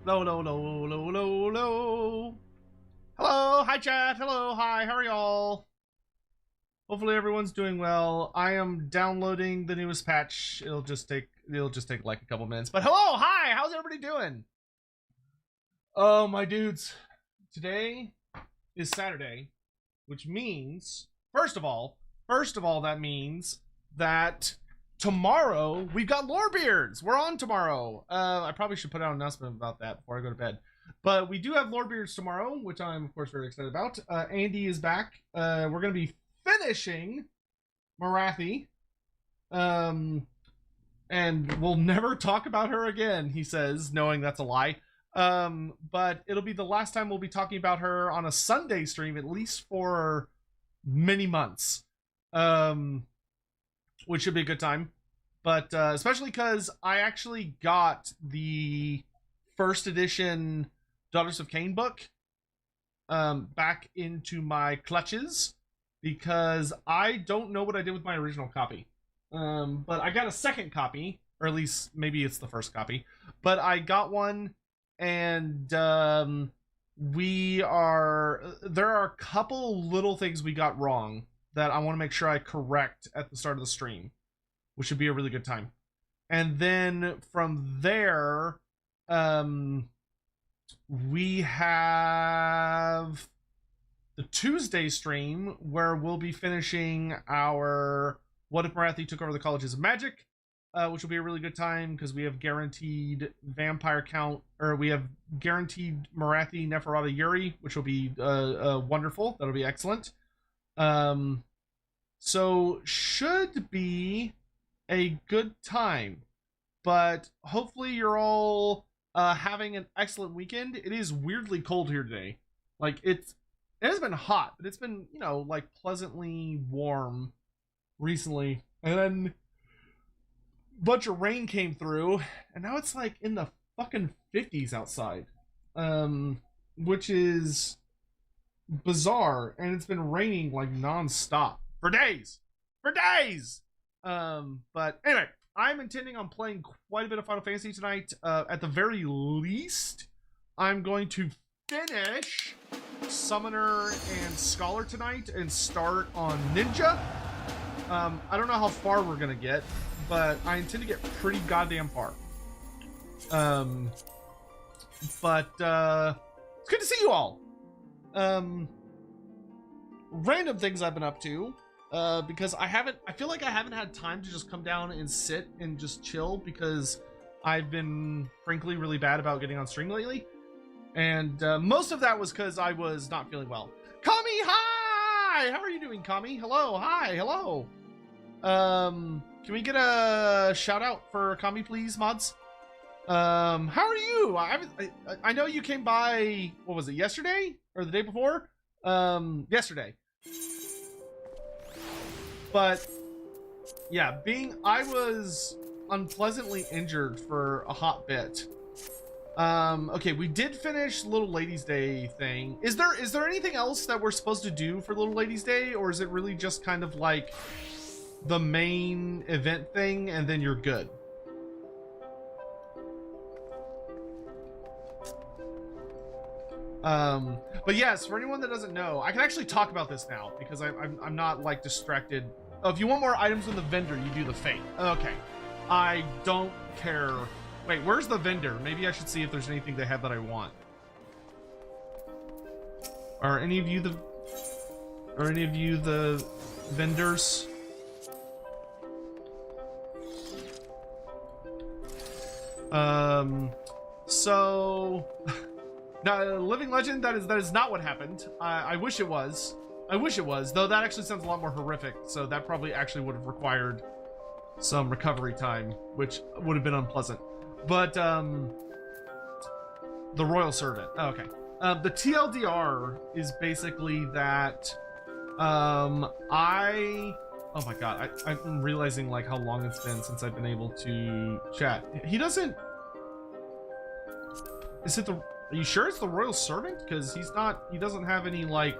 No, no, no, no, no, no. Hello, hi chat. Hello, hi. How are y'all? Hopefully everyone's doing well. I am downloading the newest patch. It'll just take like a couple minutes. But hello, hi. How's everybody doing? Oh, my dudes. Today is Saturday, which means first of all, that means that tomorrow we've got Lore Beards. We're on tomorrow. I probably should put out an announcement about that before I go to bed. But we do have Lore Beards tomorrow, which I'm of course very excited about. Andy is back. We're gonna be finishing Marathi. And we'll never talk about her again, he says, knowing that's a lie. But it'll be the last time we'll be talking about her on a Sunday stream, at least for many months. Which should be a good time. But especially because I actually got the first edition Daughters of Cain book back into my clutches because I don't know what I did with my original copy. But I got a second copy, or at least maybe it's the first copy. But I got one, and there are a couple little things we got wrong that I want to make sure I correct at the start of the stream, which should be a really good time. And then from there, we have the Tuesday stream where we'll be finishing our What If Marathi Took Over the Colleges of Magic, which will be a really good time because we have guaranteed vampire count, or we have guaranteed Marathi Neferata Yuri, which will be wonderful. That'll be excellent. So should be a good time, but hopefully you're all having an excellent weekend. It is weirdly cold here today. Like it has been hot, but it's been, you know, like pleasantly warm recently, and then a bunch of rain came through, and now it's like in the fucking 50s outside, which is bizarre, and it's been raining like non-stop for days. But anyway, I'm intending on playing quite a bit of Final Fantasy tonight. At the very least, I'm going to finish Summoner and Scholar tonight and start on Ninja. I don't know how far we're gonna get, but I intend to get pretty goddamn far. But it's good to see you all. Random things I've been up to, because I feel like I haven't had time to just come down and sit and just chill because I've been frankly really bad about getting on stream lately, and most of that was because I was not feeling well. Kami, hi! How are you doing, Kami? Hello, hi, hello. Can we get a shout out for Kami, please, mods? How are you? I know you came by, what was it, yesterday or the day before? Yesterday. But yeah, I was unpleasantly injured for a hot bit. Okay, we did finish Little Ladies Day thing. Is there anything else that we're supposed to do for Little Ladies Day, or is it really just kind of like the main event thing and then you're good? But yes, for anyone that doesn't know, I can actually talk about this now because I'm not like distracted. Oh, if you want more items from the vendor, you do the fate. Okay, I don't care. Wait, where's the vendor? Maybe I should see if there's anything they have that I want. Are any of you the vendors? So now, Living Legend, that is not what happened. I wish it was. I wish it was, though that actually sounds a lot more horrific, so that probably actually would have required some recovery time, which would have been unpleasant. But, the Royal Servant. Oh, okay. The TLDR is basically that, oh my god, I'm realizing, like, how long it's been since I've been able to chat. He doesn't... Are you sure it's the Royal Servant? Because he doesn't have any, like,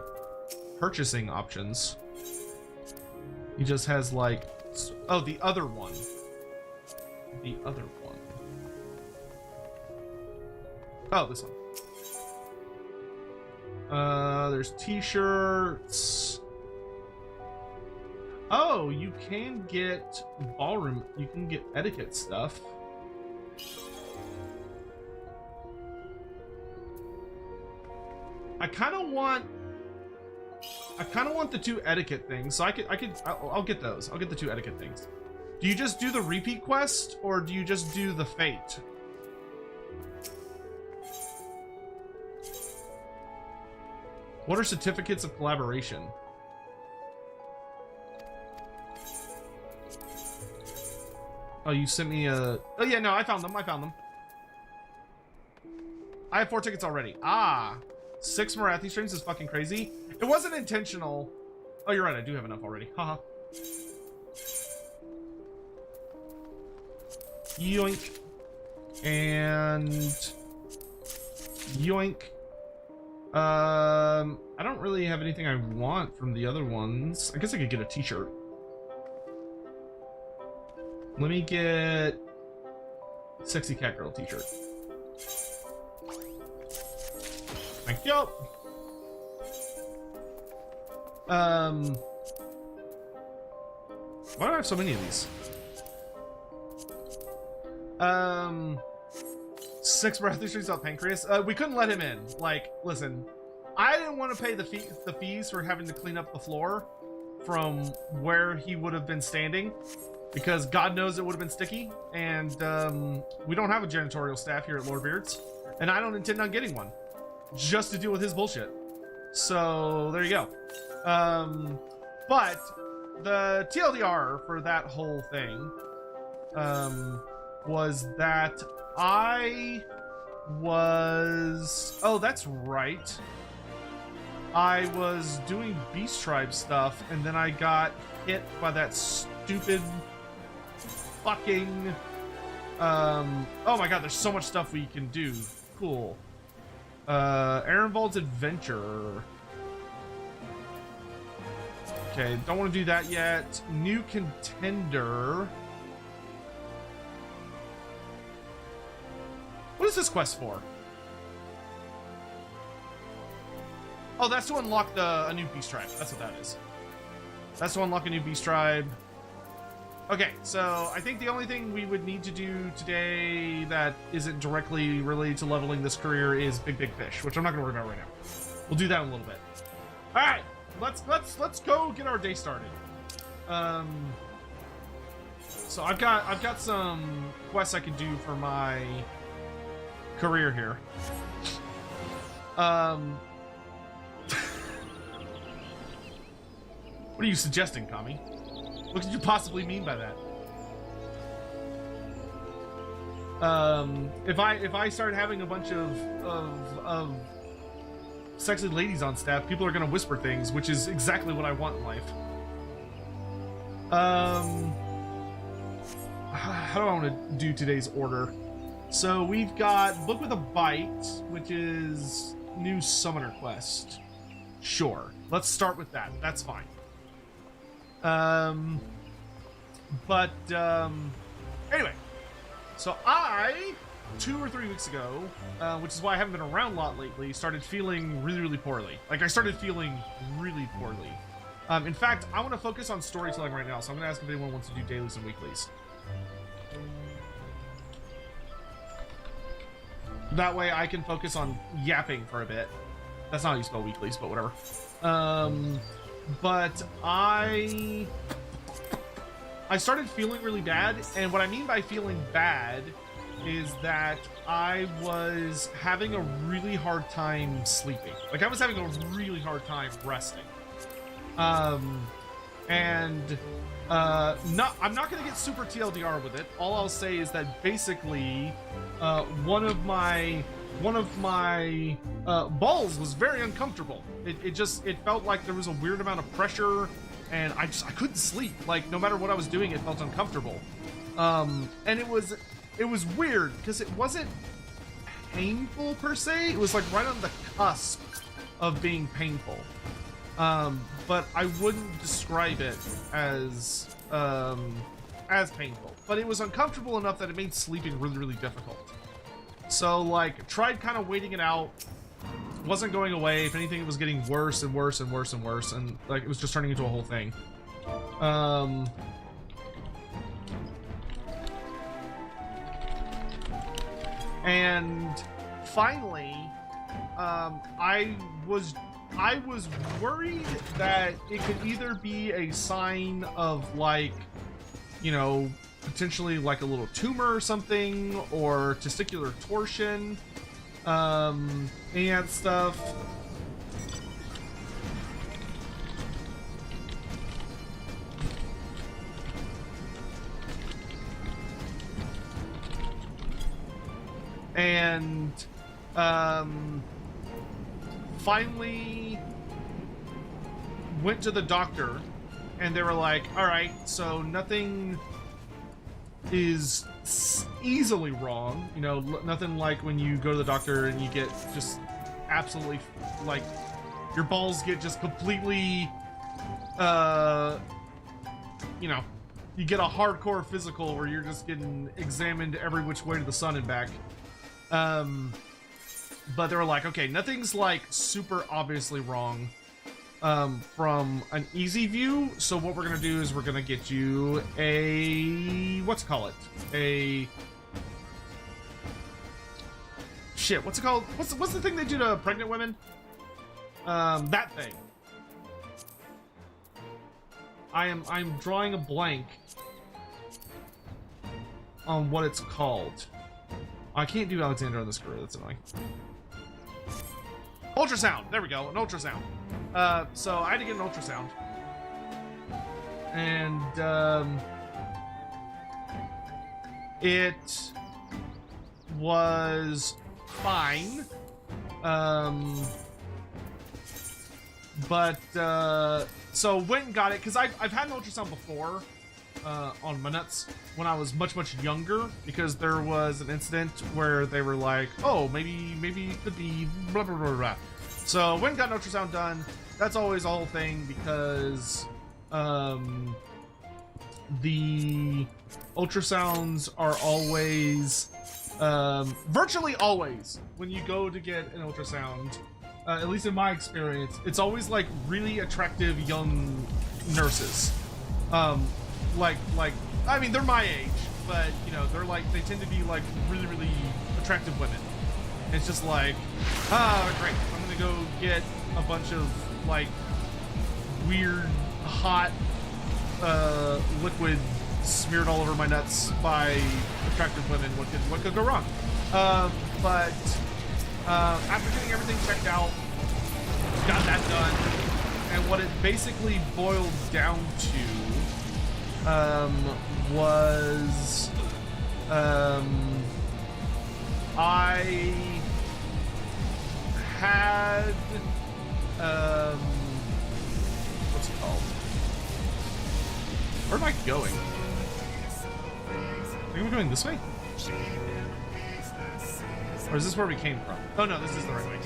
purchasing options. He just has, like, oh, the other one. The other one. Oh, this one. There's t-shirts. Oh, you can get ballroom. You can get etiquette stuff. I kind of want the 2 etiquette things, so I'll get those. I'll get the 2 etiquette things. Do you just do the repeat quest, or do you just do the fate? What are certificates of collaboration? Oh, you sent me a... Oh, yeah, no, I found them. I found them. I have 4 tickets already. Ah, 6 Marathi streams is fucking crazy. It wasn't intentional. Oh, you're right. I do have enough already. Haha. Yoink. And... Yoink. I don't really have anything I want from the other ones. I guess I could get a t-shirt. Let me get sexy cat girl t-shirt. Thank you. Why do I have so many of these? 6 Marathi streams out Pancreas. We couldn't let him in. Like, listen, I didn't want to pay the fees for having to clean up the floor from where he would have been standing, because God knows it would have been sticky, and we don't have a janitorial staff here at Lord Beards, and I don't intend on getting one just to deal with his bullshit. So there you go. But the TLDR for that whole thing was that I was... Oh, that's right. I was doing Beast Tribe stuff, and then I got hit by that stupid fucking... Oh my god, there's so much stuff we can do. Cool. Ehrenwald's Adventure. Okay, don't want to do that yet. New Contender. What is this quest for? Oh, that's to unlock a new Beast Tribe. That's what that is. That's to unlock a new Beast Tribe. Okay, so I think the only thing we would need to do today that isn't directly related to leveling this career is Big Fish, which I'm not gonna worry about right now. We'll do that in a little bit. All right, let's go get our day started. So I've got some quests I can do for my career here. What are you suggesting, Kami? What could you possibly mean by that? If I start having a bunch of sexy ladies on staff, people are gonna whisper things, which is exactly what I want in life. How do I want to do today's order? So we've got Book with a Bite, which is new summoner quest. Sure, let's start with that. That's fine. Anyway, so I 2 or 3 weeks ago, which is why I haven't been around a lot lately, started feeling really poorly. Like, I started feeling really poorly. In fact, I want to focus on storytelling right now, so I'm going to ask if anyone wants to do dailies and weeklies. That way I can focus on yapping for a bit. That's not how you spell weeklies, but whatever. But I started feeling really bad, and what I mean by feeling bad is that I was having a really hard time sleeping. Like, I was having a really hard time resting. I'm not gonna get super TLDR with it. All I'll say is that basically, one of my balls was very uncomfortable. It felt like there was a weird amount of pressure, and I couldn't sleep. Like, no matter what I was doing, it felt uncomfortable. And it was weird because it wasn't painful per se. It was like right on the cusp of being painful. But I wouldn't describe it as painful. But it was uncomfortable enough that it made sleeping really difficult. So, like, tried kind of waiting it out. Wasn't going away. If anything, it was getting worse and worse and worse and worse. And, like, it was just turning into a whole thing. And finally, I was worried that it could either be a sign of, like, you know, potentially like a little tumor or something, or testicular torsion, and stuff. And finally went to the doctor, and they were like, all right, so nothing is easily wrong, you know, nothing like when you go to the doctor and you get just absolutely, like, your balls get just completely, you know, you get a hardcore physical where you're just getting examined every which way to the sun and back. But they were like, okay, nothing's like super obviously wrong from an easy view. So what we're gonna do is we're gonna get you a, what's it called? What's it called? What's the thing they do to pregnant women? That thing. I'm drawing a blank on what it's called. I can't do Alexander on this career, that's annoying. Ultrasound! There we go, an ultrasound. So I had to get an ultrasound. And, it was fine. So went and got it, because I've had an ultrasound before, on my nuts when I was much younger, because there was an incident where they were like, oh, maybe it could be blah blah blah blah. So went and got an ultrasound done. That's always a whole thing, because the ultrasounds are always virtually always when you go to get an ultrasound, at least in my experience, it's always like really attractive young nurses. Like, I mean, they're my age, but, you know, they're like, they tend to be like really attractive women. And it's just like, great, I'm gonna go get a bunch of like weird, hot, liquid smeared all over my nuts by attractive women. What could go wrong? But after getting everything checked out, got that done, and what it basically boiled down to was I had what's it called? Where am I going? I think we're going this way? Or is this where we came from? Oh no, this is the right way.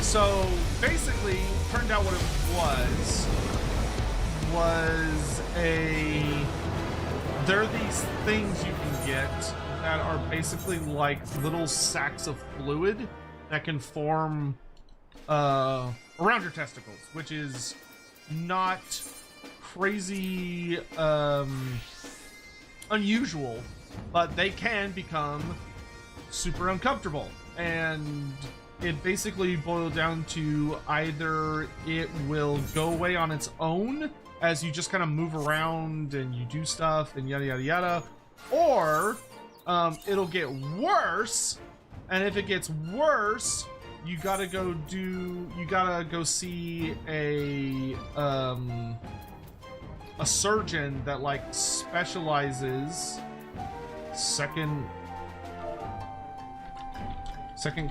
So basically, turned out what it was there are these things you can get that are basically like little sacks of fluid that can form around your testicles, which is not crazy unusual, but they can become super uncomfortable. And it basically boiled down to either it will go away on its own as you just kind of move around and you do stuff and yada yada yada, or it'll get worse, and if it gets worse, you gotta go see a surgeon that like specializes second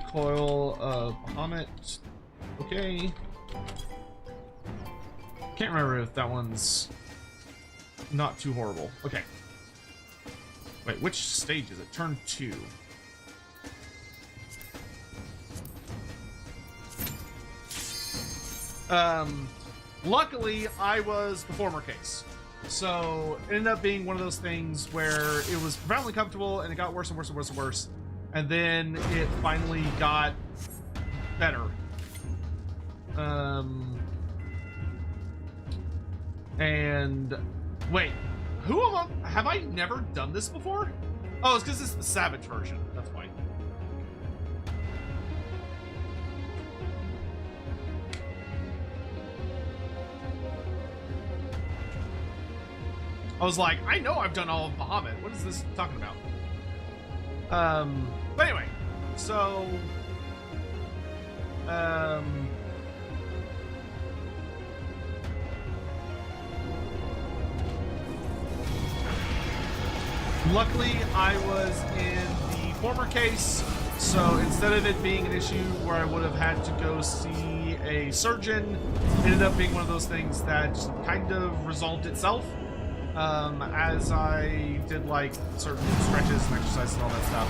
coil of Bahamut. Okay. Can't remember if that one's not too horrible. Okay. Wait, which stage is it? Turn 2. Luckily, I was the former case. So it ended up being one of those things where it was profoundly comfortable and it got worse and worse and worse and worse. And then it finally got better. And wait, have I never done this before? Oh, it's because it's the Savage version. That's why. I was like, I know I've done all of Bahamut. What is this talking about? But anyway, so luckily I was in the former case, so instead of it being an issue where I would have had to go see a surgeon, it ended up being one of those things that just kind of resolved itself. As I did like certain stretches and exercises and all that stuff,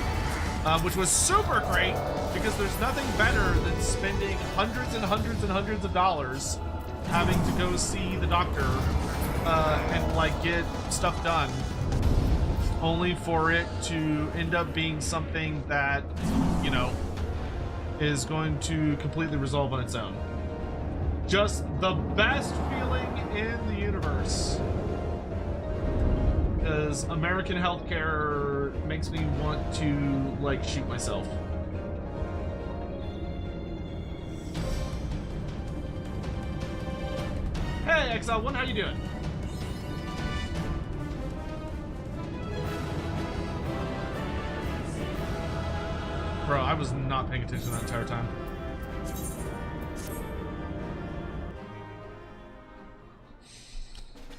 which was super great because there's nothing better than spending hundreds and hundreds and hundreds of dollars having to go see the doctor and like get stuff done, only for it to end up being something that, you know, is going to completely resolve on its own. Just the best feeling in the universe. Because American healthcare makes me want to, like, shoot myself. Hey, XL1, how you doing? Bro, I was not paying attention that entire time.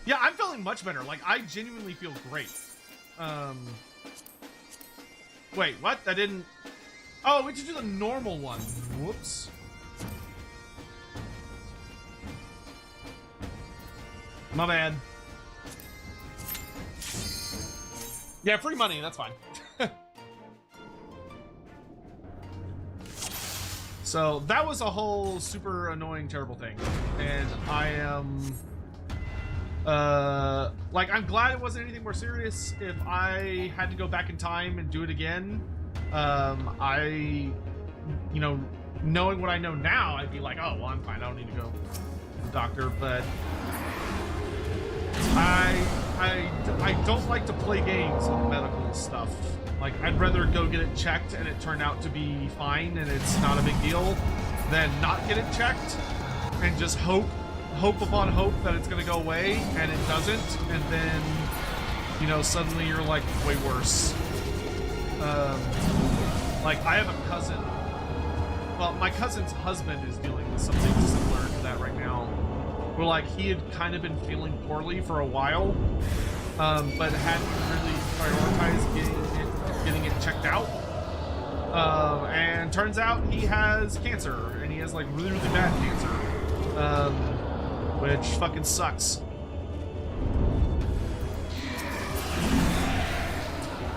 Yeah, I'm feeling much better. Like, I genuinely feel great. Wait, what? I didn't... Oh, we should do the normal one. Whoops. My bad. Yeah, free money, that's fine. So, that was a whole super annoying, terrible thing. And I am... like, I'm glad it wasn't anything more serious. If I had to go back in time and do it again, you know, knowing what I know now, I'd be like, oh, well, I'm fine. I don't need to go to the doctor. But I don't like to play games with medical stuff. Like, I'd rather go get it checked and it turned out to be fine and it's not a big deal than not get it checked and just hope upon hope that it's gonna go away, and it doesn't, and then, you know, suddenly you're like way worse. Like, I have a cousin. Well, my cousin's husband is dealing with something similar to that right now. Where, like, he had kind of been feeling poorly for a while, but hadn't really prioritized getting it checked out. And turns out he has cancer, and he has, like, really, really bad cancer. Which fucking sucks.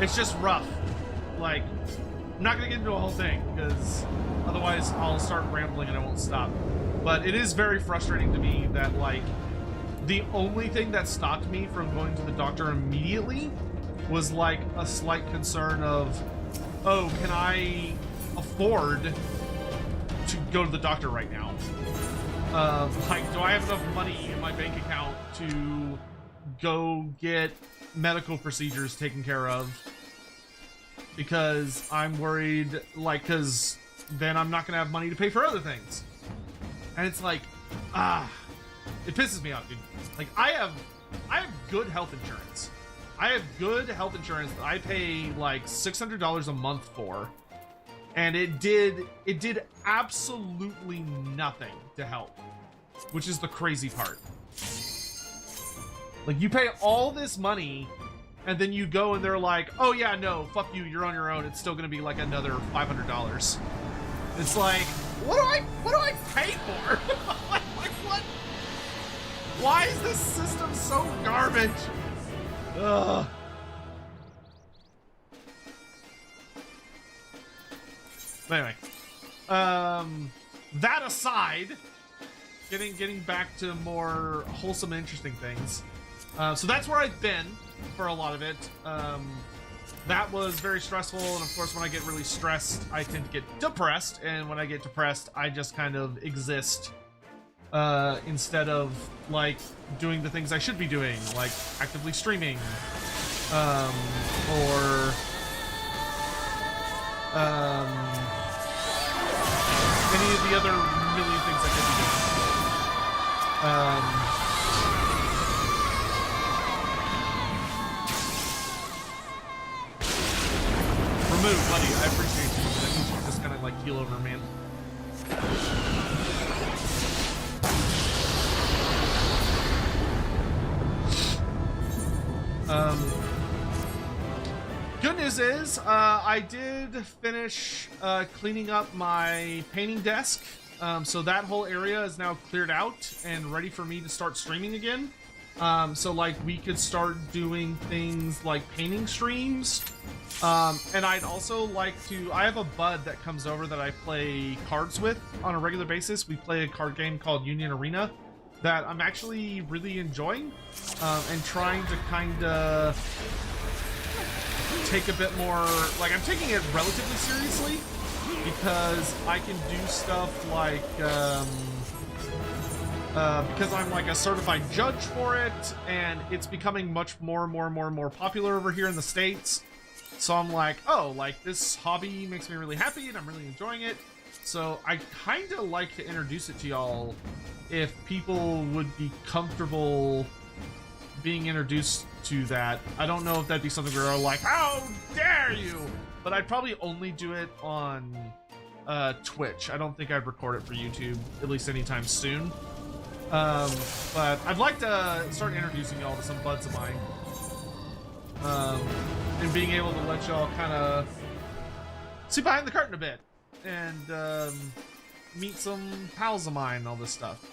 It's just rough. Like, I'm not gonna get into a whole thing, because otherwise I'll start rambling and I won't stop. But it is very frustrating to me that, like, the only thing that stopped me from going to the doctor immediately was, like, a slight concern of, oh, can I afford to go to the doctor right now? Like, do I have enough money in my bank account to go get medical procedures taken care of? Because I'm worried, like, because then I'm not going to have money to pay for other things. And it's like, it pisses me off, dude. Like, I have good health insurance. I have good health insurance that I pay, like, $600 a month for. And it did absolutely nothing to help, which is the crazy part. Like, you pay all this money, and then you go and they're like, oh yeah, no, fuck you, you're on your own. It's still gonna be like another $500. It's like, what do I pay for? like what? Why is this system so garbage? Ugh. But anyway, that aside, getting back to more wholesome, interesting things. So that's where I've been for a lot of it. That was very stressful, and of course, when I get really stressed, I tend to get depressed, and when I get depressed, I just kind of exist instead of like doing the things I should be doing, like actively streaming, or any of the other million things I could be doing. Remove, buddy. I appreciate you. That means you just kind of like heal over, man. Good news is, I did finish cleaning up my painting desk, so that whole area is now cleared out and ready for me to start streaming again. So like we could start doing things like painting streams, and I'd also like to, I have a bud that comes over that I play cards with on a regular basis. We play a card game called Union Arena that I'm actually really enjoying, and trying to kind of take a bit more, like I'm taking it relatively seriously because I can do stuff like, because I'm like a certified judge for it, and it's becoming much more popular over here in the States. So I'm like, oh, like this hobby makes me really happy and I'm really enjoying it. So I kind of like to introduce it to y'all if people would be comfortable being introduced to that. I don't know if that'd be something where I'm like, how dare you? But I'd probably only do it on Twitch. I don't think I'd record it for YouTube, at least anytime soon. But I'd like to start introducing y'all to some buds of mine. And being able to let y'all kind of see behind the curtain a bit. And meet some pals of mine and all this stuff.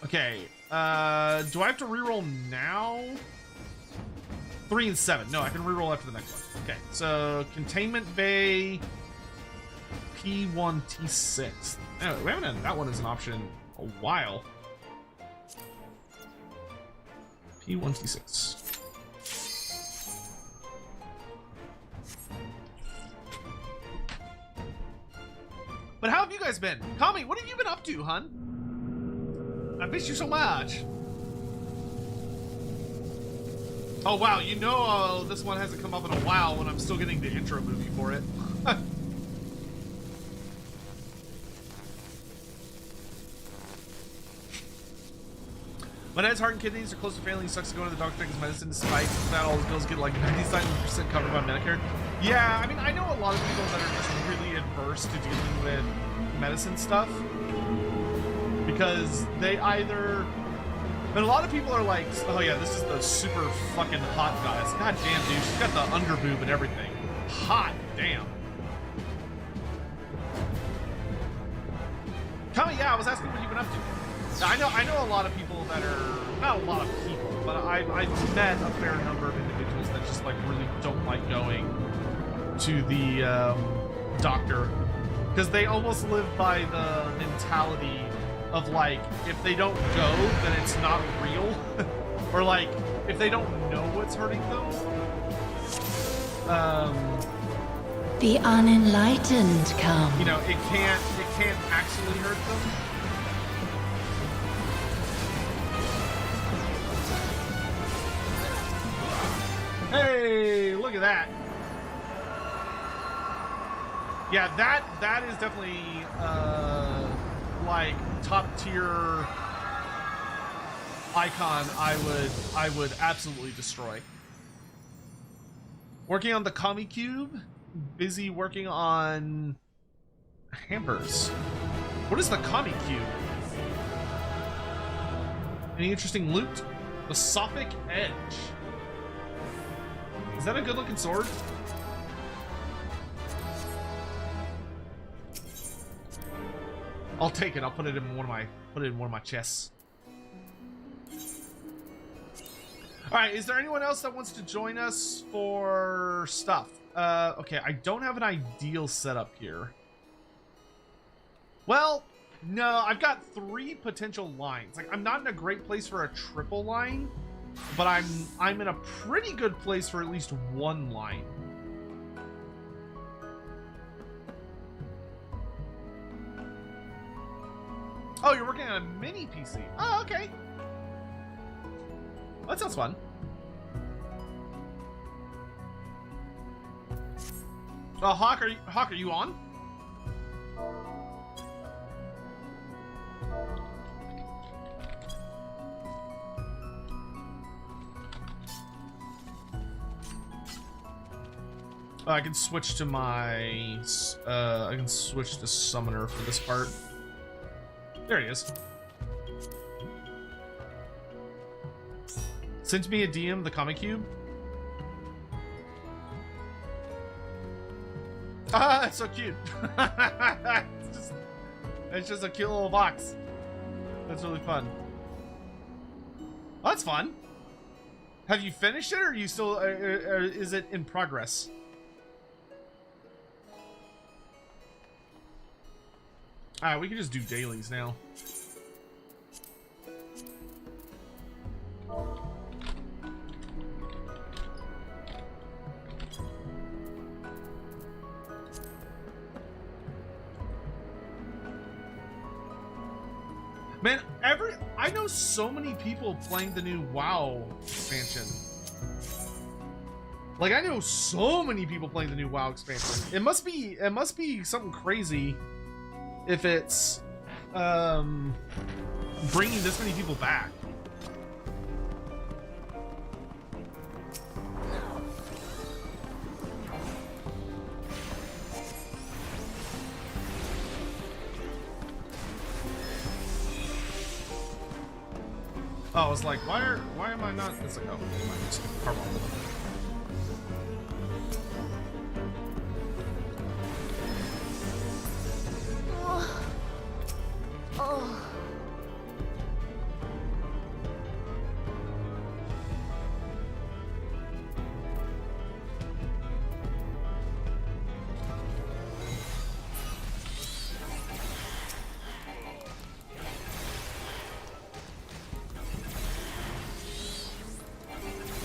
Okay, do I have to reroll now? 3 and 7. No, I can reroll after the next one. Okay, so Containment Bay, P1T6. Anyway, we haven't had that one as an option in a while. P1T6. But how have you guys been? Kami, what have you been up to, hun? I miss you so much. Oh wow, you know this one hasn't come up in a while when I'm still getting the intro movie for it. My dad's heart and kidneys are close to failing. He sucks to go to the doctor to take his medicine despite that all his bills get like 97% covered by Medicare. Yeah, I mean, I know a lot of people that are just really adverse to dealing with medicine stuff. Because they either... But a lot of people are like, oh yeah, this is the super fucking hot guys. God damn, dude, she's got the underboob and everything. Hot damn. Kami, yeah, I was asking what you've been up to. I know a lot of people that are, not a lot of people, but I've met a fair number of individuals that just like really don't like going to the doctor because they almost live by the mentality of like, if they don't go, then it's not real. Or like, if they don't know what's hurting them. The unenlightened come. You know, it can't actually hurt them. Hey, look at that. Yeah, that is definitely like top tier icon I would absolutely destroy. Working on the Kami Cube, busy working on hampers. What is the Kami Cube? Any interesting loot? The Sophic Edge. Is that a good looking sword? I'll take it. I'll put it in one of my chests. All right, is there anyone else that wants to join us for stuff? Okay, I don't have an ideal setup here. Well, No, I've got 3 potential lines. Like, I'm not in a great place for a triple line, but I'm in a pretty good place for at least 1 line. Oh, you're working on a mini PC. Oh, okay. That sounds fun. Hawk, are you on? I can switch to my, I can switch to Summoner for this part. There he is. Sent me a DM, the comic cube. Ah, it's so cute. It's just a cute little box. That's really fun. Oh, that's fun. Have you finished it, or are you still, is it in progress? Alright, we can just do dailies now. Man, I know so many people playing the new WoW expansion. Like, I know so many people playing the new WoW expansion. It must be something crazy if it's bringing this many people back. Oh, I was like, why am I not? It's like, oh, I just carbon.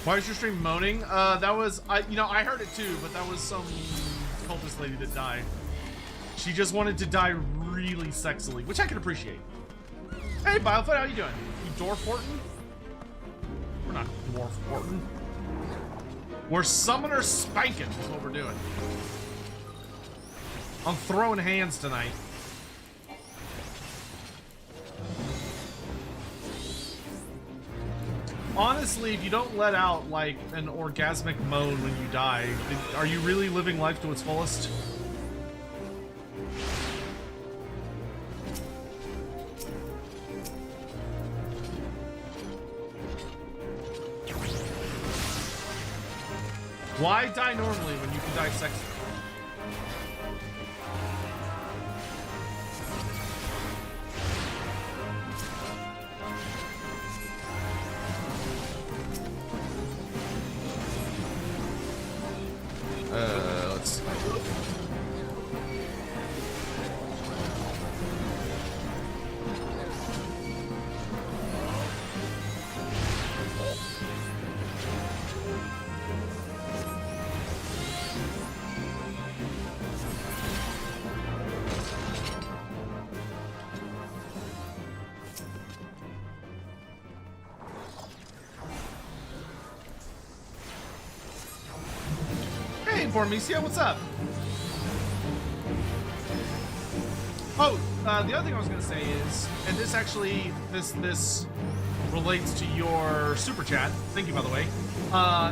Why is your stream moaning? That was, I heard it too, but that was some cultist lady that died. She just wanted to die really sexily, which I can appreciate. Hey, Biofoot, how you doing? You dwarf Horton? We're not dwarf Horton. We're summoner spanking is what we're doing. I'm throwing hands tonight. Honestly, if you don't let out, like, an orgasmic moan when you die, are you really living life to its fullest? Why die normally when you can die sexually? Let's see. Hey, Bormesia, what's up? Oh, the other thing I was going to say is, and this actually, this relates to your super chat. Thank you, by the way.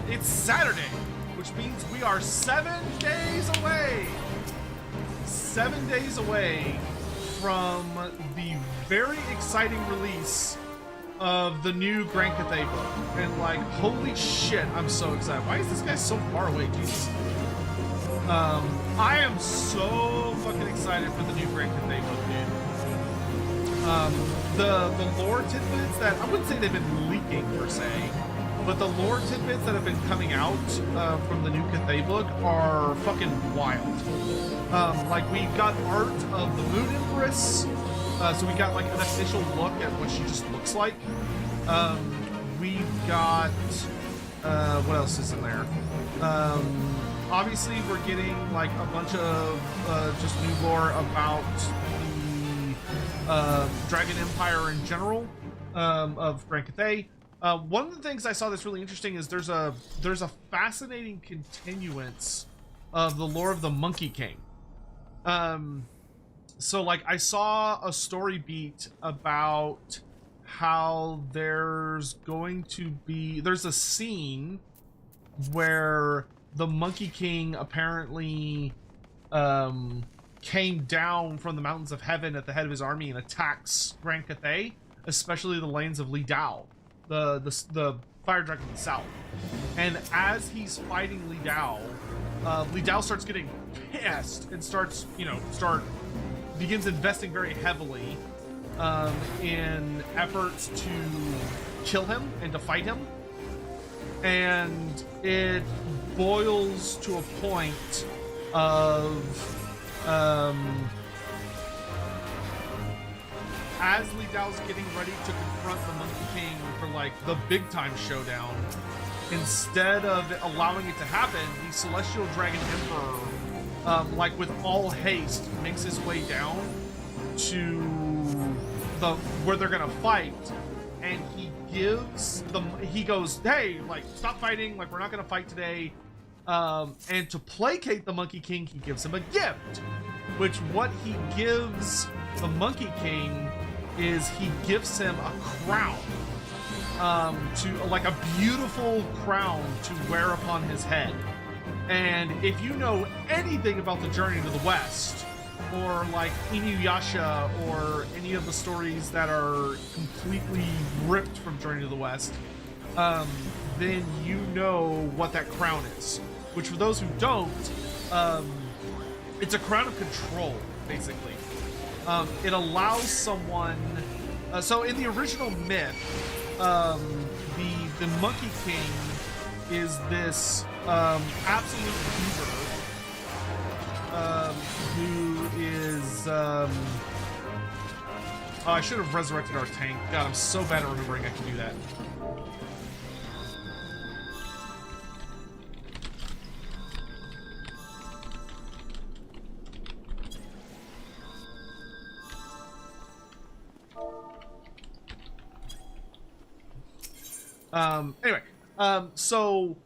It's Saturday, which means we are 7 days away. 7 days away from the very exciting release of the new Grand Cathay book. And like, holy shit, I'm so excited. Why is this guy so far away, Jesus? I am so fucking excited for the new Grand Cathay book, dude. The lore tidbits that, I wouldn't say they've been leaking per se, but the lore tidbits that have been coming out from the new Cathay book are fucking wild. Like, we got art of the Moon Empress, So we got like an official look at what she just looks like. We've got what else is in there? Obviously we're getting like a bunch of just new lore about the Dragon Empire in general, of Grand Cathay. One of the things I saw that's really interesting is there's a fascinating continuance of the lore of the Monkey King. So like I saw a story beat about how there's a scene where the Monkey King apparently came down from the mountains of heaven at the head of his army and attacks Grand Cathay, especially the lands of Li Dao, the fire dragon of the south. And as he's fighting Li Dao starts getting pissed and begins investing very heavily in efforts to kill him and to fight him. And it boils to a point of as Li Dao's getting ready to confront the Monkey King for like the big time showdown, instead of allowing it to happen, the Celestial Dragon Emperor, like with all haste, makes his way down to where they're gonna fight, and he goes, hey, like, stop fighting, like, we're not gonna fight today. And to placate the Monkey King, he gives him a gift, which what he gives the Monkey King is he gives him a crown, to like a beautiful crown to wear upon his head. And if you know anything about the Journey to the West, or like Inuyasha, or any of the stories that are completely ripped from Journey to the West, then you know what that crown is. Which, for those who don't, it's a crown of control, basically. It allows someone... so in the original myth, the Monkey King is this absolute leader who is... oh, I should have resurrected our tank. God, I'm so bad at remembering I can do that. Anyway, so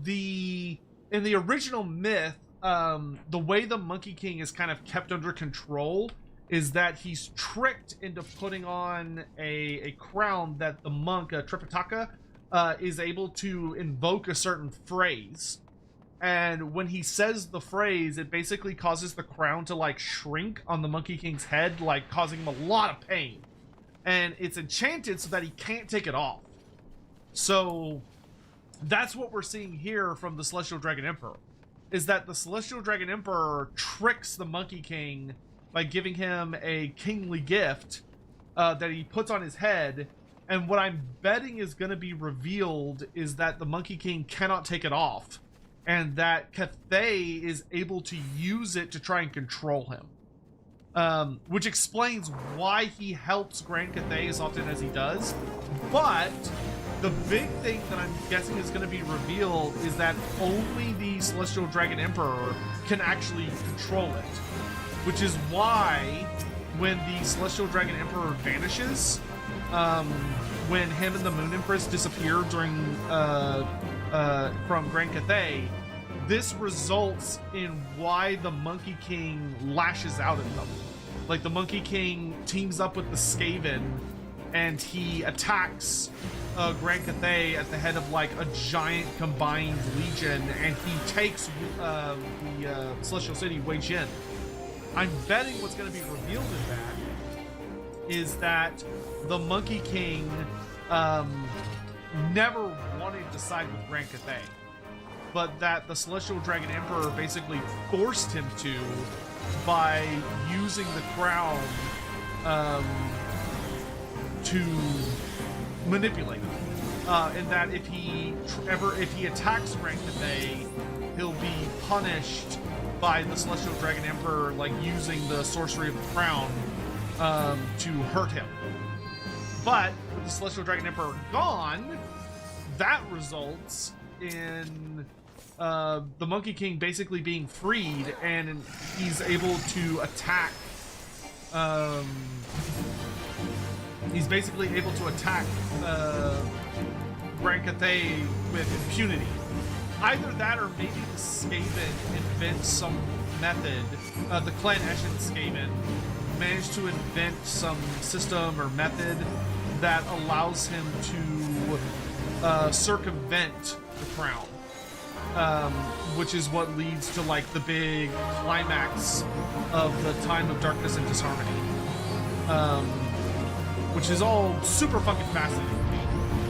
in the original myth, the way the Monkey King is kind of kept under control is that he's tricked into putting on a crown that the monk, Tripitaka, is able to invoke a certain phrase. And when he says the phrase, it basically causes the crown to like shrink on the Monkey King's head, like causing him a lot of pain. And it's enchanted so that he can't take it off. So that's what we're seeing here from the Celestial Dragon Emperor, is that the Celestial Dragon Emperor tricks the Monkey King by giving him a kingly gift that he puts on his head. And what I'm betting is going to be revealed is that the Monkey King cannot take it off, and that Cathay is able to use it to try and control him. Which explains why he helps Grand Cathay as often as he does. But the big thing that I'm guessing is going to be revealed is that only the Celestial Dragon Emperor can actually control it. Which is why when the Celestial Dragon Emperor vanishes, when him and the Moon Empress disappear during from Grand Cathay, this results in why the Monkey King lashes out at them. Like, the Monkey King teams up with the Skaven, and he attacks Grand Cathay at the head of like a giant combined legion, and he takes the Celestial City, Wei Jin. I'm betting what's going to be revealed in that is that the Monkey King never wanted to side with Grand Cathay, but that the Celestial Dragon Emperor basically forced him to by using the crown to manipulate him. And that if he attacks Grand Cathay, he'll be punished by the Celestial Dragon Emperor, like using the sorcery of the crown to hurt him. But with the Celestial Dragon Emperor gone, that results in the Monkey King basically being freed, and he's able to attack. He's basically able to attack Grand Cathay with impunity. Either that, or maybe the Skaven invent some method. The Clan Eshin Skaven managed to invent some system or method that allows him to circumvent the crown, which is what leads to like the big climax of the Time of Darkness and Disharmony, which is all super fucking fascinating to me,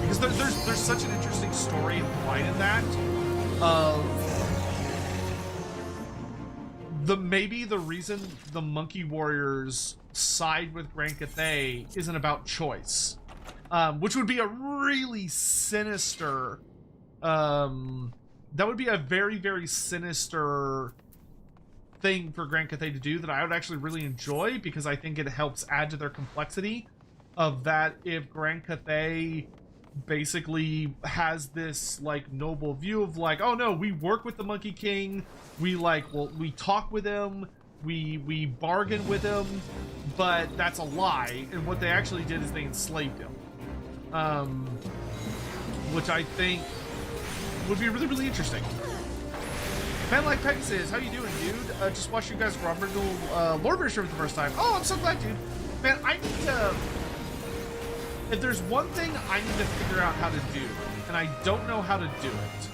because there's such an interesting story implied in that of maybe the reason the Monkey Warriors side with Grand Cathay isn't about choice, which would be a really sinister, that would be a very, very sinister thing for Grand Cathay to do that I would actually really enjoy, because I think it helps add to their complexity of that. If Grand Cathay basically has this like noble view of like, oh no, we work with the Monkey King, we we talk with him, we bargain with him, but that's a lie, and what they actually did is they enslaved him, which I think would be really, really interesting. Man like Pegasus, how you doing, dude? Just watched you guys Rumble Lordbeer stream for the first time. Oh, I'm so glad, dude. Man, I need to, if there's one thing I need to figure out how to do, and I don't know how to do it,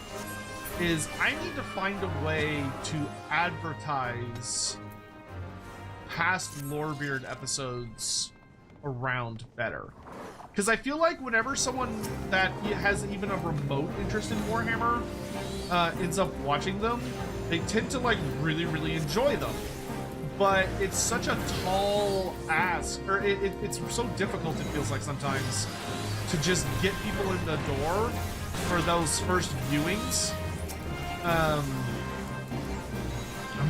is I need to find a way to advertise past Lorebeard episodes around better. Because I feel like whenever someone that has even a remote interest in Warhammer ends up watching them, they tend to like really, really enjoy them. But it's such a tall ask, or it's so difficult, it feels like sometimes, to just get people in the door for those first viewings. I'm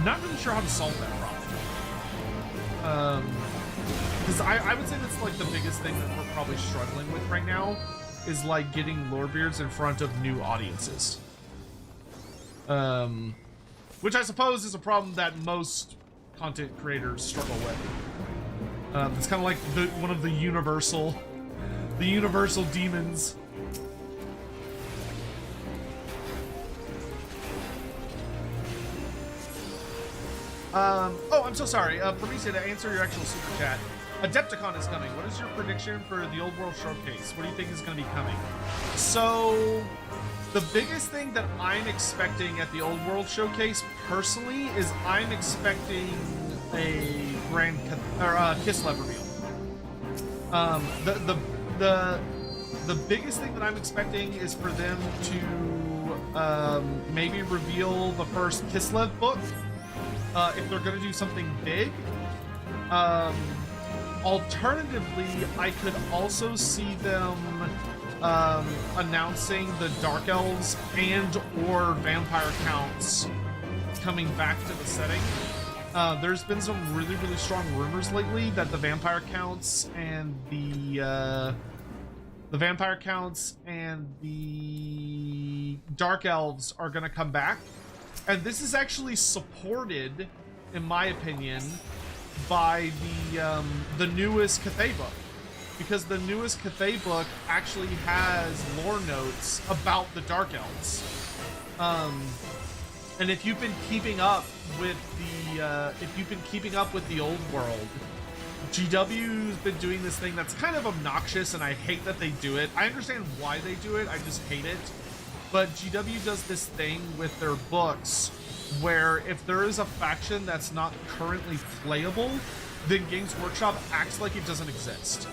not really sure how to solve that problem. Because I would say that's like the biggest thing that we're probably struggling with right now, is like getting Lorebeards in front of new audiences. Which I suppose is a problem that most content creators struggle with. It's kind of like one of the universal demons. Oh, I'm so sorry. Prometheus, to answer your actual super chat, Adepticon is coming. What is your prediction for the Old World Showcase? What do you think is going to be coming? So, the biggest thing that I'm expecting at the Old World Showcase, personally, is I'm expecting a Grand Kislev reveal. The biggest thing that I'm expecting is for them to maybe reveal the first Kislev book, if they're going to do something big. Alternatively, I could also see them announcing the Dark Elves and or Vampire Counts coming back to the setting. There's been some really, really strong rumors lately that the Vampire Counts and the Dark Elves are going to come back. And this is actually supported, in my opinion, by the newest Cathay book. Because the newest Cathay book actually has lore notes about the Dark Elves. And if you've been keeping up with the old world, GW's been doing this thing that's kind of obnoxious, and I hate that they do it. I understand why they do it, I just hate it. But GW does this thing with their books where if there is a faction that's not currently playable, then Games Workshop acts like it doesn't exist.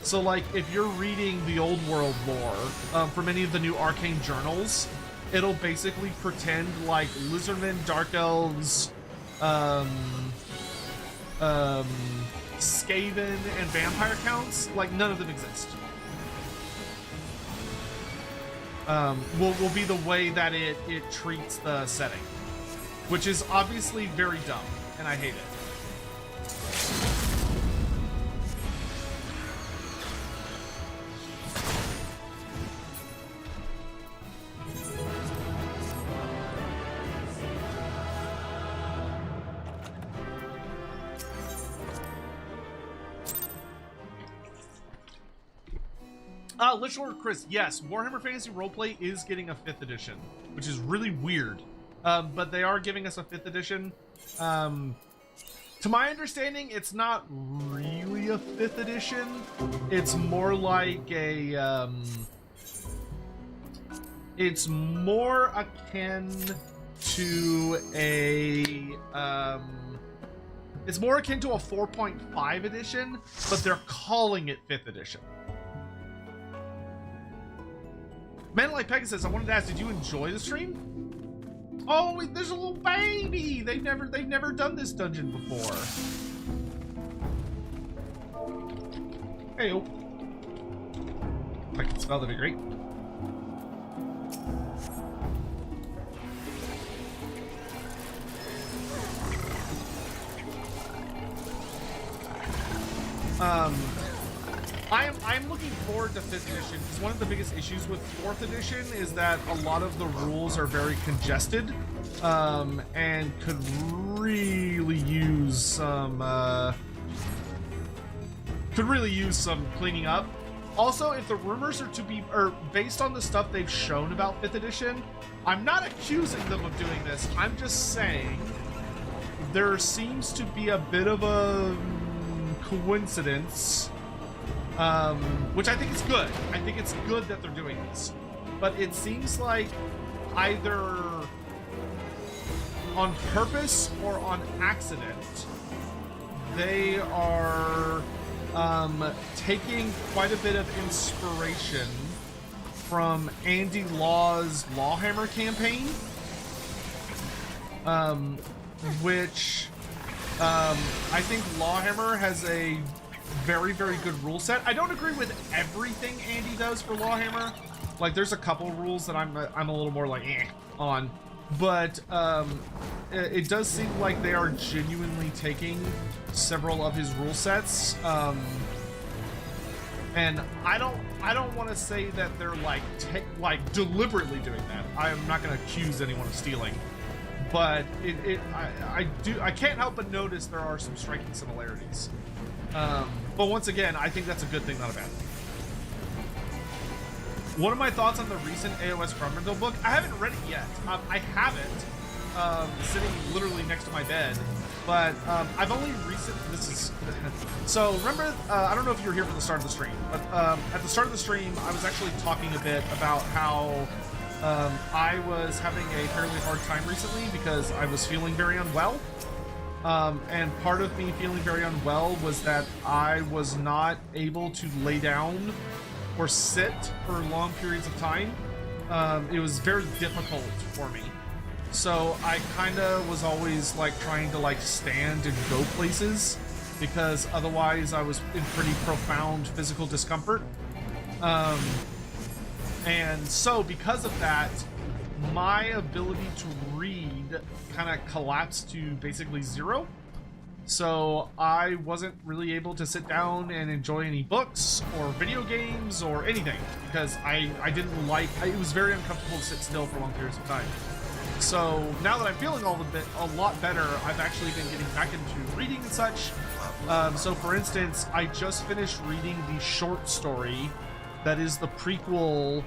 So like if you're reading the old world lore from any of the new Arcane journals, it'll basically pretend like Lizardmen, Dark Elves, Skaven, and Vampire Counts, like none of them exist. Will be the way that it treats the setting, which is obviously very dumb, and I hate it. Lichlord Chris, yes, Warhammer Fantasy Roleplay is getting a 5th edition, which is really weird. But they are giving us a 5th edition. To my understanding, it's not really a 5th edition. It's more like a, it's more akin to a, it's more akin to a 4.5 edition, but they're calling it 5th edition. Man like Pegasus, I wanted to ask, did you enjoy the stream? Oh, there's a little baby. They've never done this dungeon before. Hey, oh. If I can spell, that'd be great. I'm looking forward to 5th edition because one of the biggest issues with 4th edition is that a lot of the rules are very congested, and could really use some cleaning up. Also, if the rumors are to be, or based on the stuff they've shown about 5th edition, I'm not accusing them of doing this. I'm just saying there seems to be a bit of a coincidence. Which I think is good. I think it's good that they're doing this. But it seems like either on purpose or on accident, they are taking quite a bit of inspiration from Andy Law's Lawhammer campaign, which I think Lawhammer has a very, very good rule set. I don't agree with everything Andy does for Lawhammer. Like, there's a couple rules that I'm a little more like on, but it does seem like they are genuinely taking several of his rule sets, and I don't want to say that they're like deliberately doing that. I'm not going to accuse anyone of stealing, but I can't help but notice there are some striking similarities. But once again, I think that's a good thing, not a bad thing. What are my thoughts on the recent AOS Grumbrindle book? I haven't read it yet. I have it sitting literally next to my bed, but I've only recently. This is so. Remember, I don't know if you were here for the start of the stream, but at the start of the stream, I was actually talking a bit about how I was having a fairly hard time recently because I was feeling very unwell. And part of me feeling very unwell was that I was not able to lay down or sit for long periods of time. It was very difficult for me. So I kind of was always like trying to like stand and go places because otherwise I was in pretty profound physical discomfort. And so because of that, my ability to read kind of collapsed to basically zero. So I wasn't really able to sit down and enjoy any books or video games or anything because I didn't like, it was very uncomfortable to sit still for long periods of time. So now that I'm feeling a lot better, I've actually been getting back into reading and such. So for instance, I just finished reading the short story that is the prequel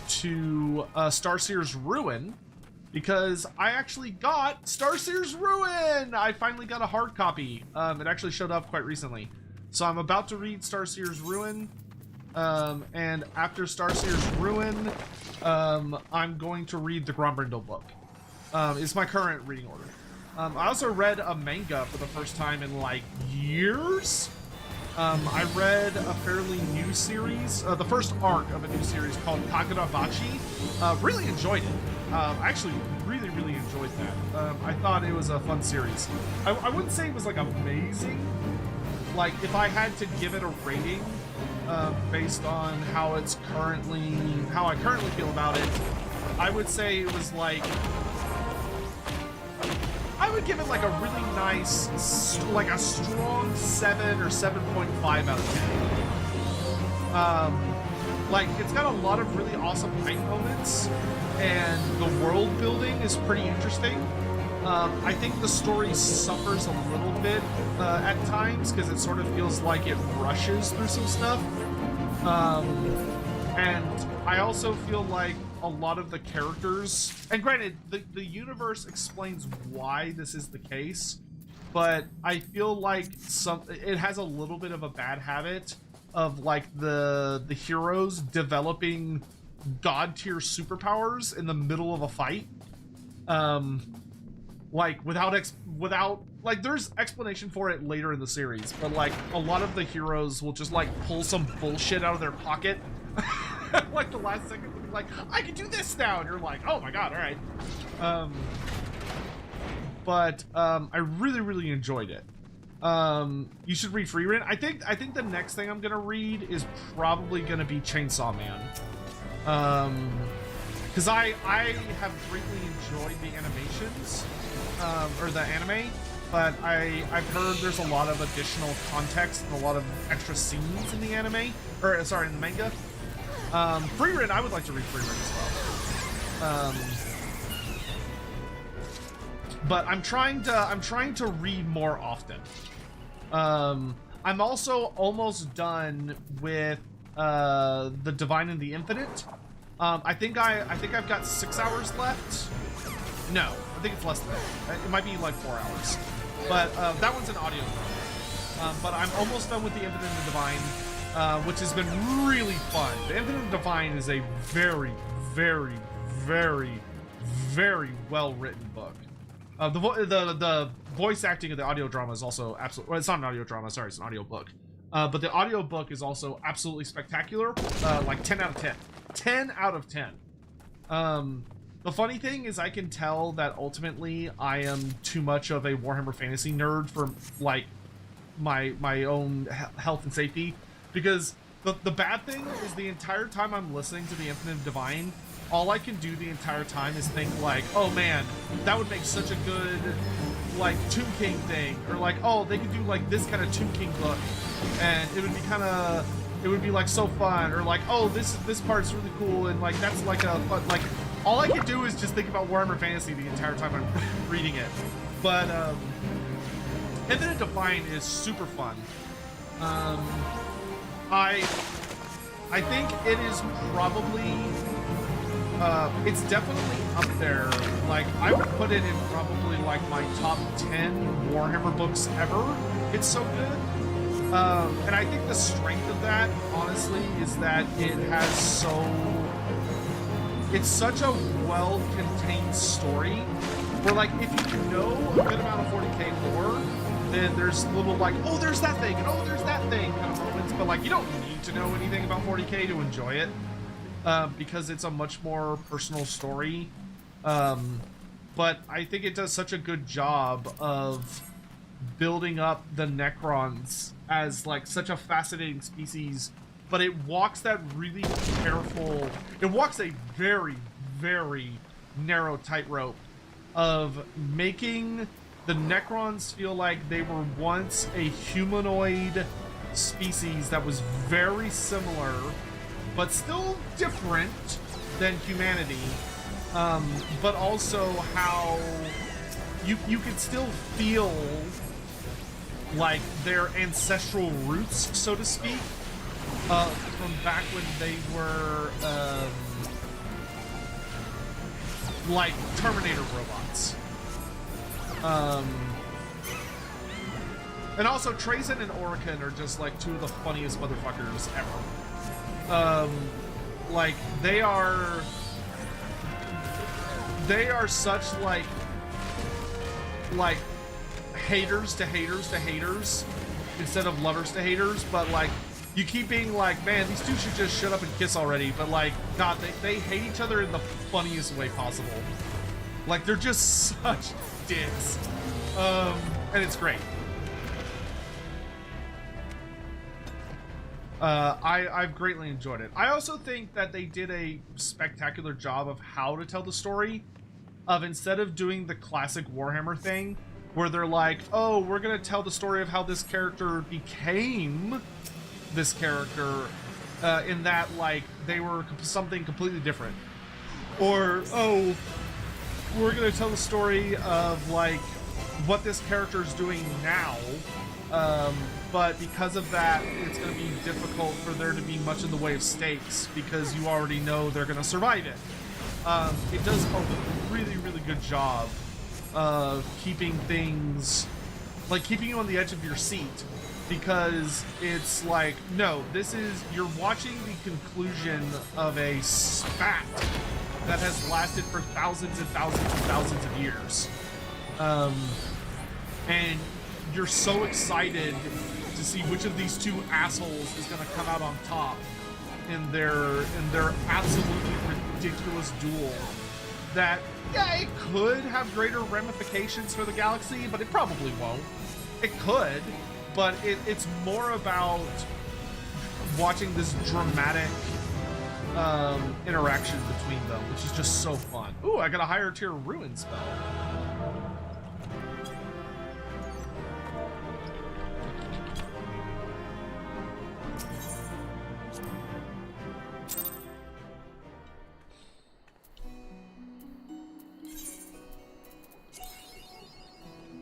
to Starseer's Ruin, because I actually got Starseer's Ruin! I finally got a hard copy. It actually showed up quite recently. So I'm about to read Starseer's Ruin, and after Starseer's Ruin, I'm going to read the Grumbrindle book. It's my current reading order. I also read a manga for the first time in like years. I read a fairly new series, the first arc of a new series called Kagurabachi. Really enjoyed it. I actually really enjoyed that. I thought it was a fun series. I wouldn't say it was like amazing. Like if I had to give it a rating based on how I currently feel about it, I would say it was like, I would give it like a really nice, like a strong 7 or 7.5 out of 10. Like, it's got a lot of really awesome fight moments, and the world building is pretty interesting. I think the story suffers a little bit at times, because it sort of feels like it rushes through some stuff. And I also feel like a lot of the characters, and granted, the universe explains why this is the case, but I feel like it has a little bit of a bad habit of like the heroes developing god tier superpowers in the middle of a fight. Like without like there's explanation for it later in the series, but like a lot of the heroes will just like pull some bullshit out of their pocket like the last second, like I can do this now, and you're like, oh my god, all right. But I really enjoyed it. You should read Freerun. I think the next thing I'm gonna read is probably gonna be Chainsaw Man. Because I have greatly enjoyed the animations, or the anime, but I've heard there's a lot of additional context and a lot of extra scenes in the anime, or sorry, in the manga. Freerun, I would like to read Freerun as well. But I'm trying to read more often. I'm also almost done with the Divine and the Infinite. I think I've got 6 hours left. No, I think it's less than that. It might be like 4 hours. But that one's an audio drama. But I'm almost done with the Infinite and the Divine, which has been really fun. The Infinite and Divine is a very well written book. The voice acting of the audio drama is also absolutely, well, it's not an audio drama, sorry, it's an audio book. But the audio book is also absolutely spectacular. Like 10 out of 10. 10 out of 10. The funny thing is I can tell that ultimately I am too much of a Warhammer Fantasy nerd for like my own health and safety, because the bad thing is the entire time I'm listening to the Infinite Divine, all I can do the entire time is think like, oh man, that would make such a good like Tomb King thing, or like, oh, they could do like this kind of Tomb King book and it would be like so fun, or like, oh, this part's really cool, and like that's like a fun, like all I can do is just think about Warhammer Fantasy the entire time I'm reading it. But Infinite Divine is super fun. I think it is probably it's definitely up there. Like I would put it in probably like my top 10 Warhammer books ever. It's so good. And I think the strength of that, honestly, is that it has it's such a well-contained story where, like, if you know a good amount of 40k lore, then there's little, like, oh, there's that thing, and oh, there's that thing kind of moments, but, like, you don't need to know anything about 40k to enjoy it, because it's a much more personal story. But I think it does such a good job of building up the Necrons as like such a fascinating species, but it walks that really careful, it walks a very narrow tightrope of making the Necrons feel like they were once a humanoid species that was very similar but still different than humanity, but also how you could still feel like their ancestral roots, so to speak, from back when they were like Terminator robots. And also Trazyn and Orican are just like two of the funniest motherfuckers ever. Like they are such like haters to haters to haters instead of lovers to haters, but like you keep being like, man, these two should just shut up and kiss already, but like, god, they hate each other in the funniest way possible. Like they're just such dicks, and it's great. I've greatly enjoyed it. I also think that they did a spectacular job of how to tell the story, of instead of doing the classic Warhammer thing where they're like, oh, we're gonna tell the story of how this character became this character, in that like they were something completely different, or oh, we're gonna tell the story of like what this character is doing now, but because of that, it's going to be difficult for there to be much in the way of stakes because you already know they're going to survive it. It does a really, really good job of keeping things, like keeping you on the edge of your seat, because it's like, no, you're watching the conclusion of a spat that has lasted for thousands and thousands and thousands of years. And you're so excited to see which of these two assholes is going to come out on top in their absolutely ridiculous duel that, yeah, it could have greater ramifications for the galaxy, but it probably won't. It could, but it's more about watching this dramatic interaction between them, which is just so fun. Ooh, I got a higher tier ruin spell.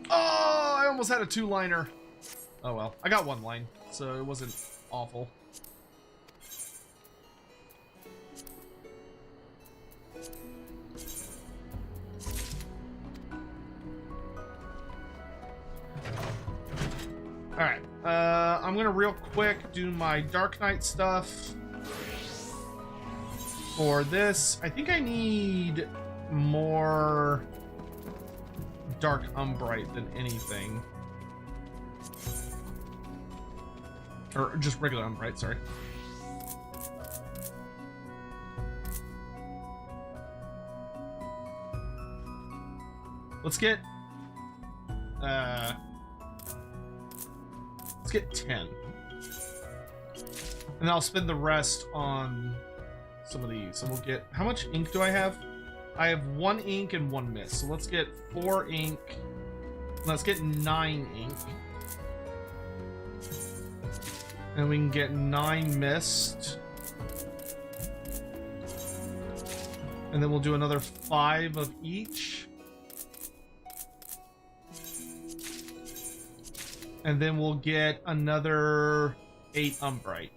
Oh, I almost had a 2-liner. Oh well, I got 1 line, so it wasn't awful. Alright, I'm gonna real quick do my Dark Knight stuff. For this, I think I need more Dark Umbrite than anything. Or just regular Umbrite, sorry. Let's get 10. And I'll spend the rest on some of these. So we'll get, how much ink do I have? I have 1 ink and 1 mist. So let's get 4 ink. Let's get 9 ink. And we can get 9 mist. And then we'll do another 5 of each. And then we'll get another 8 Umbrite.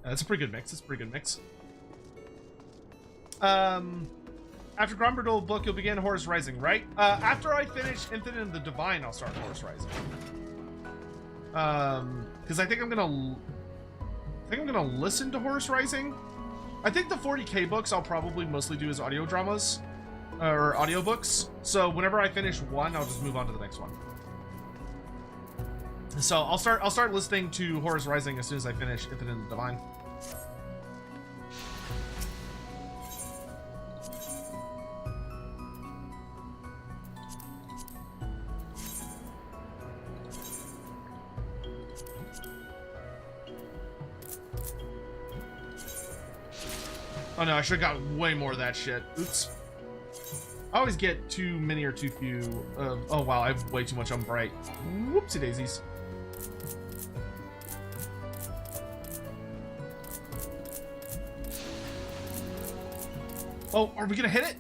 That's a pretty good mix. That's a pretty good mix. After Gromberdoll book, you'll begin Horus Rising, right? After I finish Infinite and the Divine, I'll start Horus Rising. Because I think I'm gonna listen to Horus Rising. I think the 40k books I'll probably mostly do as audio dramas or audiobooks. So whenever I finish one, I'll just move on to the next one. So I'll start listening to Horus Rising as soon as I finish Infinite and the Divine. Oh no, I should have got way more of that shit. Oops. I always get too many or too few of... Oh wow, I have way too much Umbrite. Whoopsie daisies. Oh, are we gonna hit it?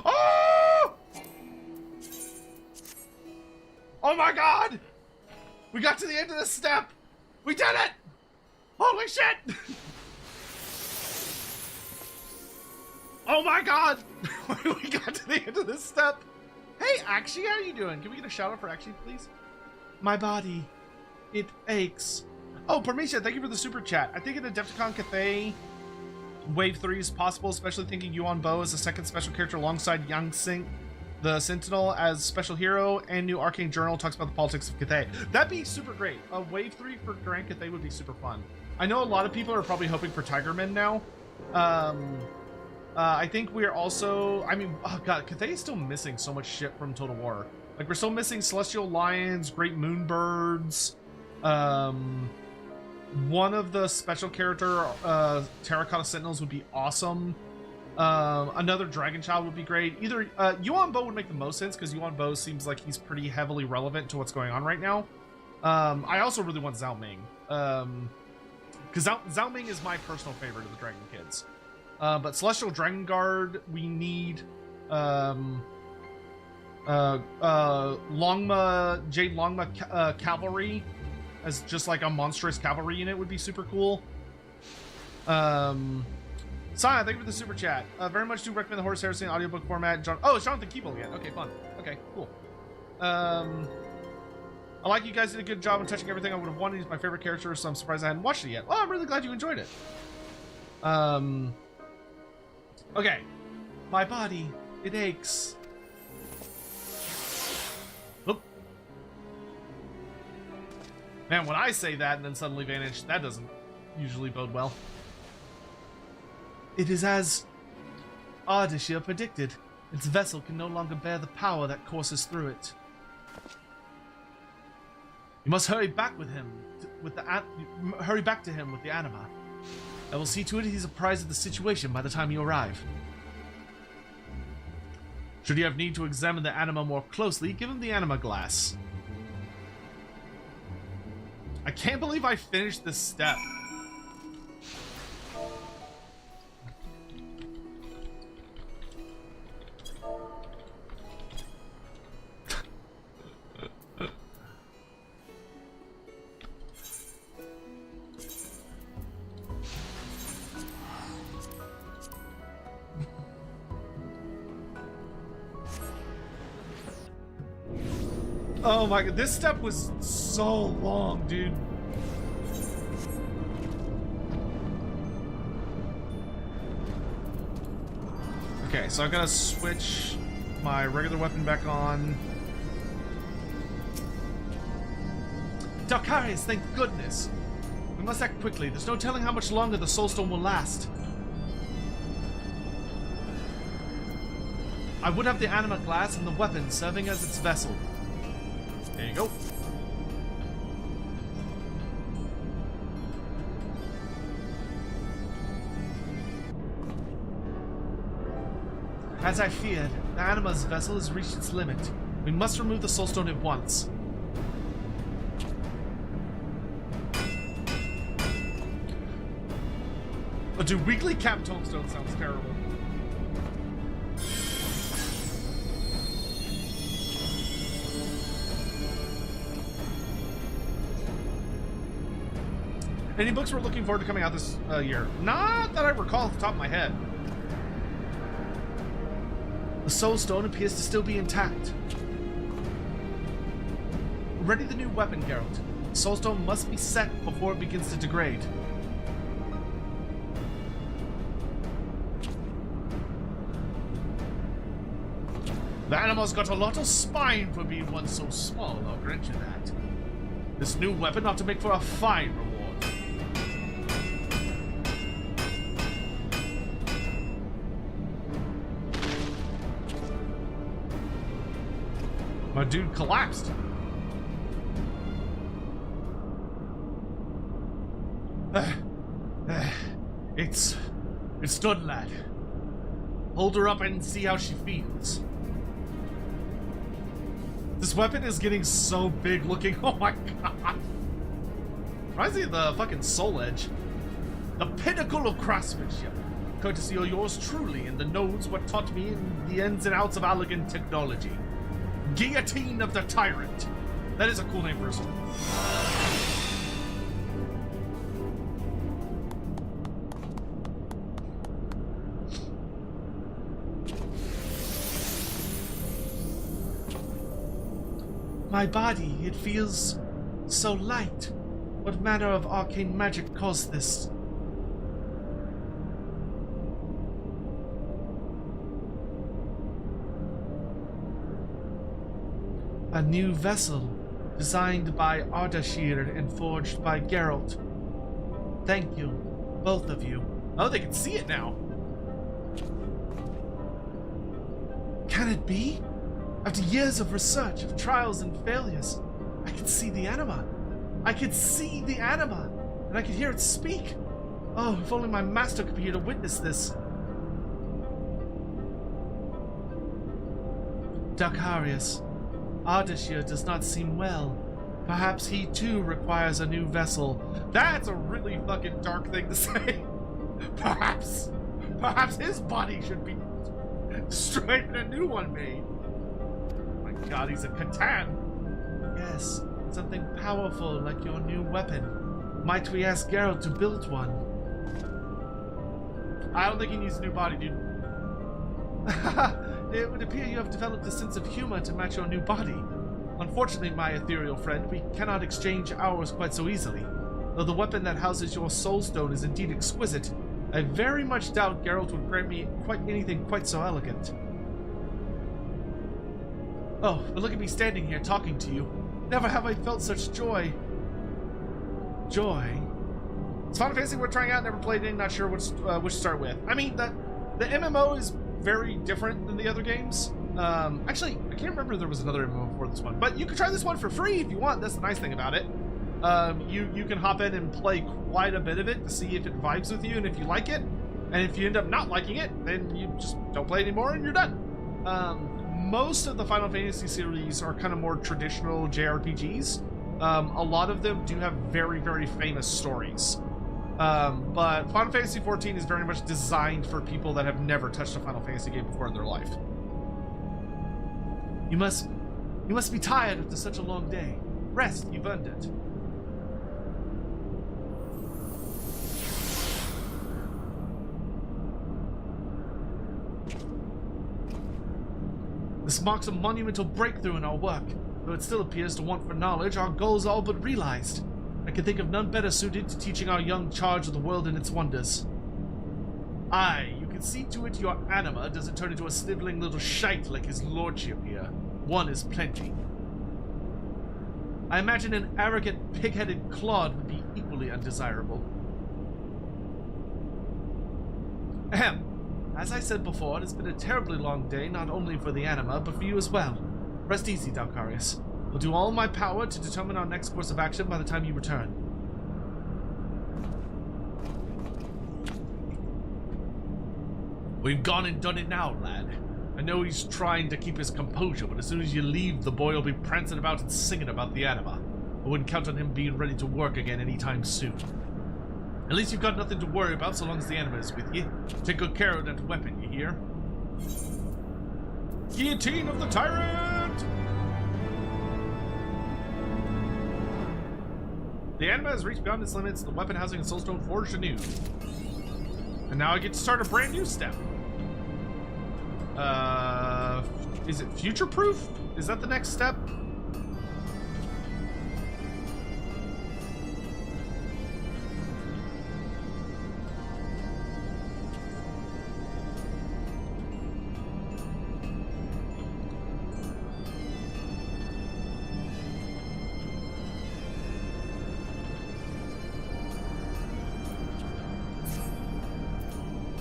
Oh! Oh my god! We got to the end of this step! We did it! Holy shit! Oh my god! We got to the end of this step. Hey, Akshi, how are you doing? Can we get a shout out for Akshi, please? My body, it aches. Oh, Parmesia, thank you for the super chat. I think in Adepticon Cathay Wave 3 is possible, especially thinking Yuan Bo as a second special character alongside Yang Sing, the Sentinel, as special hero, and new Arcane Journal talks about the politics of Cathay. That'd be super great. A Wave 3 for Grand Cathay would be super fun. I know a lot of people are probably hoping for Tigermen now. I think we're also, I mean, oh god, Cathay is still missing so much shit from Total War. Like, we're still missing Celestial Lions, Great Moonbirds, one of the special character Terracotta Sentinels would be awesome. Another Dragon Child would be great. Either Yuan Bo would make the most sense because Yuan Bo seems like he's pretty heavily relevant to what's going on right now. I also really want Zhao Ming because Zhao Ming is my personal favorite of the Dragon Kids. But Celestial Dragon Guard we need. Jade Longma cavalry as just like a monstrous cavalry unit would be super cool. Sion, thank you for the super chat. Very much do recommend the Horse Heresy in audiobook format. Oh, it's Jonathan Keeble again. Okay, fun. Okay, cool. I like you guys did a good job in touching everything I would have wanted. He's my favorite character, so I'm surprised I hadn't watched it yet. Well, I'm really glad you enjoyed it. Okay. My body, it aches. Oop. Man, when I say that and then suddenly vanish, that doesn't usually bode well. It is as Ardashir predicted. Its vessel can no longer bear the power that courses through it. You must hurry back with him hurry back to him with the anima. I will see to it he's apprised of the situation by the time you arrive. Should you have need to examine the anima more closely, give him the anima glass. I can't believe I finished this step. Oh my god, this step was so long, dude. Okay, so I gotta switch my regular weapon back on. Darkarius, thank goodness. We must act quickly. There's no telling how much longer the Soulstone will last. I would have the anima glass and the weapon serving as its vessel. There you go. As I feared, the anima's vessel has reached its limit. We must remove the soulstone at once. But dude, weekly cap tombstone sounds terrible. Any books we're looking forward to coming out this year? Not that I recall off the top of my head. The Soul Stone appears to still be intact. Ready the new weapon, Geralt. The Soul Stone must be set before it begins to degrade. The animal's got a lot of spine for being one so small, I'll grant you that. This new weapon ought to make for a fine reward. My dude collapsed. It's done, lad. Hold her up and see how she feels. This weapon is getting so big looking. Oh my god. Reminds me of the fucking Soul Edge. The pinnacle of craftsmanship. Courtesy of yours truly, and the nodes what taught me in the ins and outs of elegant technology. Guillotine of the Tyrant. That is a cool name for a sword. My body, it feels so light. What manner of arcane magic caused this? A new vessel, designed by Ardashir and forged by Geralt. Thank you, both of you. Oh, they can see it now. Can it be? After years of research, of trials and failures, I can see the anima. I could see the anima, and I could hear it speak. Oh, if only my master could be here to witness this. Darkarius, Ardashir does not seem well. Perhaps he too requires a new vessel. That's a really fucking dark thing to say. Perhaps his body should be destroyed and a new one made. God, he's a Catan. Yes, something powerful like your new weapon. Might we ask Geralt to build one? I don't think he needs a new body, dude. It would appear you have developed a sense of humor to match your new body. Unfortunately, my ethereal friend, we cannot exchange ours quite so easily. Though the weapon that houses your soul stone is indeed exquisite, I very much doubt Geralt would grant me anything quite so elegant. Oh, but look at me standing here talking to you. Never have I felt such joy. Joy? It's Final Fantasy we're trying out, never played it, not sure which to start with. I mean, the MMO is very different than the other games. Actually, I can't remember if there was another MMO before this one, but you can try this one for free if you want. That's the nice thing about it. You can hop in and play quite a bit of it to see if it vibes with you and if you like it. And if you end up not liking it, then you just don't play anymore and you're done. Most of the Final Fantasy series are kind of more traditional JRPGs. A lot of them do have very, very famous stories. But Final Fantasy XIV is very much designed for people that have never touched a Final Fantasy game before in their life. You must be tired after such a long day. Rest, you've earned it. This marks a monumental breakthrough in our work. Though it still appears to want for knowledge, our goals are all but realized. I can think of none better suited to teaching our young charge of the world and its wonders. Aye, you can see to it your anima doesn't turn into a sniveling little shite like his lordship here. One is plenty. I imagine an arrogant, pig-headed clod would be equally undesirable. Ahem. As I said before, it has been a terribly long day, not only for the anima, but for you as well. Rest easy, Dalkarius. I'll do all my power to determine our next course of action by the time you return. We've gone and done it now, lad. I know he's trying to keep his composure, but as soon as you leave, the boy will be prancing about and singing about the anima. I wouldn't count on him being ready to work again anytime soon. At least you've got nothing to worry about so long as the anima is with you. Take good care of that weapon, you hear? Guillotine of the Tyrant! The anima has reached beyond its limits, the weapon housing and soulstone forged anew. And now I get to start a brand new step. Is it future-proof? Is that the next step?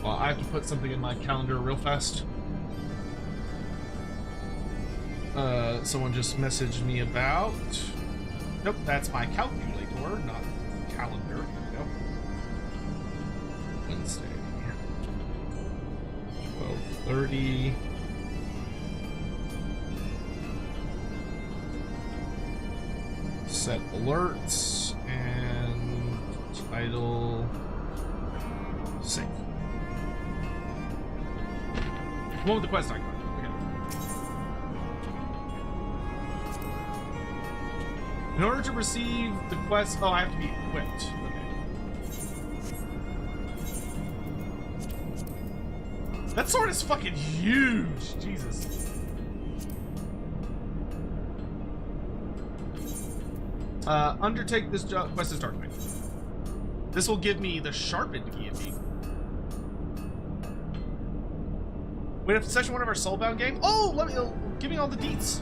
Well, I have to put something in my calendar real fast. Someone just messaged me about... Nope, that's my calculator, not calendar. Nope. Wednesday. 12:30. Set alerts and title save. What with the quest icon? In order to receive the quest, oh, I have to be equipped. Okay. That sword is fucking huge, Jesus. Undertake this quest as Darkmane. This will give me the sharpened guillotine. Wait up to session 1 of our Soulbound game. Oh, give me all the deets.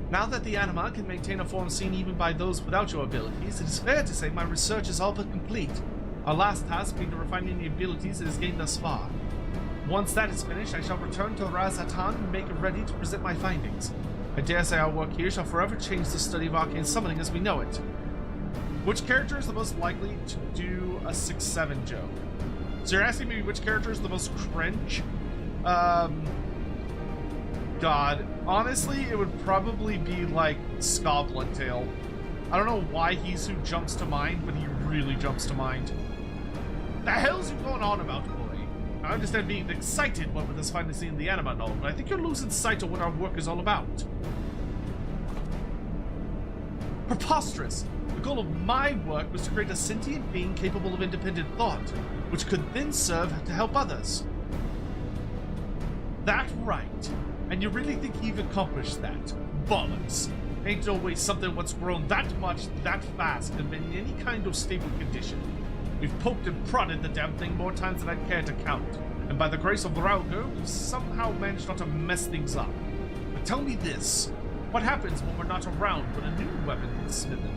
Now that the anima can maintain a form seen even by those without your abilities, it is fair to say my research is all but complete. Our last task being to refine any abilities it has gained thus far. Once that is finished, I shall return to Raz-Atan and make it ready to present my findings. I dare say our work here shall forever change the study of arcane summoning as we know it. Which character is the most likely to do a 6-7 joke? So you're asking me which character is the most cringe? God, honestly, it would probably be like Scoblin Tail. I don't know why he's who jumps to mind, but he really jumps to mind. The hell's you going on about, boy? I understand being excited what with us finally seeing the anima and all, but I think you're losing sight of what our work is all about. Preposterous! The goal of my work was to create a sentient being capable of independent thought, which could then serve to help others. That right. And you really think you've accomplished that? Bollocks. Ain't no way something what's grown that much, that fast, can be in any kind of stable condition. We've poked and prodded the damn thing more times than I'd care to count, and by the grace of Rauger, we've somehow managed not to mess things up. But tell me this, what happens when we're not around when a new weapon is smitten?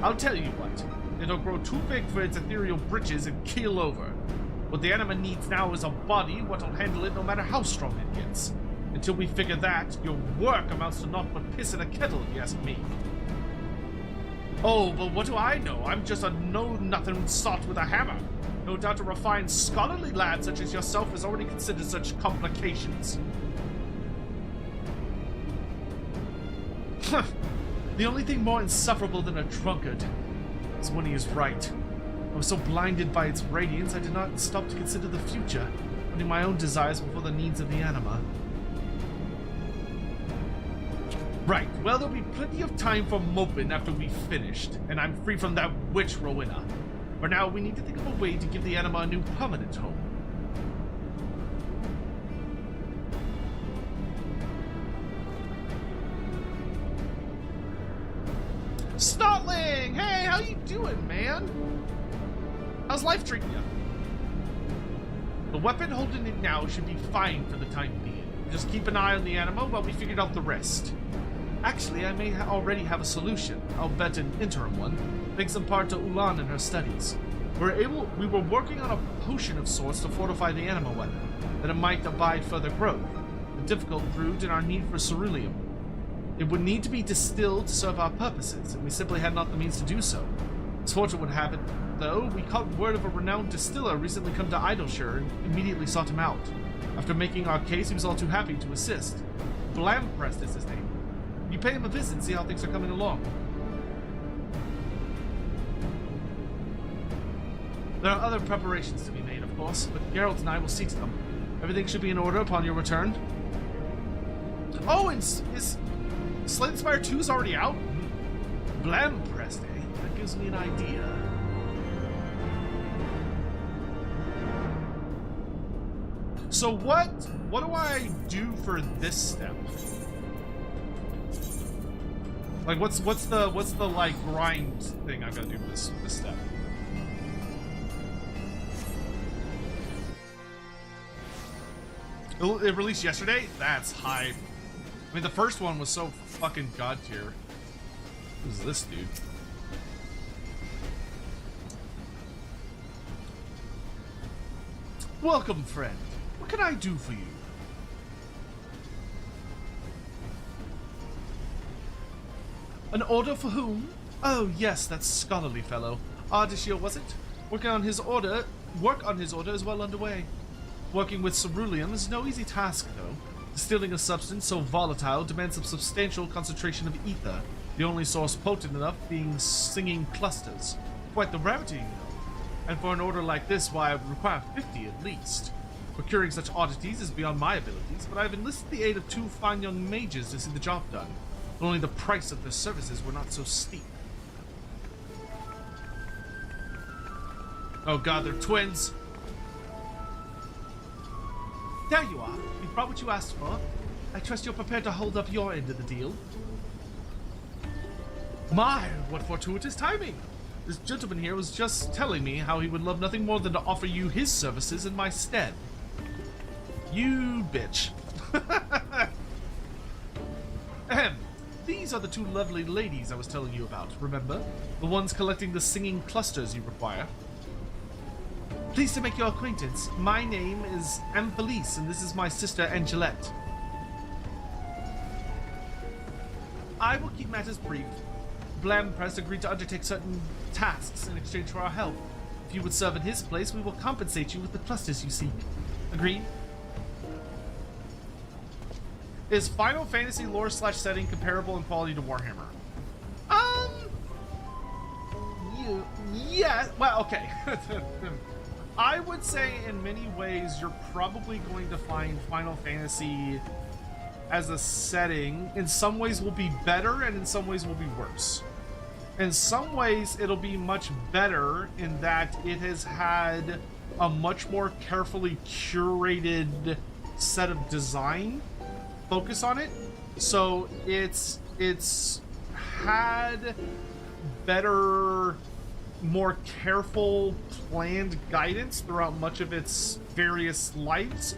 I'll tell you what, it'll grow too big for its ethereal britches and keel over. What the anima needs now is a body what'll handle it no matter how strong it gets. Until we figure that, your work amounts to naught but piss in a kettle, if you ask me. Oh, but what do I know? I'm just a know-nothing sot with a hammer. No doubt a refined, scholarly lad such as yourself has already considered such complications. The only thing more insufferable than a drunkard is when he is right. I was so blinded by its radiance I did not stop to consider the future, putting my own desires before the needs of the anima. Right, well, there'll be plenty of time for moping after we've finished, and I'm free from that witch Rowena. For now, we need to think of a way to give the anima a new permanent home. Snotling! Hey, how you doing, man? How's life treating you? The weapon holding it now should be fine for the time being. Just keep an eye on the anima while we figured out the rest. Actually, I may already have a solution. I'll bet an interim one, thanks in part to Ulan and her studies. We were working on a potion of sorts to fortify the anima weapon, that it might abide further growth. The difficult proved in our need for ceruleum. It would need to be distilled to serve our purposes, and we simply had not the means to do so. As fortune would have it, though, we caught word of a renowned distiller recently come to Idleshire and immediately sought him out. After making our case, he was all too happy to assist. Blamprest is his name. You pay him a visit and see how things are coming along. There are other preparations to be made, of course, but Geralt and I will see to them. Everything should be in order upon your return. Oh, and is Slade Spire 2's already out? Blamprest, eh? That gives me an idea. So what do I do for this step? Like, what's the like grind thing I gotta do for this step? It released yesterday? That's hype. I mean, the first one was so fucking god tier. Who's this dude? Welcome, friend. What can I do for you? An order for whom? Oh, yes, that scholarly fellow. Ardeshir, was it? Work on his order is well underway. Working with ceruleum is no easy task, though. Distilling a substance so volatile demands a substantial concentration of ether, the only source potent enough being singing clusters. Quite the rarity, you know. And for an order like this, why, I would require 50 at least. Procuring such oddities is beyond my abilities, but I have enlisted the aid of 2 fine young mages to see the job done. But only the price of their services were not so steep. Oh god, they're twins! There you are. You've brought what you asked for. I trust you're prepared to hold up your end of the deal. My, what fortuitous timing! This gentleman here was just telling me how he would love nothing more than to offer you his services in my stead. You bitch. Ahem. These are the 2 lovely ladies I was telling you about, remember? The ones collecting the singing clusters you require. Pleased to make your acquaintance. My name is Amphalise, and this is my sister Angelette. I will keep matters brief. Blamprest agreed to undertake certain tasks in exchange for our help. If you would serve in his place, we will compensate you with the clusters you seek. Agreed? Is Final Fantasy lore / setting comparable in quality to Warhammer? Yeah, well, okay. I would say in many ways you're probably going to find Final Fantasy as a setting in some ways will be better and in some ways will be worse. In some ways it'll be much better in that it has had a much more carefully curated set of design focus on it. So it's had better, more careful, planned guidance throughout much of its various lives.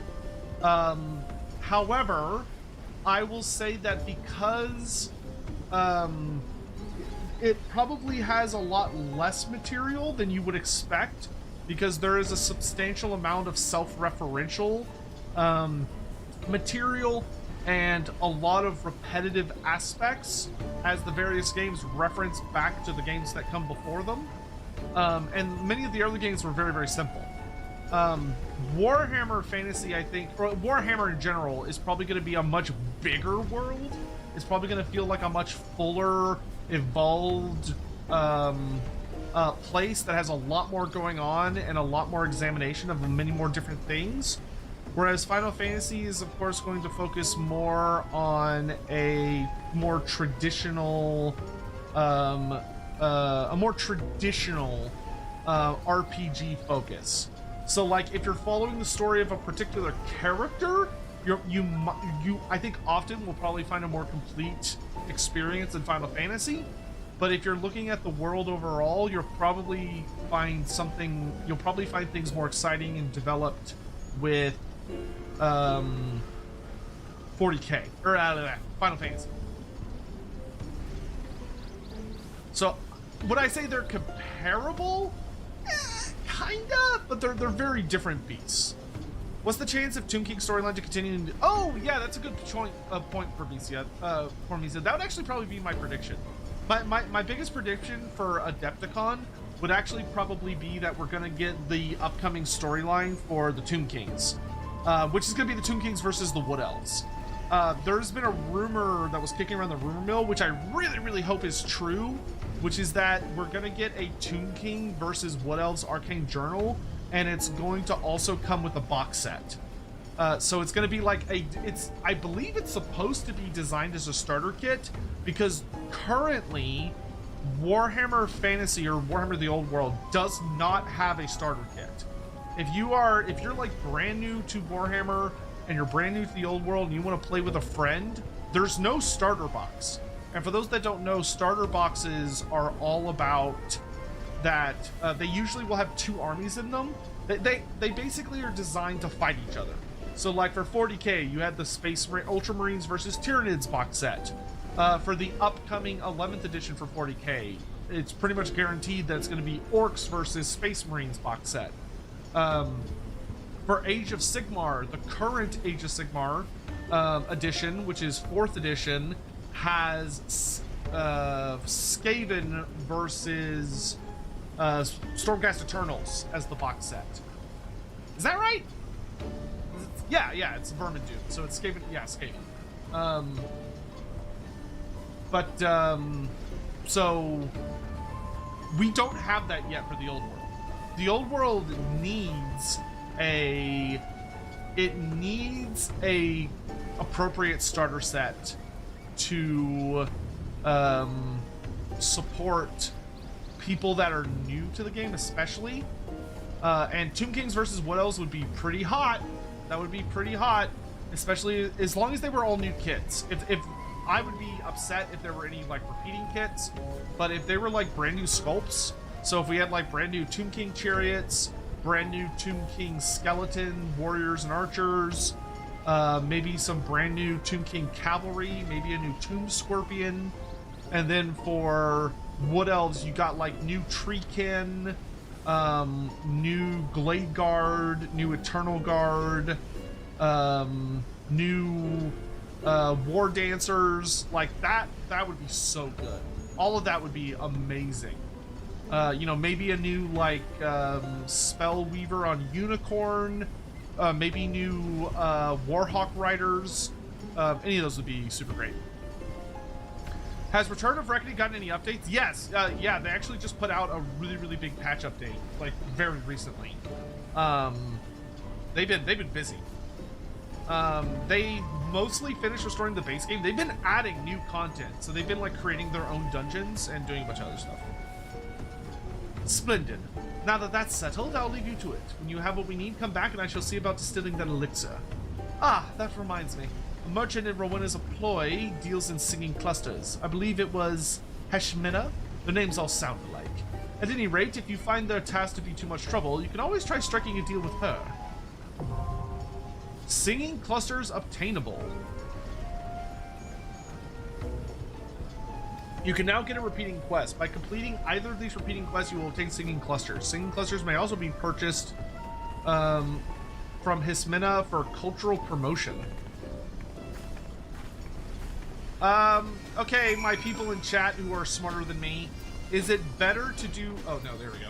However, I will say that because it probably has a lot less material than you would expect, because there is a substantial amount of self-referential material and a lot of repetitive aspects as the various games reference back to the games that come before them. And many of the early games were very, very simple. Warhammer Fantasy, I think, or Warhammer in general, is probably going to be a much bigger world. It's probably going to feel like a much fuller, evolved place that has a lot more going on and a lot more examination of many more different things. Whereas Final Fantasy is, of course, going to focus more on a more traditional, RPG focus. So, like, if you're following the story of a particular character, I think often will probably find a more complete experience in Final Fantasy. But if you're looking at the world overall, you'll probably find things more exciting and developed with 40K or Final Fantasy. So, would I say they're comparable? Kinda, but they're very different beasts. What's the chance of Tomb King storyline to continue? Oh, yeah, that's a good point for Misia. That would actually probably be my prediction. My biggest prediction for Adepticon would actually probably be that we're going to get the upcoming storyline for the Tomb Kings, which is going to be the Tomb Kings versus the Wood Elves. There's been a rumor that was kicking around the rumor mill, which I really, really hope is true, which is that we're going to get a Tomb King versus Wood Elves Arcane Journal, and it's going to also come with a box set. So it's going to be like I believe it's supposed to be designed as a starter kit, because currently Warhammer Fantasy or Warhammer the Old World does not have a starter kit. If you're like brand new to Warhammer and you're brand new to the Old World and you want to play with a friend, there's no starter box. And for those that don't know, starter boxes are all about that. They usually will have two armies in them. They basically are designed to fight each other. So like for 40K, you had the Ultramarines versus Tyranids box set. For the upcoming 11th edition for 40K, it's pretty much guaranteed that it's going to be Orcs versus Space Marines box set. For Age of Sigmar, the current Age of Sigmar edition, which is 4th edition, has Skaven versus Stormcast Eternals as the box set. Is that right? Yeah, it's Vermin Doom, so it's Skaven. Yeah, Skaven. So we don't have that yet for the Old World. The Old World needs a appropriate starter set to support people that are new to the game, especially. And Tomb Kings versus Wood Elves would be pretty hot. That would be pretty hot, especially as long as they were all new kits. If I would be upset if there were any like repeating kits, but if they were like brand new sculpts, so if we had like brand new Tomb King chariots, brand new Tomb King skeleton warriors and archers, maybe some brand new Tomb King cavalry, maybe a new Tomb Scorpion, and then for Wood Elves you got like new Treekin, new Glade Guard, new Eternal Guard, new War Dancers. Like that would be so good. All of that would be amazing. Maybe a new like Spell Weaver on Unicorn, maybe new Warhawk Riders. Any of those would be super great. Has Return of Reckoning gotten any updates? Yes. Yeah, they actually just put out a really, really big patch update, like very recently. They've been busy. They mostly finished restoring the base game. They've been adding new content, so they've been like creating their own dungeons and doing a bunch of other stuff. Splendid. Now that that's settled, I'll leave you to it. When you have what we need, come back and I shall see about distilling that elixir. Ah, that reminds me. A merchant in Rowena's employ deals in singing clusters. I believe it was Heshmina. The names all sound alike. At any rate, if you find their task to be too much trouble, you can always try striking a deal with her. Singing clusters obtainable. You can now get a repeating quest. By completing either of these repeating quests, you will obtain singing clusters. Singing clusters may also be purchased from Heshmina for cultural promotion. Okay, my people in chat who are smarter than me, is it better to do... Oh, no, there we go.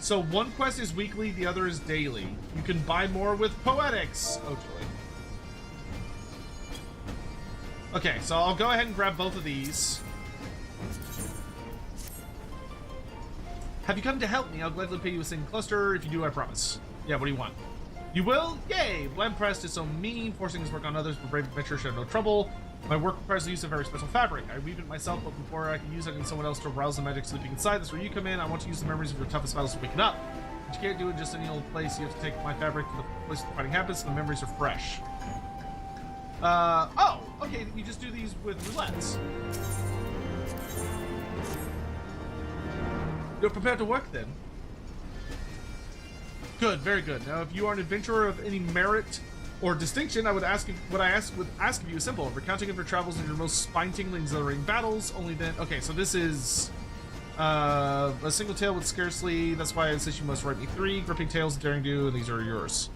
So one quest is weekly, the other is daily. You can buy more with Poetics. Oh, joy. Okay, so I'll go ahead and grab both of these. Have you come to help me? I'll gladly pay you a singing cluster. If you do, I promise. Yeah, what do you want? You will? Yay! Blamprest is so mean, forcing his work on others, but brave adventurers should have no trouble. My work requires the use of very special fabric. I weave it myself, but before I can use it, I need someone else to arouse the magic sleeping inside. That's where you come in. I want to use the memories of your toughest battles to waken up. But you can't do it just any old place. You have to take my fabric to the place the fighting happens, so the memories are fresh. Oh, okay, you just do these with roulettes. You're prepared to work then? Good, very good. Now, if you are an adventurer of any merit or distinction, I would ask of you is simple: recounting of your travels and your most spine-tingling, exhilarating battles. Only then. Okay, so this is a single tale with scarcely. That's why I insist you must write me 3 gripping tales, daring do, and these are yours.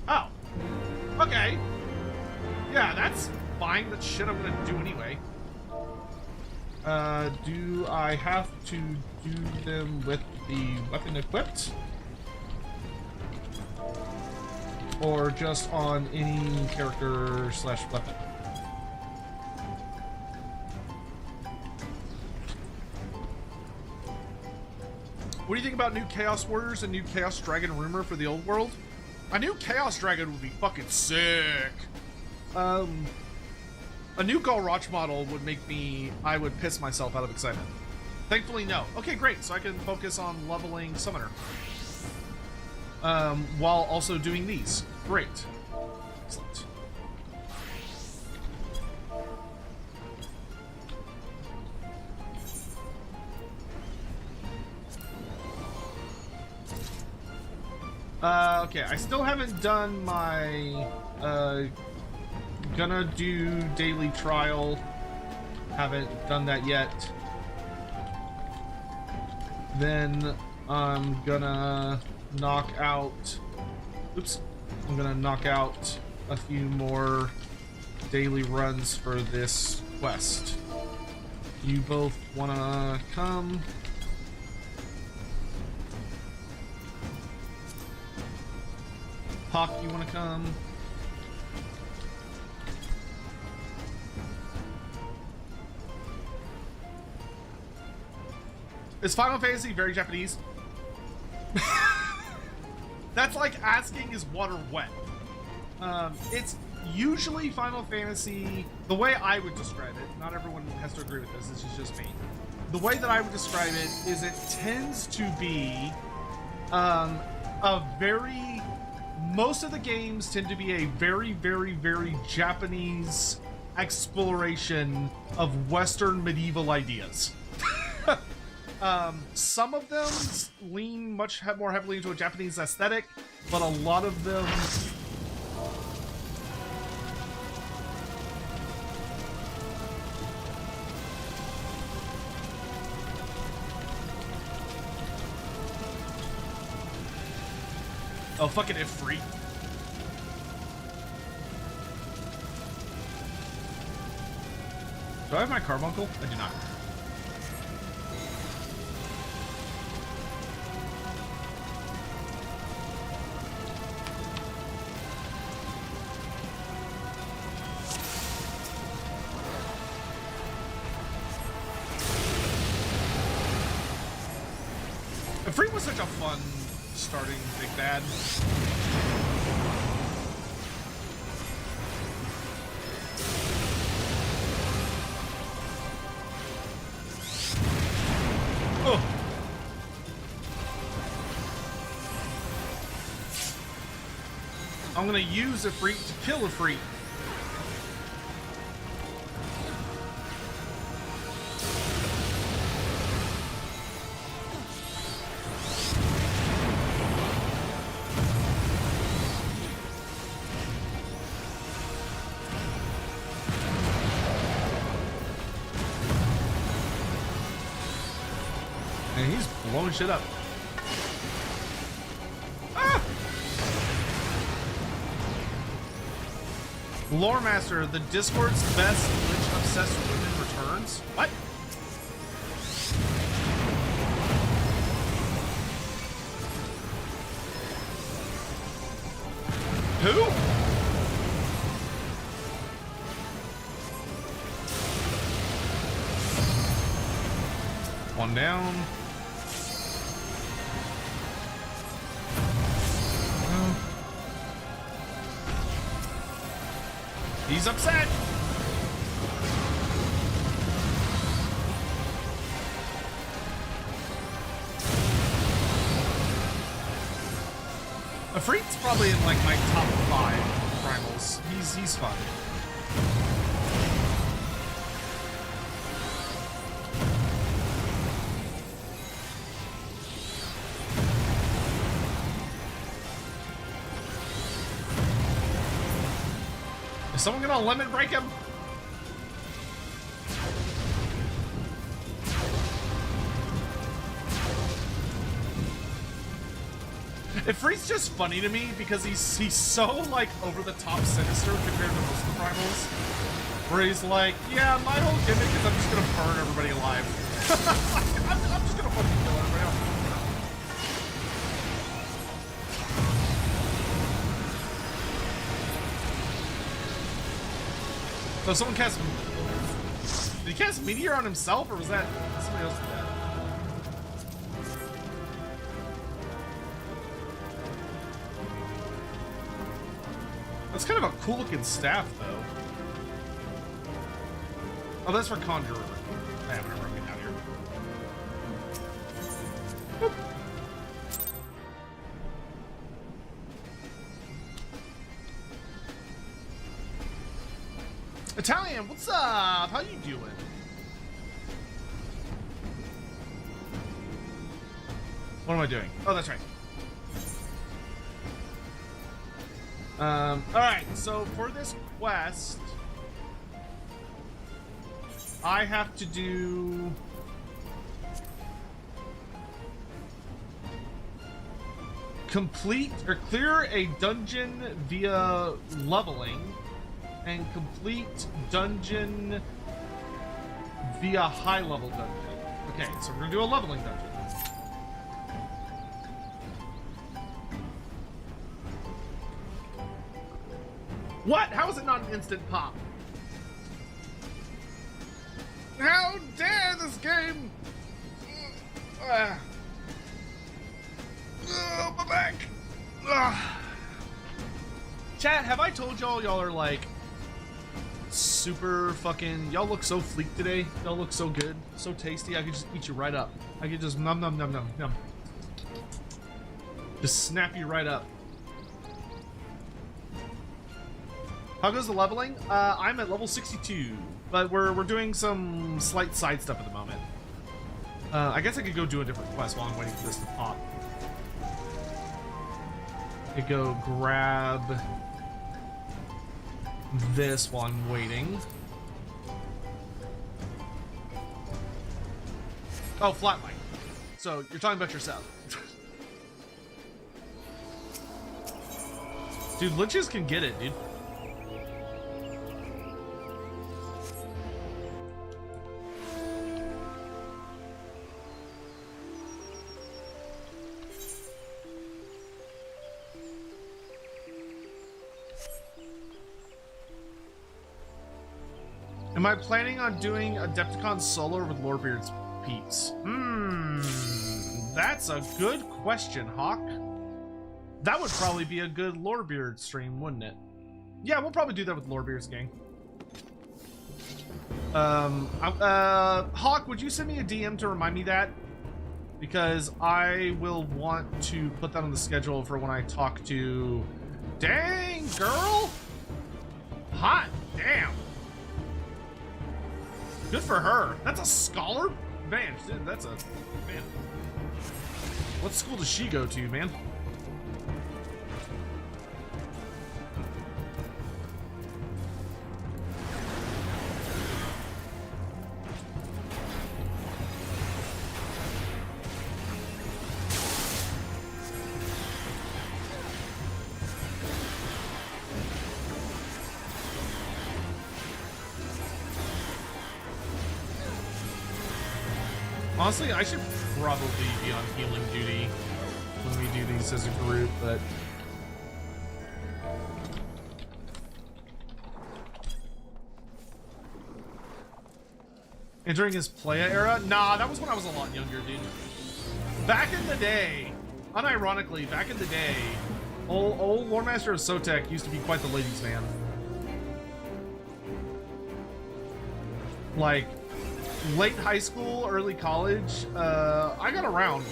Oh, okay. Yeah, that's fine. That's shit I'm gonna do anyway. Do I have to do them with the weapon equipped? Or just on any character slash weapon? What do you think about new Chaos Warriors and new Chaos Dragon rumor for the old world? A new Chaos Dragon would be fucking sick. A new Galroch model would make me... I would piss myself out of excitement. Thankfully, no. Okay, great. So I can focus on leveling Summoner. While also doing these. Great. Excellent. Okay, I still haven't done my, gonna do daily trial. Haven't done that yet. Then I'm gonna knock out... Oops. I'm gonna knock out a few more daily runs for this quest. You both wanna come? Hawk, you wanna come? Is Final Fantasy very Japanese? That's like asking, is water wet? It's usually Final Fantasy, the way I would describe it, not everyone has to agree with this, this is just me. The way that I would describe it is it tends to be a very, most of the games tend to be a very, very, very Japanese exploration of Western medieval ideas. Some of them lean much more heavily into a Japanese aesthetic, but a lot of them... Oh, fucking Ifrit. Do I have my carbuncle? I do not. Free was such a fun starting big bad. Oh. I'm gonna use a freak to kill a freak. And he's blowing shit up. Ah! Lore Master, the Discord's best Lich obsessed women returns. What? Who? One down. He's upset. Afreet's probably in like my top 5 primals. He's fun. Is someone gonna lemon break him? Free's just funny to me because he's so like over the top sinister compared to most of the primals. Where he's like, yeah, my whole gimmick is I'm just gonna burn everybody alive. I'm just gonna fucking kill everybody else. So someone cast... Did he cast Meteor on himself, or was that somebody else did that? That's kind of a cool looking staff, though. Oh, that's for Conjurer. Yeah, whatever, I'm getting out of here. Boop. Italian, what's up? How you doing? What am I doing? Oh, that's right. Alright, so for this quest, I have to do... complete or clear a dungeon via leveling, and complete dungeon via high level dungeon. Okay, so we're gonna do a leveling dungeon. What? How is it not an instant pop? How dare this game? Oh, my back. Chat, have I told y'all are like super fucking... Y'all look so fleek today. Y'all look so good, so tasty. I could just eat you right up. I could just num num num num num. Just snap you right up. How goes the leveling? I'm at level 62, but we're doing some slight side stuff at the moment. I guess I could go do a different quest while I'm waiting for this to pop. I could go grab this while I'm waiting. Oh, flatline. So you're talking about yourself. Dude, liches can get it, dude. Am I planning on doing Adepticon solo with Lorebeard's peeps? That's a good question, Hawk. That would probably be a good Lorebeard stream, wouldn't it? Yeah, we'll probably do that with Lorebeard's gang. Hawk, would you send me a DM to remind me that? Because I will want to put that on the schedule for when I talk to... Dang, girl! Hot damn! Good for her. That's a scholar? Man, that's a... Man. What school does she go to, man? Honestly, I should probably be on healing duty when we do these as a group, but... Entering his playa era? Nah, that was when I was a lot younger, dude. Back in the day, unironically, back in the day, old Lore Master of Sotek used to be quite the ladies' man. Like, late high school, early college, I got around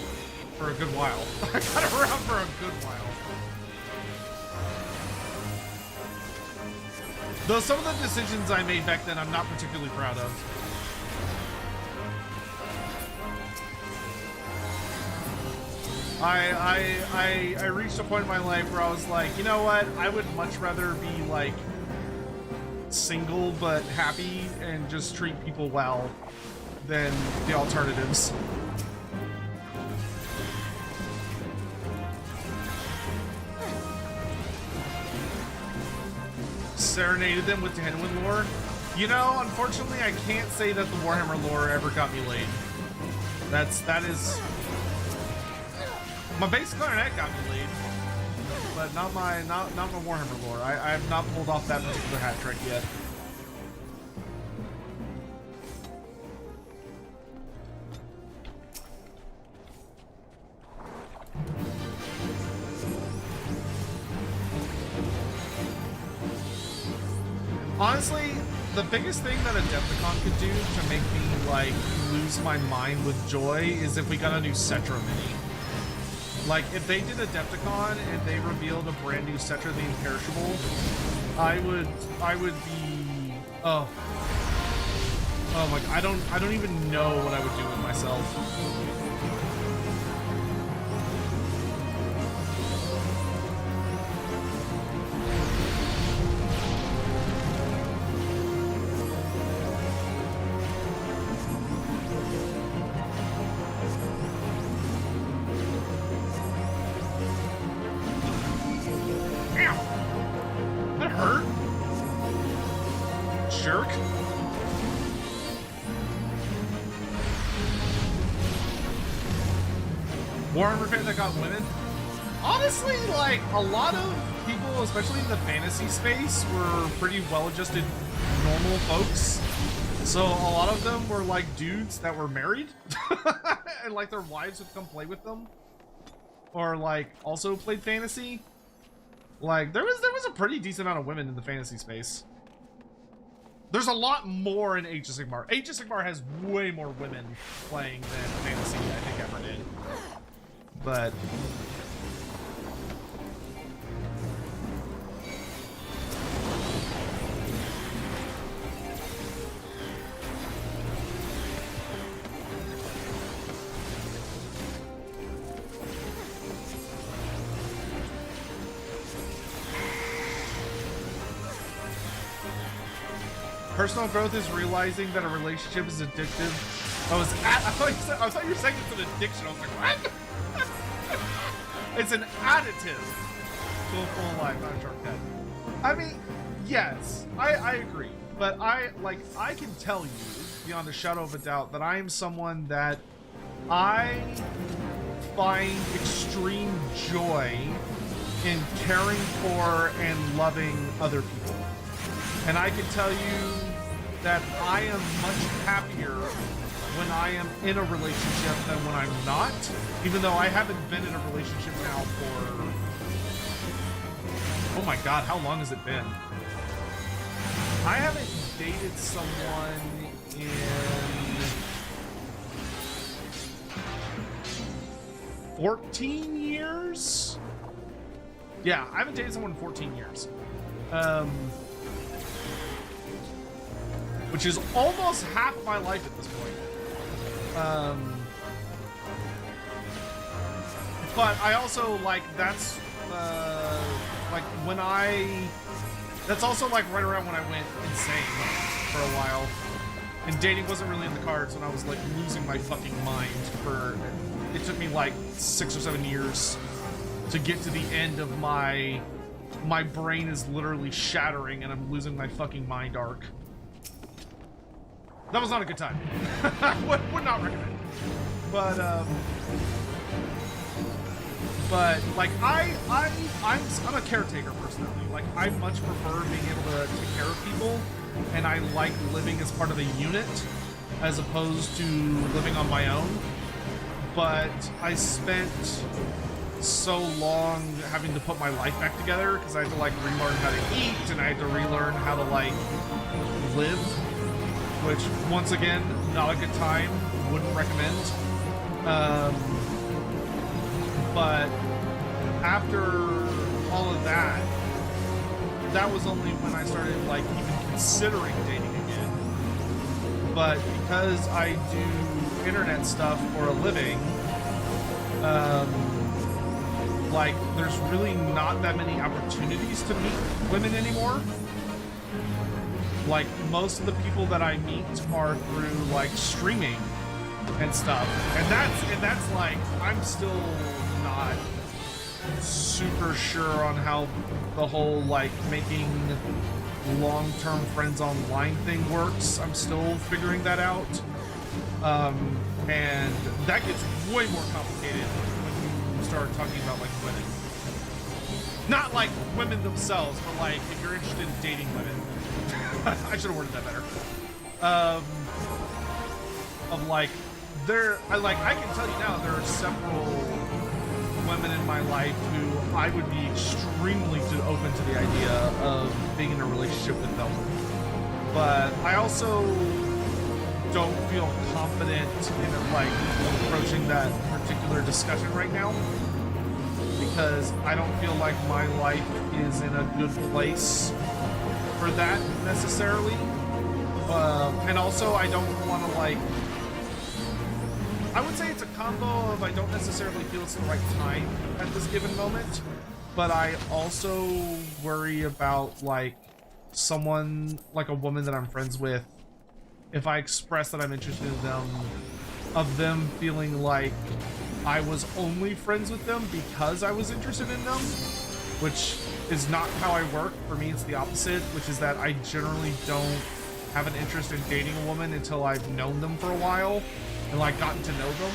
for a good while. I got around for a good while. Though some of the decisions I made back then I'm not particularly proud of. I reached a point in my life where I was like, you know what? I would much rather be like single but happy and just treat people well than the alternatives. Serenaded them with Genuine lore. You know, unfortunately, I can't say that the Warhammer lore ever got me laid. That is my bass clarinet got me laid, but not my Warhammer lore. I have not pulled off that particular hat trick yet. Honestly, the biggest thing that Adepticon could do to make me, like, lose my mind with joy is if we got a new Cetra mini. Like, if they did Adepticon and they revealed a brand new Cetra the Imperishable, I would be... Oh my god, I don't even know what I would do with myself. Warhammer fan that got women? Honestly, like, a lot of people, especially in the fantasy space, were pretty well-adjusted normal folks. So a lot of them were like dudes that were married and like their wives would come play with them. Or like also played fantasy. Like there was a pretty decent amount of women in the fantasy space. There's a lot more in Age of Sigmar. Age of Sigmar has way more women playing than fantasy I think ever did. But personal growth is realizing that a relationship is addictive. I thought you were saying it's an addiction. I was like, what? It's an additive to a full life, not a shortcut. I mean, yes, I agree. But I can tell you, beyond a shadow of a doubt, that I am someone that I find extreme joy in caring for and loving other people. And I can tell you that I am much happier when I am in a relationship than when I'm not, even though I haven't been in a relationship now for, oh my god, how long has it been? I haven't dated someone in 14 years? Yeah, I haven't dated someone in 14 years. Which is almost half my life at this point. But I also, like, that's, like, when that's also, like, right around when I went insane for a while. And dating wasn't really in the cards when I was, like, losing my fucking mind for, it took me, like, 6 or 7 years to get to the end of my brain is literally shattering and I'm losing my fucking mind arc. That was not a good time. would not recommend. But like I'm a caretaker personally. Like I much prefer being able to take care of people, and I like living as part of a unit as opposed to living on my own. But I spent so long having to put my life back together because I had to like relearn how to eat and I had to relearn how to like live, which once again, not a good time, wouldn't recommend. But after all of that, that was only when I started like even considering dating again. But because I do internet stuff for a living, like there's really not that many opportunities to meet women anymore. Like most of the people that I meet are through like streaming and stuff, and that's like I'm still not super sure on how the whole like making long-term friends online thing works. I'm still figuring that out, and that gets way more complicated when you start talking about like women. Not like women themselves, but like if you're interested in dating women. I should have worded that better. Of like, I can tell you now, there are several women in my life who I would be extremely open to the idea of being in a relationship with them. But I also don't feel confident in like approaching that particular discussion right now, because I don't feel like my life is in a good place for that necessarily, and also I don't want to like, I would say it's a combo of I don't necessarily feel it's the right time at this given moment, but I also worry about like someone, like a woman that I'm friends with, if I express that I'm interested in them, of them feeling like I was only friends with them because I was interested in them, which is not how I work. For me, it's the opposite, which is that I generally don't have an interest in dating a woman until I've known them for a while and like gotten to know them.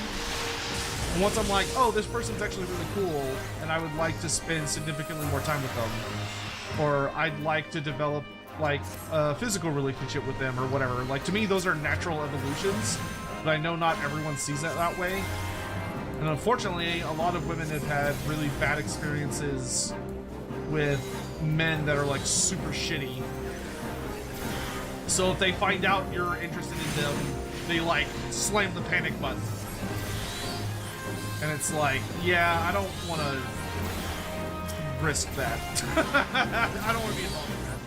And once I'm like, oh, this person's actually really cool and I would like to spend significantly more time with them, or I'd like to develop like a physical relationship with them or whatever. Like to me, those are natural evolutions, but I know not everyone sees it that way. And unfortunately, a lot of women have had really bad experiences with men that are like super shitty. So if they find out you're interested in them, they like slam the panic button. And it's like, yeah, I don't want to risk that. I don't want to be involved in that.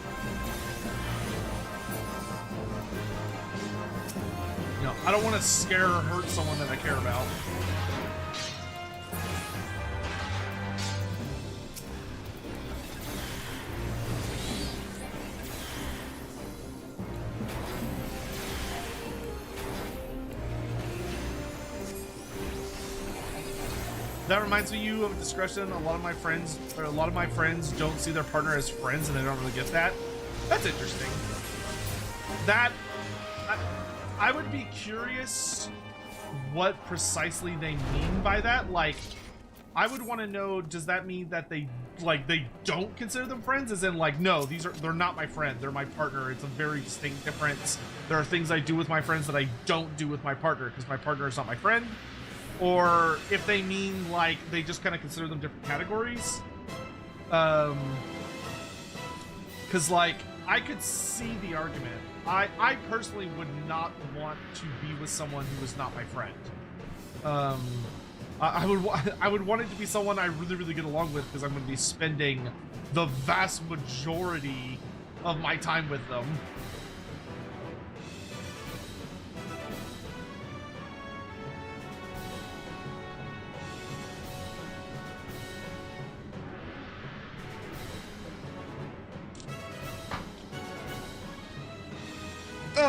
You know, I don't want to scare or hurt someone that I care about. That reminds me of a discussion. A lot of my friends don't see their partner as friends, and they don't really get that. That's interesting. That I would be curious what precisely they mean by that. Like, I would want to know, does that mean that they don't consider them friends? As in, like, no, they're not my friend, they're my partner. It's a very distinct difference. There are things I do with my friends that I don't do with my partner because my partner is not my friend. Or if they mean, like, they just kind of consider them different categories. Because, like, I could see the argument. I personally would not want to be with someone who is not my friend. I would want it to be someone I really, really get along with, because I'm going to be spending the vast majority of my time with them.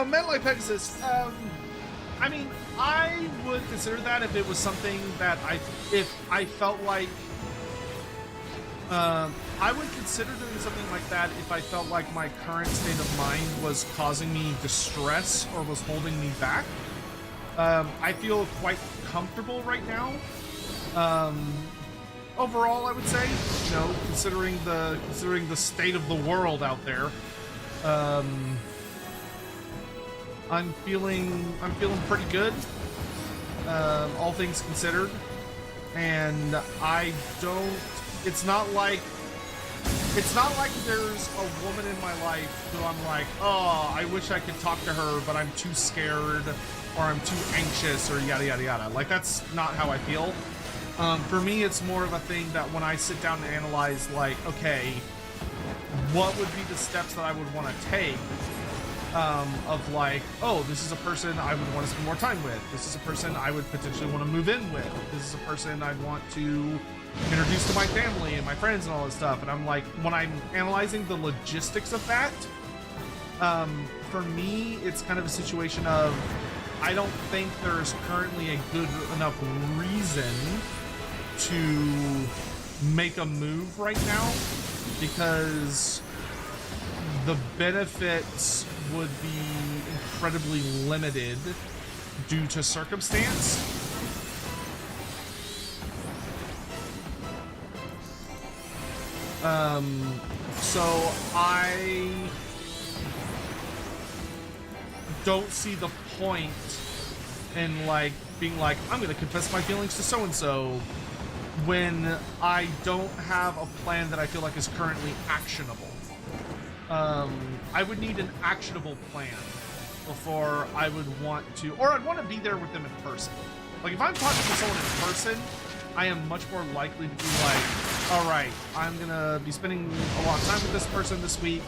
Metal Pegasus. I mean, I would consider that if it was something that if I felt like, I would consider doing something like that if I felt like my current state of mind was causing me distress or was holding me back. I feel quite comfortable right now. Overall, I would say, you know, considering the state of the world out there, I'm feeling pretty good, all things considered, and it's not like there's a woman in my life who I'm like, oh, I wish I could talk to her, but I'm too scared, or I'm too anxious, or yada yada yada. Like, that's not how I feel. For me, it's more of a thing that when I sit down and analyze, like, okay, what would be the steps that I would want to take, of like, oh, this is a person I would want to spend more time with. This is a person I would potentially want to move in with. This is a person I'd want to introduce to my family and my friends and all this stuff. And I'm like, when I'm analyzing the logistics of that, for me, it's kind of a situation of, I don't think there's currently a good enough reason to make a move right now, because the benefits would be incredibly limited due to circumstance. So I don't see the point in, like, being like, I'm gonna confess my feelings to so-and-so when I don't have a plan that I feel like is currently actionable. I would need an actionable plan before I would want to, or I'd want to be there with them in person. Like, if I'm talking to someone in person, I am much more likely to be like, all right, I'm gonna be spending a lot of time with this person this week,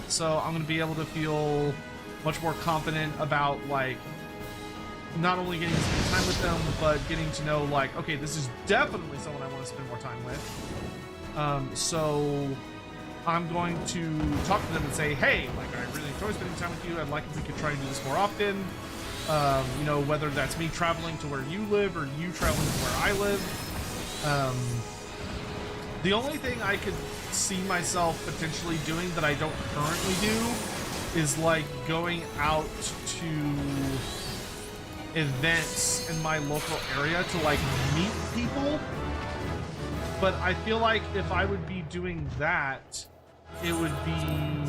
so I'm gonna be able to feel much more confident about, like, not only getting to spend time with them, but getting to know, like, okay, this is definitely someone I want to spend more time with. So I'm going to talk to them and say, hey, like, I really enjoy spending time with you. I'd like if we could try and do this more often. You know, whether that's me traveling to where you live or you traveling to where I live. The only thing I could see myself potentially doing that I don't currently do is, like, going out to events in my local area to, like, meet people. But I feel like if I would be doing that, it would be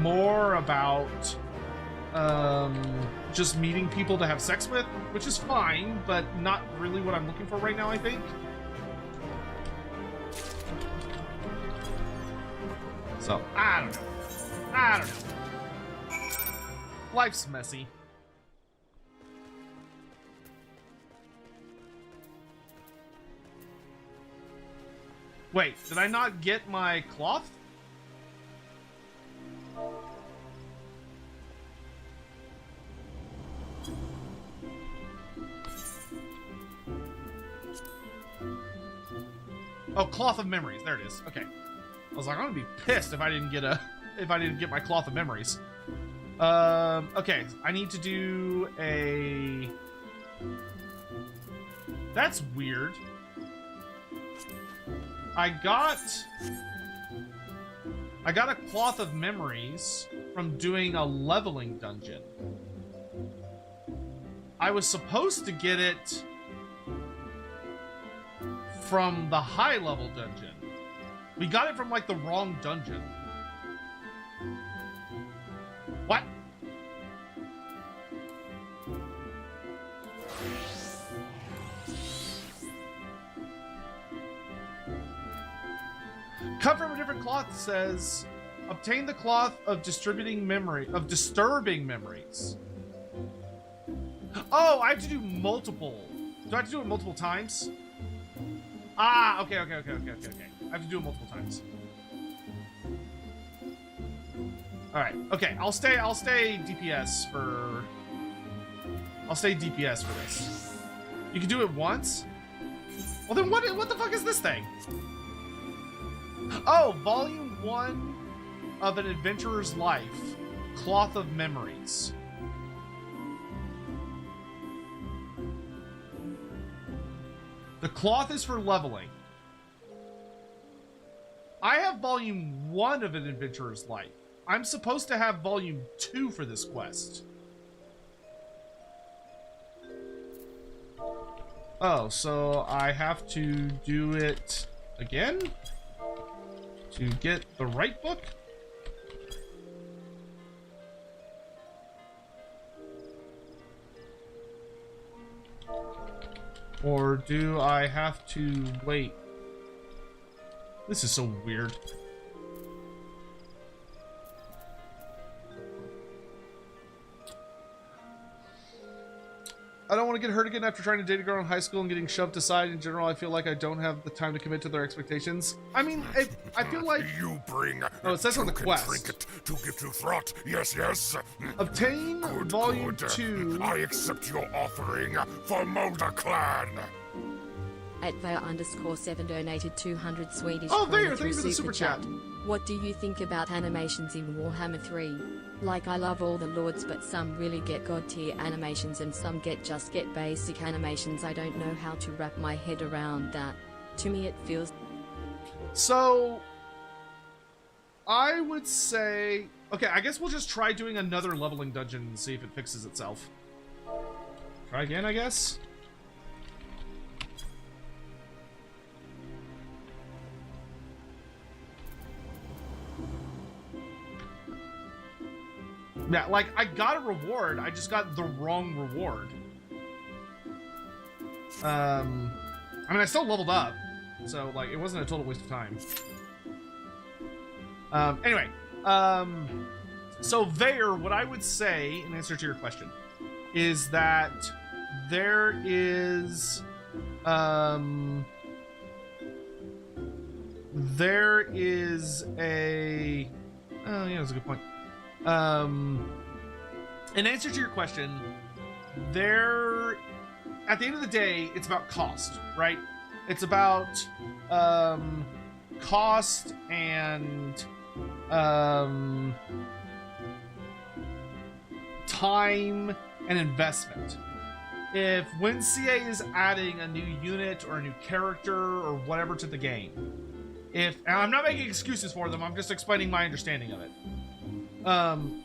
more about just meeting people to have sex with, which is fine, but not really what I'm looking for right now, I think. So, I don't know. Life's messy. Wait, did I not get my cloth? Oh, Cloth of Memories. There it is. Okay. I was like, I'm gonna be pissed if I didn't get my Cloth of Memories. Okay. I need to do a... That's weird. I got a Cloth of Memories from doing a leveling dungeon. I was supposed to get it from the high level dungeon. We got it from like the wrong dungeon. What? Cut from a different cloth says, obtain the cloth of distributing memory, of disturbing memories. Oh, I have to do multiple. Do I have to do it multiple times? Ah, okay. I have to do it multiple times. All right, okay. I'll stay DPS for this. You can do it once? Well then what the fuck is this thing? Oh, volume 1 of an adventurer's life, Cloth of Memories. The cloth is for leveling. I have volume 1 of an adventurer's life. I'm supposed to have volume 2 for this quest. Oh, so I have to do it again to get the right book? Or do I have to wait? This is so weird. I don't want to get hurt again after trying to date a girl in high school and getting shoved aside. In general, I feel like I don't have the time to commit to their expectations. I mean, I feel like... You bring oh, it says on the quest. Trinket to give to Throt. Yes. Obtain Good, volume good. 2. I accept your offering for Mulder Clan. At Vare_7 donated 200 Swedish Oh, kronor there, through thank you for the super chat. What do you think about animations in Warhammer 3? Like, I love all the lords, but some really get god tier animations and some just get basic animations. I don't know how to wrap my head around that. To me it feels... So, I would say... Okay, I guess we'll just try doing another leveling dungeon and see if it fixes itself. Try again, I guess? Yeah, like, I got a reward, I just got the wrong reward. I mean, I still leveled up, so, like, it wasn't a total waste of time. Anyway, so there, what I would say, in answer to your question, is that there is, a... Oh, yeah, that's a good point. In answer to your question, there, at the end of the day, it's about cost, right? It's about cost and time and investment. If when CA is adding a new unit or a new character or whatever to the game, and I'm not making excuses for them, I'm just explaining my understanding of it.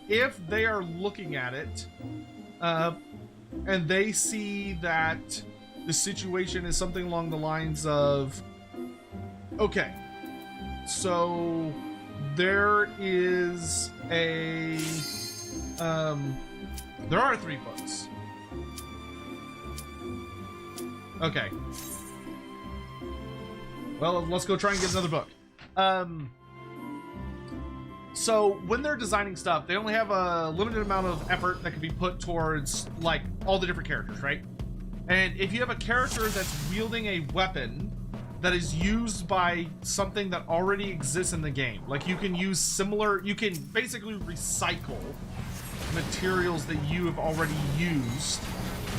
If they are looking at it, and they see that the situation is something along the lines of, okay, so there is a, there are 3 books. Okay. Well, let's go try and get another book. So when they're designing stuff, they only have a limited amount of effort that can be put towards, like, all the different characters, right? And if you have a character that's wielding a weapon that is used by something that already exists in the game, like you can use similar, you can basically recycle materials that you have already used,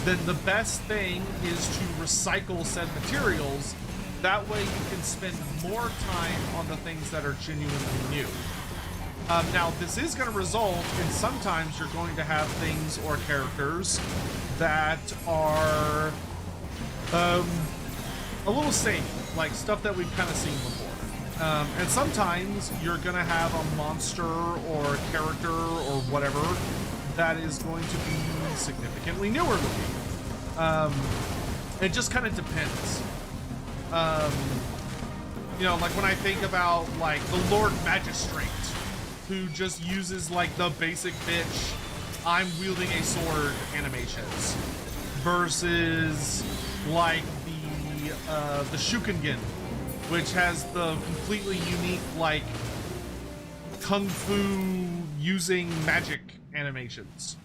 then the best thing is to recycle said materials. That way you can spend more time on the things that are genuinely new. Now, this is going to result in sometimes you're going to have things or characters that are a little samey, like stuff that we've kind of seen before. And sometimes you're going to have a monster or a character or whatever that is going to be significantly newer looking. It just kind of depends. Um, you know, like when I think about like the Lord Magistrate, who just uses like the basic bitch, I'm wielding a sword animations, versus like the Shukingen, which has the completely unique like kung fu using magic animations.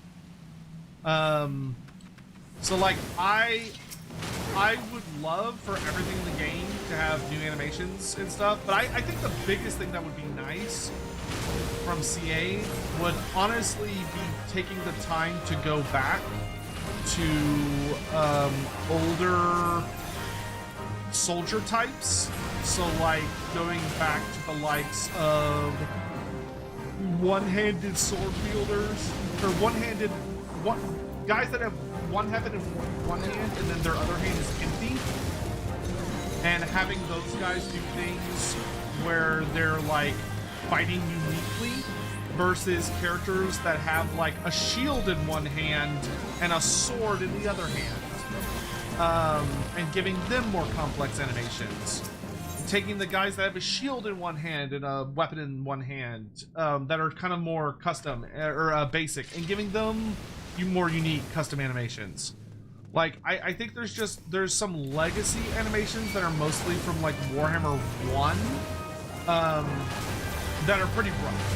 So like I would love for everything in the game to have new animations and stuff, but I think the biggest thing that would be nice from CA would honestly be taking the time to go back to older soldier types. So like going back to the likes of one-handed sword wielders, or guys that have one hand in one hand and then their other hand is empty, and having those guys do things where they're like fighting uniquely versus characters that have like a shield in one hand and a sword in the other hand, and giving them more complex animations. Taking the guys that have a shield in one hand and a weapon in one hand, that are kind of more custom or basic, and giving them more unique custom animations. Like I think there's some legacy animations that are mostly from like Warhammer 1, that are pretty rough.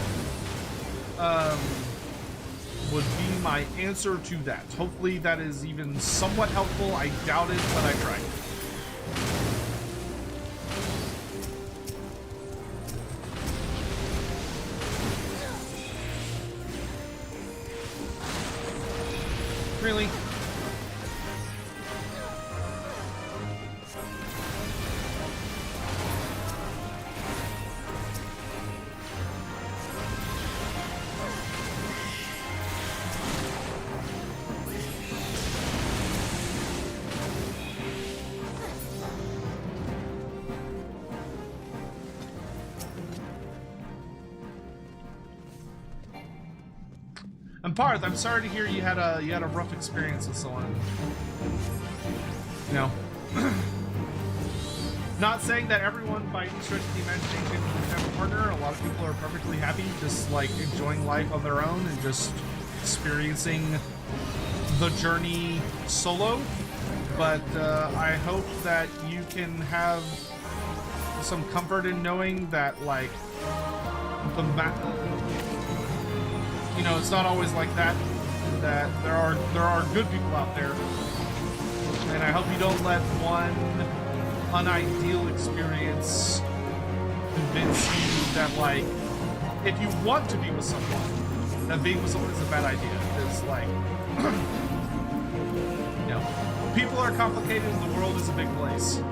Would be my answer to that. Hopefully that is even somewhat helpful. I doubt it, but I tried. Really? And Parth, I'm sorry to hear you had a rough experience with someone. You know, not saying that everyone by any stretch of the imagination would have a partner. A lot of people are perfectly happy just like enjoying life on their own and just experiencing the journey solo. But I hope that you can have some comfort in knowing that like you know, it's not always like that. That there are good people out there, and I hope you don't let one unideal experience convince you that like if you want to be with someone, that being with someone is a bad idea. It's like you know, people are complicated and the world is a big place.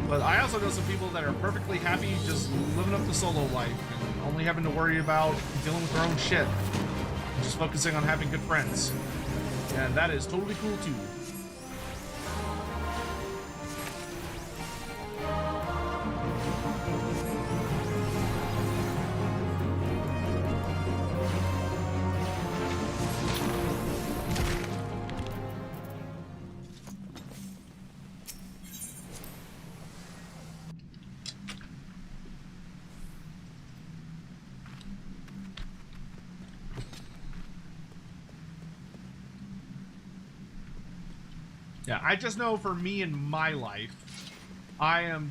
But I also know some people that are perfectly happy just living up the solo life and only having to worry about dealing with their own shit. And just focusing on having good friends. And that is totally cool too. Yeah, I just know for me in my life, I am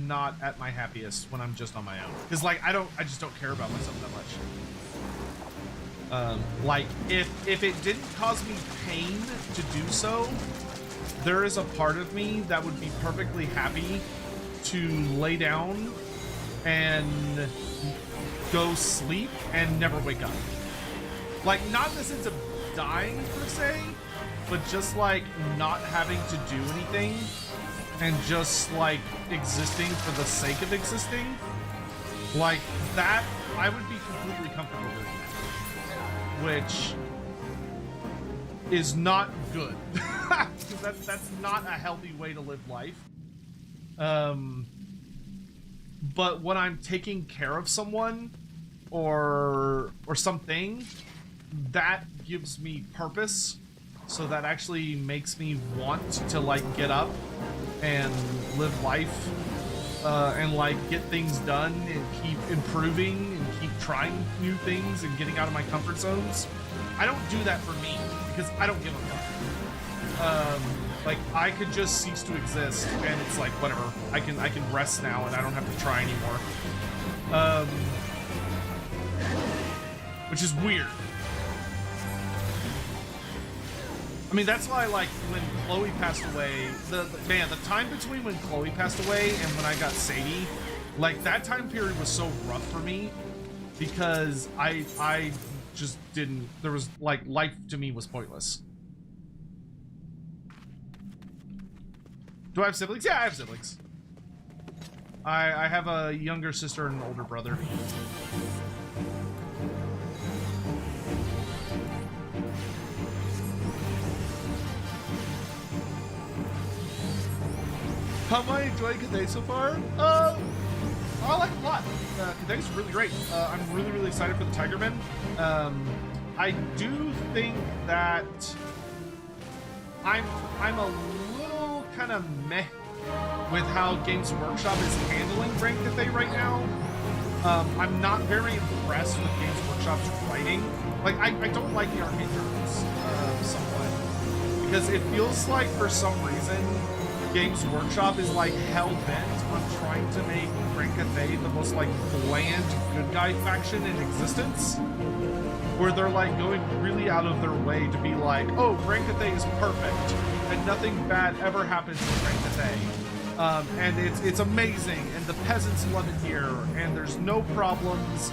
not at my happiest when I'm just on my own. Because like I just don't care about myself that much. Like if it didn't cause me pain to do so, there is a part of me that would be perfectly happy to lay down and go sleep and never wake up. Like not in the sense of dying per se, but just like not having to do anything and just like existing for the sake of existing. Like that I would be completely comfortable doing that, which is not good, because that's not a healthy way to live life. But when I'm taking care of someone or something, that gives me purpose. So that actually makes me want to like get up and live life, and like get things done and keep improving and keep trying new things and getting out of my comfort zones. I don't do that for me because I don't give a fuck. Like I could just cease to exist and it's like whatever. I can rest now and I don't have to try anymore. Which is weird. I mean, that's why, like, when Chloe passed away, the time between when Chloe passed away and when I got Sadie, like, that time period was so rough for me because I just didn't, there was, like, life to me was pointless. Do I have siblings? Yeah, I have siblings. I have a younger sister and an older brother. How am I enjoying Cathay so far? I like it a lot. Cathay's really great. I'm really, really excited for the Tigermen. I do think that I'm a little kind of meh with how Games Workshop is handling Brain Cathay right now. I'm not very impressed with Games Workshop's writing. Like, I don't like the arcade journals somewhat because it feels like for some reason Games Workshop is like hell-bent on trying to make Brain Cathay the most like bland good guy faction in existence, where they're like going really out of their way to be like, oh, Brain Cathay is perfect and nothing bad ever happens in Brain Cathay, and it's amazing and the peasants love it here and there's no problems,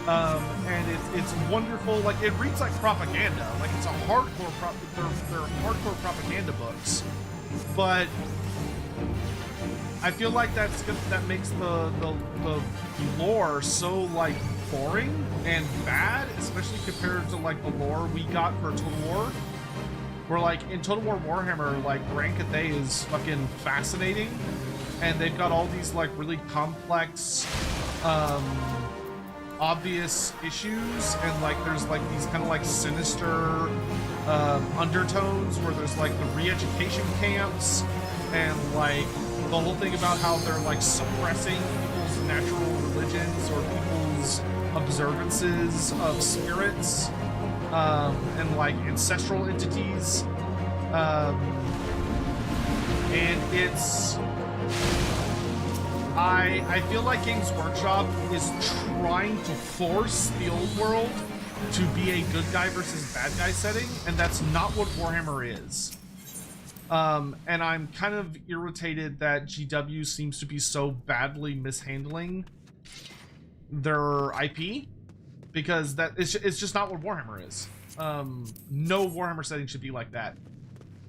and it's wonderful. Like, it reads like propaganda, like it's a hardcore they're hardcore propaganda books. But I feel like that makes the lore so like boring and bad, especially compared to like the lore we got for Total War. Where like in Total War Warhammer, like Brain Cathay is fucking fascinating, and they've got all these like really complex, obvious issues, and like there's like these kind of like sinister undertones where there's like the re-education camps and like the whole thing about how they're like suppressing people's natural religions or people's observances of spirits, and like ancestral entities, and it's I feel like Games Workshop is trying to force the old world to be a good guy versus bad guy setting, and that's not what Warhammer is. And I'm kind of irritated that GW seems to be so badly mishandling their IP, because it's just not what Warhammer is. No Warhammer setting should be like that.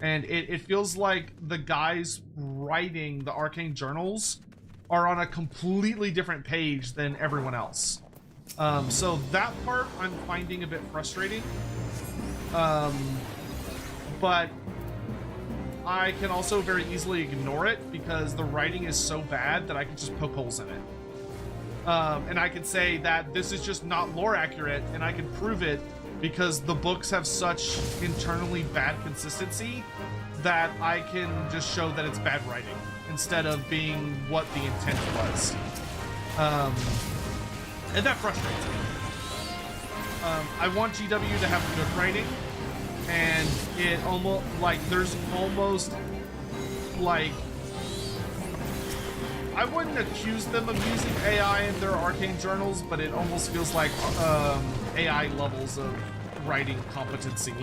And it feels like the guys writing the Arcane Journals are on a completely different page than everyone else. So that part I'm finding a bit frustrating. But I can also very easily ignore it because the writing is so bad that I can just poke holes in it. And I can say that this is just not lore accurate, and I can prove it because the books have such internally bad consistency that I can just show that it's bad writing instead of being what the intent was. And that frustrates me. I want GW to have good writing, and it almost like there's almost like, I wouldn't accuse them of using AI in their Arcane Journals, but it almost feels like AI levels of writing competency.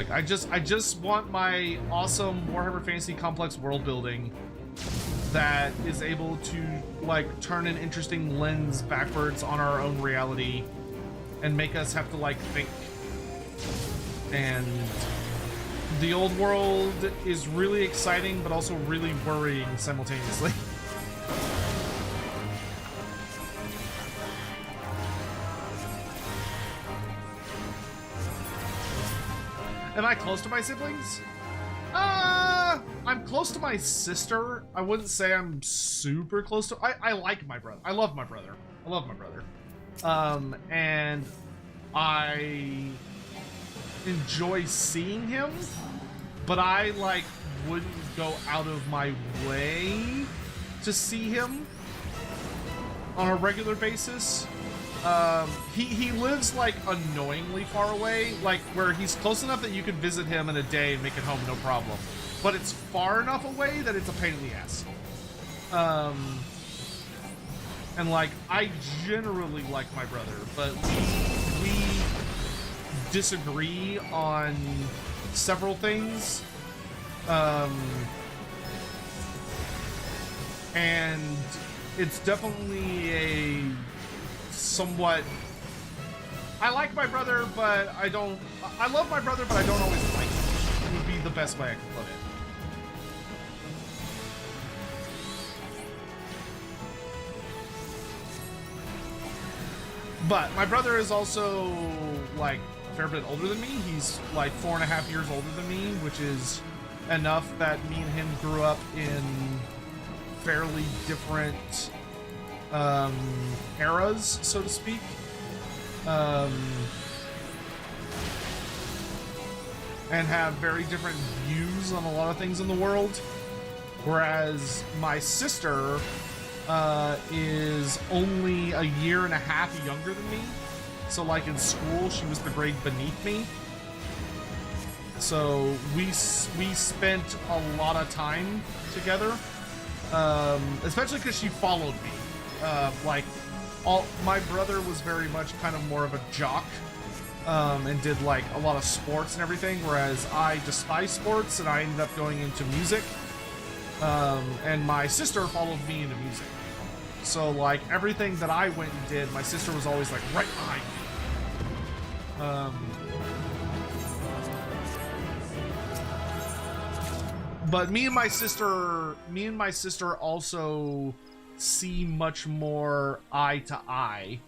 Like, I just want my awesome Warhammer Fantasy Complex world building that is able to, like, turn an interesting lens backwards on our own reality and make us have to, like, think. And the old world is really exciting, but also really worrying simultaneously. Am I close to my siblings? I'm close to my sister. I wouldn't say I'm super close to... I like my brother. I love my brother. I love my brother. And I enjoy seeing him, but I, like, wouldn't go out of my way to see him on a regular basis. He lives, like, annoyingly far away, like, where he's close enough that you can visit him in a day and make it home no problem. But it's far enough away that it's a pain in the ass. And, like, I generally like my brother, but we disagree on several things. And it's definitely a somewhat... I like my brother, but I don't... I love my brother, but I don't always like him. Would be the best way I could put it. But my brother is also, like, a fair bit older than me. He's, like, 4.5 years older than me, which is enough that me and him grew up in fairly different eras, so to speak. And have very different views on a lot of things in the world. Whereas my sister is only 1.5 years younger than me. So, like, in school, she was the grade beneath me. So we spent a lot of time together, especially because she followed me. My brother was very much kind of more of a jock, and did, like, a lot of sports and everything, whereas I despise sports and I ended up going into music. And my sister followed me into music. So, like, everything that I went and did, my sister was always, like, right behind me. But me and my sister also see much more eye to eye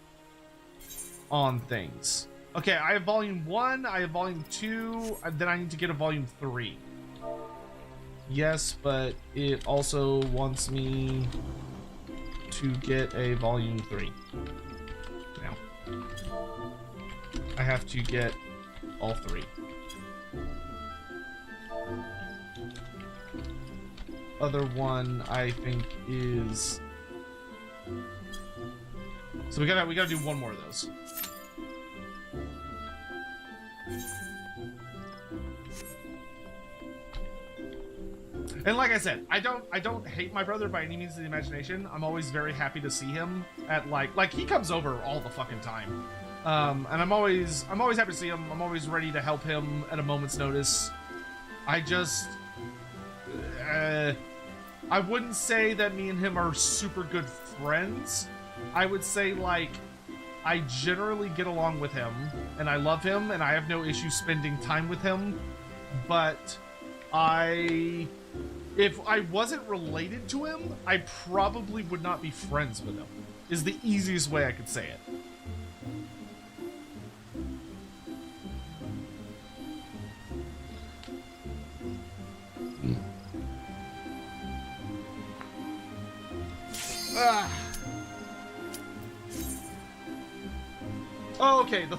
on things. Okay, I have volume 1, I have volume 2, then I need to get a volume 3. Yes, but it also wants me to get a volume 3. Now, I have to get all 3. Other one, I think, is... So we gotta do one more of those. And like I said, I don't hate my brother by any means of the imagination. I'm always very happy to see him at like he comes over all the fucking time. And I'm always happy to see him. I'm always ready to help him at a moment's notice. I just I wouldn't say that me and him are super good friends. I would say, like, I generally get along with him and I love him and I have no issue spending time with him, but if I wasn't related to him, I probably would not be friends with him, is the easiest way I could say it. Oh, okay, the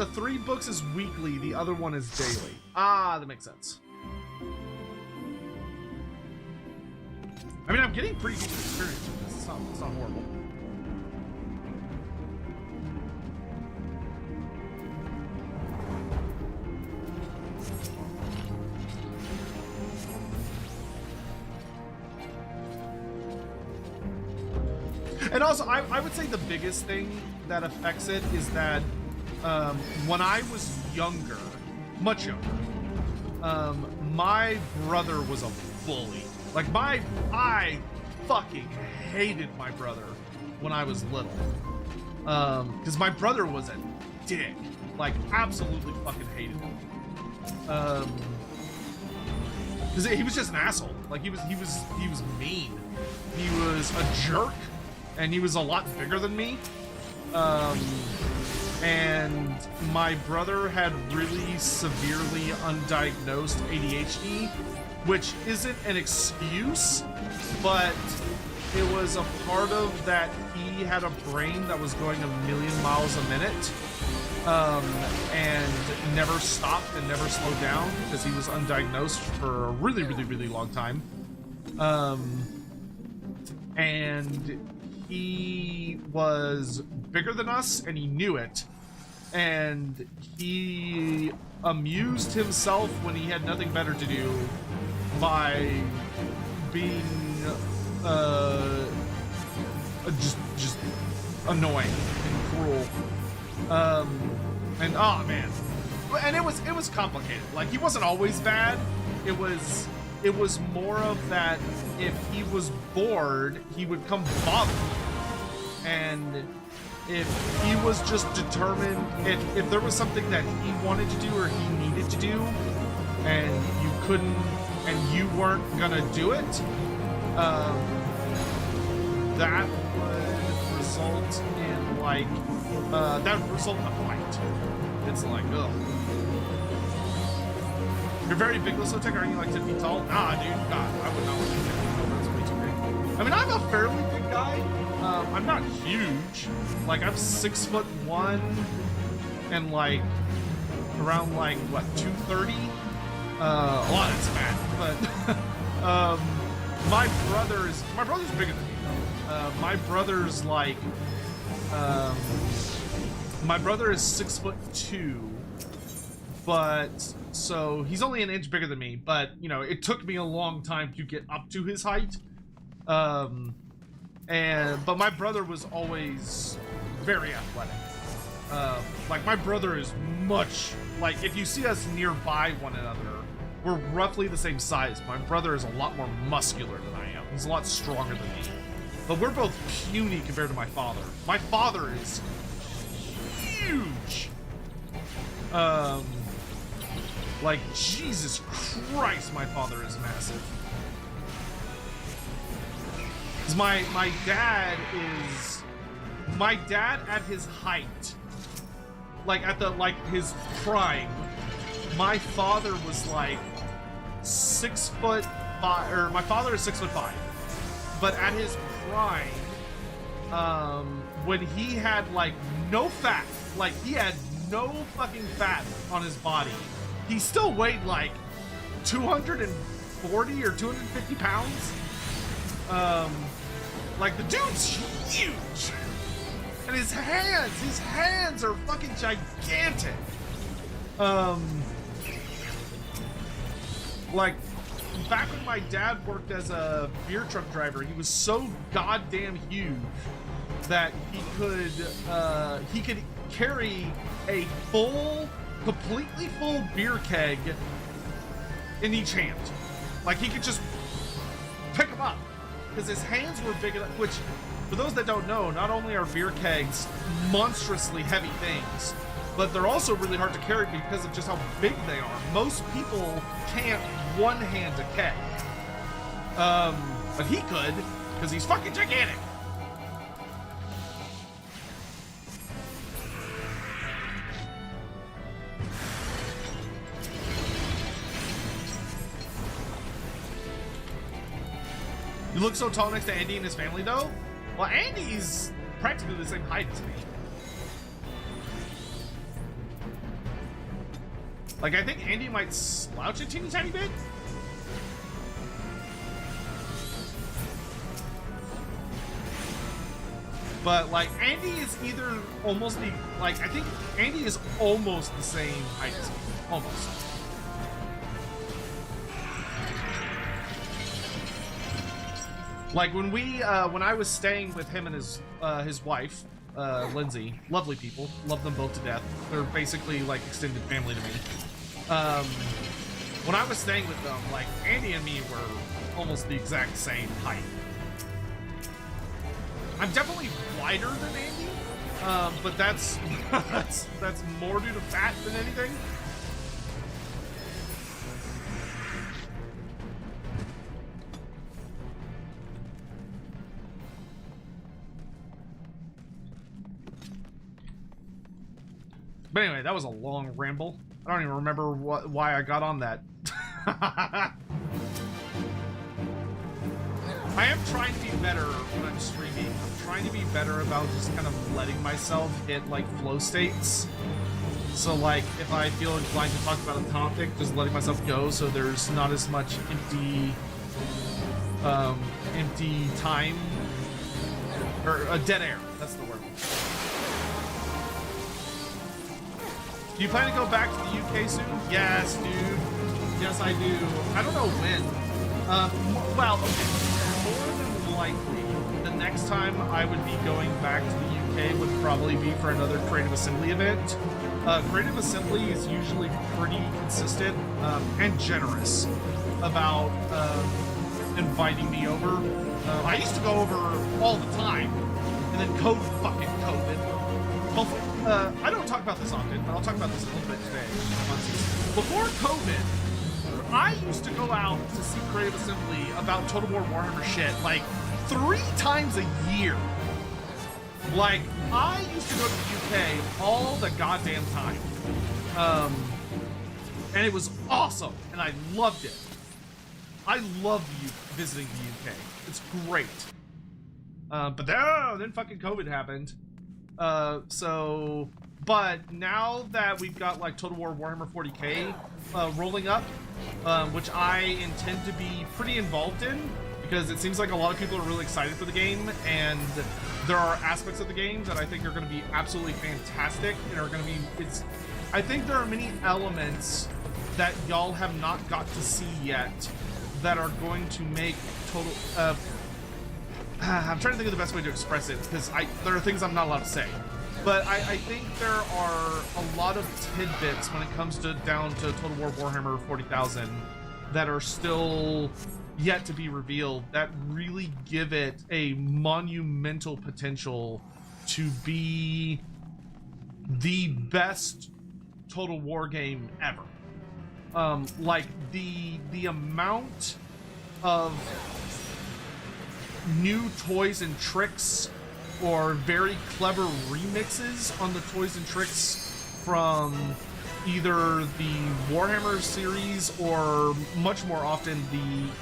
three books is weekly, the other one is daily. Ah, that makes sense. I mean, I'm getting pretty decent experience with this. It's not horrible. And also, I would say the biggest thing that affects it is that when I was younger, much younger, my brother was a bully. Like, I fucking hated my brother when I was little. Because my brother was a dick. Like, absolutely fucking hated him. Because he was just an asshole. Like, he was mean. He was a jerk, and he was a lot bigger than me. And my brother had really severely undiagnosed ADHD, which isn't an excuse, but it was a part of that he had a brain that was going 1,000,000 miles a minute, and never stopped and never slowed down because he was undiagnosed for a really, really, really long time. And he was bigger than us, and he knew it. And he amused himself when he had nothing better to do by being just annoying and cruel. And oh man, and it was complicated. Like, he wasn't always bad. It was more of that. If he was bored, he would come bother me. And if he was just determined, if there was something that he wanted to do or he needed to do, and you couldn't, and you weren't gonna do it, that would result in that would result in a fight. It's like, ugh. You're very big, Lissotech. Are you like 10 feet tall? Nah, dude. God, I would not want to be 10 feet tall. That's way too big. I mean, I'm a fairly big guy. I'm not huge. Like, I'm 6'1" and like around like what, 230. A lot of that's bad, but my brother's bigger than me though. My brother's like my brother is 6'2", but so he's only an inch bigger than me. But you know, it took me a long time to get up to his height. But my brother was always very athletic. Like, my brother is much, like, if you see us nearby one another, we're roughly the same size. My brother is a lot more muscular than I am. He's a lot stronger than me. But we're both puny compared to my father. My father is huge. Like, Jesus Christ, my father is massive. My dad at his height, like at his prime, my father was like 6'5", or my father is 6'5", but at his prime, when he had like no fat, like he had no fucking fat on his body, he still weighed like 240 or 250 pounds. Like, the dude's huge, and his hands are fucking gigantic. Like, back when my dad worked as a beer truck driver, he was so goddamn huge that he could carry a completely full beer keg in each hand. Like, he could just pick them up. Because his hands were big enough, which, for those that don't know, not only are beer kegs monstrously heavy things, but they're also really hard to carry because of just how big they are. Most people can't one-hand a keg. But he could, because he's fucking gigantic. You look so tall next to Andy and his family, though? Well, Andy's practically the same height as me. Like, I think Andy might slouch a teeny tiny bit. But, like, Andy is either almost the... Like, I think Andy is almost the same height as me. Almost. Like, when I was staying with him and his wife, Lindsay, lovely people, love them both to death. They're basically like extended family to me. when I was staying with them, like, Andy and me were almost the exact same height. I'm definitely wider than Andy, but that's that's more due to fat than anything. But anyway, that was a long ramble. I don't even remember why I got on that. I am trying to be better when I'm streaming. I'm trying to be better about just kind of letting myself hit like flow states. So like if I feel inclined to talk about a topic, just letting myself go so there's not as much empty time or dead air. That's the word. Do you plan to go back to the UK soon? Yes, dude. Yes, I do. I don't know when. Well, okay. More than likely, the next time I would be going back to the UK would probably be for another Creative Assembly event. Creative Assembly is usually pretty consistent and generous about inviting me over. I used to go over all the time, and then fucking COVID. I don't talk about this often, but I'll talk about this a little bit today. Before COVID, I used to go out to see Creative Assembly about Total War Warhammer shit like 3 times a year. Like, I used to go to the UK all the goddamn time. And it was awesome, and I loved it. I love visiting the UK. It's great. But then fucking COVID happened. But now that we've got like Total War Warhammer 40k rolling up, which I intend to be pretty involved in, because it seems like a lot of people are really excited for the game, and there are aspects of the game that I think are going to be absolutely fantastic and are going to be, I think there are many elements that y'all have not got to see yet that are going to make Total, I'm trying to think of the best way to express it, because there are things I'm not allowed to say. But I think there are a lot of tidbits when it comes down to Total War Warhammer 40,000 that are still yet to be revealed that really give it a monumental potential to be the best Total War game ever. Like the amount of new toys and tricks or very clever remixes on the toys and tricks from either the Warhammer series or much more often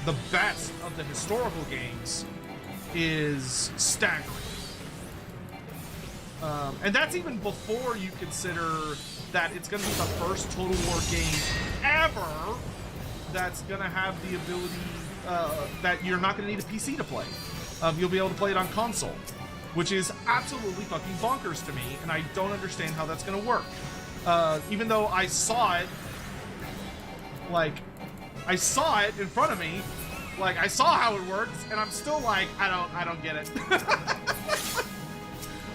the best of the historical games is staggering. And that's even before you consider that it's going to be the first Total War game ever that's going to have the ability that you're not going to need a PC to play. You'll be able to play it on console, which is absolutely fucking bonkers to me, and I don't understand how that's going to work. Even though I saw it, I saw it in front of me, I saw how it works, and I'm still like, I don't get it.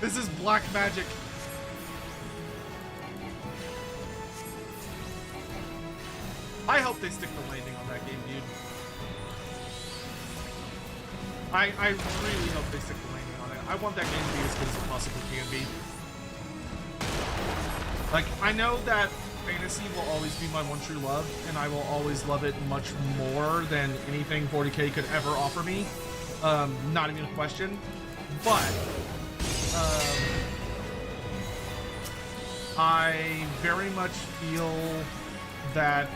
This is black magic. I hope they stick the landing on that game, dude. I really hope they stick the landing on it. I want that game to be as good as it possibly can be. I know that fantasy will always be my one true love, and I will always love it much more than anything 40k could ever offer me. Not even a question. But I very much feel that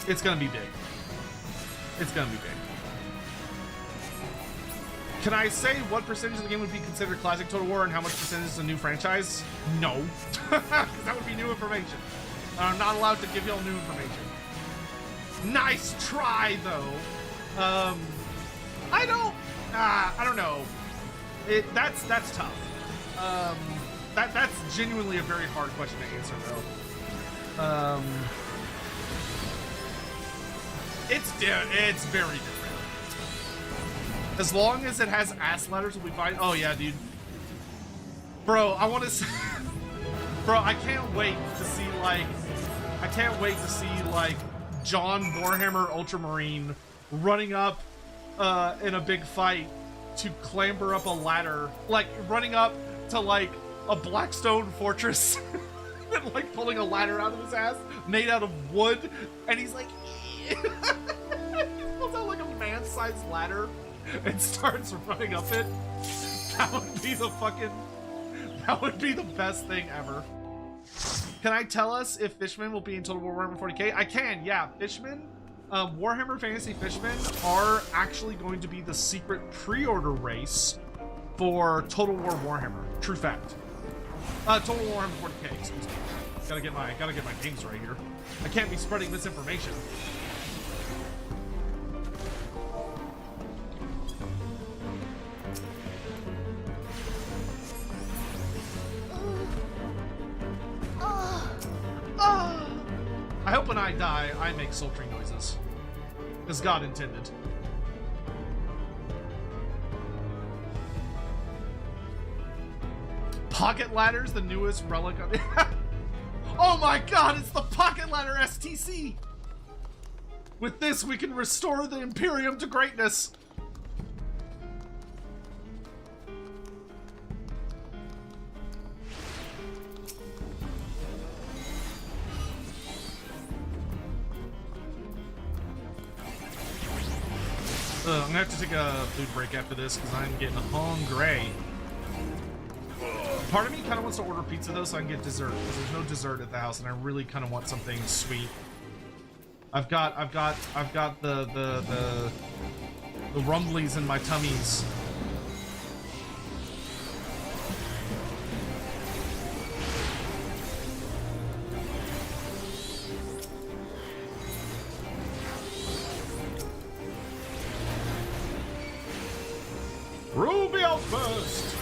it's gonna be big. It's gonna be big. Can I say what percentage of the game would be considered classic Total War and how much percentage is a new franchise? No. Because that would be new information. I'm not allowed to give y'all new information. Nice try, though. I don't know. That's tough. That's genuinely a very hard question to answer, though. It's very different. As long as it has ass letters, we'll be fine. Oh yeah, dude. Bro, I want to bro, I can't wait to see like John Warhammer Ultramarine running up in a big fight to clamber up a ladder, like running up to like a Blackstone fortress and like pulling a ladder out of his ass made out of wood, and he's like pulls out like a man-sized ladder and starts running up it. That would be the best thing ever. Can I tell us if Fishmen will be in Total War Warhammer 40k? I can, yeah. Fishmen, Warhammer Fantasy Fishmen are actually going to be the secret pre-order race for Total War Warhammer. True fact. Total War Warhammer 40k, excuse me. Gotta get my names right here. I can't be spreading misinformation. I hope when I die, I make sultry noises. As God intended. Pocket ladder's the newest relic of it. Oh my god, it's the pocket ladder STC! With this, we can restore the Imperium to greatness. I'm gonna have to take a food break after this because I'm getting hungry. Part of me kind of wants to order pizza though, so I can get dessert because there's no dessert at the house, and I really kind of want something sweet. I've got the rumblies in my tummies. Ruby out first!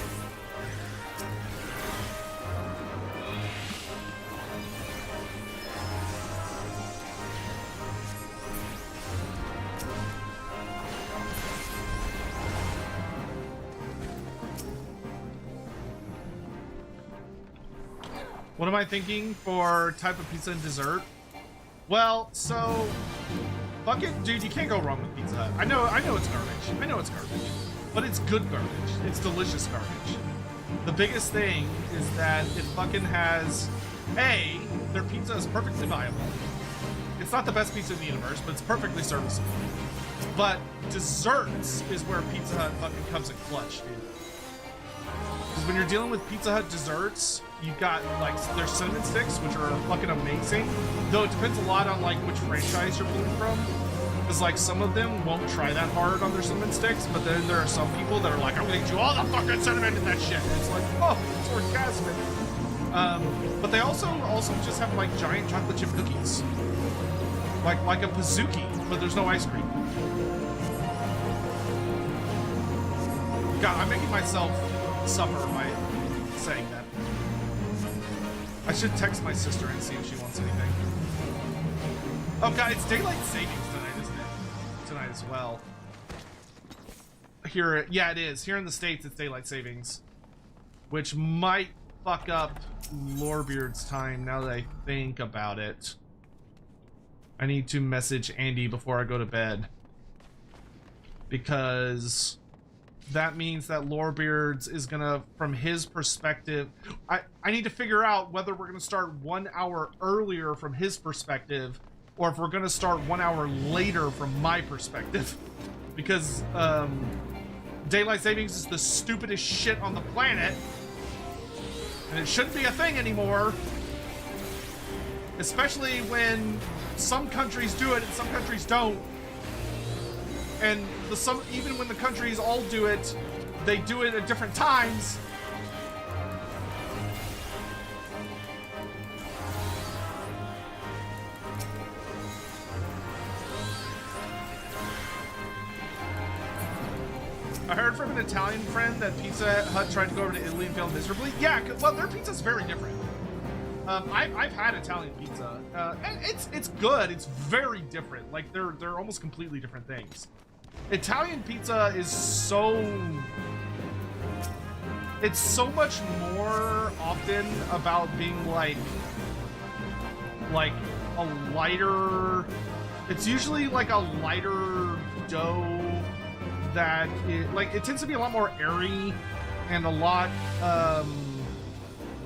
What am I thinking for type of pizza and dessert? Well, so fuck it, dude, you can't go wrong with Pizza Hut. I know it's garbage. I know it's garbage. But it's good garbage. It's delicious garbage. The biggest thing is that it fucking has A, their pizza is perfectly viable. It's not the best pizza in the universe, but it's perfectly serviceable. But desserts is where Pizza Hut fucking comes in clutch, dude. Because when you're dealing with Pizza Hut desserts, you've got like their cinnamon sticks, which are fucking amazing. Though it depends a lot on like which franchise you're pulling from. Because like some of them won't try that hard on their cinnamon sticks, but then there are some people that are like, I'm gonna do all the fucking cinnamon in that shit. And it's like, oh, it's orgasmic. But they also just have like giant chocolate chip cookies. Like a Pizookie, but there's no ice cream. God, I'm making myself suffer by saying that. I should text my sister and see if she wants anything. Oh god, it's daylight savings tonight, isn't it? Tonight as well. Here, yeah, it is. Here in the States, it's daylight savings, which might fuck up Lorebeard's time now that I think about it. I need to message Andy before I go to bed, because that means that Lorebeard's is gonna, from his perspective, I need to figure out whether we're gonna start 1 hour earlier from his perspective, or if we're gonna start 1 hour later from my perspective. Because daylight savings is the stupidest shit on the planet, and it shouldn't be a thing anymore. Especially when some countries do it and some countries don't. And even when the countries all do it, they do it at different times. I heard from an Italian friend that Pizza Hut tried to go over to Italy and failed miserably. Yeah, well, their pizza's very different. I've had Italian pizza, and it's good. It's very different. Like they're almost completely different things. Italian pizza is so it's so much more often about being like a lighter. It's usually like a lighter dough that it tends to be a lot more airy and a lot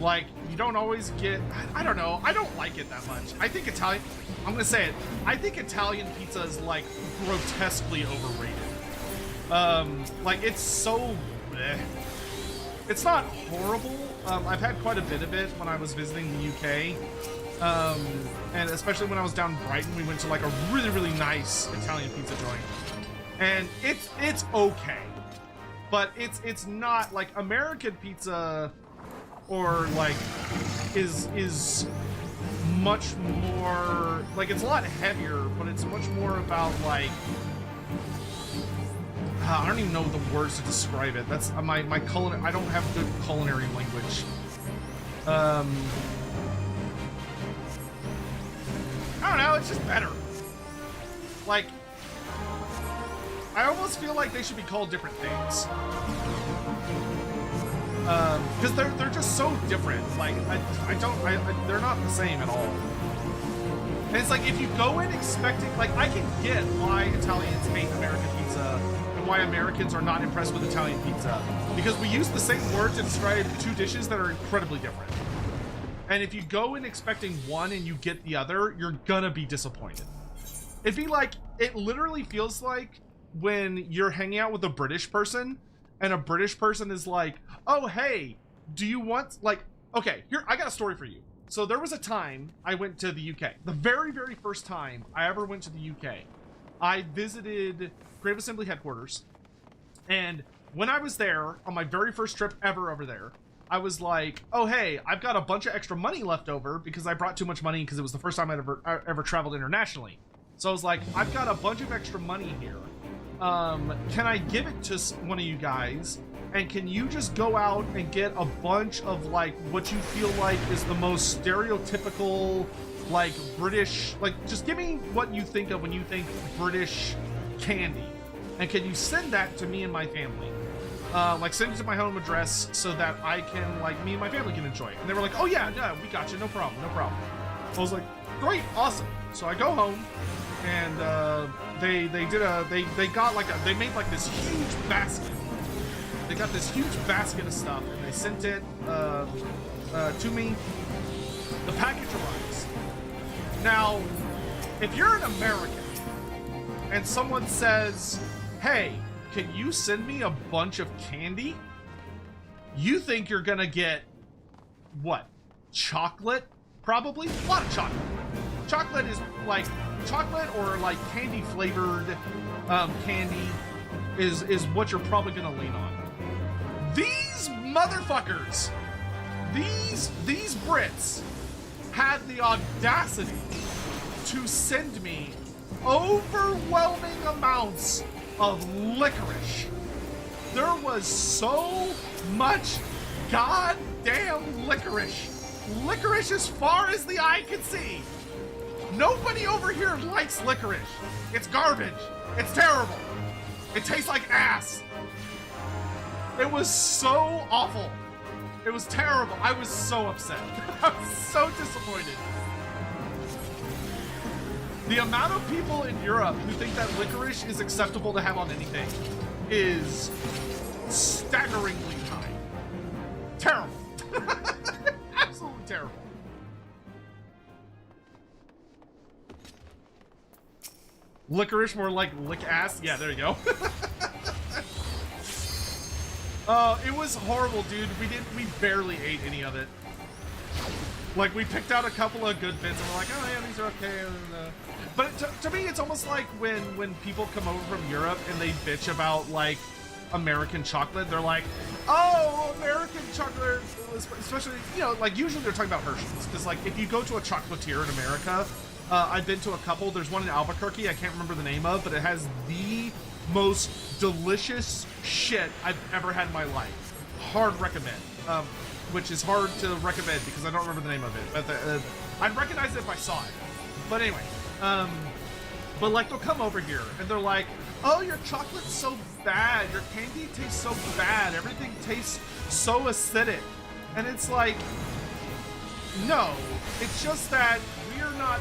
like you don't always get. I don't know. I don't like it that much. I think Italian. I'm gonna say it. I think Italian pizza is like grotesquely overrated. Like it's so. Bleh. It's not horrible. I've had quite a bit of it when I was visiting the UK. And especially when I was down in Brighton, we went to like a really, really nice Italian pizza joint. And it's okay. But it's not like American pizza or like is much more like it's a lot heavier, but it's much more about like I don't even know the words to describe it. That's my culinary. I don't have good culinary language. I don't know. It's just better. Like, I almost feel like they should be called different things. Because they're just so different. Like they're not the same at all. And it's like if you go in expecting, like I can get why Italians hate American pizza. Why Americans are not impressed with Italian pizza, because we use the same word to describe two dishes that are incredibly different. And if you go in expecting one and you get the other, you're gonna be disappointed. It'd be like, it literally feels like when you're hanging out with a British person and a British person is like, oh hey, do you want, like, okay, here, I got a story for you. So there was a time I went to the UK. The very, very first time I ever went to the UK, I visited Grave Assembly headquarters, and when I was there on my very first trip ever over there, I was like, oh hey, I've got a bunch of extra money left over because I brought too much money because it was the first time I ever traveled internationally. So I was like, I've got a bunch of extra money here. Can I give it to one of you guys? And can you just go out and get a bunch of like what you feel like is the most stereotypical like British, like just give me what you think of when you think British candy, and can you send that to me and my family? Like send it to my home address so that I can, like, me and my family can enjoy it. And they were like, oh yeah, we got you, no problem. I was like, great, awesome. So I go home, and they made like this huge basket. They got this huge basket of stuff, and they sent it to me. The package arrives. Now, if you're an American and someone says, hey, can you send me a bunch of candy? You think you're gonna get, what, chocolate? Probably? A lot of chocolate. Chocolate is like, chocolate or like candy flavored candy is what you're probably gonna lean on. These motherfuckers, these Brits had the audacity to send me overwhelming amounts of licorice. There was so much goddamn licorice. Licorice as far as the eye could see. Nobody over here likes licorice. It's garbage. It's terrible. It tastes like ass. It was so awful. It was terrible. I was so upset. I was so disappointed. The amount of people in Europe who think that licorice is acceptable to have on anything is staggeringly high. Terrible. Absolutely terrible. Licorice, more like lick ass? Yeah, there you go. It was horrible, dude. We barely ate any of it. Like, we picked out a couple of good bits and we're like, oh yeah, these are okay. But to me, it's almost like when people come over from Europe and they bitch about, like, American chocolate. They're like, oh, American chocolate, especially, you know, like, usually they're talking about Hershey's. Because, like, if you go to a chocolatier in America, I've been to a couple. There's one in Albuquerque I can't remember the name of, but it has the most delicious shit I've ever had in my life. Hard recommend. Which is hard to recommend because I don't remember the name of it. But I'd recognize it if I saw it. But anyway, But like they'll come over here and they're like, oh, your chocolate's so bad, your candy tastes so bad, everything tastes so acidic. And it's like, no, it's just that we're not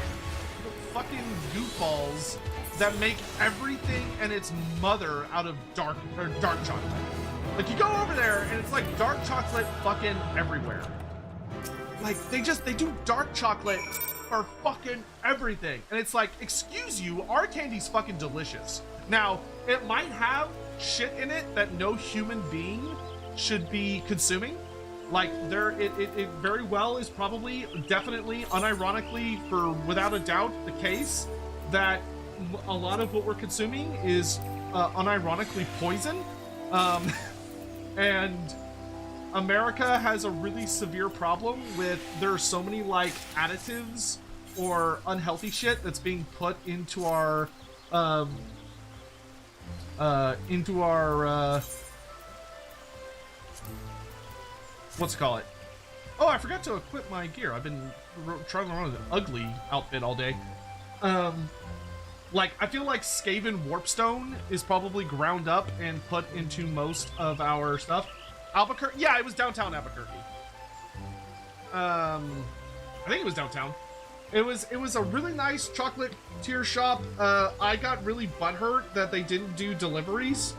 fucking goofballs that make everything and its mother out of dark chocolate. Like you go over there and it's like dark chocolate fucking everywhere. Like they do dark chocolate for fucking everything. And it's like, excuse you, our candy's fucking delicious. Now, it might have shit in it that no human being should be consuming. Like it very well is probably, definitely, unironically, for without a doubt, the case that a lot of what we're consuming is unironically poison. And America has a really severe problem with there are so many like additives or unhealthy shit that's being put into our what's it call it? Oh, I forgot to equip my gear. I've been trying around with an ugly outfit all day. Like, I feel like Skaven Warpstone is probably ground up and put into most of our stuff. Albuquerque? Yeah, it was downtown Albuquerque. I think it was downtown. It was a really nice chocolate tier shop. I got really butthurt that they didn't do deliveries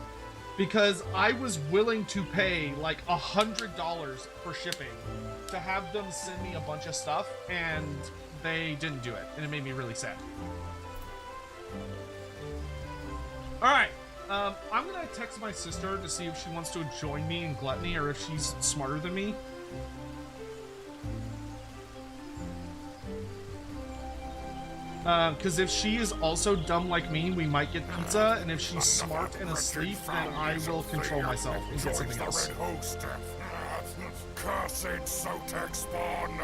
because I was willing to pay like $100 for shipping to have them send me a bunch of stuff, and they didn't do it, and it made me really sad. All right, I'm gonna text my sister to see if she wants to join me in Gluttony or if she's smarter than me. Because if she is also dumb like me, we might get pizza, and if she's smart and asleep, then I will control myself and get something else. Cursed Sotek spawn!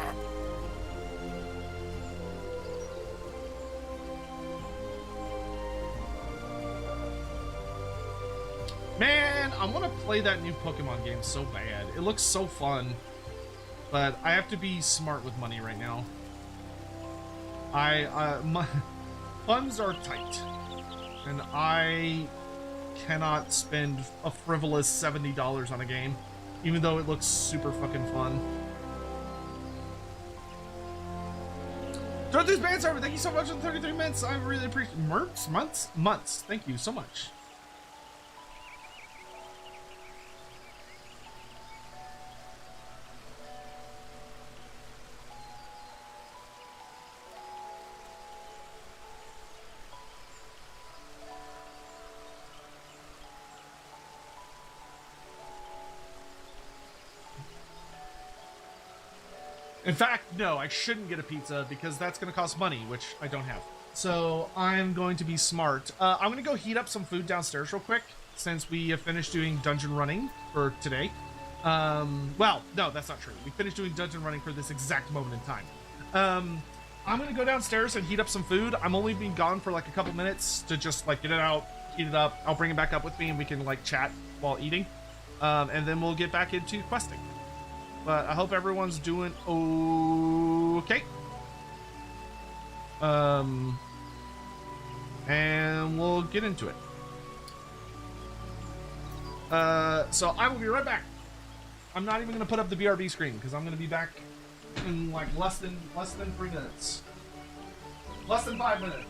Man, I want to play that new Pokemon game so bad. It looks so fun, but I have to be smart with money right now. My funds are tight, and I cannot spend a frivolous $70 on a game, even though it looks super fucking fun. Dorothy's band server, thank you so much for the 33 minutes. I really appreciate months. Thank you so much. In fact, no, I shouldn't get a pizza because that's going to cost money, which I don't have. So I'm going to be smart. I'm going to go heat up some food downstairs real quick since we have finished doing dungeon running for today. Well, no, that's not true. We finished doing dungeon running for this exact moment in time. I'm going to go downstairs and heat up some food. I'm only being gone for like a couple minutes to just like get it out, heat it up. I'll bring it back up with me and we can like chat while eating. And then we'll get back into questing. But I hope everyone's doing okay. And we'll get into it. So I will be right back. I'm not even going to put up the BRB screen because I'm going to be back in like less than 3 minutes. Less than 5 minutes.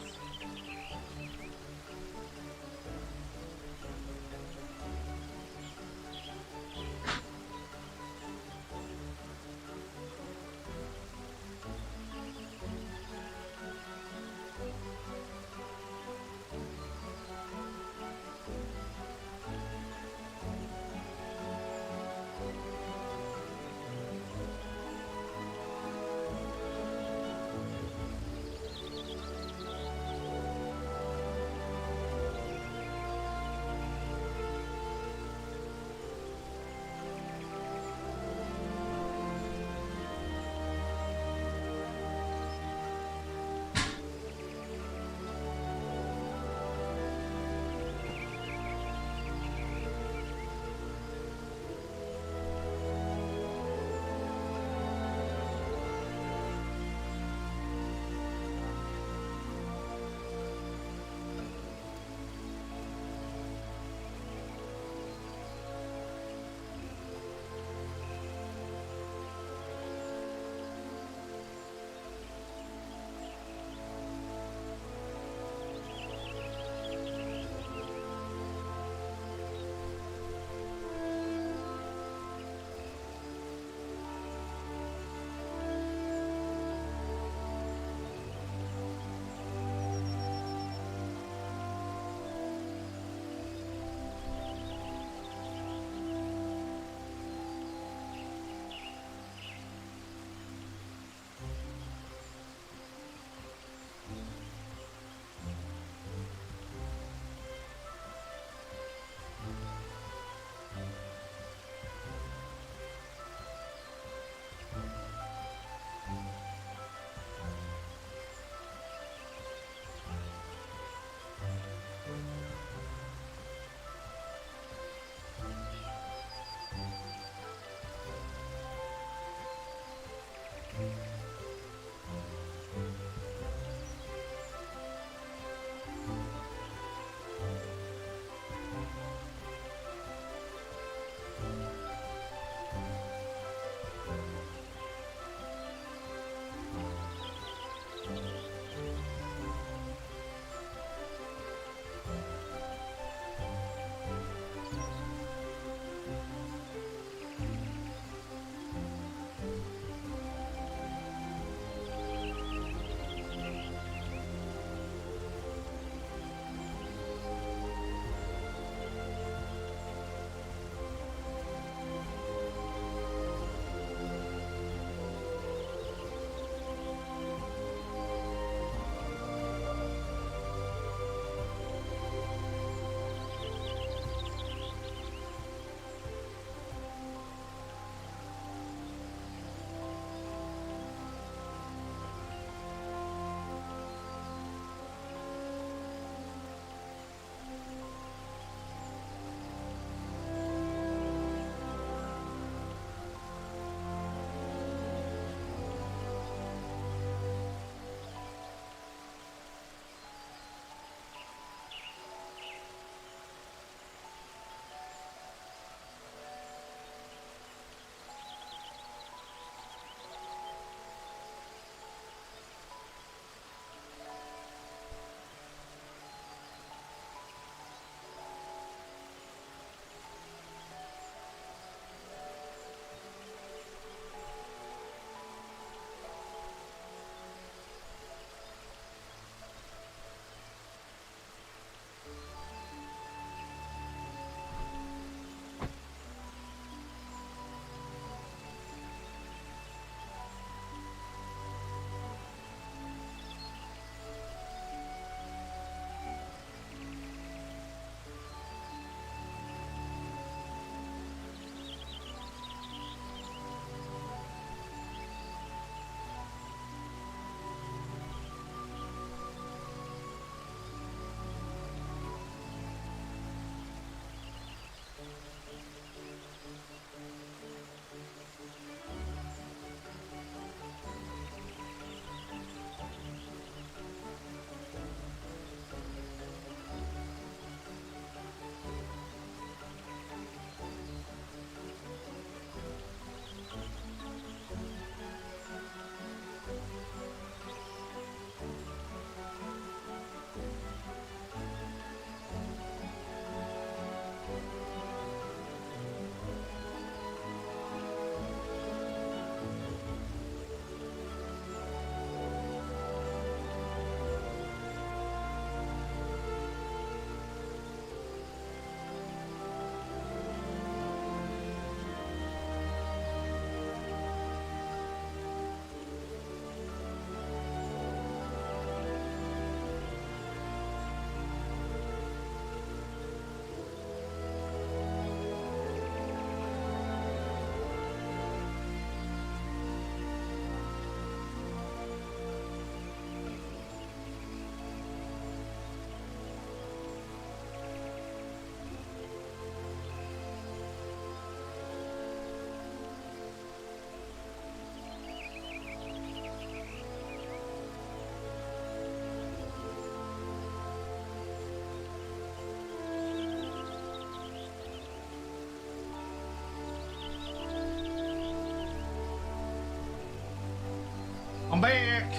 I'm back.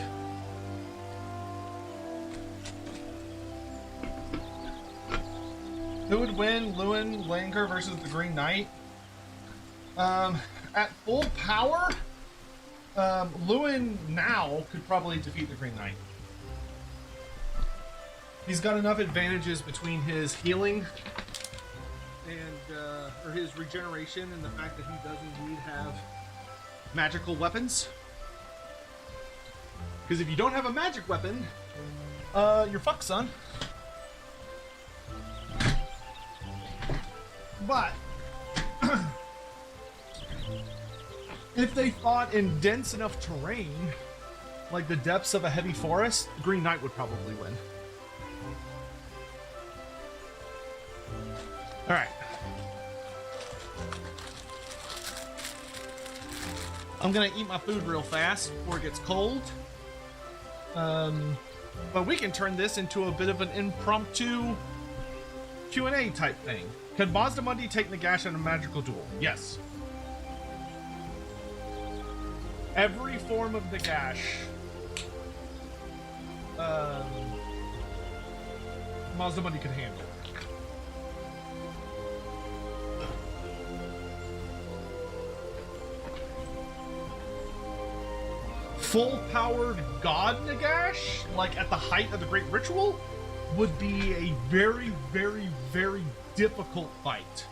Who would win, Lewin, Langer versus the Green Knight? At full power, Lewin now could probably defeat the Green Knight. He's got enough advantages between his healing and or his regeneration and the fact that he does indeed have magical weapons. Because if you don't have a magic weapon, you're fucked, son. But if they fought in dense enough terrain, like the depths of a heavy forest, the Green Knight would probably win. All right. I'm gonna eat my food real fast before it gets cold. But we can turn this into a bit of an impromptu Q&A type thing. Can Mazdamundi take Nagash in a magical duel? Yes. Every form of Nagash Mazdamundi could handle. Full-powered God Nagash, like at the height of the Great Ritual, would be a very, very, very difficult fight.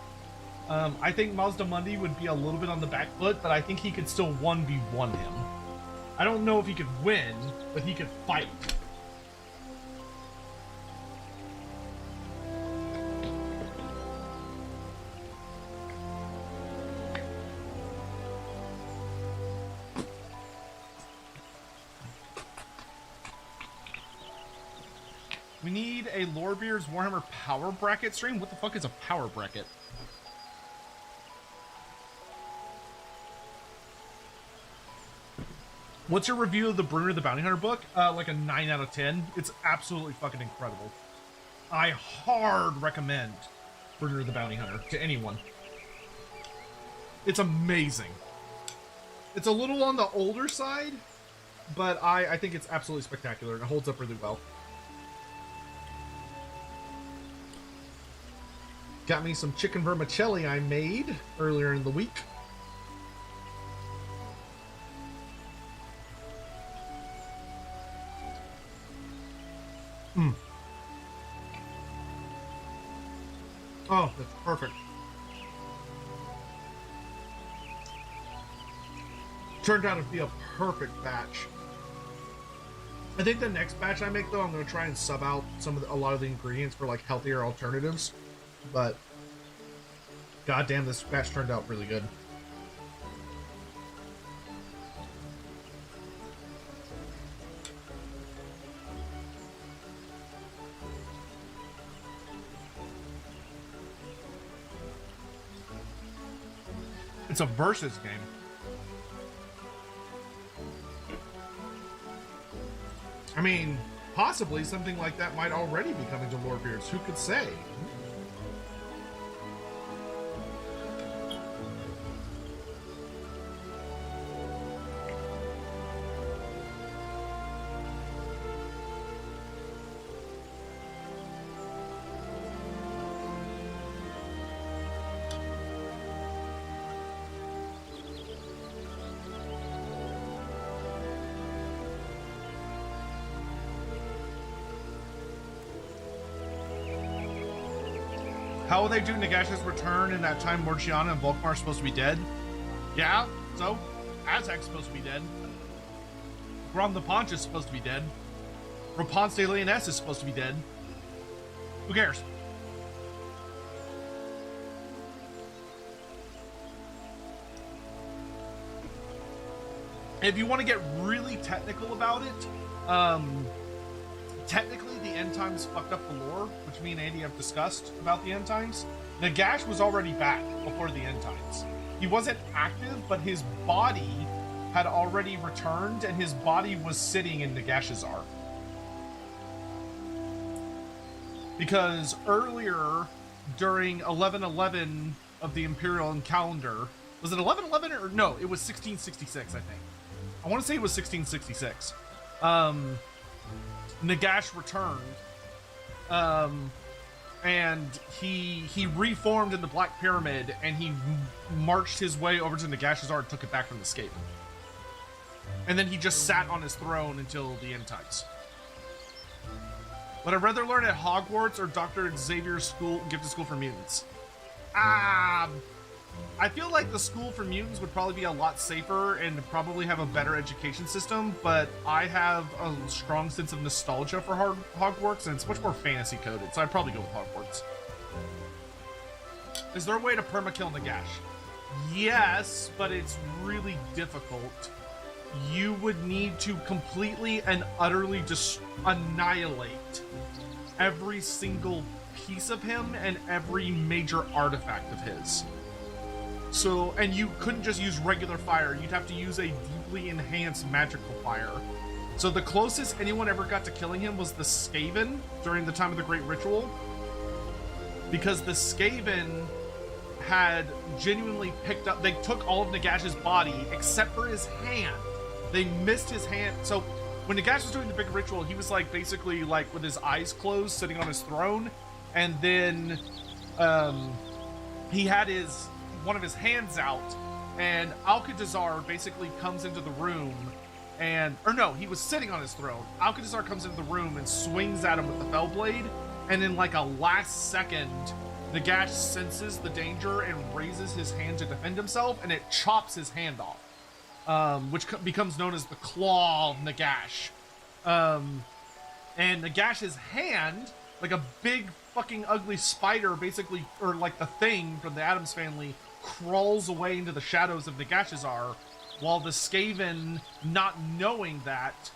I think Mazdamundi would be a little bit on the back foot, but I think he could still 1v1 him. I don't know if he could win, but he could fight. We need a Lorebeard's Warhammer Power Bracket stream? What the fuck is a Power Bracket? What's your review of the Bruner the Bounty Hunter book? Like a 9 out of 10. It's absolutely fucking incredible. I hard recommend Bruner the Bounty Hunter to anyone. It's amazing. It's a little on the older side, but I think it's absolutely spectacular and it holds up really well. Got me some chicken vermicelli I made earlier in the week. Oh, that's perfect. Turned out to be a perfect batch. I think the next batch I make, though, I'm going to try and sub out a lot of the ingredients for like healthier alternatives. But goddamn, this batch turned out really good. It's a versus game. I mean, possibly something like that might already be coming to Lorebeards. Who could say? How will they do Nagash's return in that time Morgiana and Volkmar are supposed to be dead? Yeah, so? Azek's supposed to be dead. Grom the Paunch is supposed to be dead. Rapunzel de Leoness is supposed to be dead. Who cares? If you want to get really technical about it, technically the end times fucked up the lore, which me and Andy have discussed about the end times. Nagash was already back before the end times. He wasn't active, but his body had already returned, and his body was sitting in Nagash's Ark. Because earlier, during 1111 of the Imperial calendar, was it 1111 or no? It was 1666, I think. I want to say it was 1666. Nagash returned, and he reformed in the Black Pyramid, and he marched his way over to Nagash's Art and took it back from the Skaven. And then he just sat on his throne until the end times. Would I rather learn at Hogwarts or Dr. Xavier's school, gifted school for mutants? I feel like the school for mutants would probably be a lot safer and probably have a better education system, but I have a strong sense of nostalgia for Hogwarts, and it's much more fantasy coded, so I'd probably go with Hogwarts. Is there a way to permakill Nagash? Yes, but it's really difficult. You would need to completely and utterly just annihilate every single piece of him and every major artifact of his. So, and you couldn't just use regular fire, you'd have to use a deeply enhanced magical fire. So the closest anyone ever got to killing him was the Skaven during the time of the Great Ritual, because the Skaven had genuinely picked up, they took all of Nagash's body except for his hand. They missed his hand. So when Nagash was doing the big ritual, he was like basically like with his eyes closed sitting on his throne, and then he had one of his hands out, and Alcatazar basically comes into the room he was sitting on his throne. Alcatazar comes into the room and swings at him with the Fellblade, and in like a last second, Nagash senses the danger and raises his hand to defend himself, and it chops his hand off, which becomes known as the Claw of Nagash. And Nagash's hand, like a big fucking ugly spider, basically, or like the Thing from the Addams Family, crawls away into the shadows of Nagashazar, while the Skaven, not knowing that,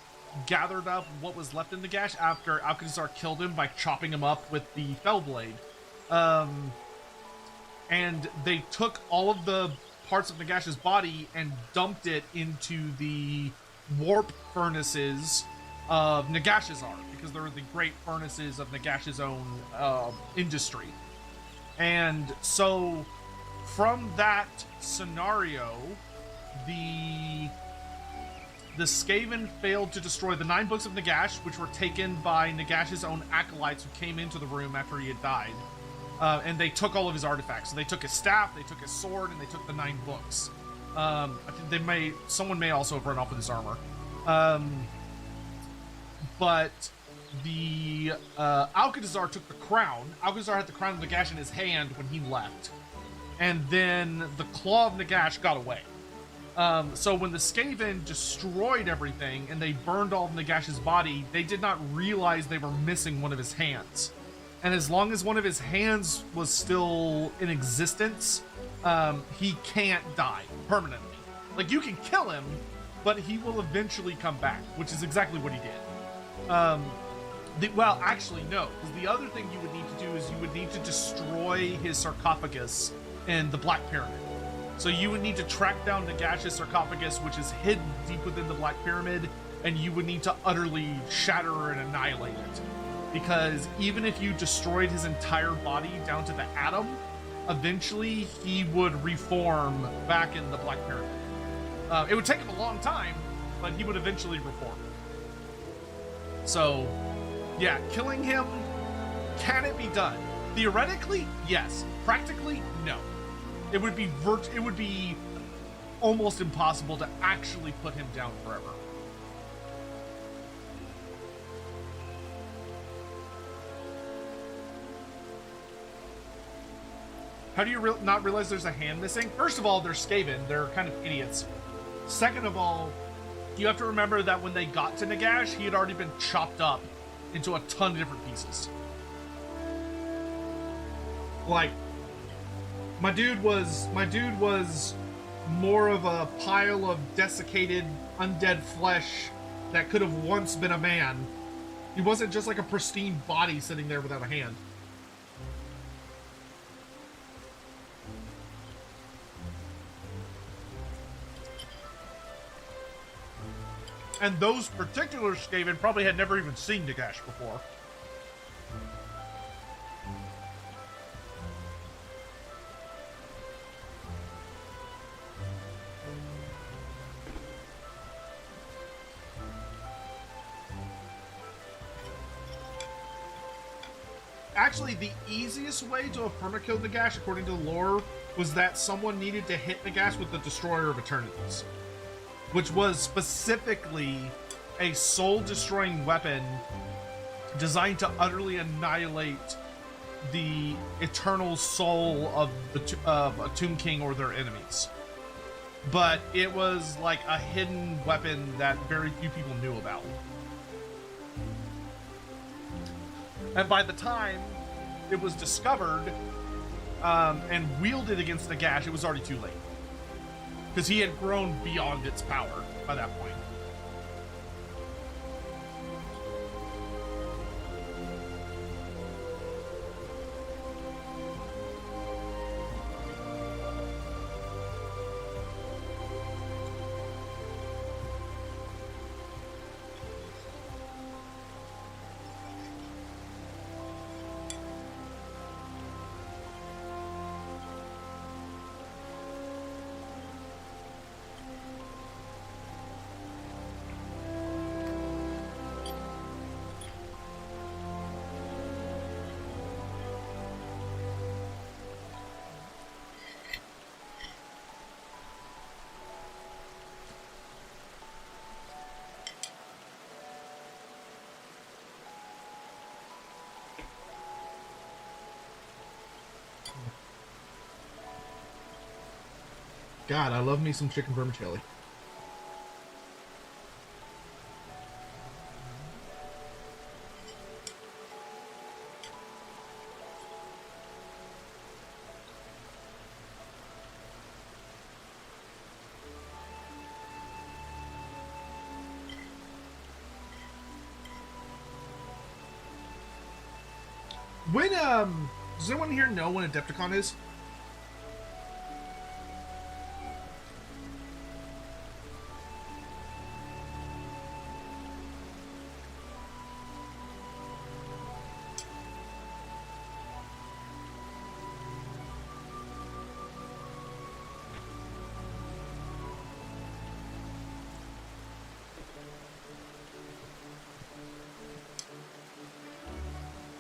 gathered up what was left in Nagash after Alcatazar killed him by chopping him up with the Fellblade. And they took all of the parts of Nagash's body and dumped it into the warp furnaces of Nagashazar, because they were the great furnaces of Nagash's own industry. And so from that scenario, the Skaven failed to destroy the 9 books of Nagash, which were taken by Nagash's own acolytes who came into the room after he had died. And they took all of his artifacts. So they took his staff, they took his sword, and they took the 9 books. I think someone may also have run off with his armor. But the Alcatazar took the crown. Alcatazar had the crown of Nagash in his hand when he left. And then the Claw of Nagash got away. So when the Skaven destroyed everything and they burned all of Nagash's body, they did not realize they were missing one of his hands. And as long as one of his hands was still in existence, he can't die permanently. Like, you can kill him, but he will eventually come back, which is exactly what he did. Well, actually, no, because the other thing you would need to do is you would need to destroy his sarcophagus in the Black Pyramid. So you would need to track down Nagash's sarcophagus, which is hidden deep within the Black Pyramid, and you would need to utterly shatter and annihilate it. Because even if you destroyed his entire body down to the atom, eventually he would reform back in the Black Pyramid. It would take him a long time, but he would eventually reform. So, yeah, killing him, can it be done? Theoretically, yes. Practically, no. It would be almost impossible to actually put him down forever. How do you not realize there's a hand missing? First of all, they're Skaven. They're kind of idiots. Second of all, you have to remember that when they got to Nagash, he had already been chopped up into a ton of different pieces. Like, my dude was more of a pile of desiccated, undead flesh that could have once been a man. He wasn't just like a pristine body sitting there without a hand. And those particular Skaven probably had never even seen Nagash before. actually, the easiest way to have perma-killed Nagash, according to the lore, was that someone needed to hit Nagash with the Destroyer of Eternities, which was specifically a soul-destroying weapon designed to utterly annihilate the eternal soul of a Tomb King or their enemies. But it was like a hidden weapon that very few people knew about. And by the time it was discovered and wielded against Nagash, it was already too late. Because he had grown beyond its power by that point. God, I love me some chicken vermicelli. When, does anyone here know when Adepticon is?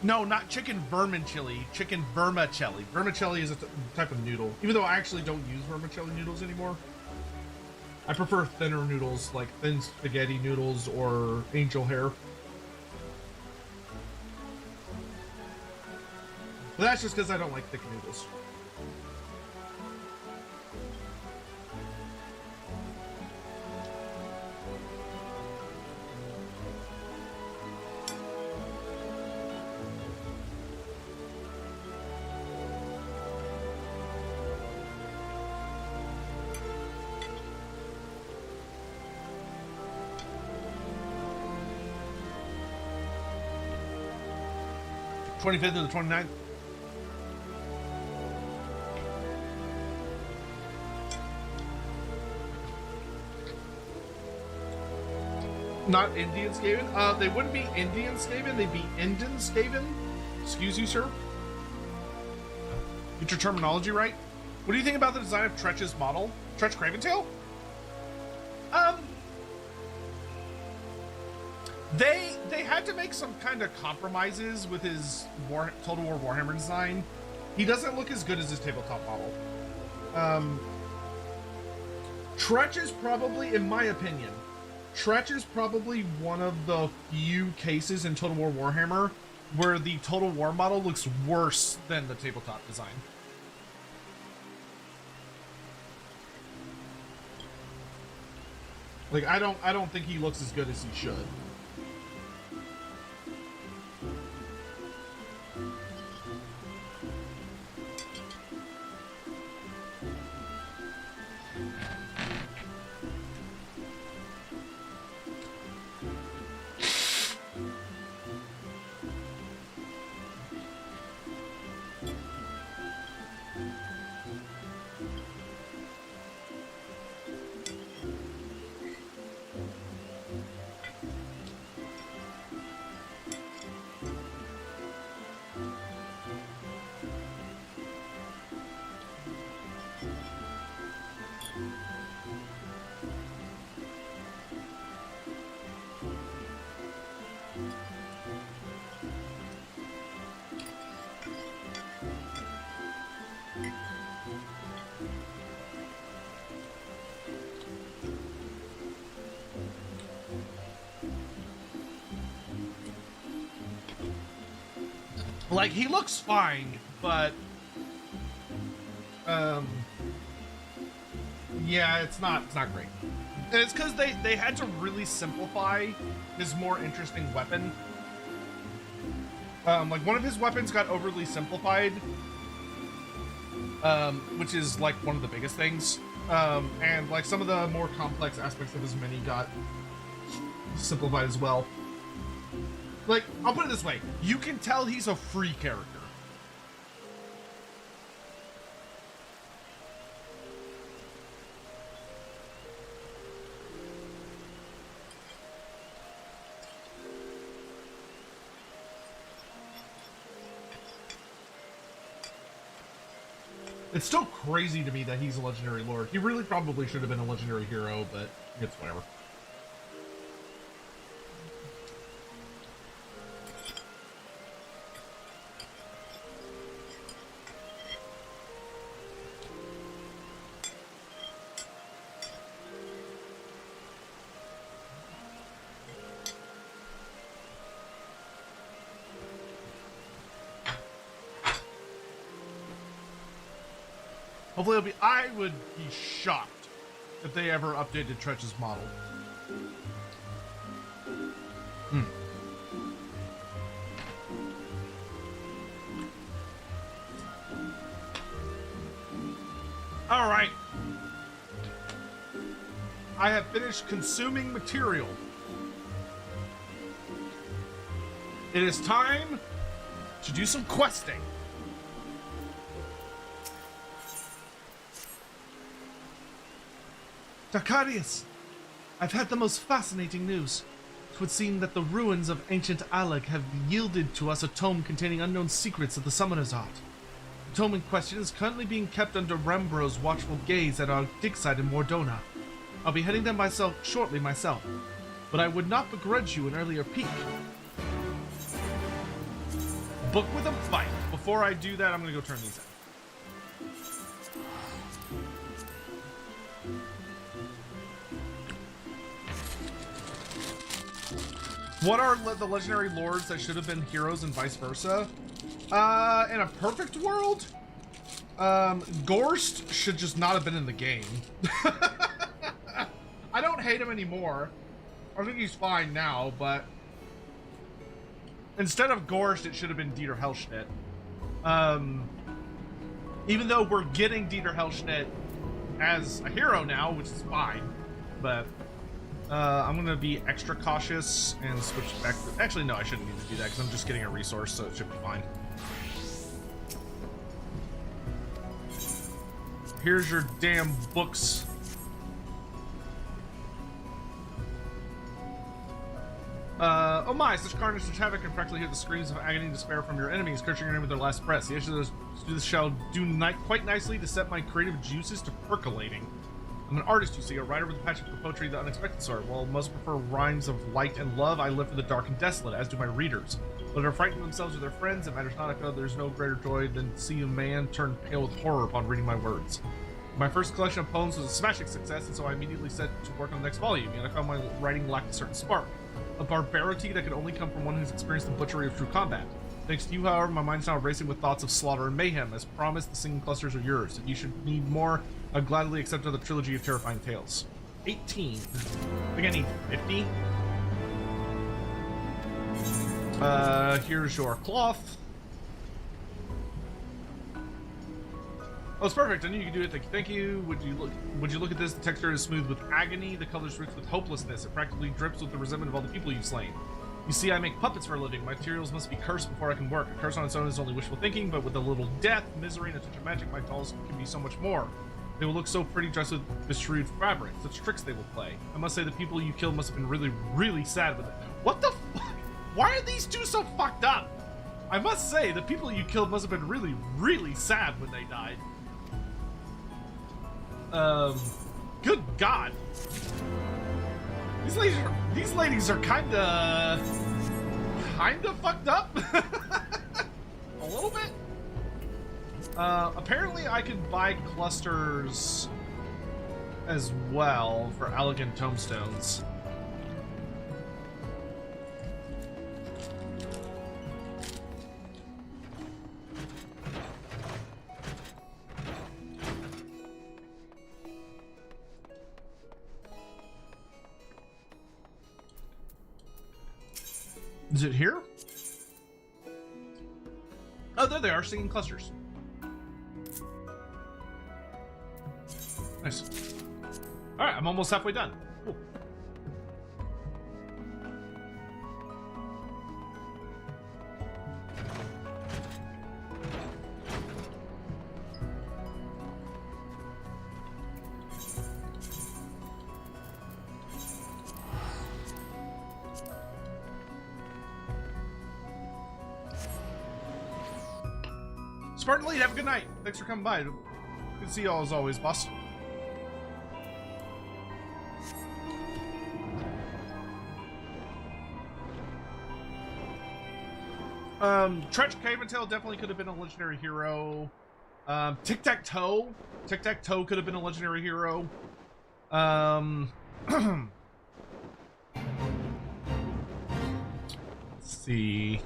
No, not chicken vermicelli, chicken vermicelli. Vermicelli is a type of noodle. Even though I actually don't use vermicelli noodles anymore. I prefer thinner noodles, like thin spaghetti noodles or angel hair. But that's just because I don't like thick noodles. The 25th or the 29th? Not Indian Skaven? They wouldn't be Indian Skaven, they'd be Indian Skaven. Excuse you, sir. Get your terminology right. What do you think about the design of Tretch's model? Tretch Craventail? They had to make some kind of compromises with his Total War Warhammer design. He doesn't look as good as his tabletop model. Tretch is probably, in my opinion, Tretch is probably one of the few cases in Total War Warhammer where the Total War model looks worse than the tabletop design. Like, I don't think he looks as good as he should. Like, he looks fine, but yeah, it's not great. And it's because they had to really simplify his more interesting weapon. Like, one of his weapons got overly simplified, which is like one of the biggest things. And like some of the more complex aspects of his mini got simplified as well. Like, I'll put it this way, you can tell he's a free character. It's still crazy to me that he's a legendary lord. He really probably should have been a legendary hero, but it's whatever. Hopefully it'll be... I would be shocked if they ever updated Tretch's model. Alright. I have finished consuming material. It is time to do some questing. Darkarius, I've had the most fascinating news. It would seem that the ruins of ancient Alag have yielded to us a tome containing unknown secrets of the Summoner's Art. The tome in question is currently being kept under Rembro's watchful gaze at our dig site in Mordona. I'll be heading there shortly myself, but I would not begrudge you an earlier peek. Book with a fight. Before I do that, I'm gonna go turn these in. What are the legendary lords that should have been heroes and vice versa? In a perfect world, Gorst should just not have been in the game. I don't hate him anymore. I think he's fine now, but instead of Gorst, it should have been Dieter Hellschnitt. Even though we're getting Dieter Hellschnitt as a hero now, which is fine, but I'm gonna be extra cautious and switch back to... Actually, no, I shouldn't need to do that because I'm just getting a resource, so it should be fine. Here's your damn books. Oh my, such carnage, such havoc, and practically hear the screams of agony and despair from your enemies, cursing your name with their last breaths. The ashes of this shall do quite nicely to set my creative juices to percolating. I'm an artist, you see, a writer with a passion for poetry of the unexpected sort. While most prefer rhymes of light and love, I live for the dark and desolate, as do my readers. Whether they're frightening themselves or their friends, it matters not. I feel there's no greater joy than to see a man turn pale with horror upon reading my words. My first collection of poems was a smashing success, and so I immediately set to work on the next volume, and I found my writing lacked a certain spark. A barbarity that could only come from one who's experienced the butchery of true combat. Thanks to you, however, my mind's now racing with thoughts of slaughter and mayhem. As promised, the singing clusters are yours. If you should need more, I'll gladly accept another trilogy of terrifying tales. 18. I think I need 50. Here's your cloth. Oh, it's perfect. I knew you could do it. Thank you. Would you look at this? The texture is smooth with agony. The color's rich with hopelessness. It practically drips with the resentment of all the people you've slain. You see, I make puppets for a living. My materials must be cursed before I can work. A curse on its own is only wishful thinking, but with a little death, misery, and a touch of magic, my dolls can be so much more. They will look so pretty dressed with beshrewd fabric. Such tricks they will play. I must say the people you killed must have been really, really sad with it. What the fuck? Why are these two so fucked up? I must say, the people you killed must have been really, really sad when they died. Good God. These ladies are kinda fucked up. A little bit. Apparently I could buy clusters as well for elegant tomestones. Is it here? Oh, there they are, singing clusters. Nice. Alright, I'm almost halfway done. Cool. Spartan Lead, have a good night. Thanks for coming by. Good to see y'all as always, boss. Trench Caventail definitely could have been a legendary hero. Tic-Tac-Toe. Tic-Tac-Toe could have been a legendary hero. Let's see.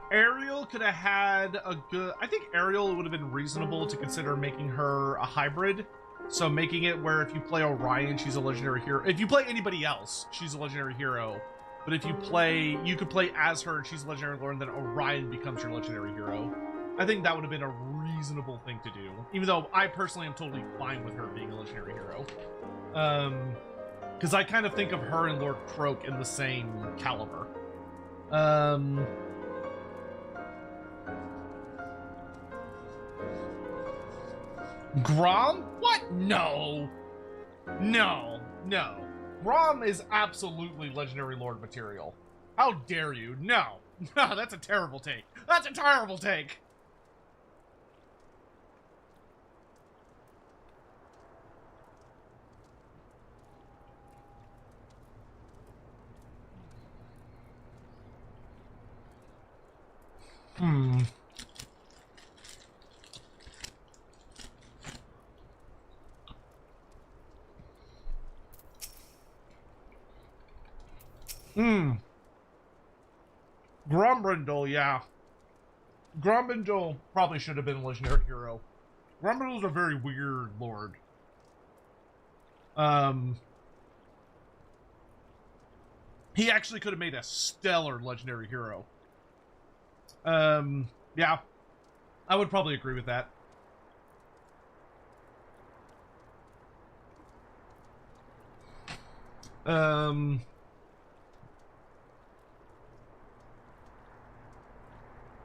Ariel could have had a good... I think Ariel would have been reasonable to consider making her a hybrid. So making it where if you play Orion, she's a legendary hero. If you play anybody else, she's a legendary hero. But if you play... You could play as her and she's a legendary lord, and then Orion becomes your legendary hero. I think that would have been a reasonable thing to do. Even though I personally am totally fine with her being a legendary hero. Because I kind of think of her and Lord Croak in the same caliber. Grom? What? No. No. No. Grom is absolutely legendary lord material. How dare you? No. No, that's a terrible take. That's a terrible take. Grombrindle, yeah. Grombrindle probably should have been a legendary hero. Grombrindle's a very weird lord. He actually could have made a stellar legendary hero. Yeah. I would probably agree with that.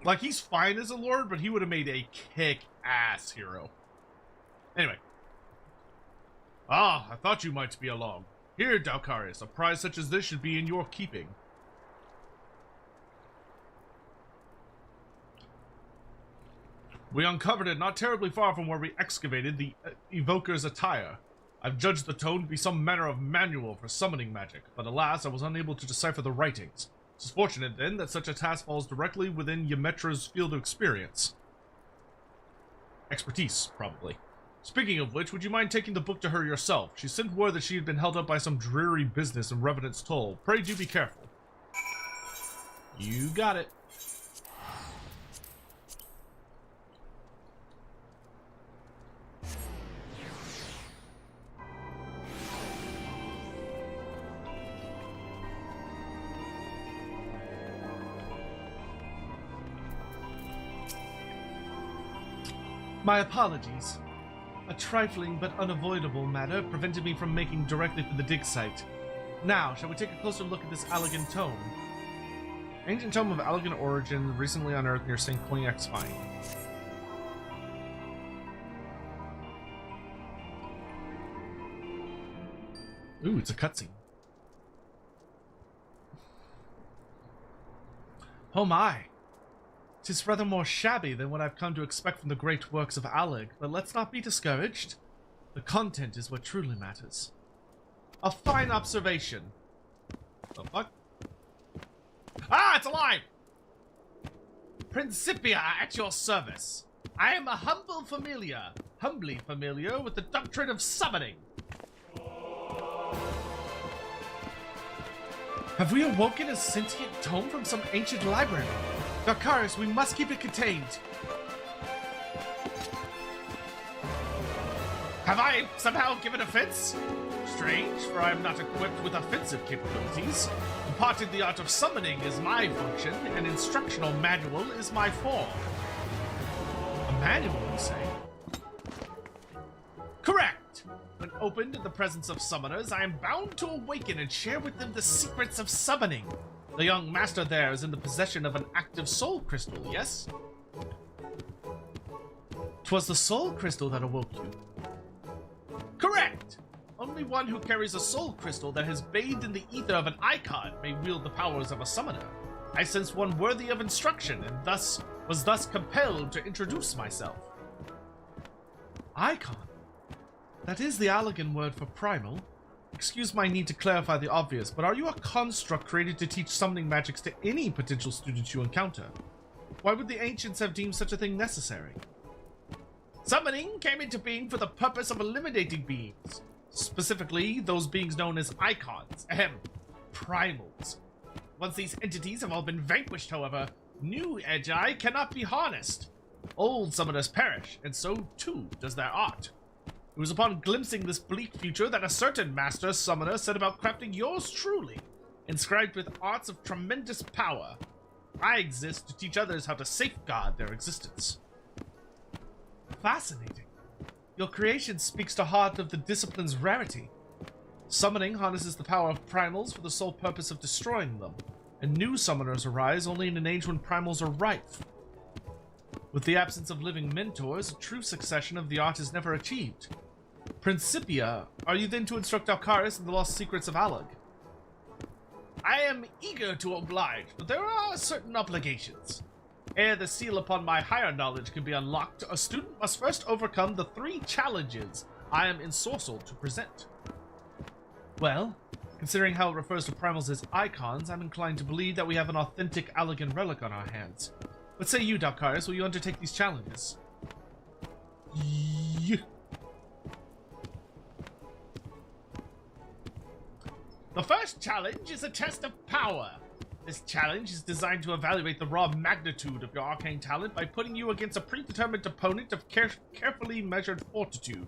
Like, he's fine as a lord, but he would have made a kick-ass hero. Anyway. Ah, I thought you might be along. Here, Dalcarius, a prize such as this should be in your keeping. We uncovered it not terribly far from where we excavated the evoker's attire. I've judged the tome to be some manner of manual for summoning magic, but alas, I was unable to decipher the writings. It's fortunate, then, that such a task falls directly within Ymetra's field of experience. Expertise, probably. Speaking of which, would you mind taking the book to her yourself? She sent word that she had been held up by some dreary business in Revenant's Toll. Pray do be careful. You got it. My apologies. A trifling but unavoidable matter prevented me from making directly for the dig site. Now, shall we take a closer look at this Allegan tome? Ancient tome of Allegan origin, recently unearthed near St. Cognac's Mine. Ooh, it's a cutscene. Oh my! 'Tis rather more shabby than what I've come to expect from the great works of Alleg, but let's not be discouraged. The content is what truly matters. A fine observation. The fuck? Ah, it's alive! Principia at your service. I am a humbly familiar with the doctrine of summoning. Have we awoken a sentient tome from some ancient library? Darkaris, we must keep it contained. Have I somehow given offense? Strange, for I am not equipped with offensive capabilities. Imparted the art of summoning is my function, and instructional manual is my form. A manual, you say? Correct! When opened in the presence of summoners, I am bound to awaken and share with them the secrets of summoning. The young master there is in the possession of an active soul crystal, yes? 'Twas the soul crystal that awoke you. Correct! Only one who carries a soul crystal that has bathed in the ether of an icon may wield the powers of a summoner. I sensed one worthy of instruction, and was thus compelled to introduce myself. Icon? That is the Allegan word for primal. Excuse my need to clarify the obvious, but are you a construct created to teach summoning magics to any potential students you encounter? Why would the ancients have deemed such a thing necessary? Summoning came into being for the purpose of eliminating beings. Specifically, those beings known as icons, primals. Once these entities have all been vanquished, however, new Agi cannot be harnessed. Old summoners perish, and so too does their art. It was upon glimpsing this bleak future that a certain master summoner set about crafting yours truly, inscribed with arts of tremendous power. I exist to teach others how to safeguard their existence. Fascinating. Your creation speaks to heart of the discipline's rarity. Summoning harnesses the power of primals for the sole purpose of destroying them, and new summoners arise only in an age when primals are rife. With the absence of living mentors, a true succession of the art is never achieved. Principia, are you then to instruct Darkaris in the lost secrets of Allag? I am eager to oblige, but there are certain obligations. Ere the seal upon my higher knowledge can be unlocked, a student must first overcome the 3 challenges I am ensorcelled to present. Well, considering how it refers to primals as icons, I'm inclined to believe that we have an authentic Allegan relic on our hands. What say you, Darkaris? Will you undertake these challenges? Yeah. The first challenge is a test of power. This challenge is designed to evaluate the raw magnitude of your arcane talent by putting you against a predetermined opponent of carefully measured fortitude.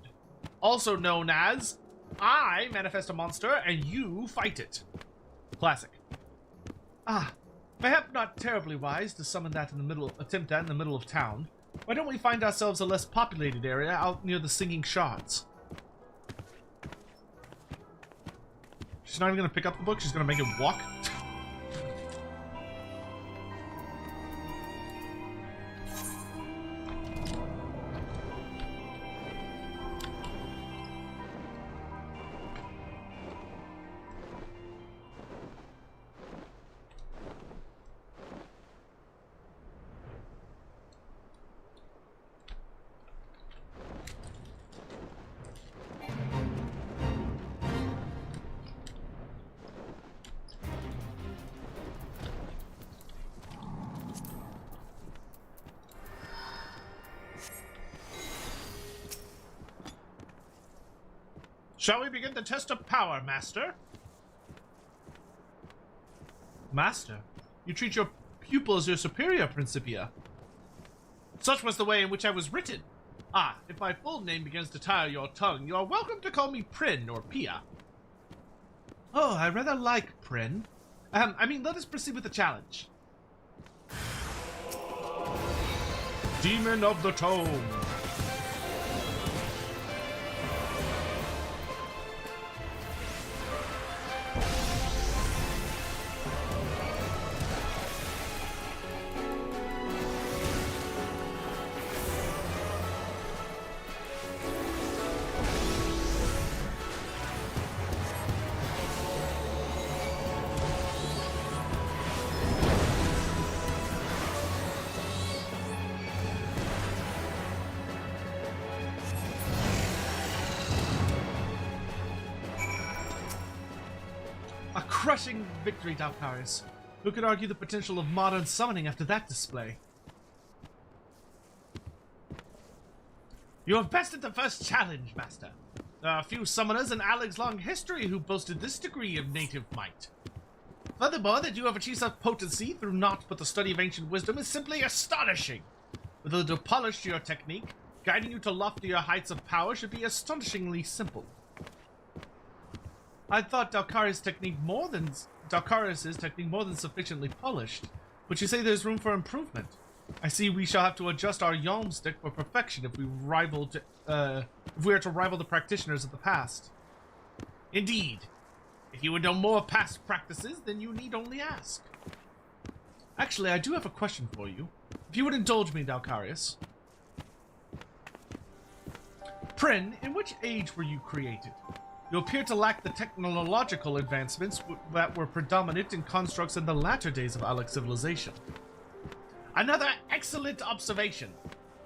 Also known as, I manifest a monster and you fight it. Classic. Perhaps not terribly wise to attempt that in the middle of town. Why don't we find ourselves a less populated area out near the Singing Shards? She's not even gonna pick up the book, she's gonna make it walk? Shall we begin the test of power, Master? Master? You treat your pupil as your superior, Principia. Such was the way in which I was written. If my full name begins to tire your tongue, you are welcome to call me Prin or Pia. Oh, I rather like Prin. Let us proceed with the challenge. Demon of the Tome. Crushing victory, Darkaris. Who could argue the potential of modern summoning after that display? You have bested the first challenge, Master. There are a few summoners in Allag's long history who boasted this degree of native might. Furthermore, that you have achieved such potency through naught but the study of ancient wisdom is simply astonishing. With a little polish to your technique, guiding you to loftier heights of power should be astonishingly simple. I thought Dalkarius' technique more than sufficiently polished, but you say there's room for improvement. I see we shall have to adjust our yalmstick for perfection if we are to rival the practitioners of the past. Indeed. If you would know more past practices, then you need only ask. Actually, I do have a question for you. If you would indulge me, Dalkarius. Prin, in which age were you created? You appear to lack the technological advancements that were predominant in constructs in the latter days of Alec civilization. Another excellent observation.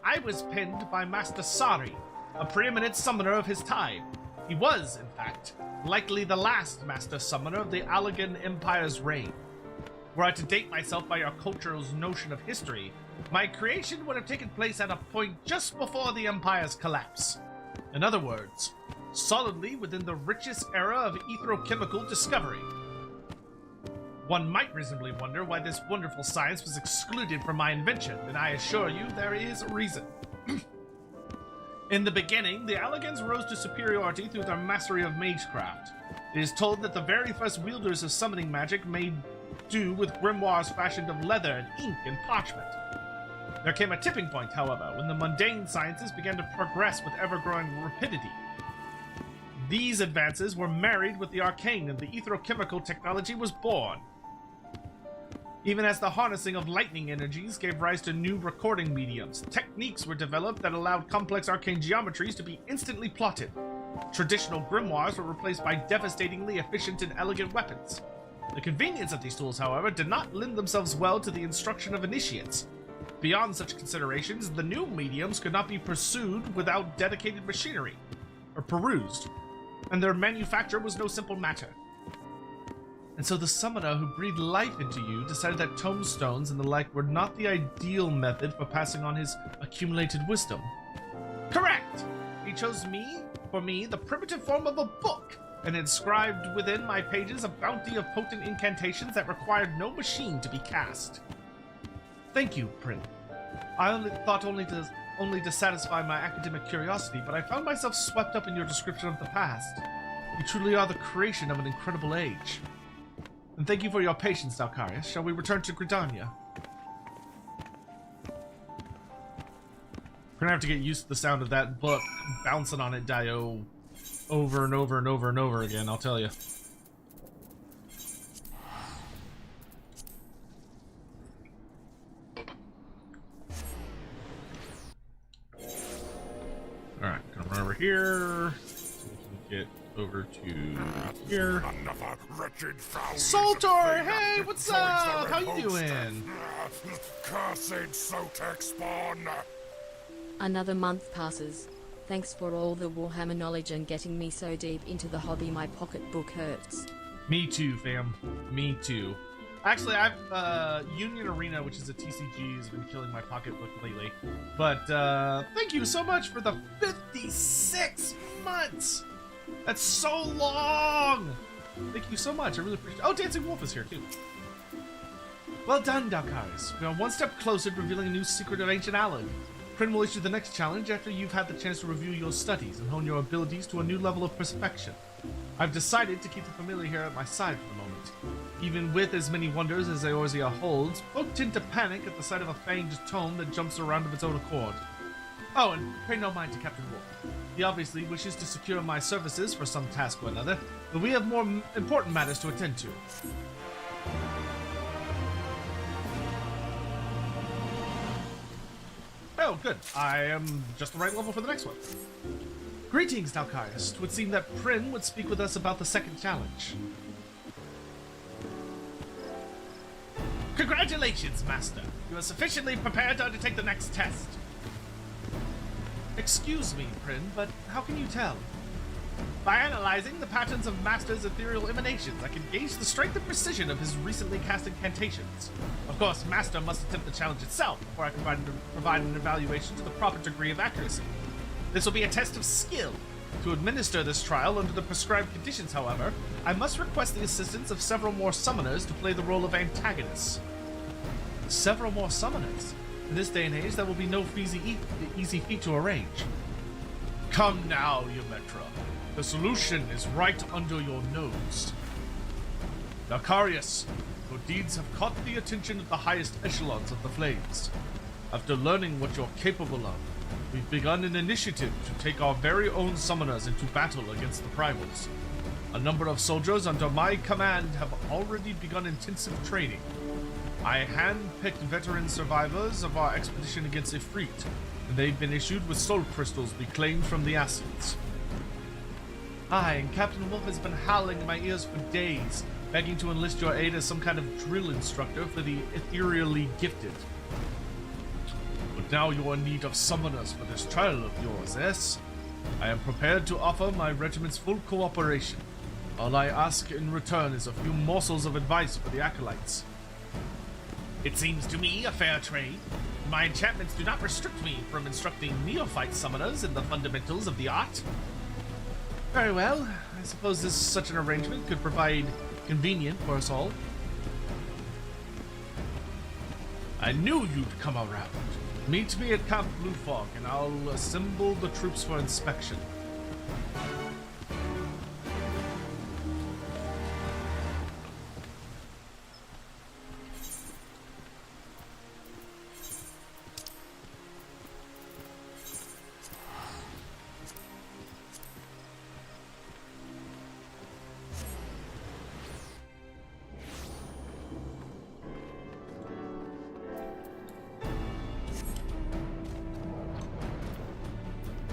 I was penned by Master Sari, a preeminent summoner of his time. He was, in fact, likely the last Master Summoner of the Allegan Empire's reign. Were I to date myself by your culture's notion of history, my creation would have taken place at a point just before the Empire's collapse. In other words, solidly within the richest era of etherochemical discovery. One might reasonably wonder why this wonderful science was excluded from my invention, and I assure you there is a reason. In the beginning, the Allegans rose to superiority through their mastery of magecraft. It is told that the very first wielders of summoning magic made do with grimoires fashioned of leather and ink and parchment. There came a tipping point, however, when the mundane sciences began to progress with ever-growing rapidity. These advances were married with the arcane, and the etherochemical technology was born. Even as the harnessing of lightning energies gave rise to new recording mediums, techniques were developed that allowed complex arcane geometries to be instantly plotted. Traditional grimoires were replaced by devastatingly efficient and elegant weapons. The convenience of these tools, however, did not lend themselves well to the instruction of initiates. Beyond such considerations, the new mediums could not be pursued without dedicated machinery, or perused, and their manufacture was no simple matter. And so the summoner who breathed life into you decided that tomestones and the like were not the ideal method for passing on his accumulated wisdom. Correct! He chose for me, the primitive form of a book, and inscribed within my pages a bounty of potent incantations that required no machine to be cast. Thank you, Prin. I thought only to satisfy my academic curiosity, but I found myself swept up in your description of the past. You truly are the creation of an incredible age. And thank you for your patience, Dalkarius. Shall we return to Gridania? We're gonna have to get used to the sound of that book bouncing on it, Dio, over and over and over and over again, I'll tell you. Alright, gonna run over here. So we can get over to here. Soltor, hey, what's up? How you doing? Cursed Sotek spawn. Another month passes. Thanks for all the Warhammer knowledge and getting me so deep into the hobby my pocketbook hurts. Me too, fam. Me too. Actually, I've, Union Arena, which is a TCG, has been killing my pocketbook lately. But, thank you so much for the 56 months! That's so long! Thank you so much, I really appreciate it. Oh, Dancing Wolf is here, too. Well done, Dalkarius. We are one step closer to revealing a new secret of Ancient Allen. Prin will issue the next challenge after you've had the chance to review your studies and hone your abilities to a new level of perfection. I've decided to keep the familiar here at my side for the moment. Even with as many wonders as Eorzea holds, folk tend to panic at the sight of a fanged tome that jumps around of its own accord. Oh, and pay no mind to Captain Wolf. He obviously wishes to secure my services for some task or another, but we have more important matters to attend to. Oh, good. I am just the right level for the next one. Greetings, Dalkarius. It would seem that Prin would speak with us about the second challenge. Congratulations, Master. You are sufficiently prepared to undertake the next test. Excuse me, Prin, but how can you tell? By analyzing the patterns of Master's ethereal emanations, I can gauge the strength and precision of his recently cast incantations. Of course, Master must attempt the challenge itself before I can provide an evaluation to the proper degree of accuracy. This will be a test of skill, To administer this trial under the prescribed conditions, however, I must request the assistance of several more summoners to play the role of antagonists. Several more summoners? In this day and age, that will be no easy feat to arrange. Come now, Ymetra. The solution is right under your nose. Nakarius, your deeds have caught the attention of the highest echelons of the Flames. After learning what you're capable of, we've begun an initiative to take our very own summoners into battle against the Primals. A number of soldiers under my command have already begun intensive training. I hand-picked veteran survivors of our expedition against Ifrit, and they've been issued with soul crystals reclaimed from the acids. Aye, and Captain Wolf has been howling in my ears for days, begging to enlist your aid as some kind of drill instructor for the ethereally gifted. But now you are in need of summoners for this trial of yours, yes? I am prepared to offer my regiment's full cooperation. All I ask in return is a few morsels of advice for the acolytes. It seems to me a fair trade. My enchantments do not restrict me from instructing neophyte summoners in the fundamentals of the art. Very well. I suppose such an arrangement could provide convenience for us all. I knew you'd come around. Meet me at Camp Blue Fog, and I'll assemble the troops for inspection.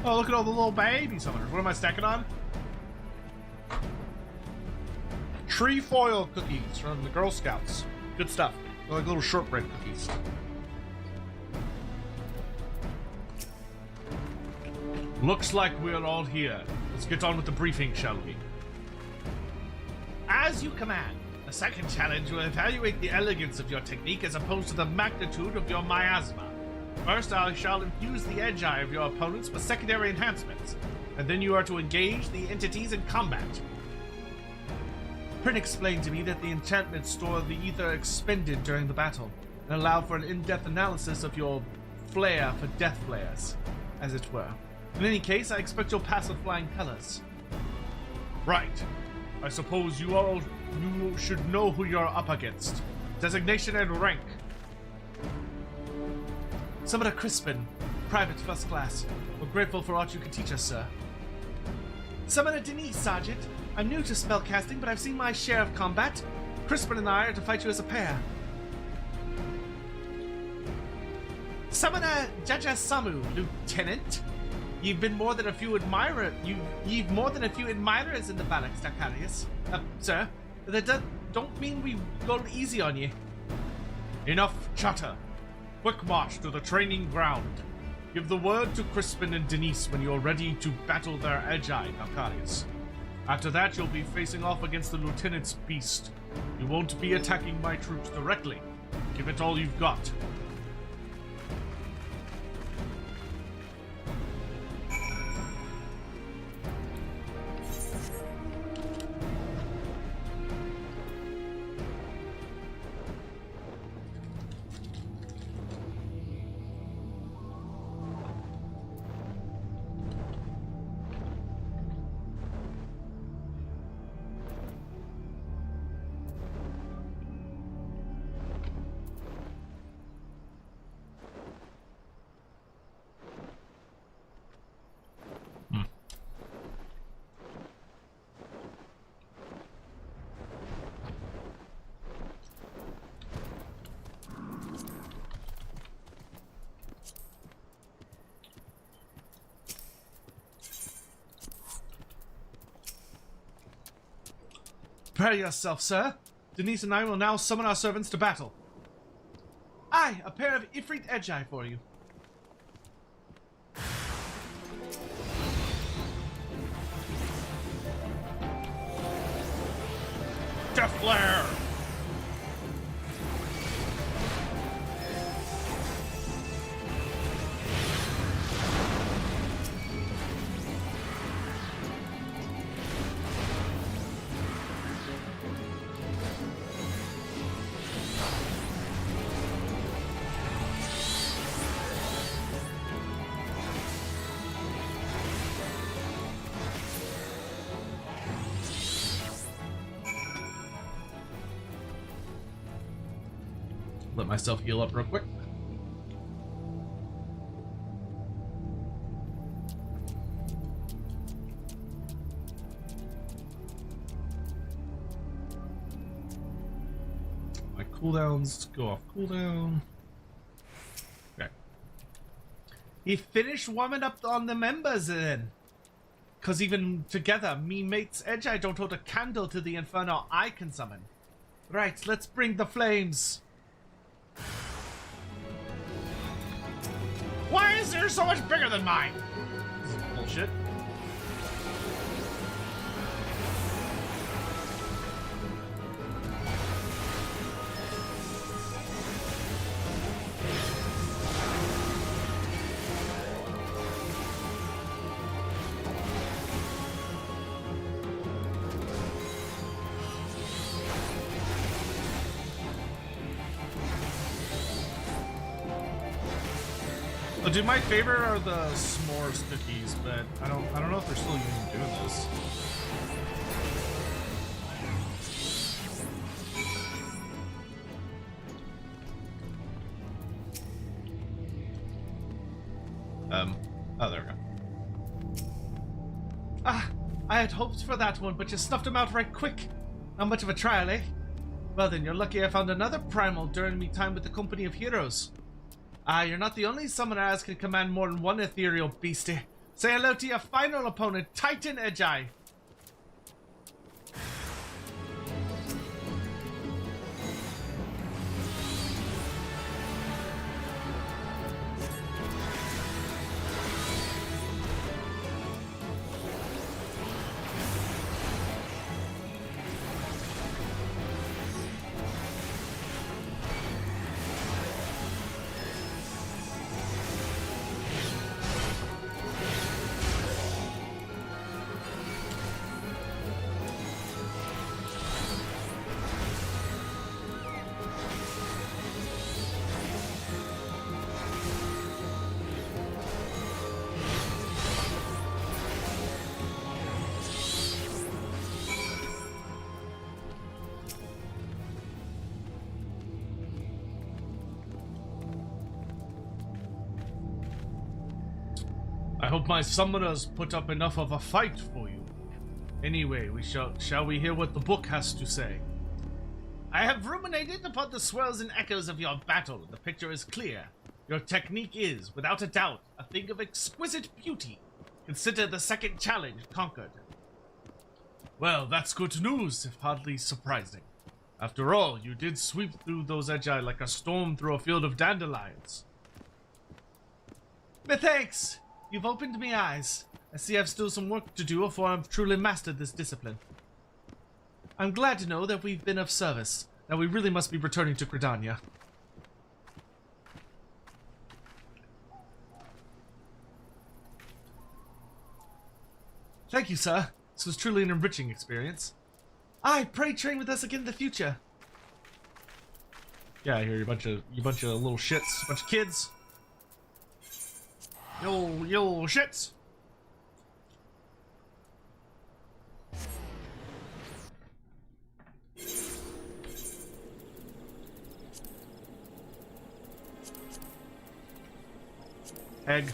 Oh, look at all the little baby summoners. What am I stacking on? Trefoil cookies from the Girl Scouts. Good stuff. They're like little shortbread cookies. Looks like we're all here. Let's get on with the briefing, shall we? As you command. The second challenge will evaluate the elegance of your technique as opposed to the magnitude of your miasma. First, I shall infuse the edge eye of your opponents with secondary enhancements, and then you are to engage the entities in combat. Prin explained to me that the enchantments store the ether expended during the battle, and allow for an in-depth analysis of your flair for death flares, as it were. In any case, I expect you'll pass with flying colors. Right. I suppose you should know who you're up against. Designation and rank. Summoner Crispin, Private First Class. We're grateful for what you can teach us, sir. Summoner Denise, Sergeant. I'm new to spellcasting, but I've seen my share of combat. Crispin and I are to fight you as a pair. Summoner Jaja Samu, Lieutenant. You've more than a few admirers in the barracks, Nakarius. Sir, that don't mean we go easy on you. Enough chatter. Quick march to the training ground. Give the word to Crispin and Denise when you're ready to battle their Agi, Nakarius. After that, you'll be facing off against the Lieutenant's beast. You won't be attacking my troops directly. Give it all you've got. Prepare yourself, sir. Denise and I will now summon our servants to battle. Aye, a pair of Ifrit Edgei for you. Death Flare! Let myself heal up real quick. My cooldowns go off cooldown. Okay. He finished warming up on the members then. Cause even together, me mates Edge, I don't hold a candle to the inferno I can summon. Right, let's bring the flames. Why is there so much bigger than mine? This is bullshit. So, dude, my favorite are the s'mores cookies, but I don't know if they're still even doing this. Oh, there we go. Ah, I had hoped for that one, but you snuffed him out right quick. Not much of a trial, eh? Well then, you're lucky I found another primal during me time with the company of heroes. Ah, you're not the only summoner as can command more than one ethereal beastie. Say hello to your final opponent, Titan Edgeye. I hope my summoners put up enough of a fight for you. Anyway, shall we hear what the book has to say? I have ruminated upon the swirls and echoes of your battle. The picture is clear. Your technique is, without a doubt, a thing of exquisite beauty. Consider the second challenge conquered. Well, that's good news, if hardly surprising. After all, you did sweep through those Edgeye like a storm through a field of dandelions. Methinks! You've opened me eyes. I see I've still some work to do before I've truly mastered this discipline. I'm glad to know that we've been of service. Now we really must be returning to Gridania. Thank you, sir. This was truly an enriching experience. Aye, pray train with us again in the future. Yeah, I hear you bunch of little shits, bunch of kids. Yo shits. Egg.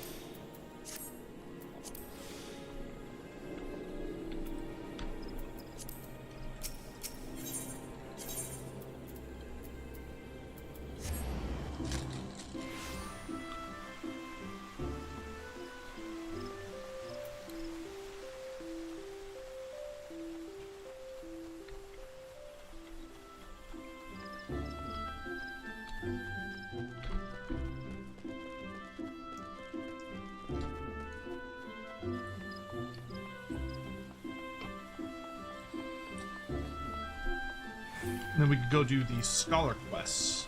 Then we can go do the scholar quests.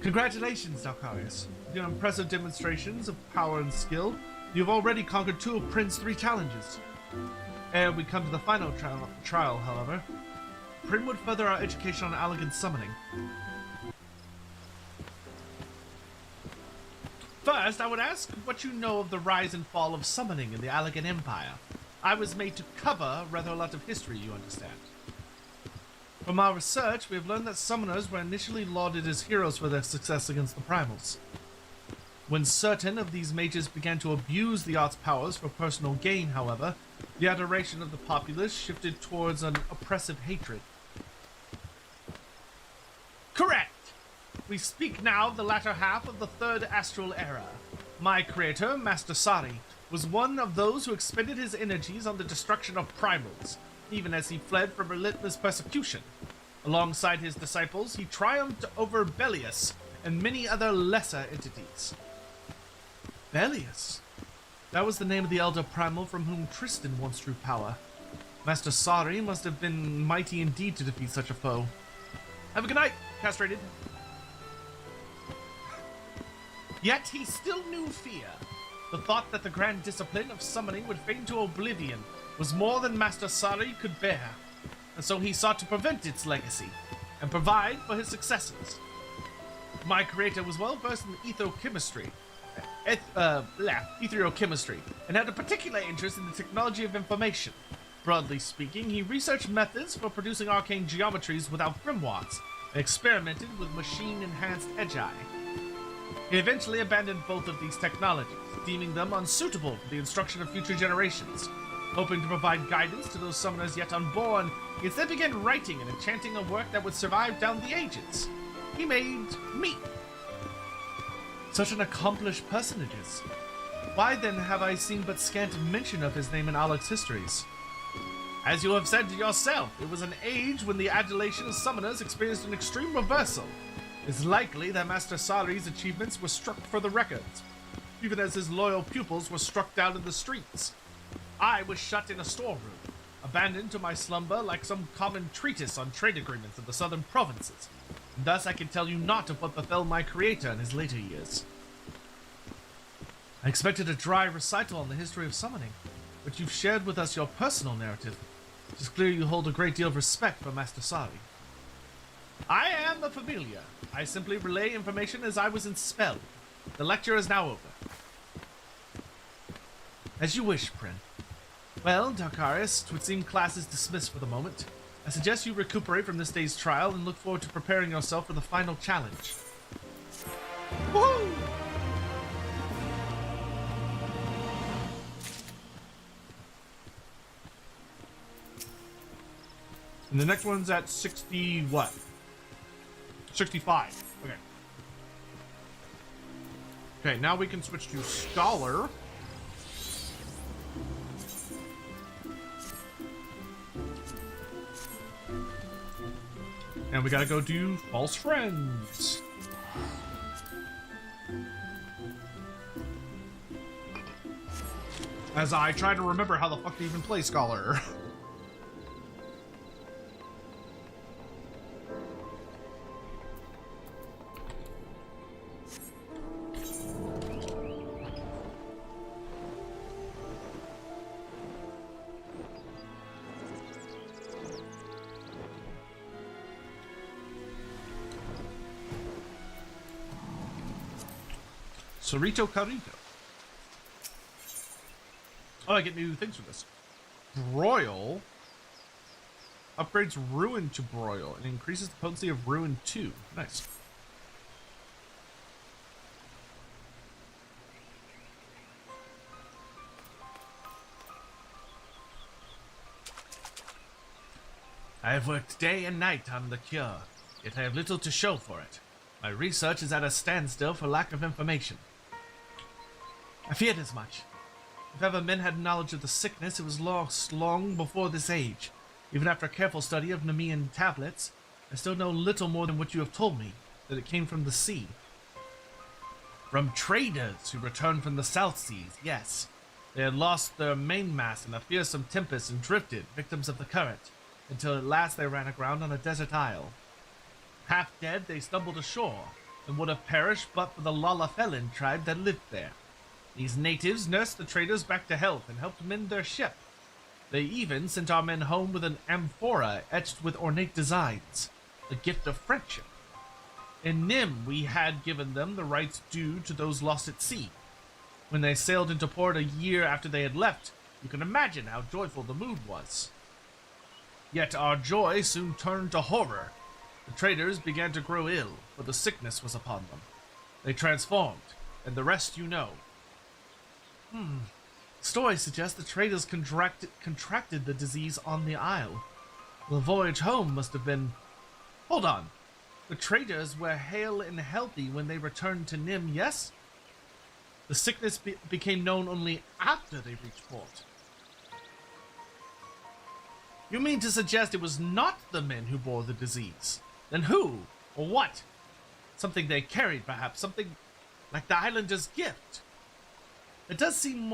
Congratulations, Dalkarius. With your impressive demonstrations of power and skill, you've already conquered 2 of Prince's 3 challenges. Ere we come to the final trial, however, Prim would further our education on elegant summoning. First, I would ask what you know of the rise and fall of summoning in the Allegan Empire. I was made to cover rather a lot of history, you understand. From our research, we have learned that summoners were initially lauded as heroes for their success against the primals. When certain of these mages began to abuse the art's powers for personal gain, however, the adoration of the populace shifted towards an oppressive hatred. Correct! We speak now of the latter half of the Third Astral Era. My creator, Master Sari, was one of those who expended his energies on the destruction of primals, even as he fled from relentless persecution. Alongside his disciples, he triumphed over Belius and many other lesser entities. Belius? That was the name of the elder primal from whom Tristan once drew power. Master Sari must have been mighty indeed to defeat such a foe. Have a good night, castrated. Yet he still knew fear. The thought that the grand discipline of summoning would fade to oblivion was more than Master Sari could bear, and so he sought to prevent its legacy and provide for his successors. My creator was well versed in etherochemistry, and had a particular interest in the technology of information. Broadly speaking, he researched methods for producing arcane geometries without grimoires, and experimented with machine-enhanced Edgei. He eventually abandoned both of these technologies, deeming them unsuitable for the instruction of future generations. Hoping to provide guidance to those summoners yet unborn, he instead began writing and enchanting a work that would survive down the ages. He made me. Such an accomplished personages. Why then have I seen but scant mention of his name in Alex's histories? As you have said yourself, it was an age when the adulation of summoners experienced an extreme reversal. It's likely that Master Sari's achievements were struck for the records, even as his loyal pupils were struck down in the streets. I was shut in a storeroom, abandoned to my slumber like some common treatise on trade agreements of the southern provinces, and thus I can tell you naught of what befell my creator in his later years. I expected a dry recital on the history of summoning, but you've shared with us your personal narrative. It is clear you hold a great deal of respect for Master Sari. I am a familiar. I simply relay information as I was expelled. The lecture is now over. As you wish, Prin. Well, Darkarius, 'twould seem class is dismissed for the moment. I suggest you recuperate from this day's trial and look forward to preparing yourself for the final challenge. Woohoo! And the next one's at 60 what? 65. Okay. Okay, now we can switch to Scholar. And we gotta go do False Friends. As I try to remember how the fuck to even play Scholar. Cerrito Carrito. Oh, I get new things from this. Broil upgrades Ruin to Broil and increases the potency of Ruin 2. Nice. I have worked day and night on the cure, yet I have little to show for it. My research is at a standstill for lack of information. I feared as much. If ever men had knowledge of the sickness, it was lost long before this age. Even after a careful study of Nemean tablets, I still know little more than what you have told me, that it came from the sea. From traders who returned from the South Seas, yes. They had lost their mainmast in a fearsome tempest and drifted, victims of the current, until at last they ran aground on a desert isle. Half dead, they stumbled ashore, and would have perished but for the Lalafelin tribe that lived there. These natives nursed the traders back to health and helped mend their ship. They even sent our men home with an amphora etched with ornate designs, a gift of friendship. In Nim, we had given them the rights due to those lost at sea. When they sailed into port a year after they had left, you can imagine how joyful the mood was. Yet our joy soon turned to horror. The traders began to grow ill, for the sickness was upon them. They transformed, and the rest you know. Stories suggest the traders contracted the disease on the isle. The voyage home must have been... Hold on. The traders were hale and healthy when they returned to Nim, yes? The sickness became known only after they reached port. You mean to suggest it was not the men who bore the disease? Then who? Or what? Something they carried, perhaps. Something like the islander's gift. That does seem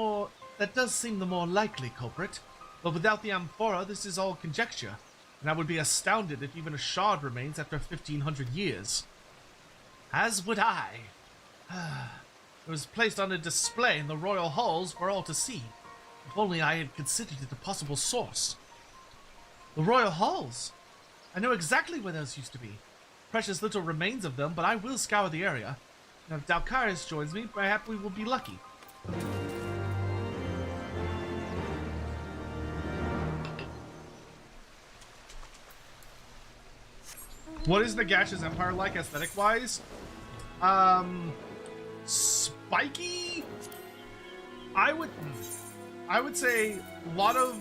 the more likely culprit. But without the amphora, this is all conjecture. And I would be astounded if even a shard remains after 1,500 years. As would I. It was placed on a display in the royal halls for all to see. If only I had considered it a possible source. The royal halls? I know exactly where those used to be. Precious little remains of them, but I will scour the area. Now, if Dalcaris joins me, perhaps we will be lucky. What is Nagash's empire like aesthetic-wise? Spiky? I would say a lot of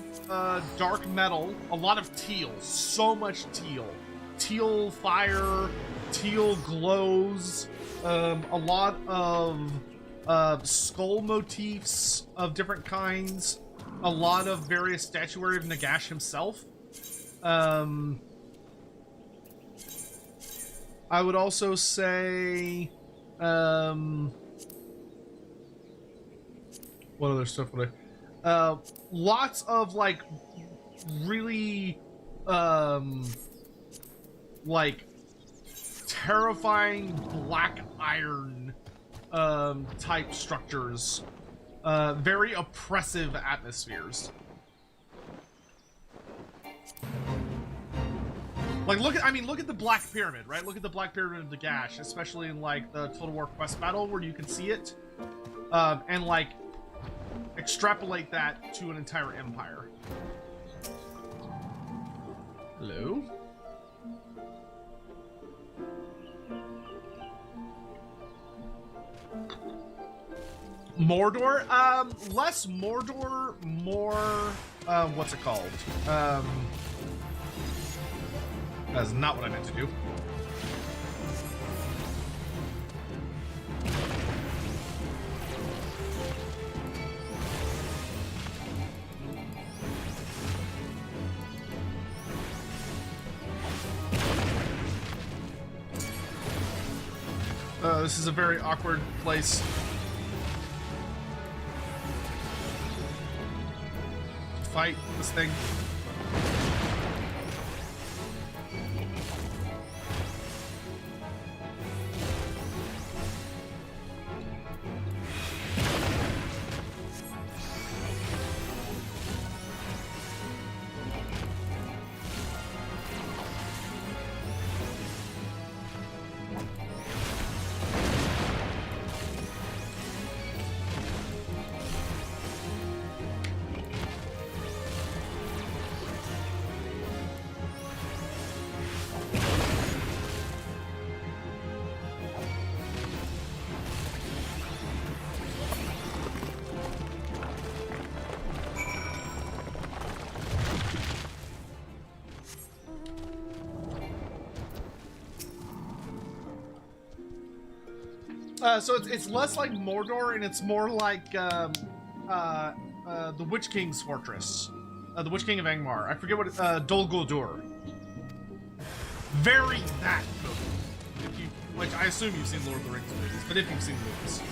dark metal, a lot of teal, so much teal. Teal fire, teal glows, a lot of skull motifs of different kinds, a lot of various statuary of Nagash himself. I would also say, what other stuff would I? Lots of like really, like terrifying black iron, type structures, very oppressive atmospheres. Like, look at the Black Pyramid, right? Look at the Black Pyramid of Nagash, especially in, like, the Total War Quest battle where you can see it. And, like, extrapolate that to an entire empire. Hello? Mordor? Less Mordor, more, what's it called? That's not what I meant to do. This is a very awkward place. Fight this thing. So it's less like Mordor and it's more like the Witch King's fortress, the Witch King of Angmar. I forget what Dol Guldur. Very that movie. If you, which I assume you've seen Lord of the Rings movies, but if you've seen the movies.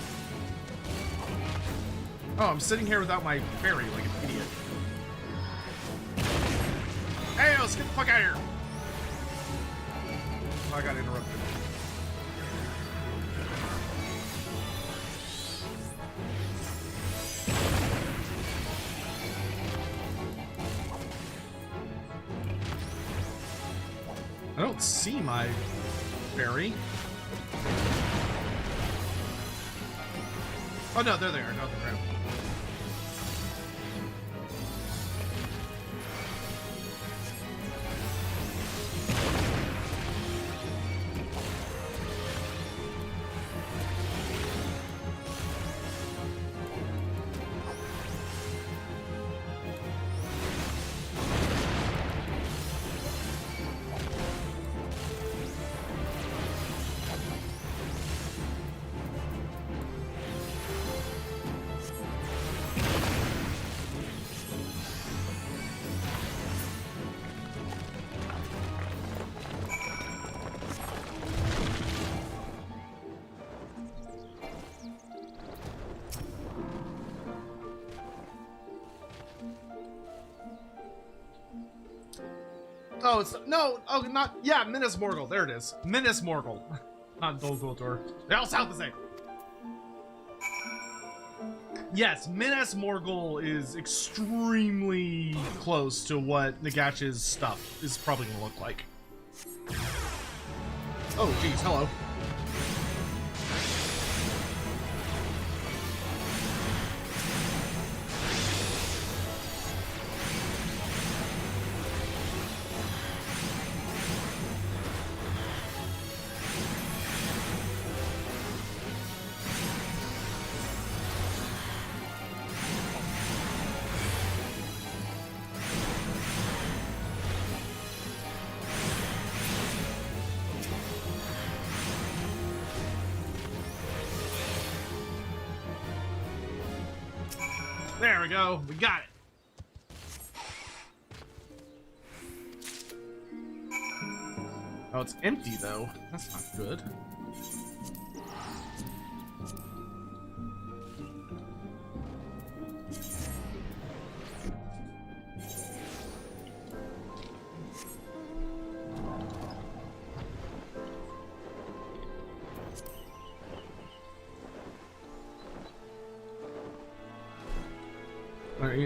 Oh, I'm sitting here without my fairy like an idiot. Hey, let's get the fuck out of here! Oh, I got interrupted. I don't see my fairy. Oh no, there they are. No, they're around. Oh, it's no. Oh, not yeah. Minas Morgul. There it is. Minas Morgul, not Dol Guldur. They all sound the same. Yes, Minas Morgul is extremely close to what Nagash's stuff is probably gonna look like. Oh, geez, hello. There we go. We got it. Oh, it's empty though. That's not good.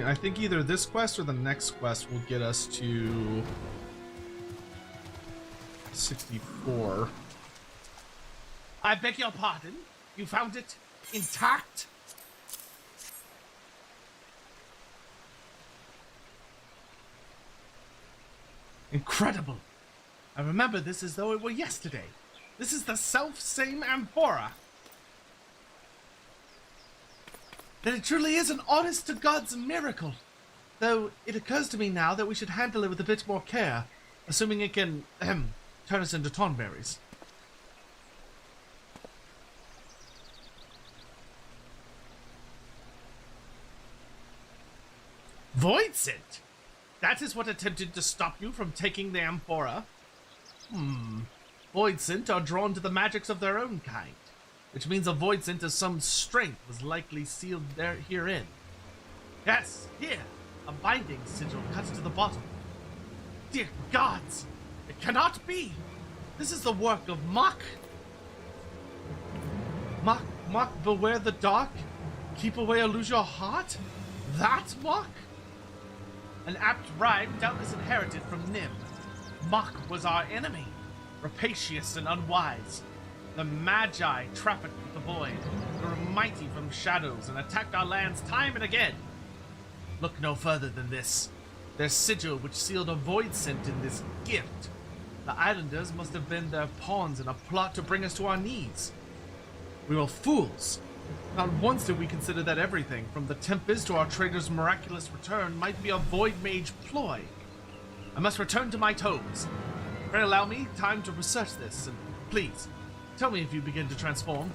I think either this quest or the next quest will get us to 64. I beg your pardon? You found it intact? Incredible. I remember this as though it were yesterday. This is the self-same amphora. Then it truly is an honest-to-God's miracle. Though it occurs to me now that we should handle it with a bit more care, assuming it can, turn us into tonberries. Voidsent? That is what attempted to stop you from taking the amphora? Voidsent are drawn to the magics of their own kind, which means a Voidsent of some strength was likely sealed there herein. Yes, here, a binding sigil cut to the bottom. Dear gods, it cannot be! This is the work of Mach! Mach, beware the dark? Keep away or lose your heart? That Mach? An apt rhyme doubtless inherited from Nim. Mach was our enemy, rapacious and unwise. The Magi trafficked with the void. They were mighty from shadows and attacked our lands time and again. Look no further than this. Their sigil which sealed a Voidsent in this gift. The islanders must have been their pawns in a plot to bring us to our knees. We were fools. Not once did we consider that everything, from the Tempest to our trader's miraculous return, might be a Void Mage ploy. I must return to my tomes. Pray allow me time to research this, and please, tell me if you begin to transform.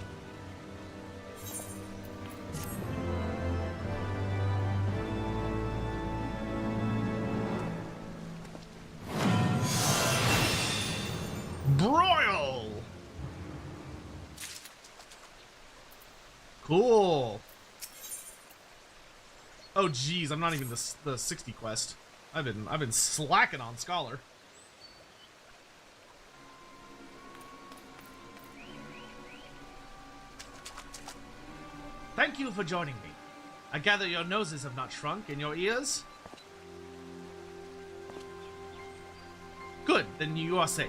Broil! Cool. Oh geez, I'm not even the 60 quest. I've been slacking on Scholar. Thank you for joining me. I gather your noses have not shrunk, and your ears? Good, then you are safe.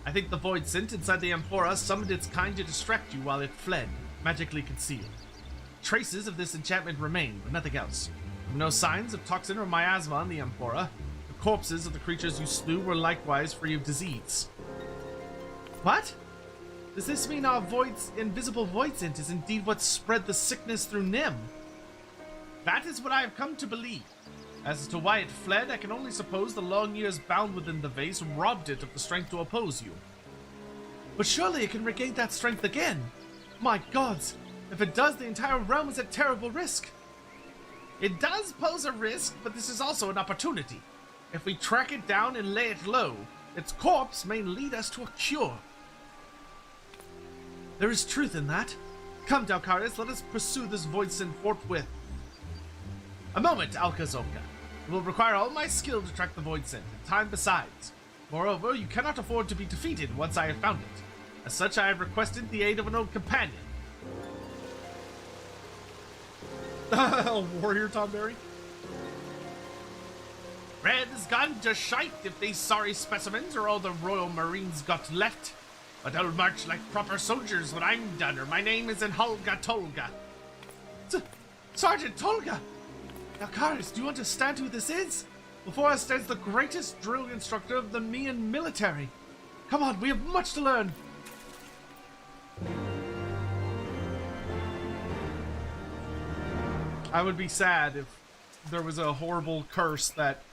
I think the Voidsent inside the amphora summoned its kind to distract you while it fled, magically concealed. Traces of this enchantment remain, but nothing else. No signs of toxin or miasma in the amphora. The corpses of the creatures you slew were likewise free of disease. What? Does this mean our invisible Voidsent is indeed what spread the sickness through Nim? That is what I have come to believe. As to why it fled, I can only suppose the long years bound within the vase robbed it of the strength to oppose you. But surely it can regain that strength again. My gods, if it does, the entire realm is at terrible risk. It does pose a risk, but this is also an opportunity. If we track it down and lay it low, its corpse may lead us to a cure. There is truth in that. Come, Dalkarius, let us pursue this Voidsent forthwith. A moment, Alkazolka. It will require all my skill to track the Voidsent, and time besides. Moreover, you cannot afford to be defeated once I have found it. As such, I have requested the aid of an old companion. A warrior, Tom Berry? Red has gone to shite if these sorry specimens are all the Royal Marines got left. But I'll march like proper soldiers when I'm done, or my name isn't Holga Tolga. Sergeant Tolga! Now, Karis, do you understand who this is? Before us stands the greatest drill instructor of the Mian military. Come on, we have much to learn. I would be sad if there was a horrible curse that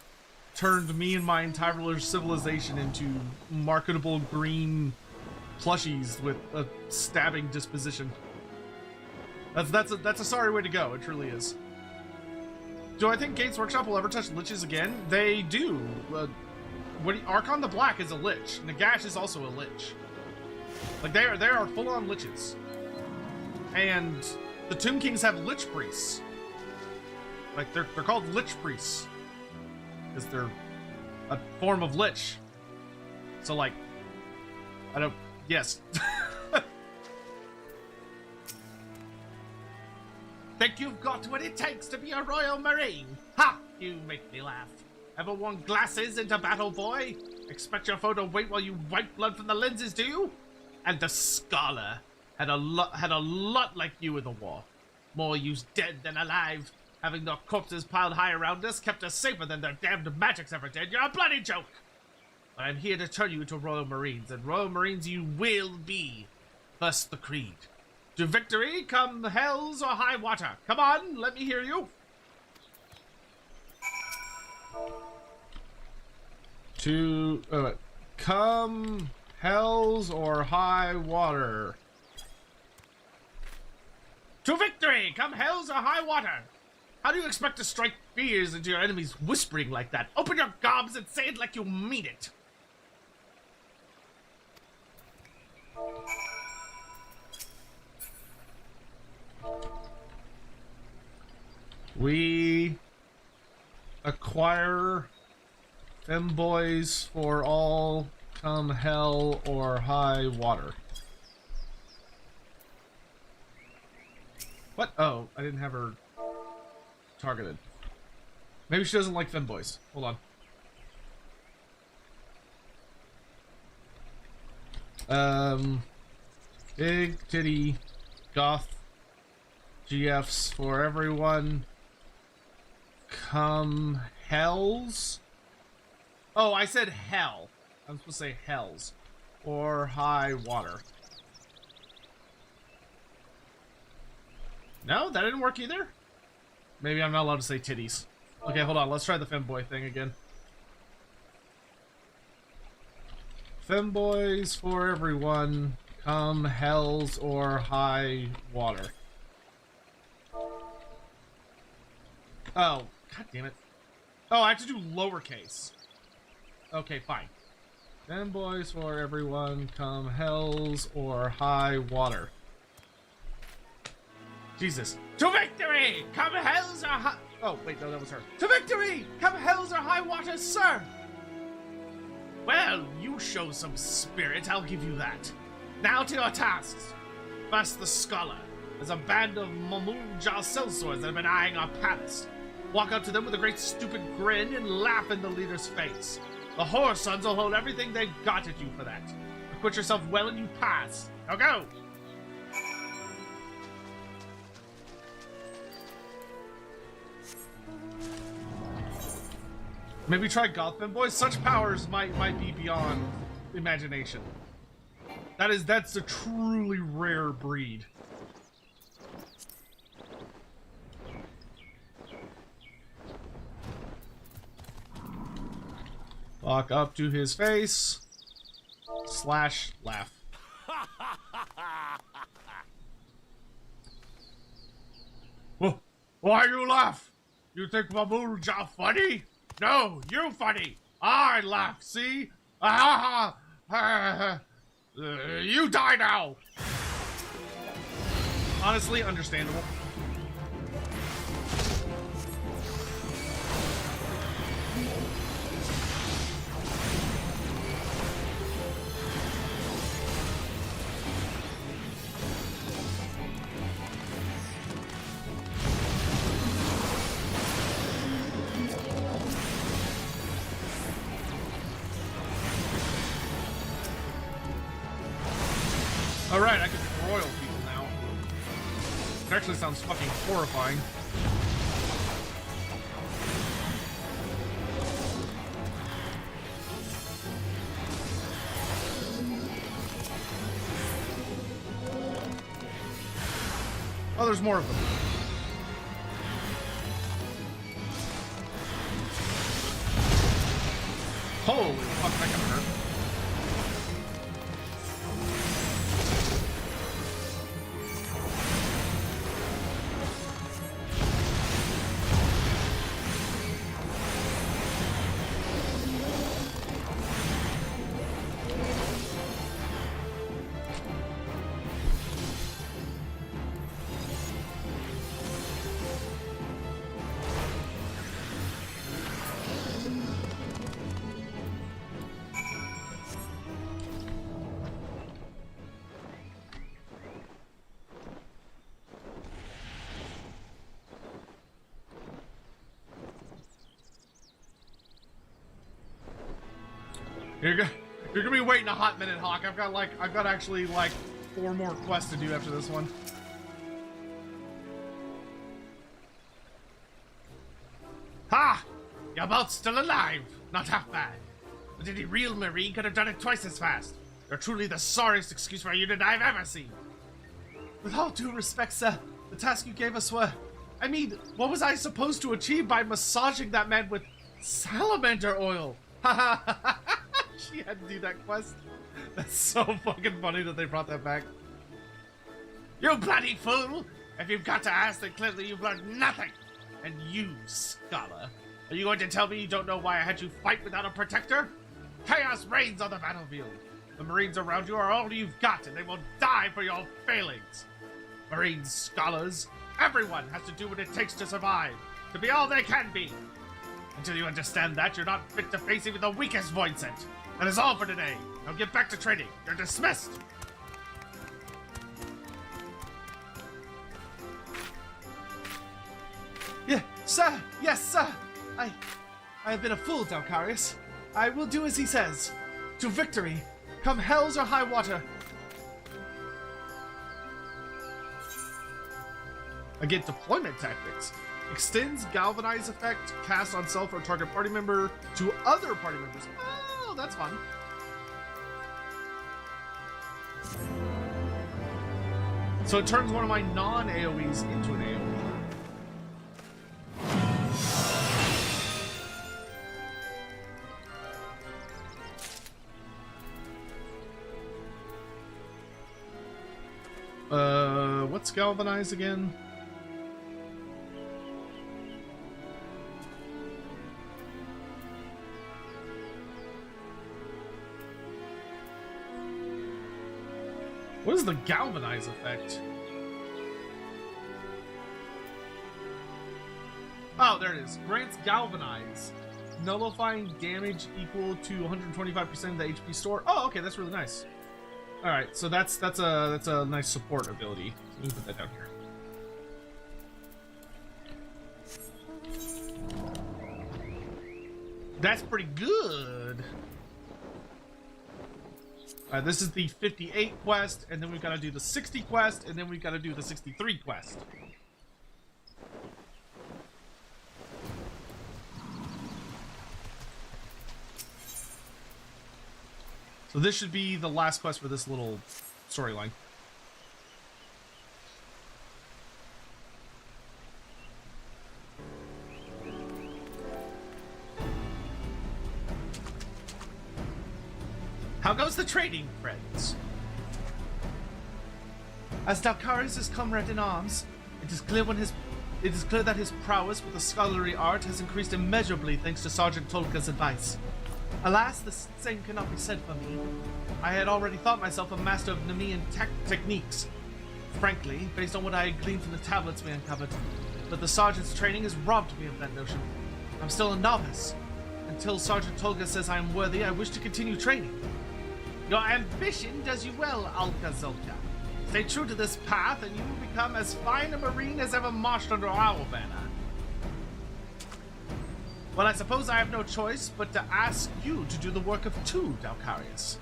turned me and my entire civilization into marketable green plushies with a stabbing disposition. That's a sorry way to go. It truly is. Do I think Gates Workshop will ever touch liches again? They do. Archon the Black is a lich. Nagash is also a lich. Like they are full-on liches. And the Tomb Kings have lich priests. Like they're called lich priests because they're a form of lich. So like, I don't. Yes. Think you've got what it takes to be a Royal Marine? Ha! You make me laugh. Ever worn glasses into battle, boy? Expect your foe to wait while you wipe blood from the lenses, do you? And the Scholar had a lot like you in the war. More used dead than alive. Having their corpses piled high around us kept us safer than their damned magics ever did. You're a bloody joke! But I'm here to turn you into Royal Marines, and Royal Marines you will be. Thus the creed. To victory, come hells or high water. Come on, let me hear you. Come hells or high water. To victory, come hells or high water. How do you expect to strike fears into your enemies whispering like that? Open your gobs and say it like you mean it. We acquire femboys for all, come hell or high water. What? Oh, I didn't have her targeted. Maybe she doesn't like femboys. Hold on. Big titty goth GFs for everyone. Come hells? Oh, I said hell. I'm supposed to say hells. Or high water. No, that didn't work either? Maybe I'm not allowed to say titties. Okay, hold on. Let's try the femboy thing again. Femboys for everyone. Come hells or high water. Oh, god damn it. Oh, I have to do lowercase. Okay, fine. Femboys for everyone. Come hells or high water. Jesus. To victory! Come hells or high... Oh, wait, no, that was her. To victory! Come hells or high water, sir! Well, you show some spirit, I'll give you that. Now to your tasks. First, the Scholar. There's a band of Mamunja sellswords that have been eyeing our palace. Walk up to them with a great stupid grin and laugh in the leader's face. The Horror Sons will hold everything they've got at you for that. Acquit yourself well and you pass. Now go! Maybe try Gotham Boys. Such powers might be beyond imagination. That's a truly rare breed. Walk up to his face. Slash laugh. Why you laugh? You think Mamunja funny? No, you funny. I laugh, see? You die now. Honestly, understandable. right, I can broil people now. It actually sounds fucking horrifying. Oh, there's more of them. Holy fuck, that can hurt. You're gonna be waiting a hot minute, Hawk. I've got actually like 4 more quests to do after this one. Ha! You're both still alive. Not half bad. But any real Marine could have done it twice as fast. You're truly the sorriest excuse for a unit I've ever seen. With all due respect, sir, the task you gave us were... I mean, what was I supposed to achieve by massaging that man with salamander oil? Ha ha ha! She had to do that quest. That's so fucking funny that they brought that back. You bloody fool! If you've got to ask, then clearly you've learned nothing. And you, scholar, are you going to tell me you don't know why I had you fight without a protector? Chaos reigns on the battlefield. The Marines around you are all you've got, and they will die for your failings. Marines, scholars, everyone has to do what it takes to survive, to be all they can be. Until you understand that, you're not fit to face even the weakest void set. That is all for today. Now get back to training. You're dismissed. Yeah, sir. Yes, sir. I have been a fool, Dalcarius. I will do as he says. To victory, come hells or high water. Again, deployment tactics. Extends galvanize effect cast on self or target party member to other party members. Oh, that's fun. So it turns one of my non-AoEs into an AoE. What's galvanize again? What is the galvanize effect? Oh, there it is. Grants galvanize, nullifying damage equal to 125% of the HP store. Oh, okay, that's really nice. All right, so that's a nice support ability. Let me put that down here. That's pretty good. This is the 58 quest, and then we've got to do the 60 quest, and then we've got to do the 63 quest. So this should be the last quest for this little storyline. How goes the training, friends? As Dalcarius' comrade in arms, it is clear that his prowess with the scholarly art has increased immeasurably thanks to Sergeant Tolka's advice. Alas, the same cannot be said for me. I had already thought myself a master of Nemean techniques. Frankly, based on what I had gleaned from the tablets we uncovered, but the sergeant's training has robbed me of that notion. I'm still a novice. Until Sergeant Tolga says I am worthy, I wish to continue training. Your ambition does you well, Alka Zolka. Stay true to this path, and you will become as fine a Marine as ever marched under our banner. Well, I suppose I have no choice but to ask you to do the work of two, Dalcarius.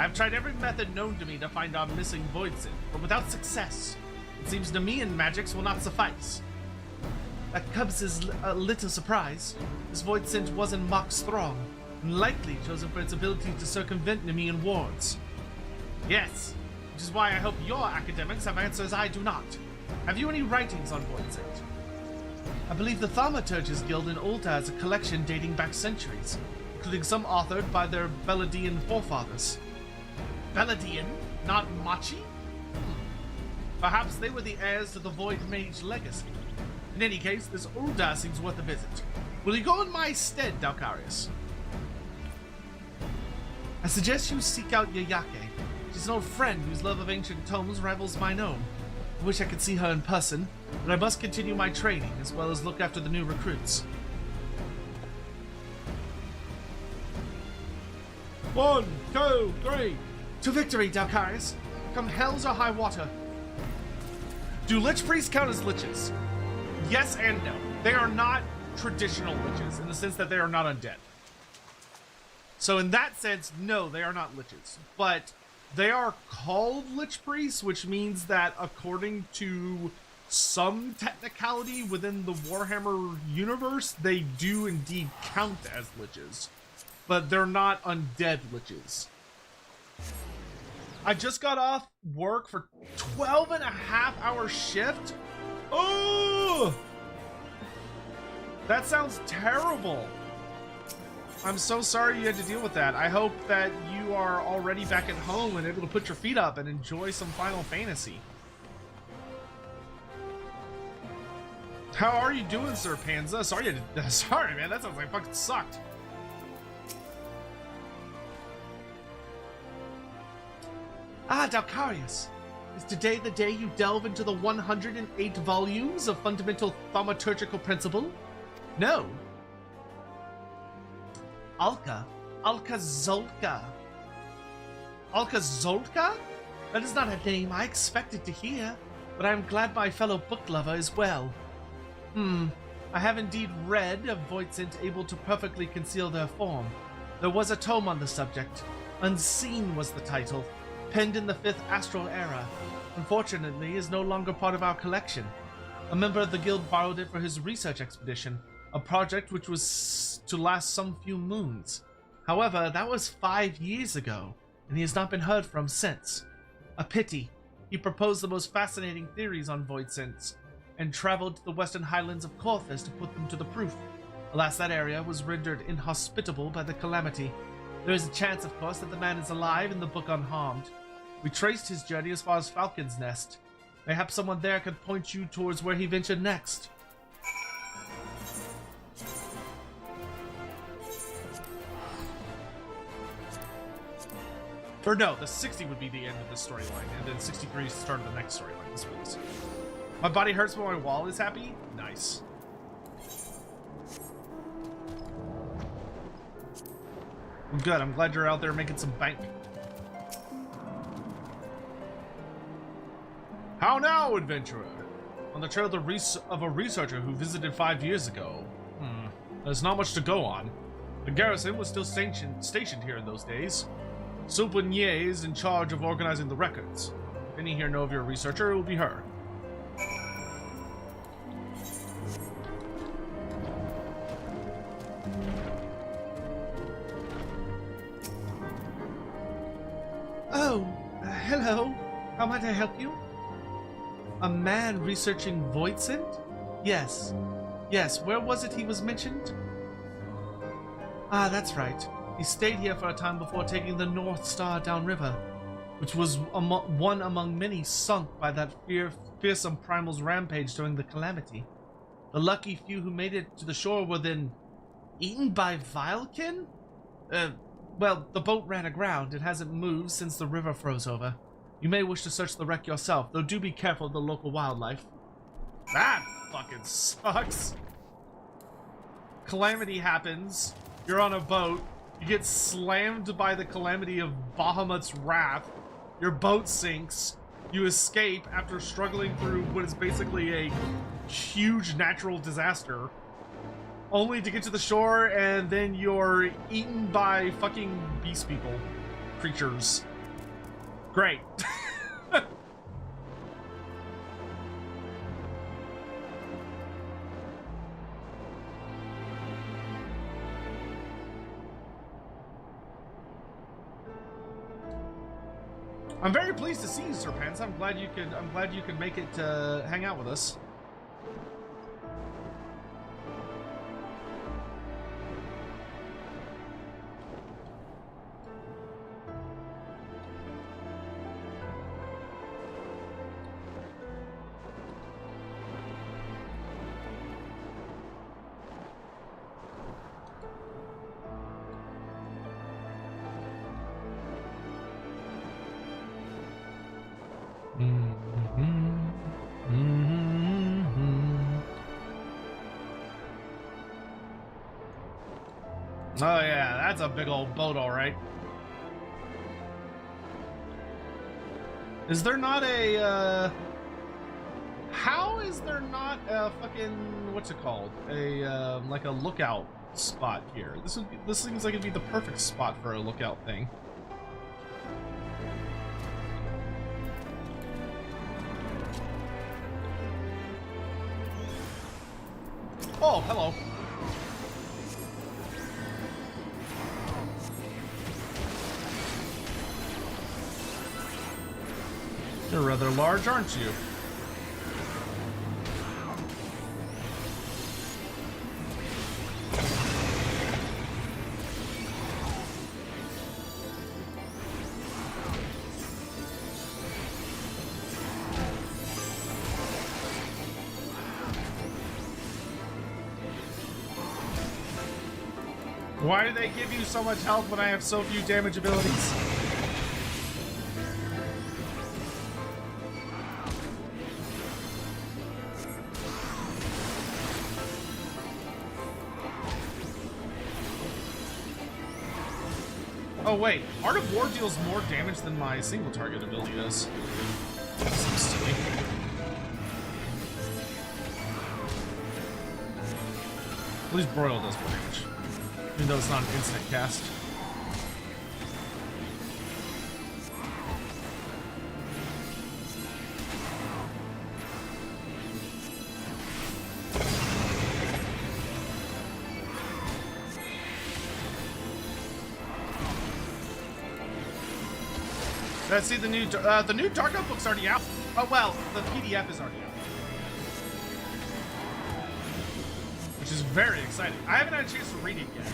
I've tried every method known to me to find our missing Voidsent, but without success. It seems Nemean magics will not suffice. That comes as a little surprise. This Voidsent was in Mock's throng, and likely chosen for its ability to circumvent Nemean wards. Yes, which is why I hope your academics have answers I do not. Have you any writings on Voidsent? I believe the Thaumaturges Guild in Ulta has a collection dating back centuries, including some authored by their Beladian forefathers. Beladian, not Machi? Perhaps they were the heirs to the Void Mage legacy. In any case, this Ulda seems worth a visit. Will you go in my stead, Dalkarius? I suggest you seek out Yayake. She's an old friend whose love of ancient tomes rivals mine own. I wish I could see her in person, but I must continue my training as well as look after the new recruits. 1, 2, 3. To victory, Dalkarius. Come hells or high water. Do Lich Priests count as Liches? Yes and no. They are not traditional Liches in the sense that they are not undead. So in that sense, no, they are not Liches. But they are called Lich Priests, which means that according to some technicality within the Warhammer universe, they do indeed count as Liches. But they're not undead Liches. I just got off work for 12.5-hour shift. Oh! That sounds terrible. I'm so sorry you had to deal with that. I hope that you are already back at home and able to put your feet up and enjoy some Final Fantasy. How are you doing, Sir Panza? Sorry, man. That sounds like fucking sucked. Ah, Dalkarius. Is today the day you delve into the 108 volumes of fundamental thaumaturgical principle? No. Alka Zolka. Alka Zolka? That is not a name I expected to hear, but I am glad my fellow book lover is well. I have indeed read of Voidsent able to perfectly conceal their form. There was a tome on the subject. Unseen was the title, penned in the 5th Astral Era. Unfortunately, is no longer part of our collection. A member of the guild borrowed it for his research expedition, a project which was to last some few moons. However, that was 5 years ago, and he has not been heard from since. A pity. He proposed the most fascinating theories on Voidsents, and traveled to the western highlands of Corthus to put them to the proof. Alas, that area was rendered inhospitable by the calamity. There is a chance, of course, that the man is alive and the book unharmed. We traced his journey as far as Falcon's Nest. Perhaps someone there could point you towards where he ventured next. Or no, the 60 would be the end of the storyline, and then 63 is the start of the next storyline. This was. My body hurts, but my wall is happy? Nice. Good, I'm glad you're out there making some bank. How now, adventurer? On the trail of a researcher who visited 5 years ago. There's not much to go on. The garrison was still stationed here in those days. Soupenier is in charge of organizing the records. If any here know of your researcher, it will be her. Oh, hello. How might I help you? A man researching Voidsent? Yes. Yes, where was it he was mentioned? Ah, that's right. He stayed here for a time before taking the North Star downriver, which was one among many sunk by that fearsome primal's rampage during the calamity. The lucky few who made it to the shore were then eaten by Vilekin? Well, the boat ran aground. It hasn't moved since the river froze over. You may wish to search the wreck yourself, though do be careful of the local wildlife. That fucking sucks. Calamity happens. You're on a boat. You get slammed by the calamity of Bahamut's wrath. Your boat sinks. You escape after struggling through what is basically a huge natural disaster, only to get to the shore and then you're eaten by fucking beast people. Creatures. Great. I'm very pleased to see you, Sir Pants. I'm glad you could make it to hang out with us. Oh yeah, that's a big old boat, all right. Is there not a, how is there not a fucking, what's it called? A, like a lookout spot here? This seems like it'd be the perfect spot for a lookout thing. Oh, hello. You're rather large, aren't you? Why do they give you so much health when I have so few damage abilities? Oh wait, Art of War deals more damage than my single target ability does. That seems silly. At least Broil does more damage. Even though it's not an instant cast. Let's see the new Darko book's already out. Oh well, the PDF is already out, which is very exciting. I haven't had a chance to read it yet.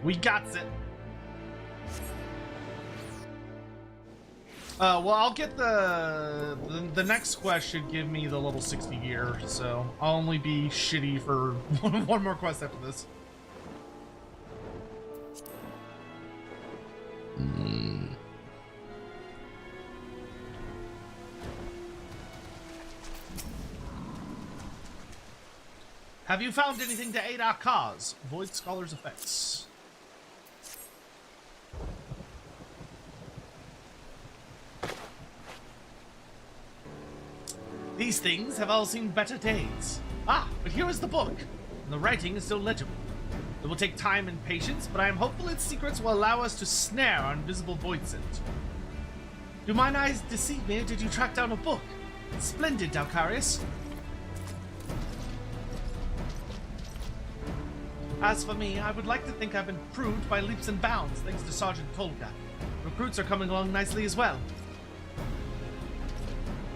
We got it. Well, I'll get the next quest should give me the level 60 gear, so I'll only be shitty for one more quest after this. Have you found anything to aid our cause? Avoid Scholar's effects. These things have all seen better days. Ah, but here is the book, and the writing is still legible. It will take time and patience, but I am hopeful its secrets will allow us to snare our invisible Voidsent. Do mine eyes deceive me, or did you track down a book? Splendid, Dalcarius. As for me, I would like to think I've improved by leaps and bounds, thanks to Sergeant Tolga. Recruits are coming along nicely as well.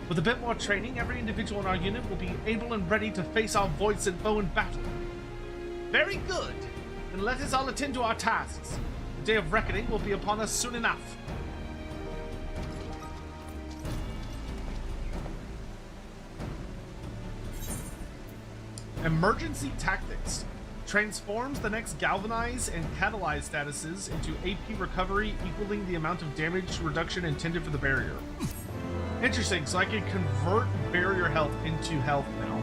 With a bit more training, every individual in our unit will be able and ready to face our Voidsent foe in battle. Very good! Then let us all attend to our tasks. The day of reckoning will be upon us soon enough. Emergency Tactics transforms the next Galvanize and Catalyze statuses into AP recovery equaling the amount of damage reduction intended for the barrier. Interesting, so I can convert barrier health into health now.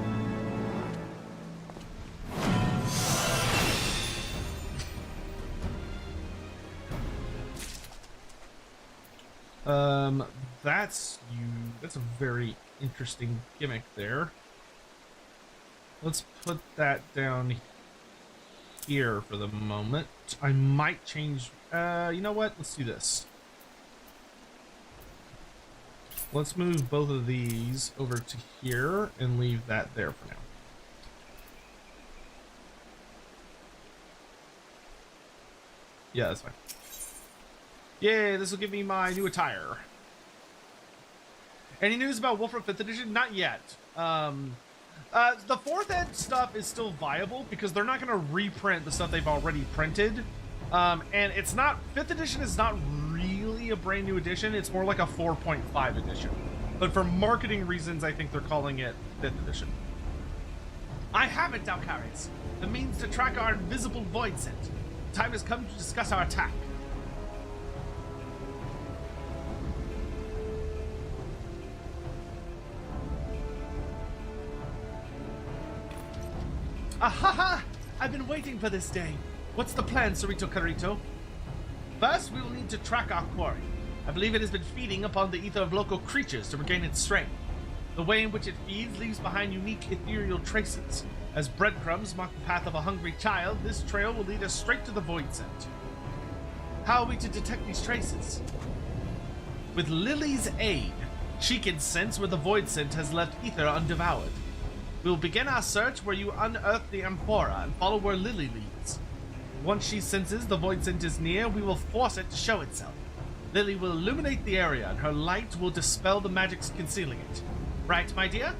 That's a very interesting gimmick there. Let's put that down here for the moment. I might change, you know what? Let's do this. Let's move both of these over to here and leave that there for now. Yeah, that's fine. Yay, this will give me my new attire. Any news about Wolfram 5th edition? Not yet. The 4th ed stuff is still viable because they're not going to reprint the stuff they've already printed. And it's not, 5th edition is not really a brand new edition. It's more like a 4.5 edition. But for marketing reasons, I think they're calling it 5th edition. I have it, Dalcaris. The means to track our invisible void scent. Time has come to discuss our attack. Ahaha! I've been waiting for this day. What's the plan, Cerrito Carrito? First, we will need to track our quarry. I believe it has been feeding upon the ether of local creatures to regain its strength. The way in which it feeds leaves behind unique ethereal traces. As breadcrumbs mark the path of a hungry child, this trail will lead us straight to the void scent. How are we to detect these traces? With Lily's aid, she can sense where the void scent has left ether undevoured. We will begin our search where you unearthed the amphora and follow where Lily leads. Once she senses the void scent is near, we will force it to show itself. Lily will illuminate the area and her light will dispel the magics concealing it. Right, my dear?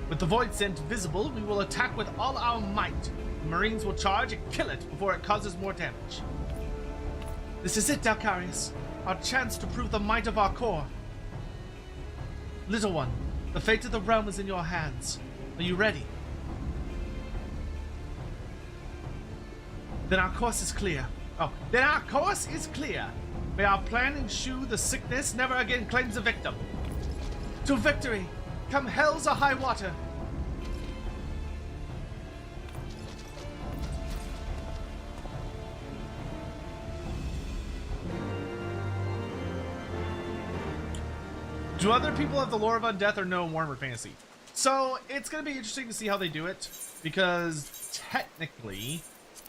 With the void scent visible, we will attack with all our might. The Marines will charge and kill it before it causes more damage. This is it, Dalcarius. Our chance to prove the might of our core. Little one, the fate of the realm is in your hands. Are you ready? Then our course is clear. Then our course is clear. May our plan ensue the sickness never again claims a victim. To victory, come hells or high water. Do other people have the lore of undeath or no Warhammer Fantasy? So it's going to be interesting to see how they do it, because technically,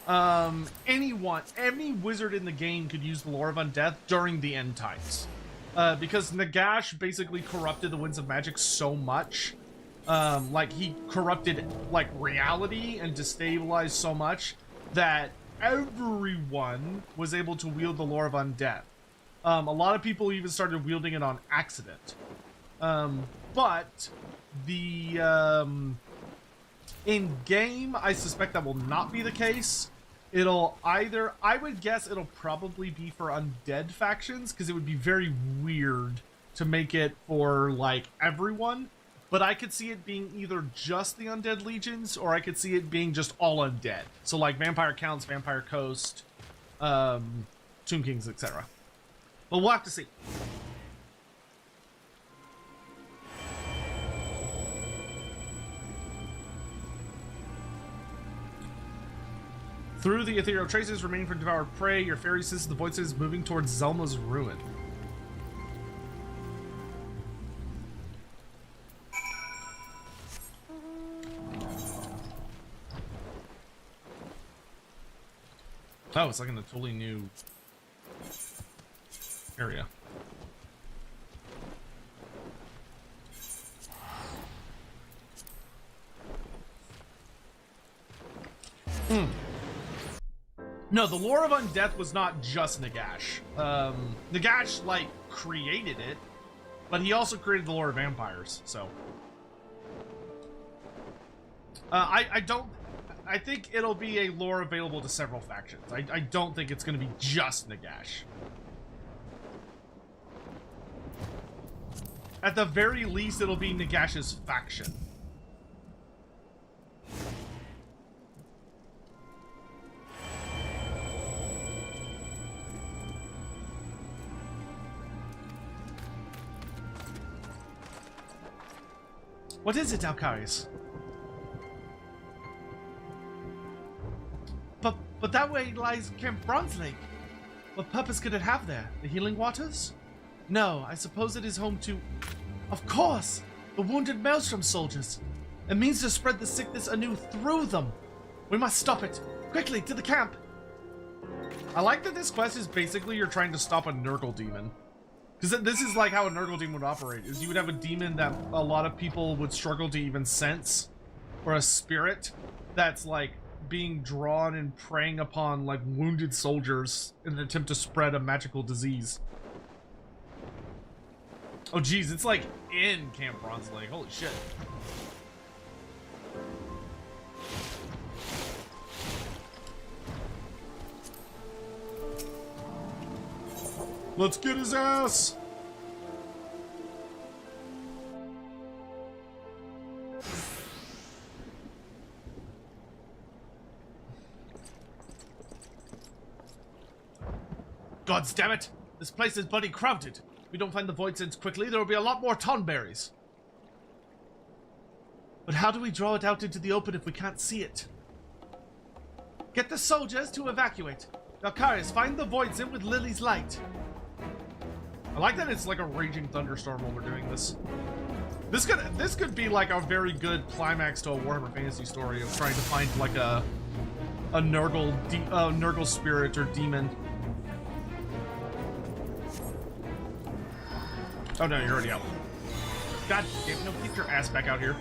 any wizard in the game could use the lore of undeath during the end times, because Nagash basically corrupted the winds of magic so much, like he corrupted like reality and destabilized so much that everyone was able to wield the lore of undeath. A lot of people even started wielding it on accident. But the in game, I suspect that will not be the case. It'll either, I would guess it'll probably be for undead factions, because it would be very weird to make it for like everyone. But I could see it being either just the undead legions, or I could see it being just all undead. So like Vampire Counts, Vampire Coast, Tomb Kings, etc. But we'll have to see. Through the ethereal traces remaining from devoured prey, your fairy senses the void is moving towards Zelma's ruin. Oh, it's like in a totally new area. No, the lore of undeath was not just Nagash. Nagash, like, created it, but he also created the lore of vampires, so. I think it'll be a lore available to several factions. I don't think it's going to be just Nagash. At the very least, it'll be Nagash's faction. What is it, Alcarius? But that way lies Camp Bronze Lake. What purpose could it have there? The healing waters? No, I suppose it is home to... Of course! The wounded Maelstrom soldiers! It means to spread the sickness anew through them! We must stop it! Quickly, to the camp! I like that this quest is basically you're trying to stop a Nurgle demon. Because this is like how a Nurgle demon would operate, is you would have a demon that a lot of people would struggle to even sense, or a spirit that's like being drawn and preying upon like wounded soldiers in an attempt to spread a magical disease. Oh geez, it's like in Camp Bronze Lake, holy shit. Let's get his ass! Gods damn it! This place is bloody crowded. If we don't find the Void Sense quickly, there will be a lot more tonberries. But how do we draw it out into the open if we can't see it? Get the soldiers to evacuate. Valkyrius, find the Void Sense with Lily's light. I like that it's like a raging thunderstorm while we're doing this. This could be like a very good climax to a Warhammer Fantasy story of trying to find like a Nurgle spirit or demon. Oh no, you're already out. God damn it, no, get your ass back out here.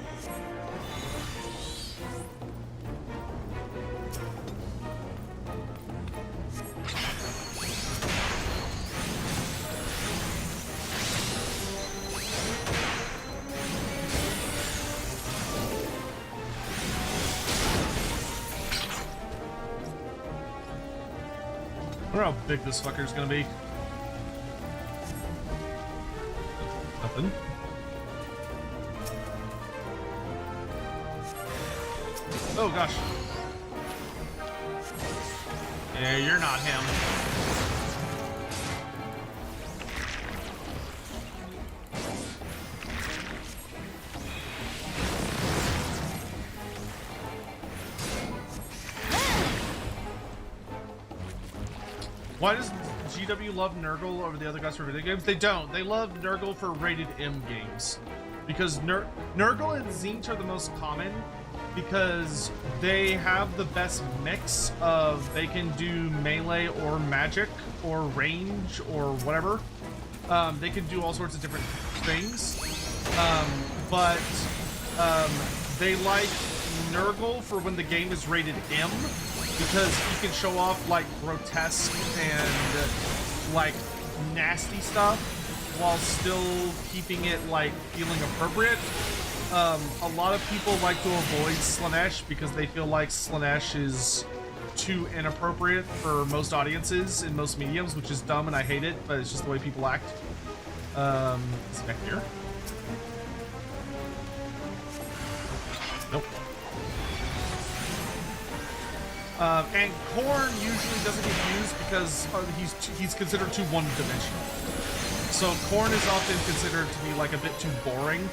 I wonder how big this fucker's gonna be. Nothing. Oh gosh. Yeah, you're not him. Why does GW love Nurgle over the other guys for video games? They don't. They love Nurgle for rated M games. Because Nurgle and Tzeentch are the most common because they have the best mix of they can do melee or magic or range or whatever. They can do all sorts of different things. But they like Nurgle for when the game is rated M, because he can show off like grotesque and like nasty stuff while still keeping it like feeling appropriate. A lot of people like to avoid Slaanesh because they feel like Slaanesh is too inappropriate for most audiences in most mediums, which is dumb and I hate it, but it's just the way people act. Is it back here? Nope. And Khorne usually doesn't get used because he's considered too one-dimensional. So Khorne is often considered to be like a bit too boring.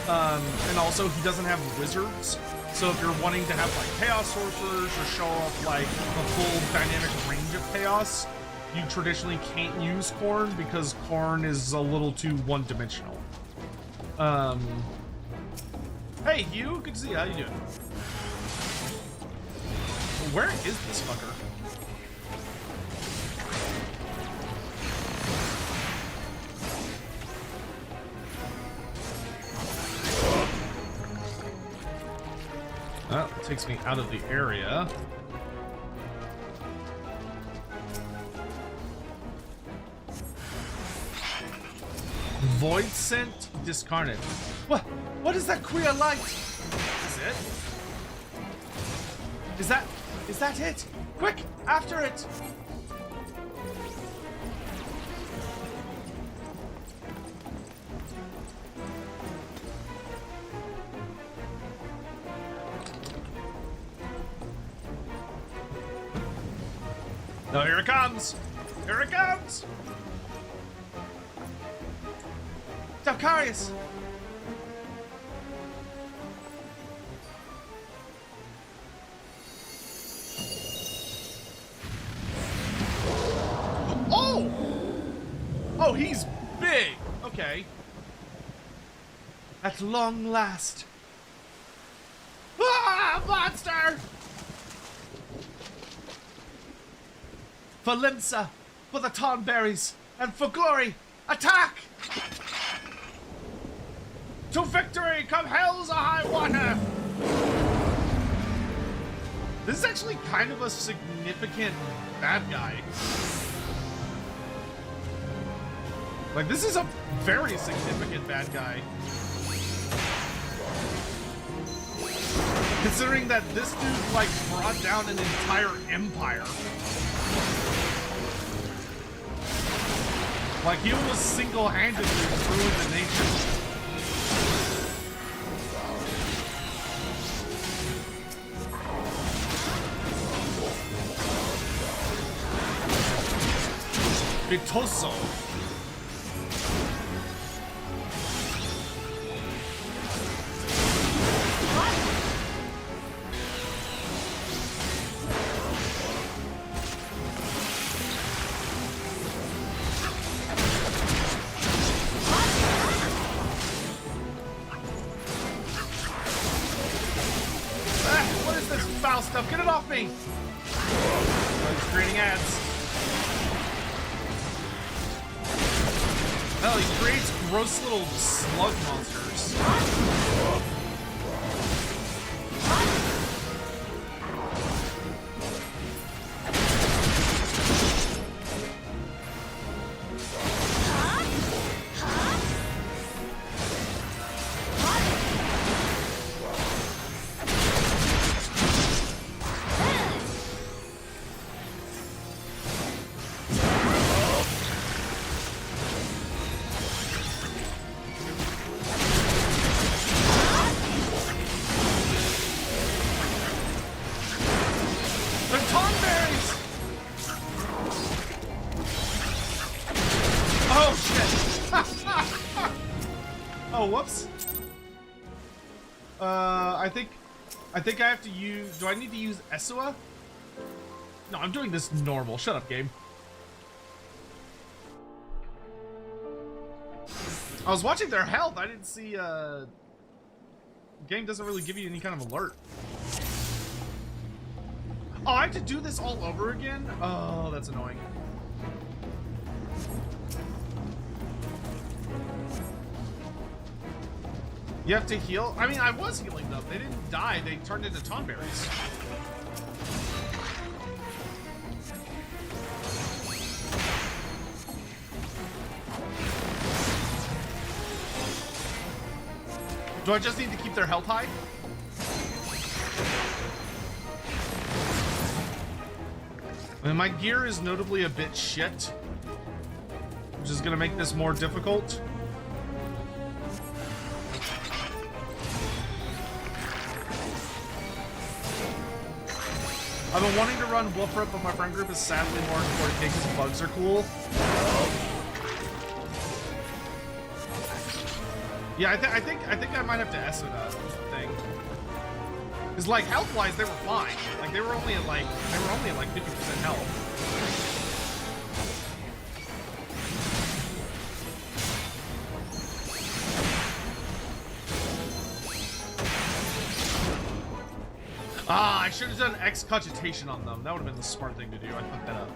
And also he doesn't have wizards. So if you're wanting to have like chaos sorcerers or show off like the full dynamic range of chaos, you traditionally can't use Khorne because Khorne is a little too one-dimensional. Hey Hugh, good to see you. How you doing? Where is this fucker? Well, it takes me out of the area. Void Scent discarnate. What is that queer light? Is it? Is that it? Quick, after it! No, here it comes! Here it comes! Valkyrius! big! Okay. At long last. Ah, monster! For Limsa, for the Tonberries, and for glory, attack! To victory, come hell's a high water! This is actually kind of a significant bad guy. Like, this is a very significant bad guy. Considering that this dude, like, brought down an entire empire. Like, he almost single-handedly ruined the nation. Vitoso. What is this foul stuff? Get it off me! Oh, he's creating ads. Hell, he creates gross little slug monsters. Oh, whoops. I think I have to use... Do I need to use Esua? No, I'm doing this normal. Shut up, game. I was watching their health. I didn't see, game doesn't really give you any kind of alert. Oh, I have to do this all over again? Oh, that's annoying. You have to heal? I mean, I was healing them. They didn't die. They turned into Tonberries. Do I just need to keep their health high? And my gear is notably a bit shit, which is going to make this more difficult. I've been wanting to run Wolfrip, but my friend group is sadly more into 40k because bugs are cool. Yeah, I think I might have to S it up. That's the thing. Because like health-wise, they were fine. Like they were only at like 50% health. Ah, I should have done excogitation on them. That would have been the smart thing to do. I fucked that up.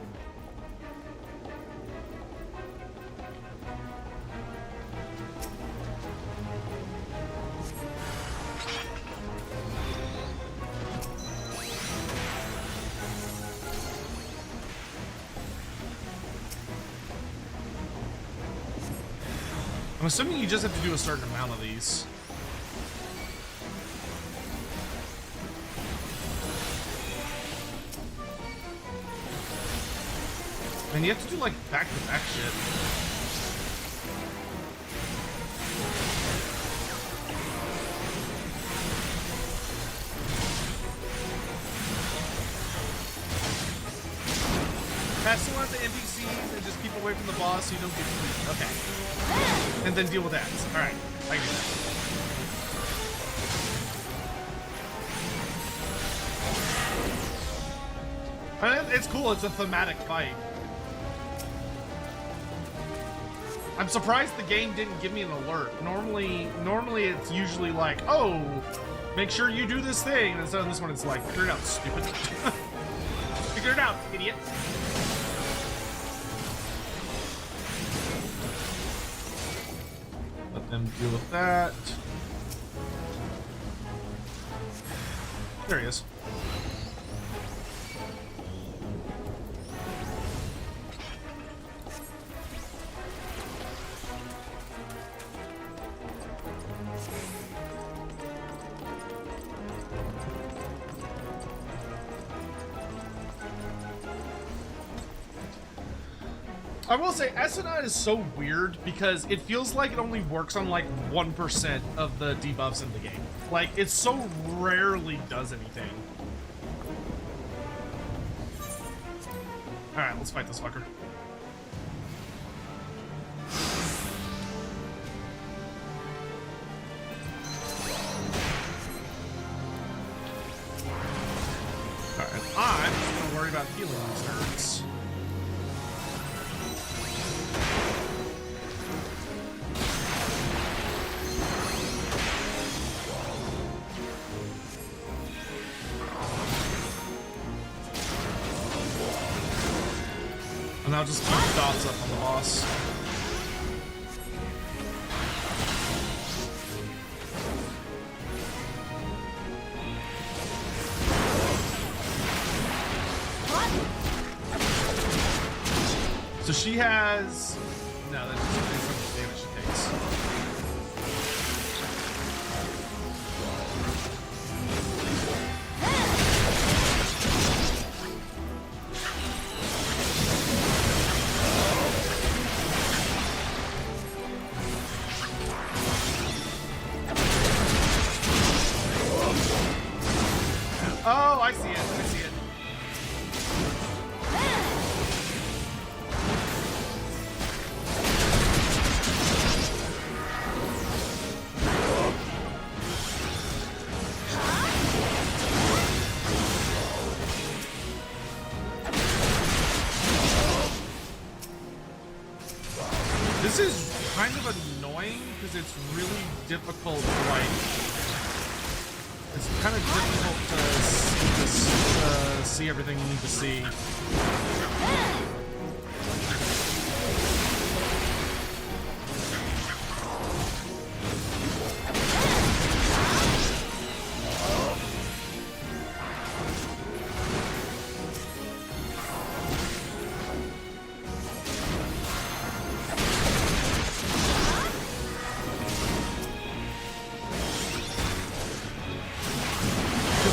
I'm assuming you just have to do a certain amount of these. And you have to do like back-to-back shit. Pass around the NPCs and just keep away from the boss so you don't get beat. Okay. And then deal with ads. Alright, I can do that. And it's cool, it's a thematic fight. I'm surprised the game didn't give me an alert. Normally it's usually like, oh, make sure you do this thing. And so this one it's like, figure it out, stupid. Figure it out, idiot. Let them deal with that. There he is. I will say, S9 is so weird because it feels like it only works on like 1% of the debuffs in the game. Like, it so rarely does anything. Alright, let's fight this fucker. Alright, I'm just gonna worry about healing these nerds. And I'll just keep dots up on the boss. So she has... No, that's just how much damage she takes. Oh, I see it. I see it. This is kind of annoying because it's really difficult to, like, it's kind of difficult to see everything you need to see.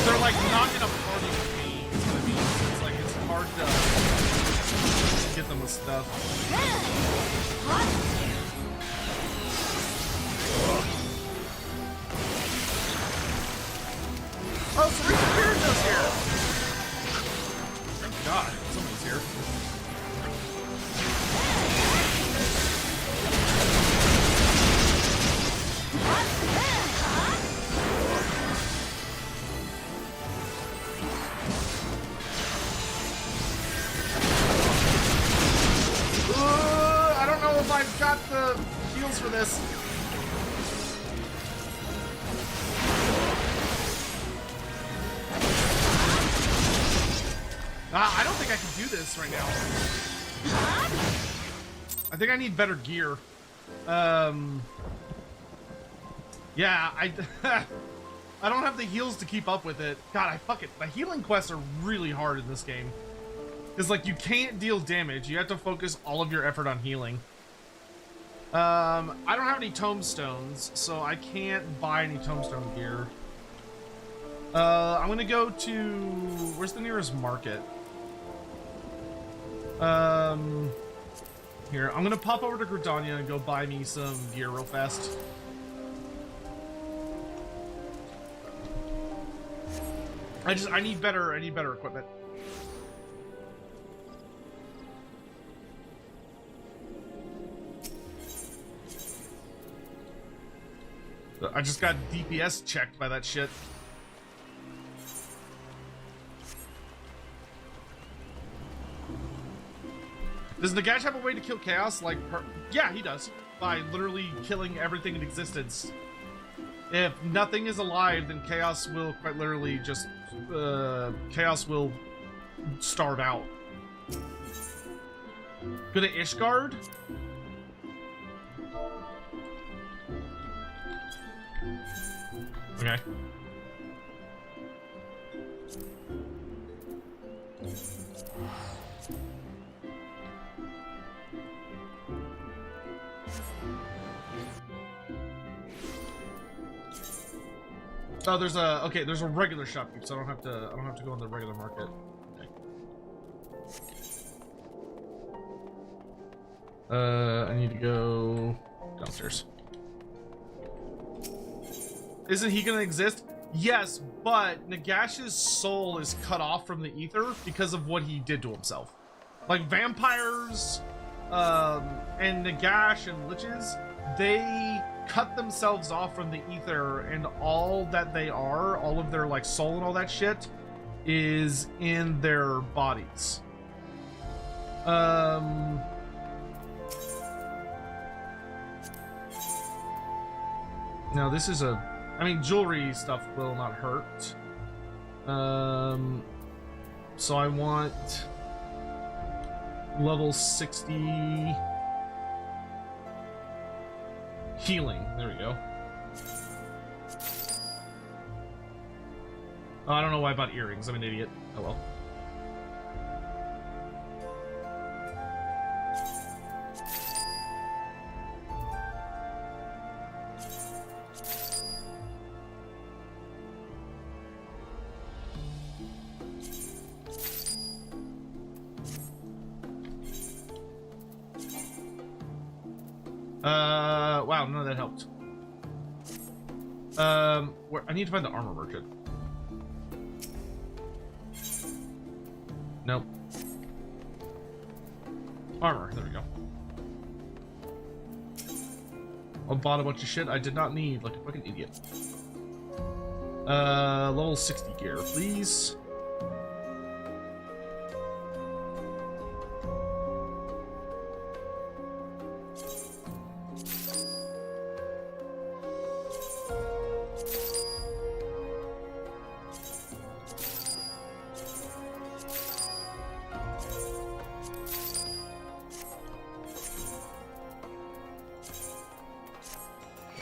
They're like not in a party with me, is what I mean. It's like it's hard to get them with stuff. Oh, Serena Pierce's here! Thank God, somebody's here. I don't know if I've got the heals for this. I don't think I can do this right now. I think I need better gear. Yeah, I don't have the heals to keep up with it. God, the healing quests are really hard in this game. Because, like, you can't deal damage. You have to focus all of your effort on healing. I don't have any tombstones, so I can't buy any tombstone gear. I'm gonna go to... Where's the nearest market? Here, I'm gonna pop over to Gridania and go buy me some gear real fast. I need better equipment. I just got DPS checked by that shit. Does Nagash have a way to kill chaos? Like, yeah, he does. By literally killing everything in existence. If nothing is alive, then chaos will quite literally just, chaos will starve out. Go to Ishgard? Okay. Oh, there's a there's a regular shop, so I don't have to go in the regular market. Okay. I need to go downstairs. Isn't he gonna exist? Yes, but Nagash's soul is cut off from the ether because of what he did to himself. Like vampires, and Nagash and liches, they cut themselves off from the ether, and all that they are, all of their like soul and all that shit, is in their bodies. Now this is I mean, jewelry stuff will not hurt. So I want level 60 healing. There we go. Oh, I don't know why I bought earrings. I'm an idiot. Oh well. Wow, none of that helped. Where I need to find the armor merchant. Nope. Armor, there we go. I bought a bunch of shit I did not need, like a fucking idiot. Level 60 gear, please.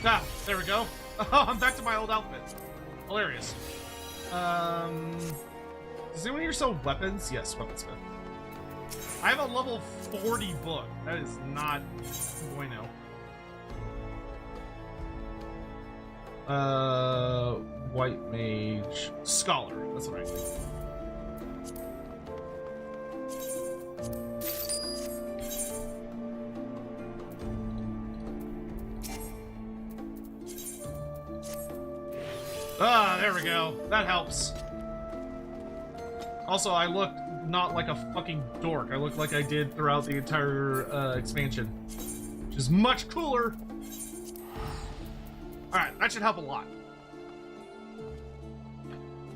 Ah, there we go. Oh, I'm back to my old outfit. Hilarious. Does anyone here sell weapons? Yes, weaponsmith. I have a level 40 book. That is not bueno. White mage. Scholar. That's what I need. Ah, there we go. That helps. Also, I look not like a fucking dork. I look like I did throughout the entire expansion, which is much cooler. Alright, that should help a lot.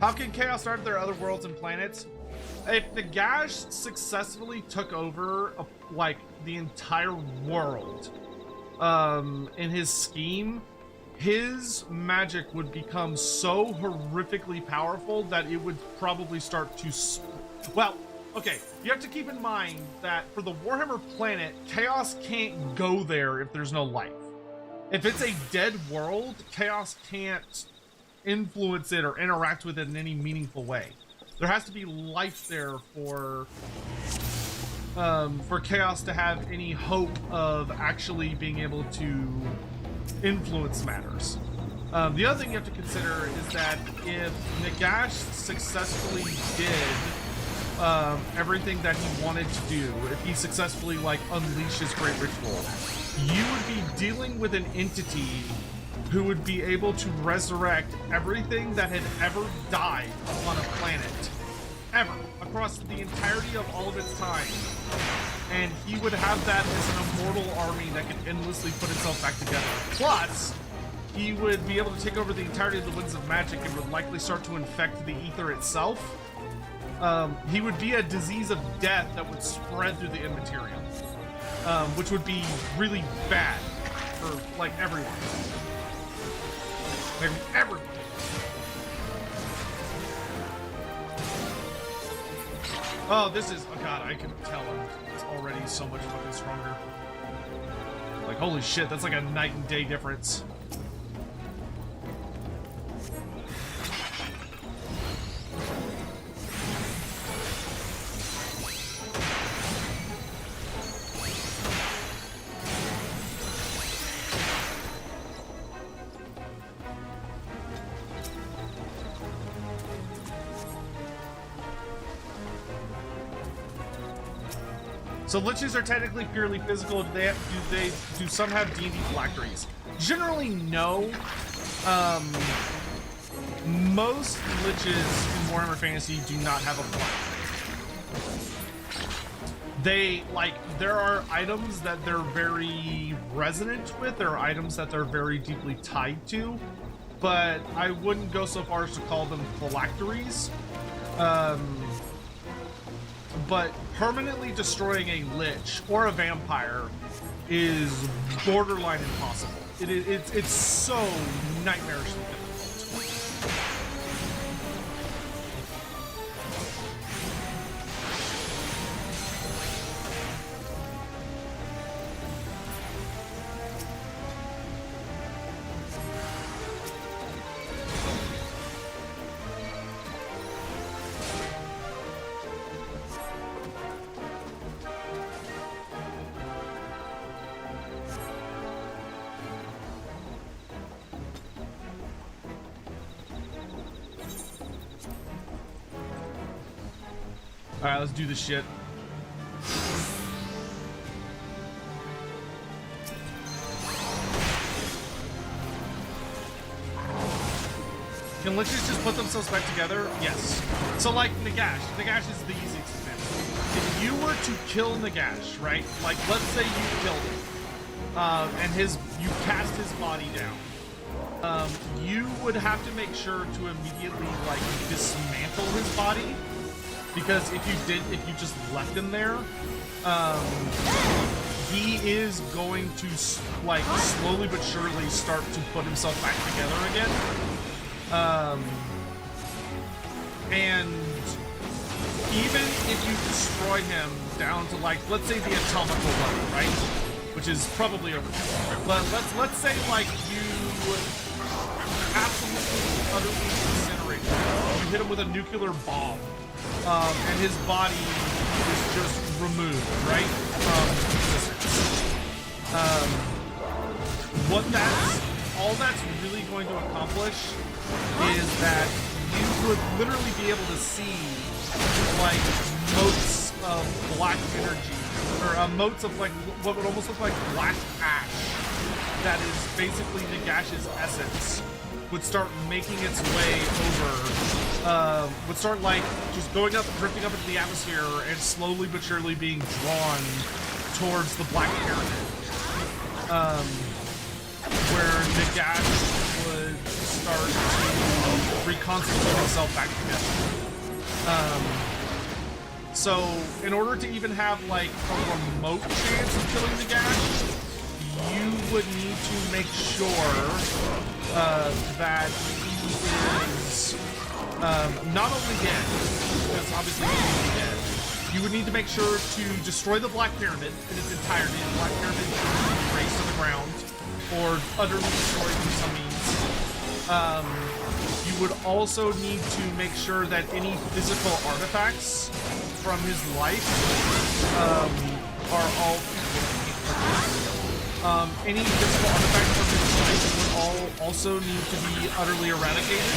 How can Chaos start their other worlds and planets? If Nagash successfully took over, like, the entire world, in his scheme, his magic would become so horrifically powerful that it would probably start to... Well, okay, you have to keep in mind that for the Warhammer planet, Chaos can't go there if there's no life. If it's a dead world, Chaos can't influence it or interact with it in any meaningful way. There has to be life there for Chaos to have any hope of actually being able to influence matters. The other thing you have to consider is that if Nagash successfully did everything that he wanted to do, if he successfully like unleashed his great ritual, you would be dealing with an entity who would be able to resurrect everything that had ever died on a planet, ever, across the entirety of all of its time. And he would have that as an immortal army that could endlessly put itself back together. Plus, he would be able to take over the entirety of the Winds of Magic and would likely start to infect the ether itself. he would be a disease of death that would spread through the Immaterium, which would be really bad for like everyone. Like everyone. Oh, this is, oh god, I can tell it's already so much fucking stronger. Like, holy shit, that's like a night and day difference. So liches are technically purely physical. Do some have D&D phylacteries? Generally, no. Most liches in Warhammer Fantasy do not have a phylactery. There are items that they're very resonant with. There are items that they're very deeply tied to, but I wouldn't go so far as to call them phylacteries. But permanently destroying a lich or a vampire is borderline impossible. It's so nightmarishly difficult. Alright, let's do this shit. Can liches just put themselves back together? Yes. So like Nagash. Nagash is the easiest example. If you were to kill Nagash, right? Like let's say you killed him. And you cast his body down. You would have to make sure to immediately like dismantle his body. Because if you just left him there, he is going to like slowly but surely start to put himself back together again. And even if you destroy him down to like, let's say the atomical level, right? Which is probably overkill. But let's say like you absolutely utterly incinerate him. You hit him with a nuclear bomb. And his body is just removed, right, from existence. All that's really going to accomplish is that you would literally be able to see, like, motes of black energy, or motes of, like, what would almost look like black ash that is basically Nagash's essence, would start making its way over, would start like just going up, drifting up into the atmosphere and slowly but surely being drawn towards the Black Pyramid. Where Nagash would start to reconstitute himself back together. So in order to even have like a remote chance of killing Nagash, you would need to make sure that he is not only dead, because obviously he would be dead. You would need to make sure to destroy the Black Pyramid in its entirety. The Black Pyramid should be razed to the ground or utterly destroyed through some means. You would also need to make sure that any physical artifacts from his life are all any physical artifacts from his life would all also need to be utterly eradicated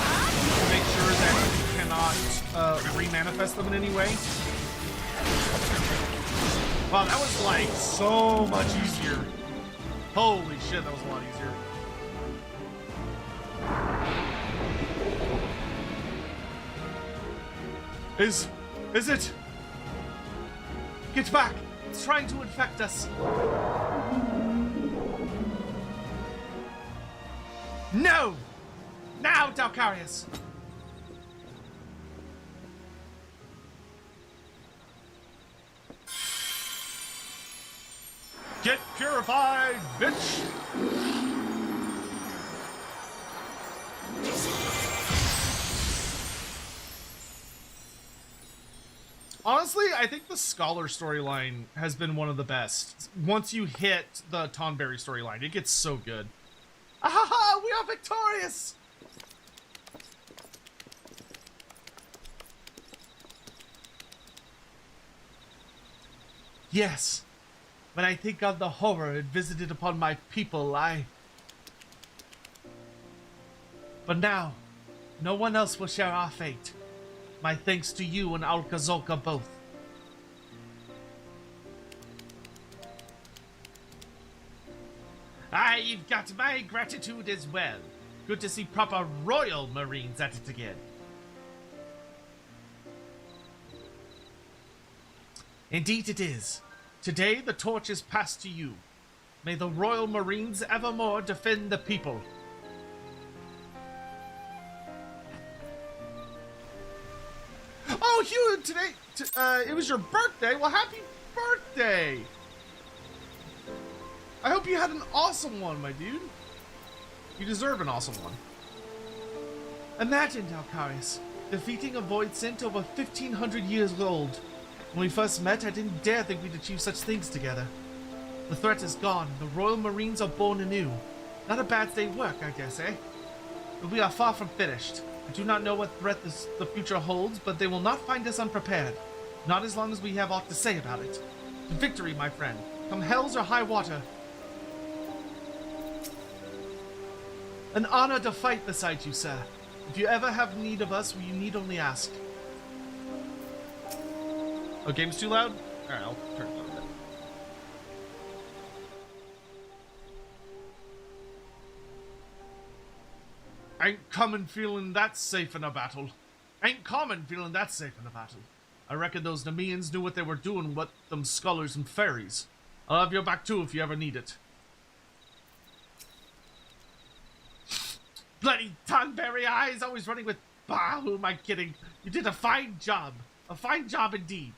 to make sure that he cannot remanifest them in any way. Wow, that was like so much easier. Holy shit, that was a lot easier. Is it? Get back! It's trying to infect us. No! Now, Dalcarius! Get purified, bitch! Honestly, I think the Scholar storyline has been one of the best. Once you hit the Tonberry storyline, it gets so good. Ahaha, we are victorious! Yes, when I think of the horror it visited upon my people, But now, no one else will share our fate. My thanks to you and Alcazolka both. You've got my gratitude as well. Good to see proper Royal Marines at it again. Indeed it is. Today the torch is passed to you. May the Royal Marines evermore defend the people. Oh, Hugh, today, it was your birthday. Well, happy birthday. I hope you had an awesome one, my dude. You deserve an awesome one. Imagine, Dalcarius, defeating a void sent over 1,500 years old. When we first met, I didn't dare think we'd achieve such things together. The threat is gone. The Royal Marines are born anew. Not a bad day's work, I guess, eh? But we are far from finished. I do not know what threat the future holds, but they will not find us unprepared. Not as long as we have aught to say about it. To victory, my friend. Come hells or high water. An honor to fight beside you, sir. If you ever have need of us, you need only ask. Oh, game's too loud? Alright, I'll turn it down a bit. Ain't common feeling that safe in a battle. Ain't common feeling that safe in a battle. I reckon those Nemeans knew what they were doing with them scholars and fairies. I'll have your back too if you ever need it. Bloody Tonberry eyes, always running with... Bah, who am I kidding? You did a fine job. A fine job indeed.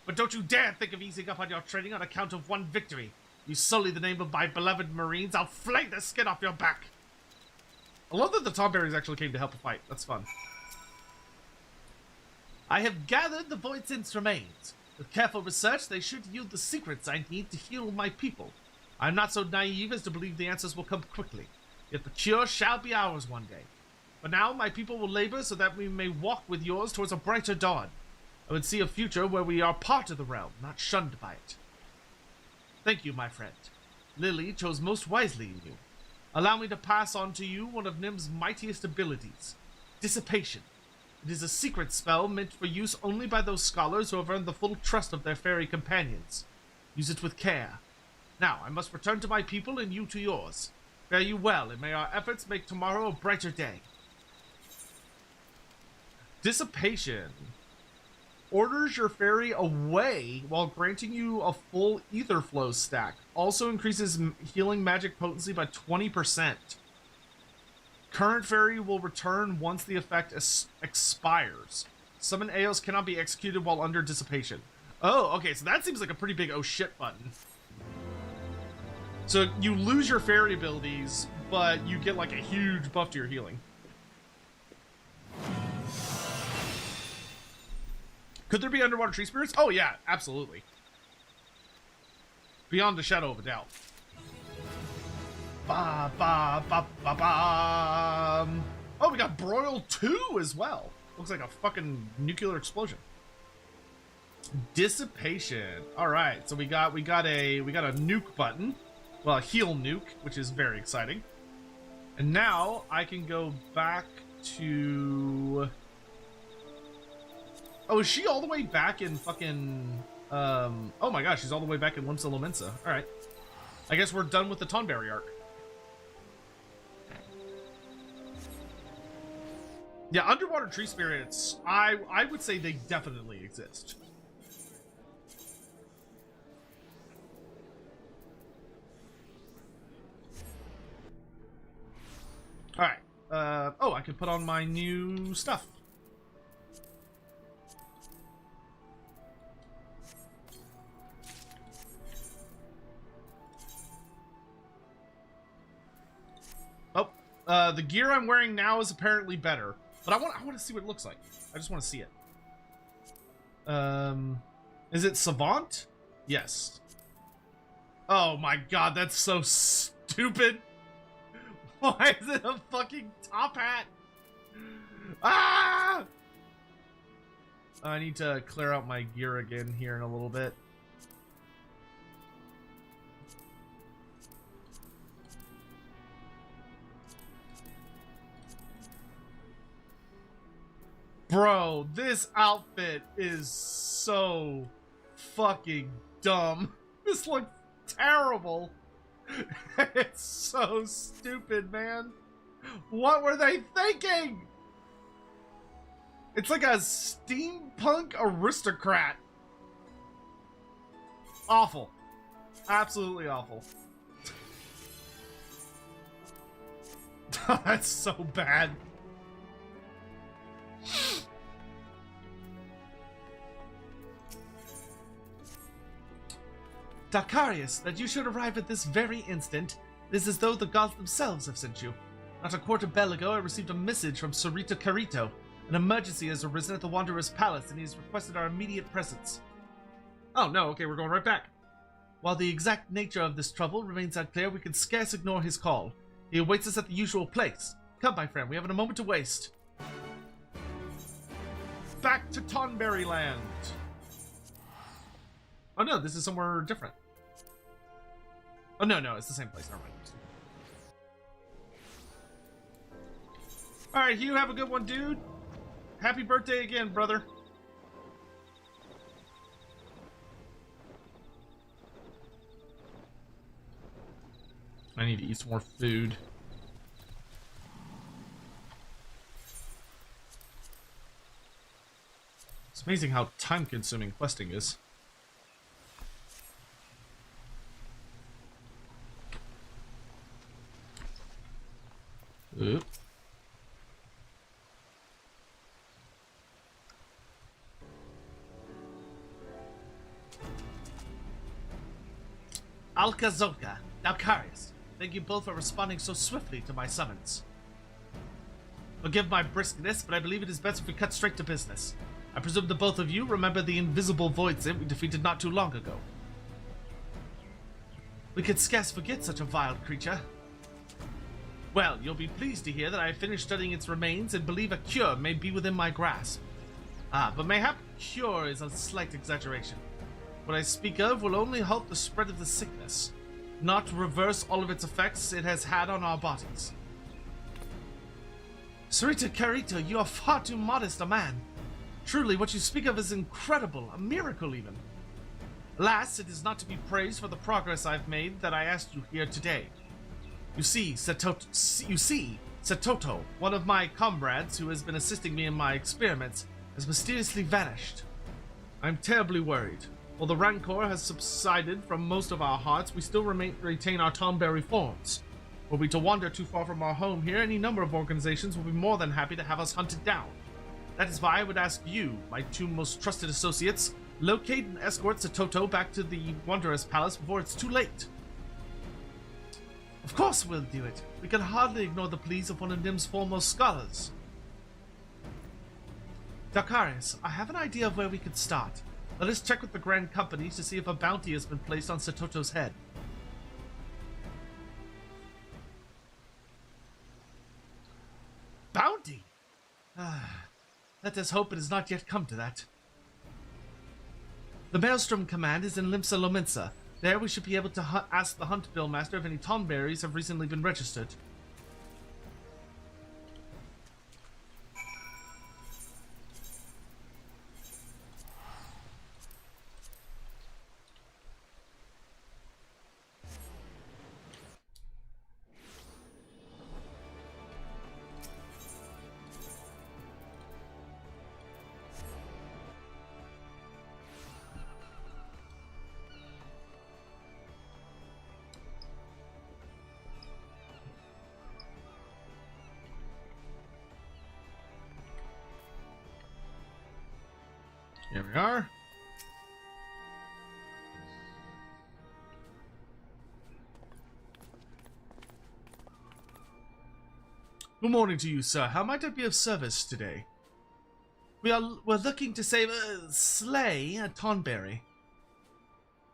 But don't you dare think of easing up on your training on account of one victory. You sully the name of my beloved Marines, I'll flay the skin off your back. I love that the Tonberries actually came to help the fight. That's fun. I have gathered the Void Synth's remains. With careful research, they should yield the secrets I need to heal my people. I am not so naive as to believe the answers will come quickly. Yet the cure shall be ours one day. For now, my people will labor so that we may walk with yours towards a brighter dawn. I would see a future where we are part of the realm, not shunned by it. Thank you, my friend. Lily chose most wisely in you. Allow me to pass on to you one of Nim's mightiest abilities, Dissipation. It is a secret spell meant for use only by those scholars who have earned the full trust of their fairy companions. Use it with care. Now, I must return to my people and you to yours. Fare you well, and may our efforts make tomorrow a brighter day. Dissipation orders your fairy away while granting you a full ether flow stack. Also increases healing magic potency by 20%. Current fairy will return once the effect expires. Summon Aeos cannot be executed while under dissipation. Oh, okay, so that seems like a pretty big oh shit button. So you lose your fairy abilities, but you get like a huge buff to your healing. Could there be underwater tree spirits? Oh yeah, absolutely. Beyond a shadow of a doubt. Ba ba ba ba ba. Oh, we got Broil 2 as well. Looks like a fucking nuclear explosion. Dissipation. All right, so we got a nuke button. Well, a heal nuke, which is very exciting. And now I can go back to... Oh, is she all the way back in fucking... Oh my gosh, she's all the way back in Limsa Lominsa. Alright. I guess we're done with the Tonberry arc. Yeah, underwater tree spirits, I would say they definitely exist. Alright. Oh, I can put on my new stuff. The gear I'm wearing now is apparently better, but I want to see what it looks like. I just want to see it. Is it Savant? Yes. Oh my god, that's so stupid. Why is it a fucking top hat? Ah! I need to clear out my gear again here in a little bit. Bro, this outfit is so fucking dumb. This looks terrible. It's so stupid, man. What were they thinking? It's like a steampunk aristocrat. Awful. Absolutely awful. That's so bad. Dakarius, that you should arrive at this very instant is as though the gods themselves have sent you. Not a quarter bell ago, I received a message from Sarita Carito. An emergency has arisen at the Wanderer's Palace, and he has requested our immediate presence. Oh no, okay, we're going right back. While the exact nature of this trouble remains unclear, we can scarce ignore his call. He awaits us at the usual place. Come, my friend, we haven't a moment to waste. Back to Tonberry Land. Oh no, this is somewhere different. Oh no, it's the same place. Never mind. Alright, Hugh, have a good one, dude. Happy birthday again, brother. I need to eat some more food. It's amazing how time-consuming questing is. Oop. Alkazoka, Dalkarius, thank you both for responding so swiftly to my summons. Forgive my briskness, but I believe it is best if we cut straight to business. I presume the both of you remember the invisible void imp we defeated not too long ago. We could scarce forget such a vile creature. Well, you'll be pleased to hear that I have finished studying its remains and believe a cure may be within my grasp. But mayhap cure is a slight exaggeration. What I speak of will only halt the spread of the sickness, not reverse all of its effects it has had on our bodies. Sarita Carito, you are far too modest a man. Truly, what you speak of is incredible, a miracle even. Alas, it is not to be praised for the progress I've made that I asked you here today. You see, Setoto, one of my comrades who has been assisting me in my experiments, has mysteriously vanished. I'm terribly worried. While the rancor has subsided from most of our hearts, we still retain our Tonberry forms. Were we to wander too far from our home here, any number of organizations will be more than happy to have us hunted down. That is why I would ask you, my two most trusted associates, locate and escort Setoto back to the Wanderer's Palace before it's too late. Of course we'll do it. We can hardly ignore the pleas of one of NIM's foremost scholars. Dakarius, I have an idea of where we could start. Let us check with the Grand Company to see if a bounty has been placed on Setoto's head. Bounty? Let us hope it has not yet come to that. The Maelstrom Command is in Limsa Lominsa. There we should be able to ask the Hunt Bill Master if any Tonberries have recently been registered. Here we are. Good morning to you, sir. How might I be of service today? We're looking to slay a tonberry.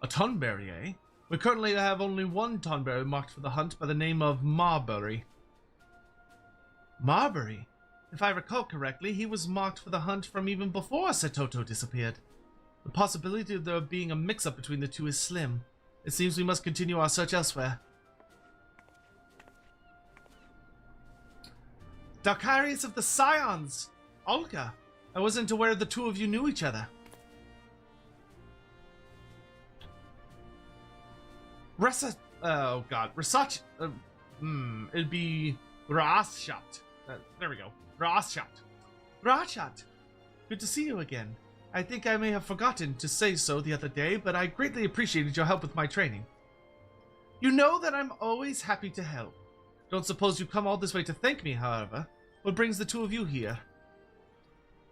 A tonberry, eh? We currently have only one tonberry marked for the hunt by the name of Marbury. Marbury? If I recall correctly, he was marked for the hunt from even before Setoto disappeared. The possibility of there being a mix-up between the two is slim. It seems we must continue our search elsewhere. Darkarius of the Scions! Olga! I wasn't aware the two of you knew each other. Oh god. It'd be Rashat. There we go. Rashat! Good to see you again. I think I may have forgotten to say so the other day, but I greatly appreciated your help with my training. You know that I'm always happy to help. Don't suppose you've come all this way to thank me, however. What brings the two of you here?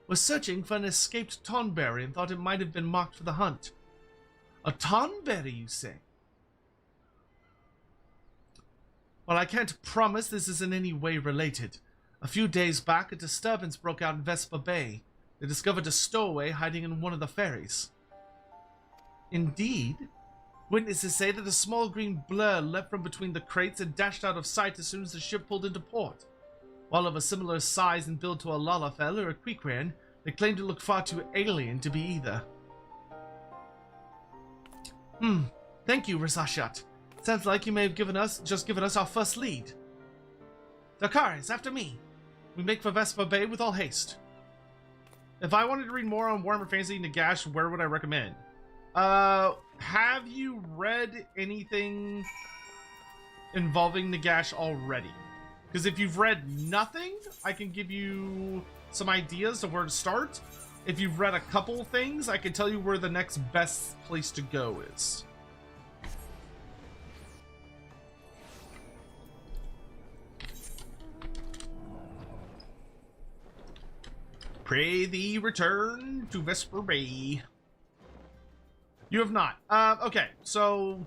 We're searching for an escaped tonberry and thought it might have been marked for the hunt. A tonberry, you say? Well, I can't promise this is in any way related. A few days back, a disturbance broke out in Vespa Bay. They discovered a stowaway hiding in one of the ferries. Indeed. Witnesses say that a small green blur leapt from between the crates and dashed out of sight as soon as the ship pulled into port. While of a similar size and build to a Lalafell or a Queequairn, they claim to look far too alien to be either. Thank you, Rasashat. Sounds like you may have just given us our first lead. Darkarius, after me. We make for Vespa Bay with all haste. If I wanted to read more on Warhammer Fantasy Nagash, where would I recommend? Have you read anything involving Nagash already? Because if you've read nothing, I can give you some ideas of where to start. If you've read a couple things, I can tell you where the next best place to go is. Pray thee return to Vesper Bay. You have not. Okay, so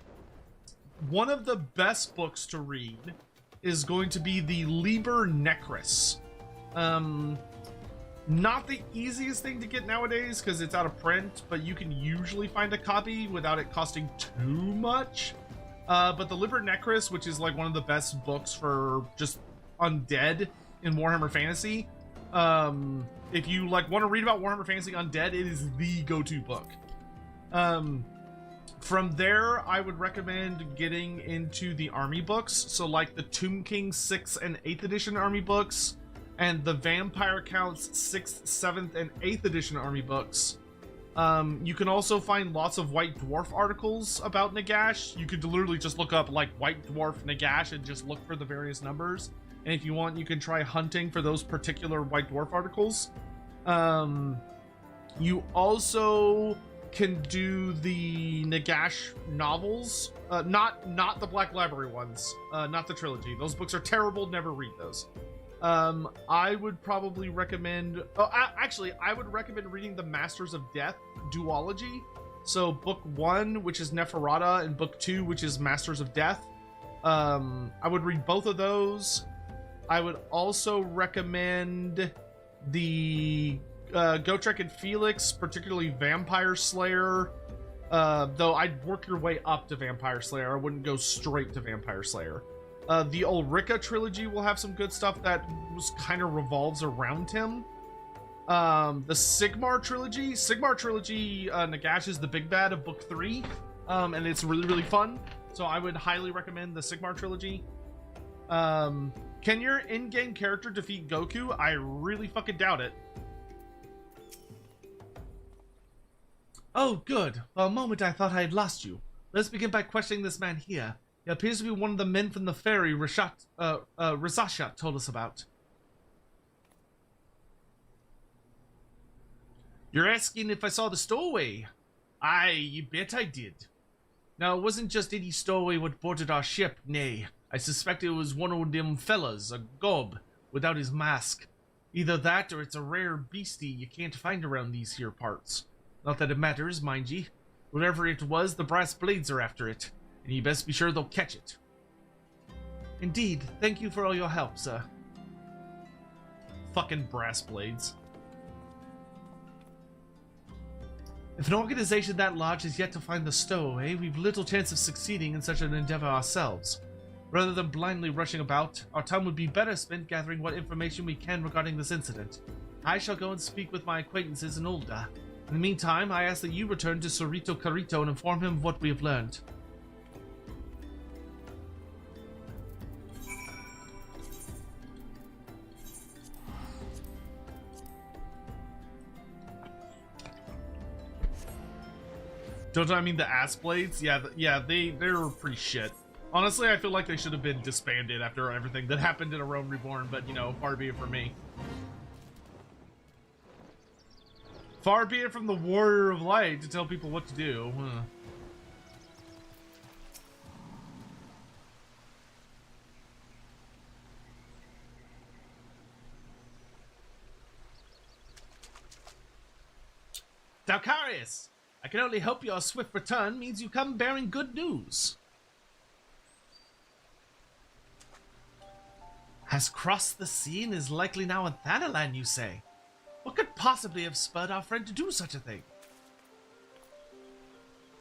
one of the best books to read is going to be the Liber Necris. Not the easiest thing to get nowadays because it's out of print, but you can usually find a copy without it costing too much. But the Liber Necris, which is like one of the best books for just undead in Warhammer Fantasy, if you like want to read about Warhammer Fantasy Undead, it is the go-to book. From there, I would recommend getting into the army books. So like the Tomb King 6th and 8th edition army books, and the Vampire Counts 6th, 7th, and 8th edition army books. You can also find lots of White Dwarf articles about Nagash. You could literally just look up like White Dwarf Nagash and just look for the various numbers. And if you want, you can try hunting for those particular White Dwarf articles. You also can do the Nagash novels, not the Black Library ones, not the trilogy. Those books are terrible. Never read those. I would probably recommend. Actually, I would recommend reading the Masters of Death duology. So book 1, which is Neferata, and book 2, which is Masters of Death. I would read both of those. I would also recommend the Gotrek and Felix, particularly Vampire Slayer. Though I'd work your way up to Vampire Slayer. I wouldn't go straight to Vampire Slayer. The Ulrika trilogy will have some good stuff that kind of revolves around him. The Sigmar trilogy, Nagash is the big bad of book 3, and it's really, really fun. So I would highly recommend the Sigmar trilogy. Can your in-game character defeat Goku? I really fucking doubt it. Oh, good. For a moment I thought I had lost you. Let's begin by questioning this man here. He appears to be one of the men from the ferry Rasashat told us about. You're asking if I saw the stowaway? Aye, you bet I did. Now, it wasn't just any stowaway what boarded our ship, nay. I suspect it was one of them fellas, a gob, without his mask. Either that or it's a rare beastie you can't find around these here parts. Not that it matters, mind ye. Whatever it was, the brass blades are after it, and you best be sure they'll catch it. Indeed, thank you for all your help, sir. Fucking brass blades. If an organization that large is yet to find the stowaway, we've little chance of succeeding in such an endeavor ourselves. Rather than blindly rushing about, our time would be better spent gathering what information we can regarding this incident. I shall go and speak with my acquaintances in Ulda. In the meantime, I ask that you return to Cerrito Carrito and inform him of what we have learned. Don't I mean the ass blades? Yeah, they're pretty shit. Honestly, I feel like they should have been disbanded after everything that happened in A Realm Reborn, but, you know, far be it from me. Far be it from the Warrior of Light to tell people what to do. Dalcarius! I can only hope your swift return means you come bearing good news. Has crossed the sea and is likely now in Thanalan, you say? What could possibly have spurred our friend to do such a thing?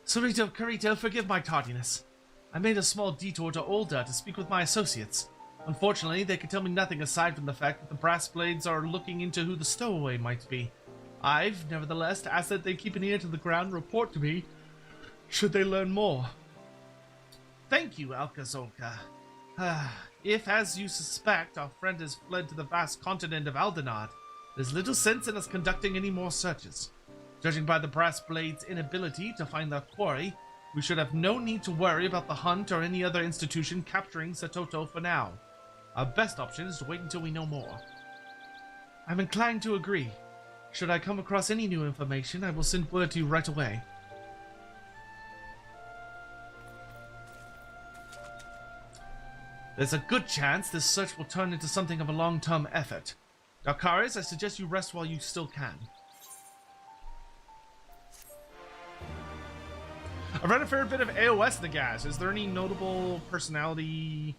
Cerrito Carrito, forgive my tardiness. I made a small detour to Ulda to speak with my associates. Unfortunately, they could tell me nothing aside from the fact that the brass blades are looking into who the stowaway might be. I've, nevertheless, asked that they keep an ear to the ground and report to me should they learn more. Thank you, Alcazolka. If, as you suspect, our friend has fled to the vast continent of Aldenard, there's little sense in us conducting any more searches. Judging by the brass blade's inability to find their quarry, we should have no need to worry about the hunt or any other institution capturing Satoto for now. Our best option is to wait until we know more. I'm inclined to agree. Should I come across any new information, I will send word to you right away. There's a good chance this search will turn into something of a long-term effort. Dalcarius, I suggest you rest while you still can. I've read a fair bit of AOS Nagash. Is there any notable personality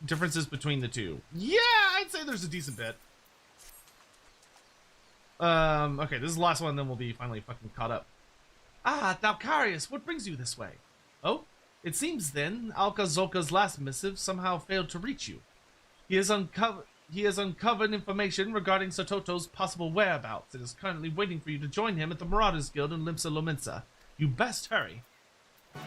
differences between the two? Yeah, I'd say there's a decent bit. Okay, this is the last one, then we'll be finally fucking caught up. Ah, Dalcarius, what brings you this way? Oh, it seems then Alcazolka's last missive somehow failed to reach you. He has uncovered information regarding Satoto's possible whereabouts and is currently waiting for you to join him at the Marauders Guild in Limsa Lominsa. You best hurry. I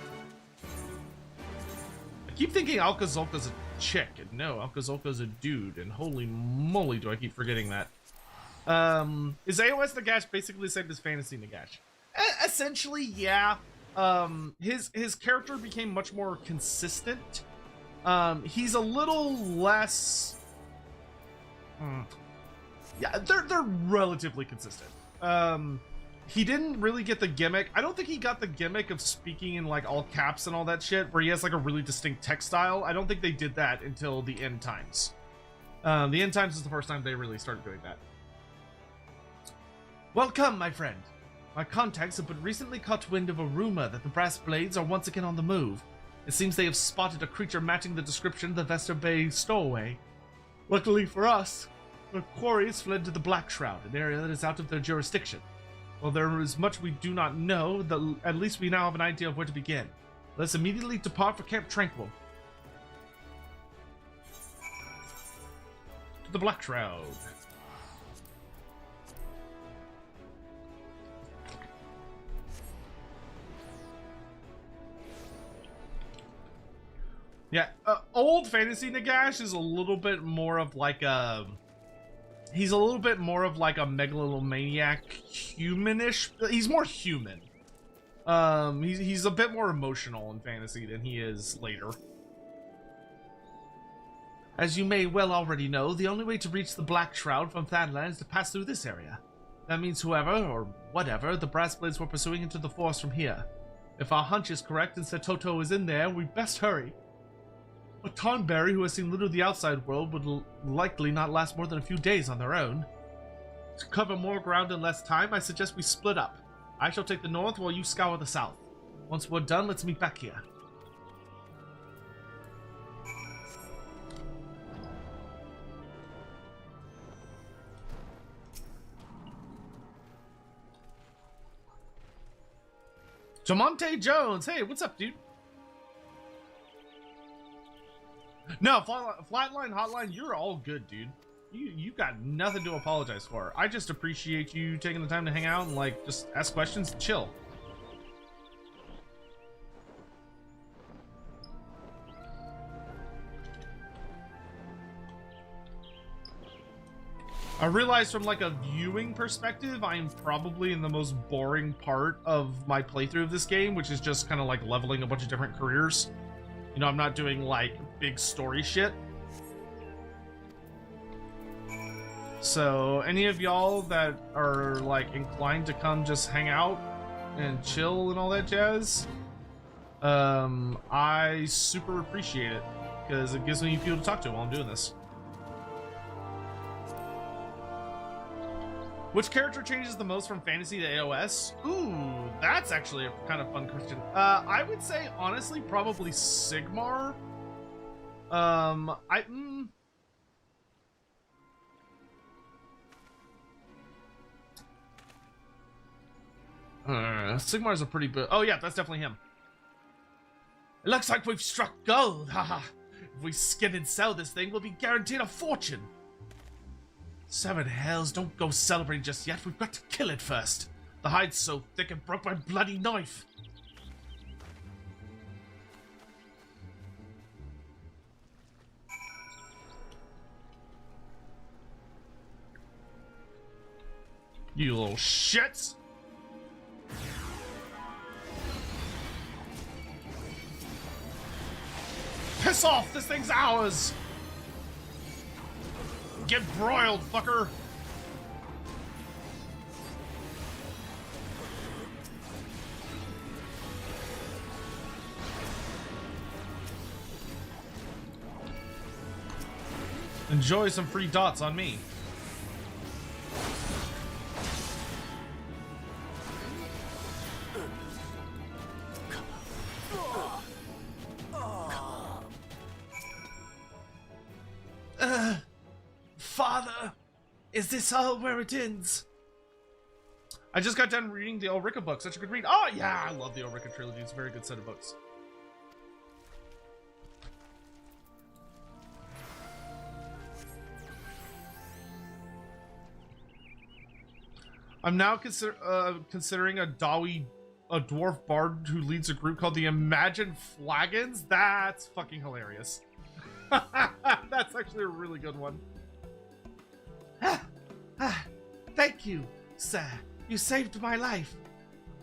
keep thinking Alcazolka's a chick, and no, Alcazolka's a dude, and holy moly do I keep forgetting that. Is AOS Nagash basically the same as Fantasy Nagash? Essentially, yeah. His character became much more consistent. He's a little less... Yeah, they're relatively consistent. He didn't really get the gimmick. I don't think he got the gimmick of speaking in like all caps and all that shit, where he has like a really distinct text style. I don't think they did that until the End Times. The End Times is the first time they really started doing that. Welcome, my friend. My contacts have but recently caught wind of a rumor that the brass blades are once again on the move. It seems they have spotted a creature matching the description of the Vester Bay stowaway. Luckily for us, the quarries fled to the Black Shroud, an area that is out of their jurisdiction. While there is much we do not know, at least we now have an idea of where to begin. Let's immediately depart for Camp Tranquil. To the Black Shroud. Yeah, old Fantasy Nagash is a little bit more of like a... He's a little bit more of like a megalomaniac, humanish. He's more human. He's a bit more emotional in fantasy than he is later. As you may well already know, the only way to reach the Black Shroud from Thanalan is to pass through this area. That means whoever, or whatever, the brass blades were pursuing into the forest from here. If our hunch is correct and Satoto is in there, we best hurry. A Tonberry who has seen little of the outside world would likely not last more than a few days on their own. To cover more ground in less time, I suggest we split up. I shall take the north while you scour the south. Once we're done, let's meet back here. Jamonte Jones, hey, what's up, dude? No, Flatline Hotline, you're all good, dude. You got nothing to apologize for. I just appreciate you taking the time to hang out and, like, just ask questions and chill. I realize from, like, a viewing perspective, I am probably in the most boring part of my playthrough of this game, which is just kind of, like, leveling a bunch of different careers. You know, I'm not doing, like, big story shit. So, any of y'all that are, like, inclined to come just hang out and chill and all that jazz, I super appreciate it, because it gives me people to talk to while I'm doing this. Which character changes the most from fantasy to AOS? Ooh, that's actually a kind of fun question. I would say, honestly, probably Sigmar. Sigmar's a pretty good... Oh, yeah, that's definitely him. It looks like we've struck gold, haha. If we skin and sell this thing, we'll be guaranteed a fortune. Seven hells, don't go celebrating just yet. We've got to kill it first. The hide's so thick it broke my bloody knife. You little shits. Piss off! This thing's ours! Get broiled, fucker! Enjoy some free dots on me. Father, is this all where it ends? I just got done reading the Ulrika book. Such a good read. Oh, yeah, I love the Ulrika trilogy. It's a very good set of books. I'm now considering a dwarf bard who leads a group called the Imagine Flagons. That's fucking hilarious. That's actually a really good one. Thank you, sir. You saved my life.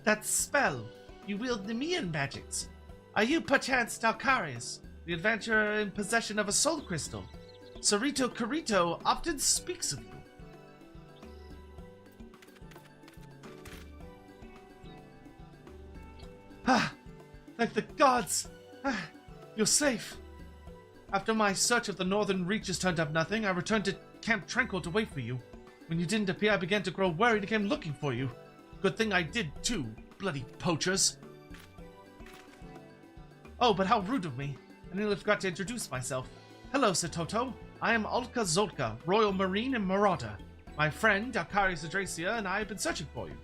That spell. You wield Nemean magics. Are you perchance Dalkarius, the adventurer in possession of a soul crystal? Sarito Carito often speaks of you. Thank the gods! You're safe. After my search of the northern reaches turned up nothing, I returned to Camp Tranquil to wait for you. When you didn't appear, I began to grow worried and came looking for you. Good thing I did, too, bloody poachers. Oh, but how rude of me. I nearly forgot to introduce myself. Hello, Sir Toto. I am Ulka Zolka, Royal Marine and Marauder. My friend, Dalkarius Adracia, and I have been searching for you.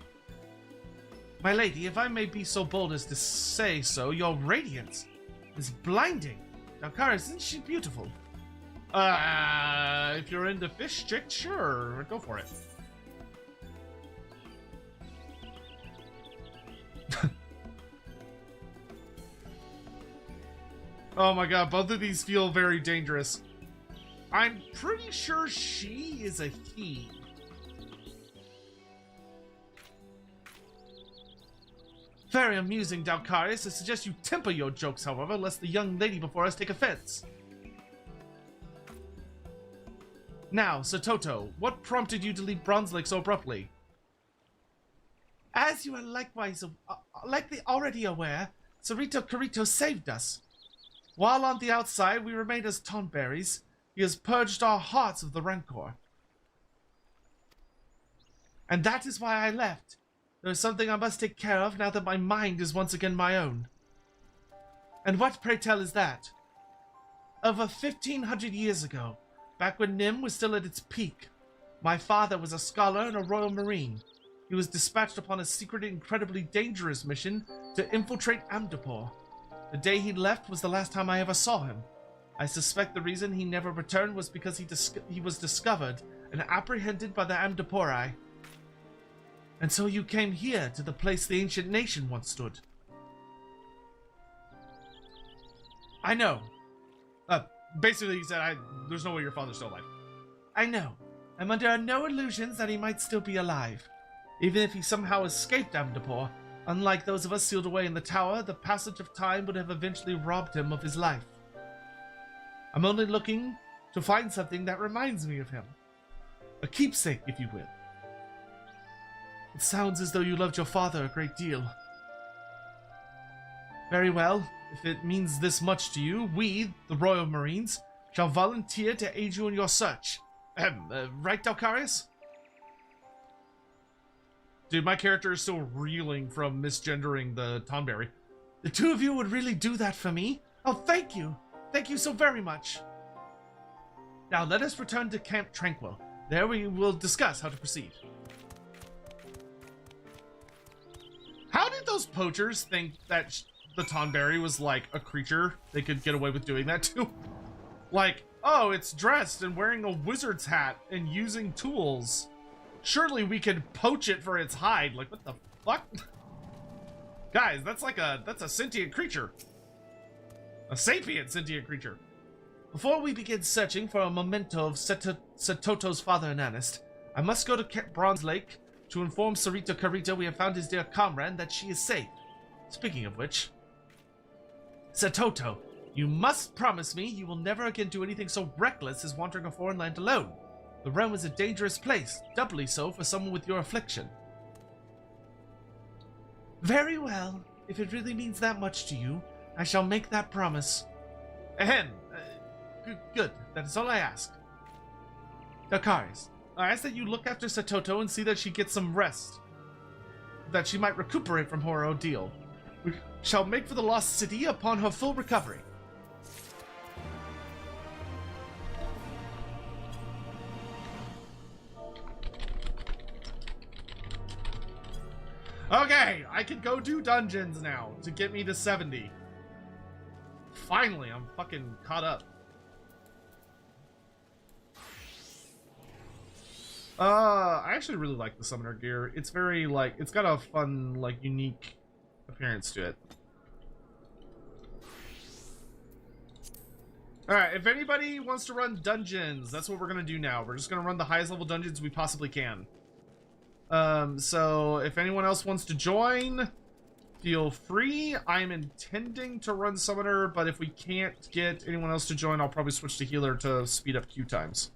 My lady, if I may be so bold as to say so, your radiance is blinding. Dalkarius, isn't she beautiful? If you're into fish chicks, sure, go for it. Oh my god, both of these feel very dangerous. I'm pretty sure she is a he. Very amusing, Dalkarius. I suggest you temper your jokes, however, lest the young lady before us take offense. Now, Sir Toto, what prompted you to leave Bronze Lake so abruptly? As you are likewise likely already aware, Sarito Carito saved us. While on the outside, we remained as Tonberries. He has purged our hearts of the rancor. And that is why I left. There is something I must take care of now that my mind is once again my own. And what, pray tell, is that? Over 1,500 years ago, back when Nim was still at its peak, my father was a scholar and a Royal Marine. he was dispatched upon a secret and incredibly dangerous mission to infiltrate Amdapor. The day he left was the last time I ever saw him. I suspect the reason he never returned was because he was discovered and apprehended by the Amdapori. And so you came here, to the place the ancient nation once stood. I know. Basically, he said, there's no way your father's still alive. I know. I'm under no illusions that he might still be alive. Even if he somehow escaped Amdapor, unlike those of us sealed away in the tower, the passage of time would have eventually robbed him of his life. I'm only looking to find something that reminds me of him. A keepsake, if you will. It sounds as though you loved your father a great deal. Very well. If it means this much to you, we, the Royal Marines, shall volunteer to aid you in your search. Right, Delcarius? Dude, my character is still reeling from misgendering the Tonberry. The two of you would really do that for me? Oh, thank you. Thank you so very much. Now, let us return to Camp Tranquil. There we will discuss how to proceed. How did those poachers think that the Tonberry was like a creature they could get away with doing that to? Like, oh, it's dressed and wearing a wizard's hat and using tools. Surely we could poach it for its hide. Like, what the fuck? Guys, that's a sentient creature. A sapient sentient creature. Before we begin searching for a memento of Setoto's father and Anist, I must go to Bronze Lake to inform Sarita Karita we have found his dear comrade and that she is safe. Speaking of which, Setoto, you must promise me you will never again do anything so reckless as wandering a foreign land alone. The realm is a dangerous place, doubly so for someone with your affliction. Very well. If it really means that much to you, I shall make that promise. Ahem. Good. That is all I ask. Delcarius, I ask that you look after Setoto and see that she gets some rest. That she might recuperate from her ordeal. We shall make for the lost city upon her full recovery. Okay, I can go do dungeons now to get me to 70. Finally, I'm fucking caught up. I actually really like the summoner gear. It's very, like, it's got a fun, like, unique appearance to it. Alright, if anybody wants to run dungeons, that's what we're gonna do now. We're just gonna run the highest level dungeons we possibly can. So if anyone else wants to join, feel free. I'm intending to run summoner, but if we can't get anyone else to join, I'll probably switch to healer to speed up queue times.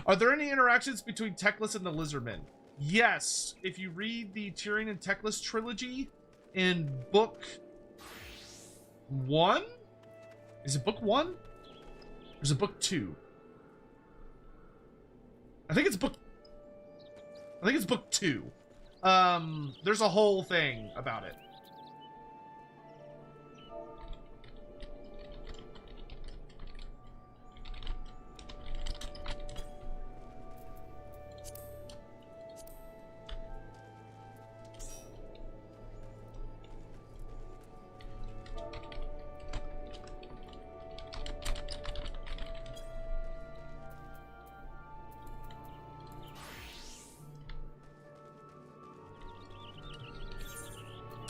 Are there any interactions between Teclis and the Lizardmen? Yes. If you read the Tyrion and Teclis trilogy in book 1? Is it book 1? Or is it book 2? I think it's book 2. There's a whole thing about it.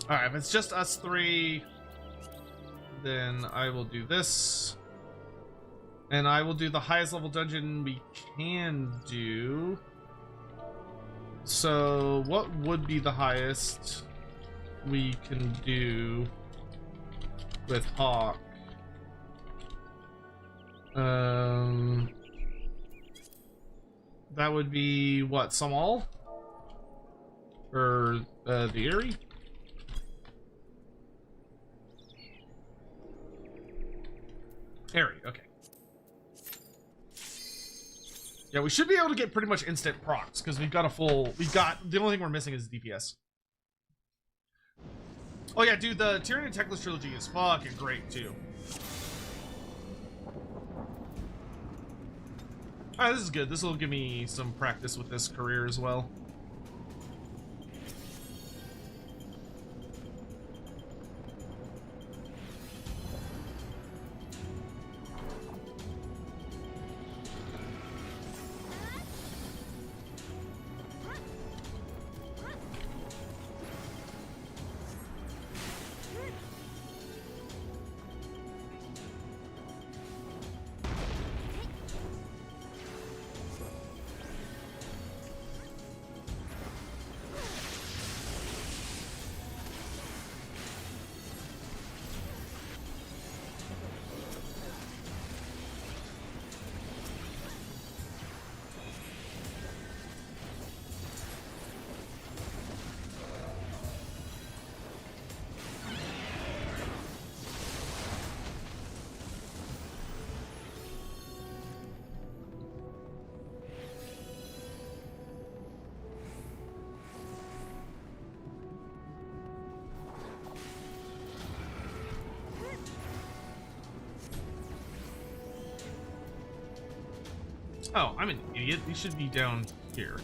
Alright, if it's just us three, then I will do this. And I will do the highest level dungeon we can do. So, what would be the highest we can do with Hawk? That would be, what, Samal? Or, the Eerie? Harry, okay. Yeah, we should be able to get pretty much instant procs, because we've got the only thing we're missing is DPS. Oh yeah, dude, the Tyrion and Teclis trilogy is fucking great, too. Alright, this is good. This will give me some practice with this career as well. Oh, I'm an idiot. These should be down here.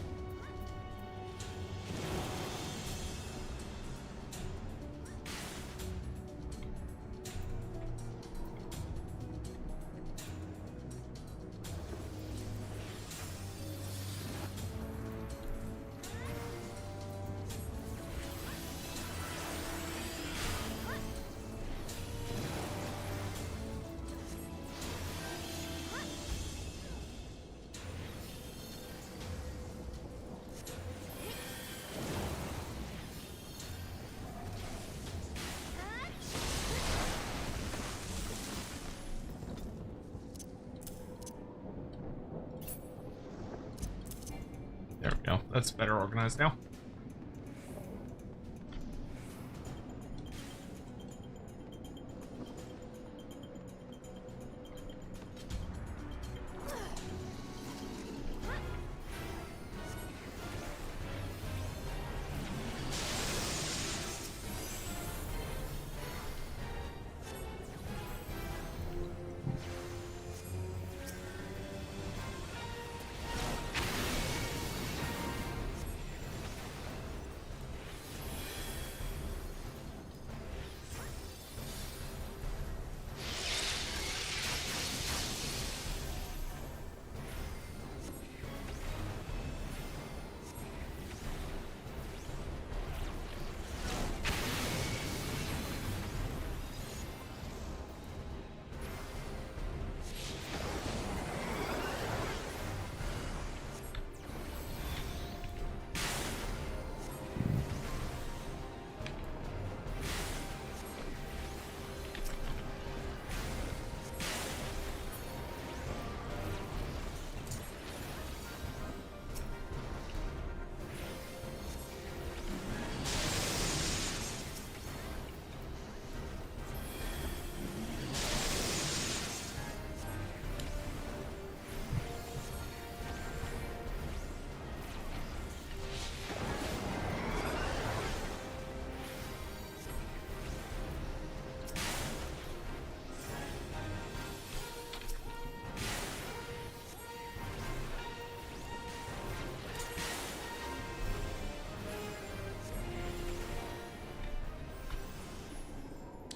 There we go. That's better organized now.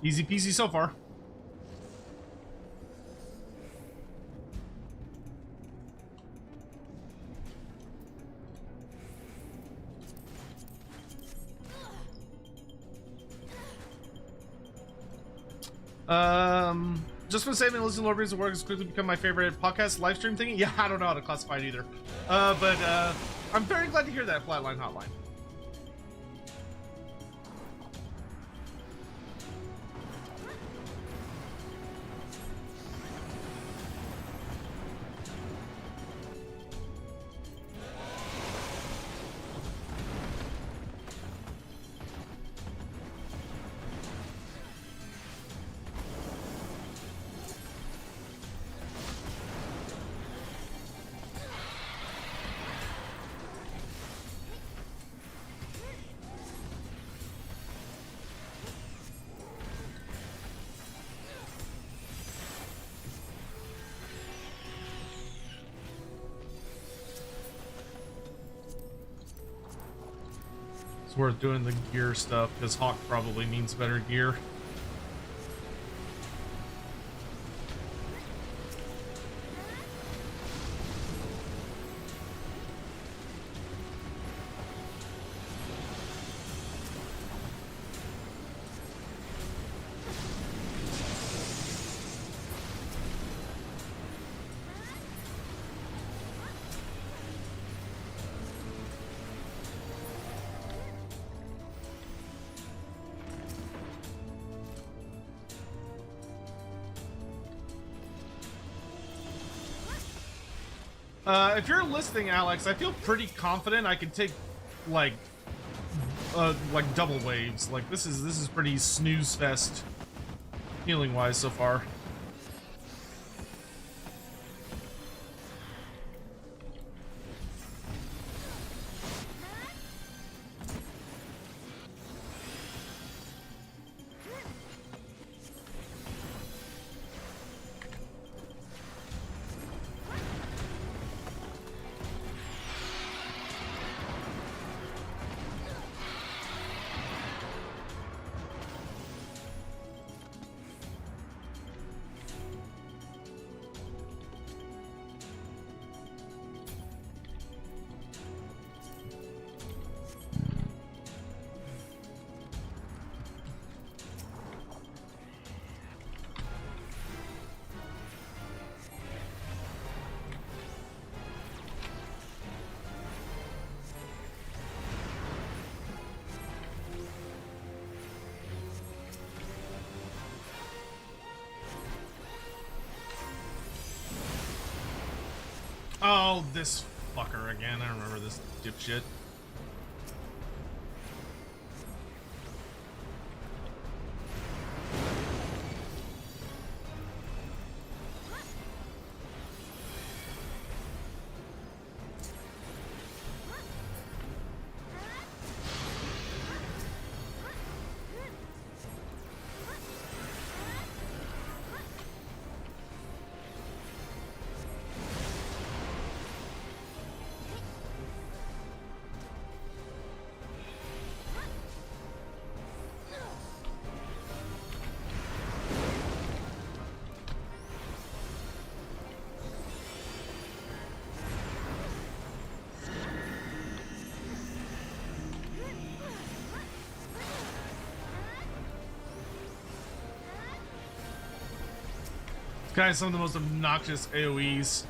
Easy peasy so far. Just for saving listening to Lord Breeze of Work has quickly become my favorite podcast live stream thingy. Yeah, I don't know how to classify it either. But I'm very glad to hear that, Flatline Hotline. Worth doing the gear stuff because Hawk probably means better gear. If you're listening, Alex, I feel pretty confident I can take like double waves. Like this is pretty snooze fest healing wise so far. Oh, this fucker again. I remember this dipshit. Guy has some of the most obnoxious AoEs.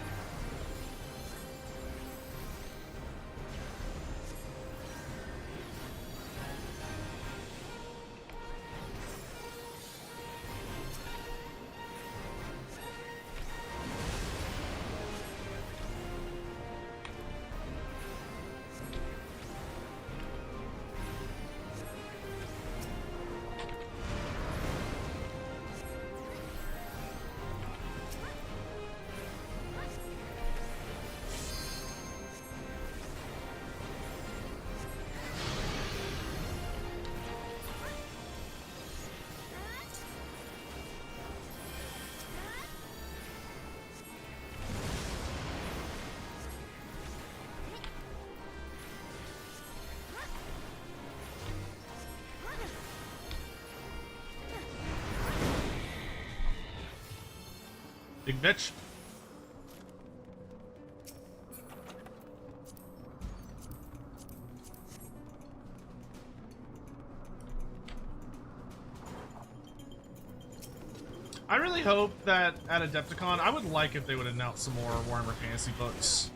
Big bitch. I really hope that at Adepticon, I would like if they would announce some more Warhammer Fantasy books.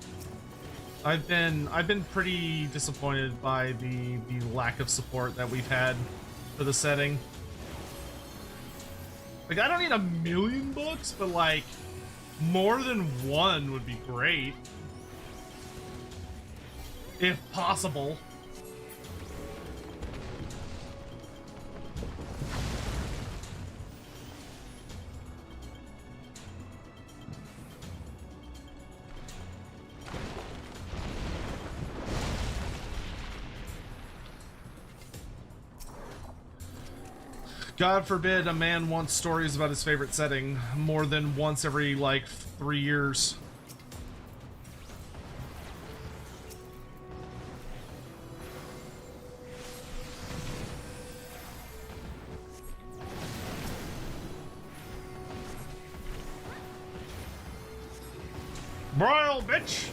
I've been pretty disappointed by the lack of support that we've had for the setting. Like, I don't need 1,000,000 books, but like more than one would be great, if possible. God forbid a man wants stories about his favorite setting more than once every, like, 3 years. Broil, bitch!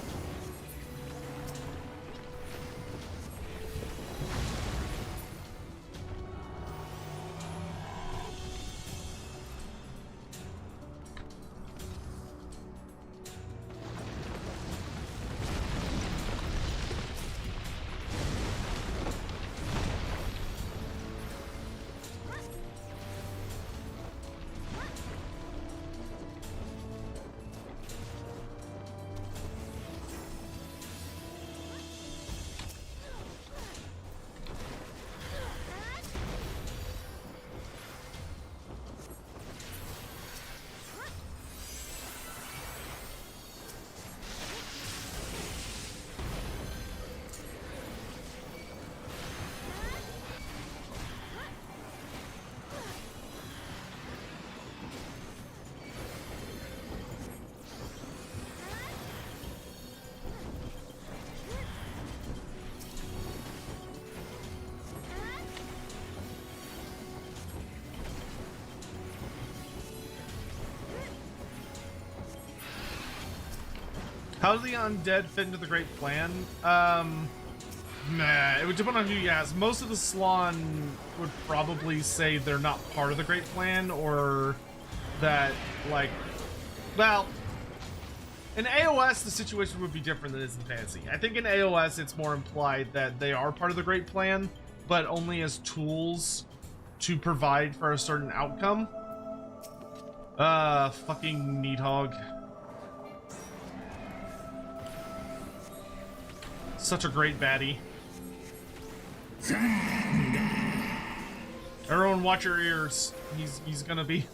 How do the undead fit into the Great Plan? Nah, it would depend on who you ask. Most of the Slann would probably say they're not part of the Great Plan, or that, like, well, in AOS the situation would be different than it is in Fantasy. I think in AOS it's more implied that they are part of the Great Plan, but only as tools to provide for a certain outcome. Fucking Needhog. Such a great baddie. Everyone watch your ears. He's gonna be...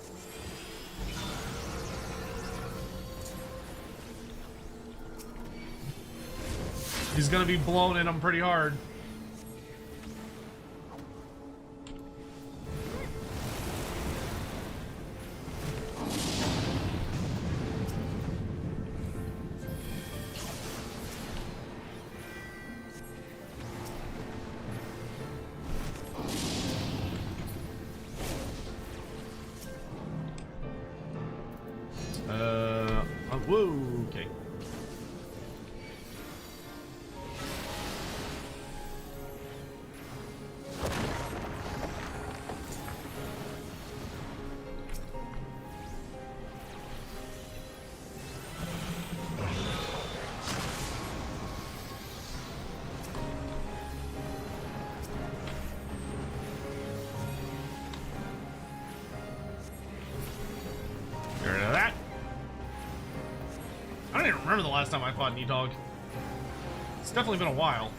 He's gonna be blown in them pretty hard. Whoa, okay. Get rid of that. I don't even remember the last time I fought Knee-Dog. It's definitely been a while.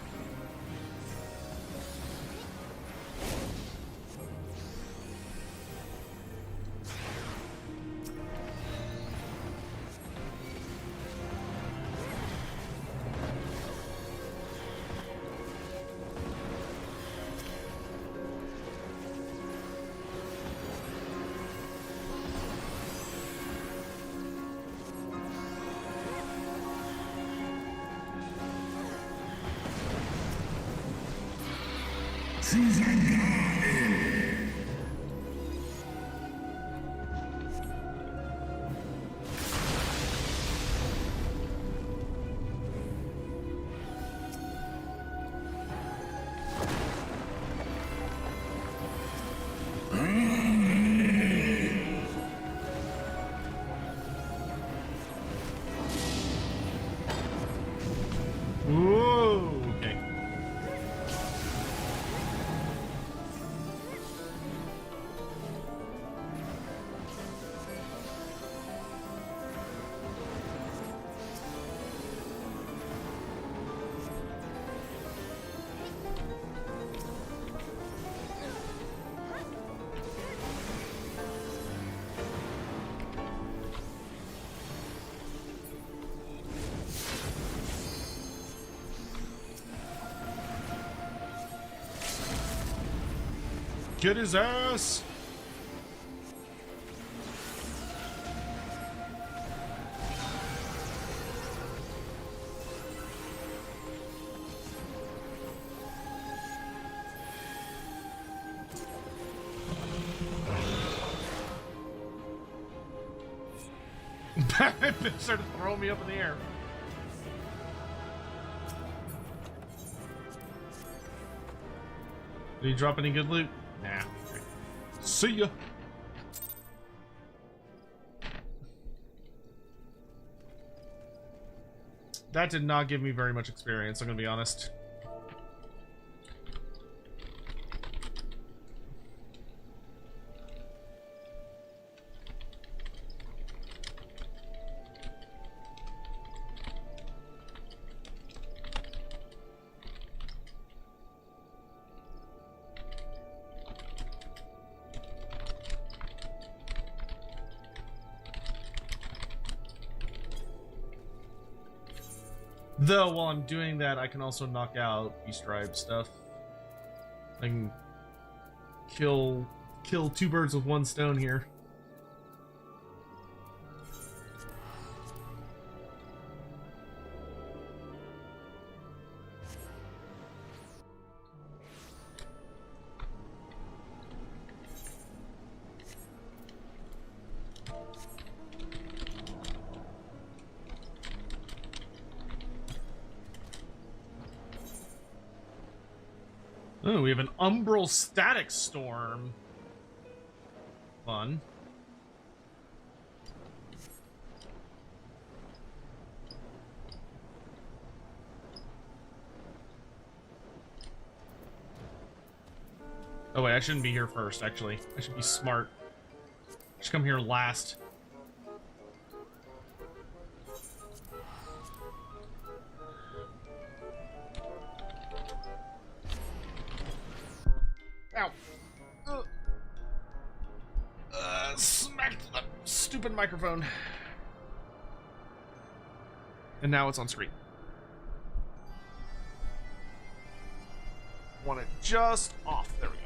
Whoa, okay. Get his ass! It started throwing me up in the air. Did he drop any good loot? Nah. Okay. See ya. That did not give me very much experience, I'm gonna be honest. Though, while I'm doing that, I can also knock out Beast Tribe stuff. I can kill two birds with one stone here. Oh, we have an Umbral Static Storm. Fun. Oh wait, I shouldn't be here first, actually. I should be smart. I should come here last. stupid microphone. And now it's on screen. Want it just off. There we go.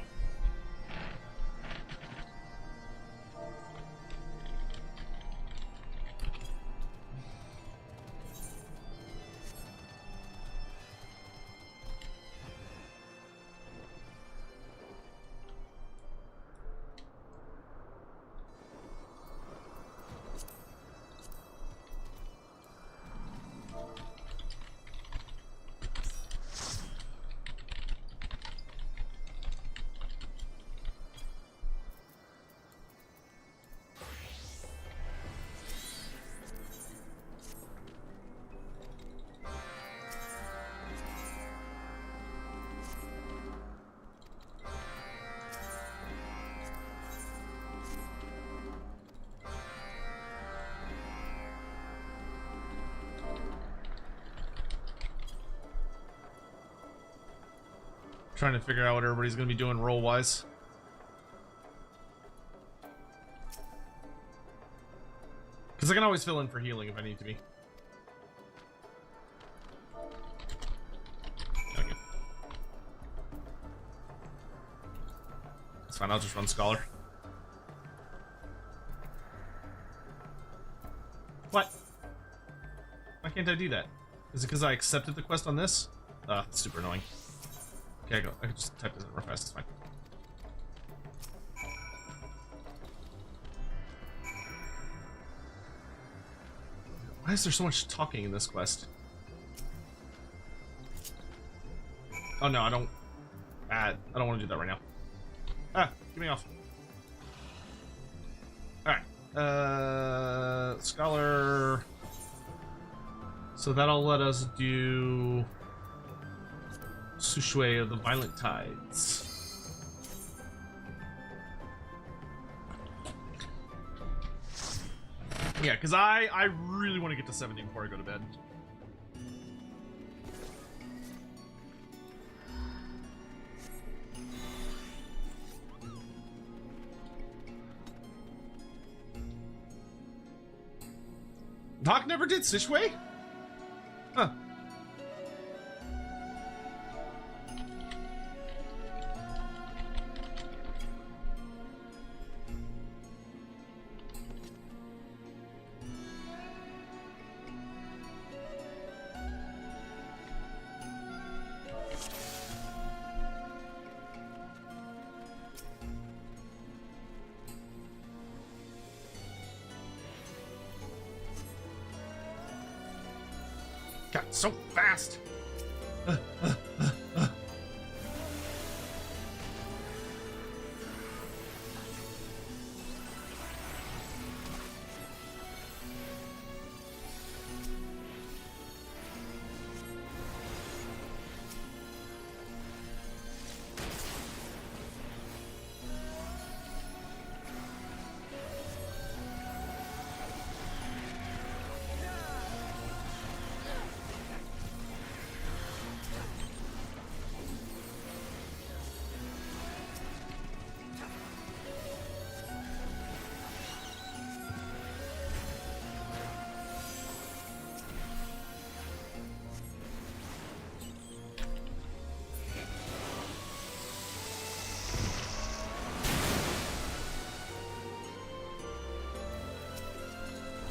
Trying to figure out what everybody's gonna be doing roll-wise. Because I can always fill in for healing if I need to be. Okay. That's fine, I'll just run Scholar. What? Why can't I do that? Is it because I accepted the quest on this? That's super annoying. Okay, I can just type this in real fast, it's fine. Why is there so much talking in this quest? Oh no, I don't want to do that right now. Ah, get me off. Alright. Scholar. So that'll let us do Sushui of the Violent Tides. Yeah, because I really want to get to 70 before I go to bed. Doc never did Sushui? Huh. God, so fast!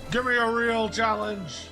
Give me a real challenge!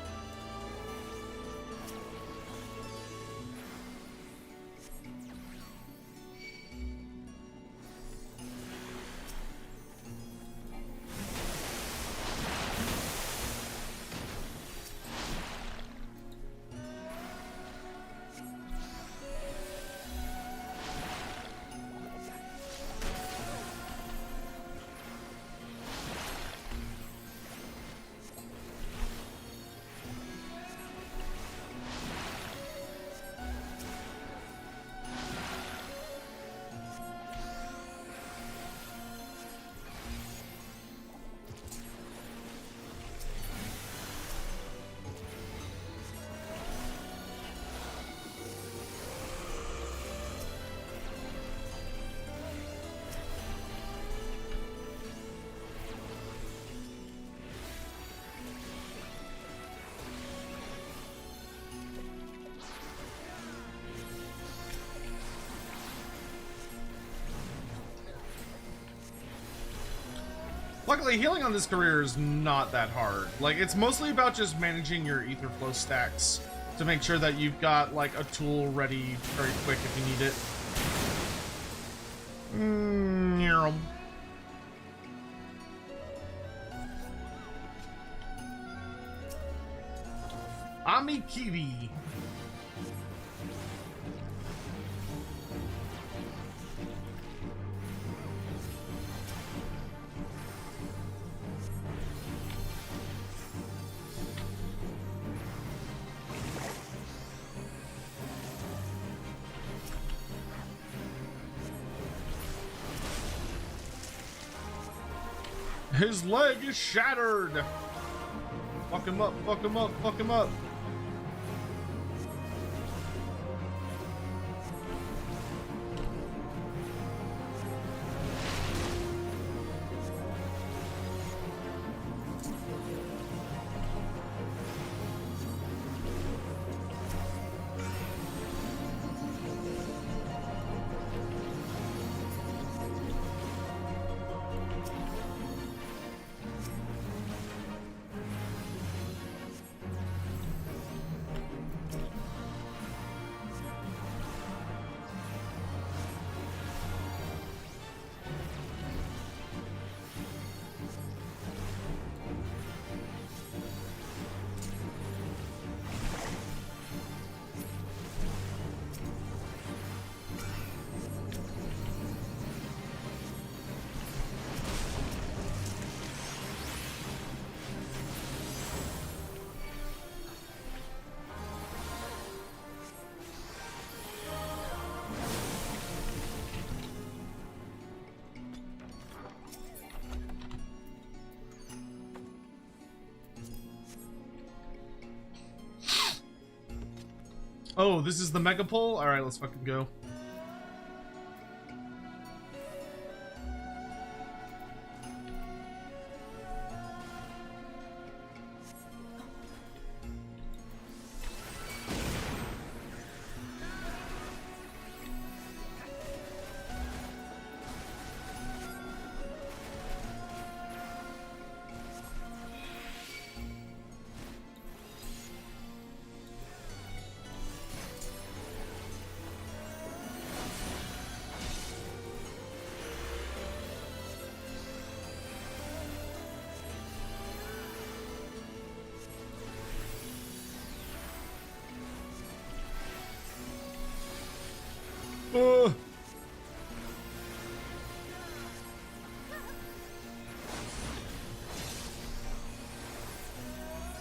Luckily, healing on this career is not that hard. Like, it's mostly about just managing your ether flow stacks to make sure that you've got, like, a tool ready very quick if you need it. Amikiri. His leg is shattered. Fuck him up, fuck him up, fuck him up. Oh, this is the mega pull? Alright, let's fucking go.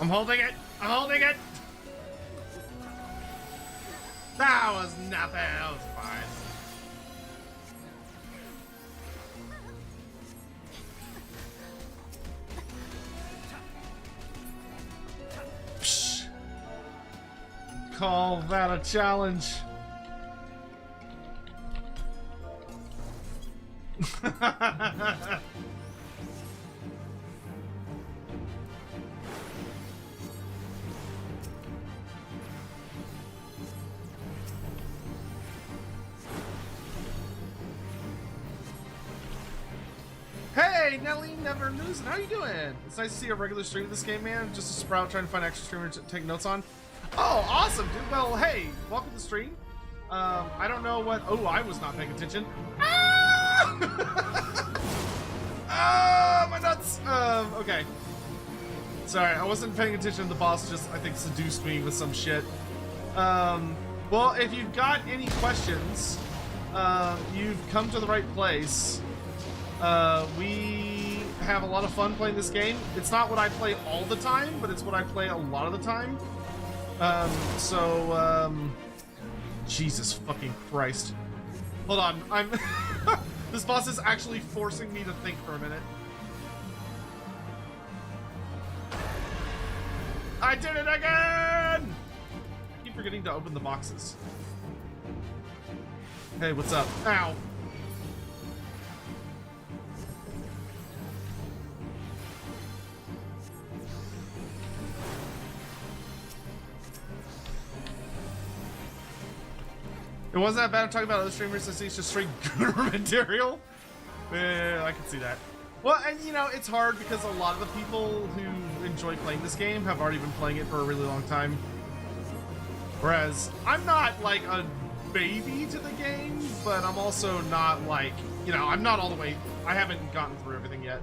I'm holding it! I'm holding it! That was nothing, that was fine. Psh. Call that a challenge. Hey, Nelly Never News, how you doing? It's nice to see a regular stream of this game, man. Just a sprout trying to find extra streamers to take notes on. Oh, awesome, dude. Well, hey, welcome to the stream. I don't know what... Oh, I was not paying attention. Ah! Ah, my nuts! Okay. Sorry, I wasn't paying attention. The boss just, I think, seduced me with some shit. Well, if you've got any questions, you've come to the right place. We have a lot of fun playing this game. It's not what I play all the time, but it's what I play a lot of the time. Jesus fucking Christ. Hold on, I'm... This boss is actually forcing me to think for a minute. I did it again! I keep forgetting to open the boxes. Hey, what's up? Ow. It wasn't that bad. I'm talking about other streamers. I see it's just straight goober material. Yeah, I can see that. Well, and you know, it's hard because a lot of the people who enjoy playing this game have already been playing it for a really long time. Whereas, I'm not like a baby to the game, but I'm also not like, you know, I'm not all the way, I haven't gotten through everything yet.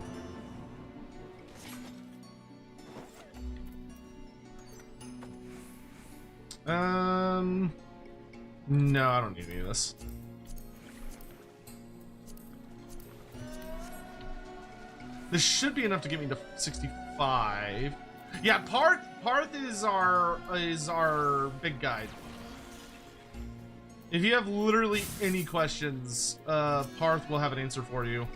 No, I don't need any of this. This should be enough to get me to 65. Yeah, Parth is our big guide. If you have literally any questions, Parth will have an answer for you.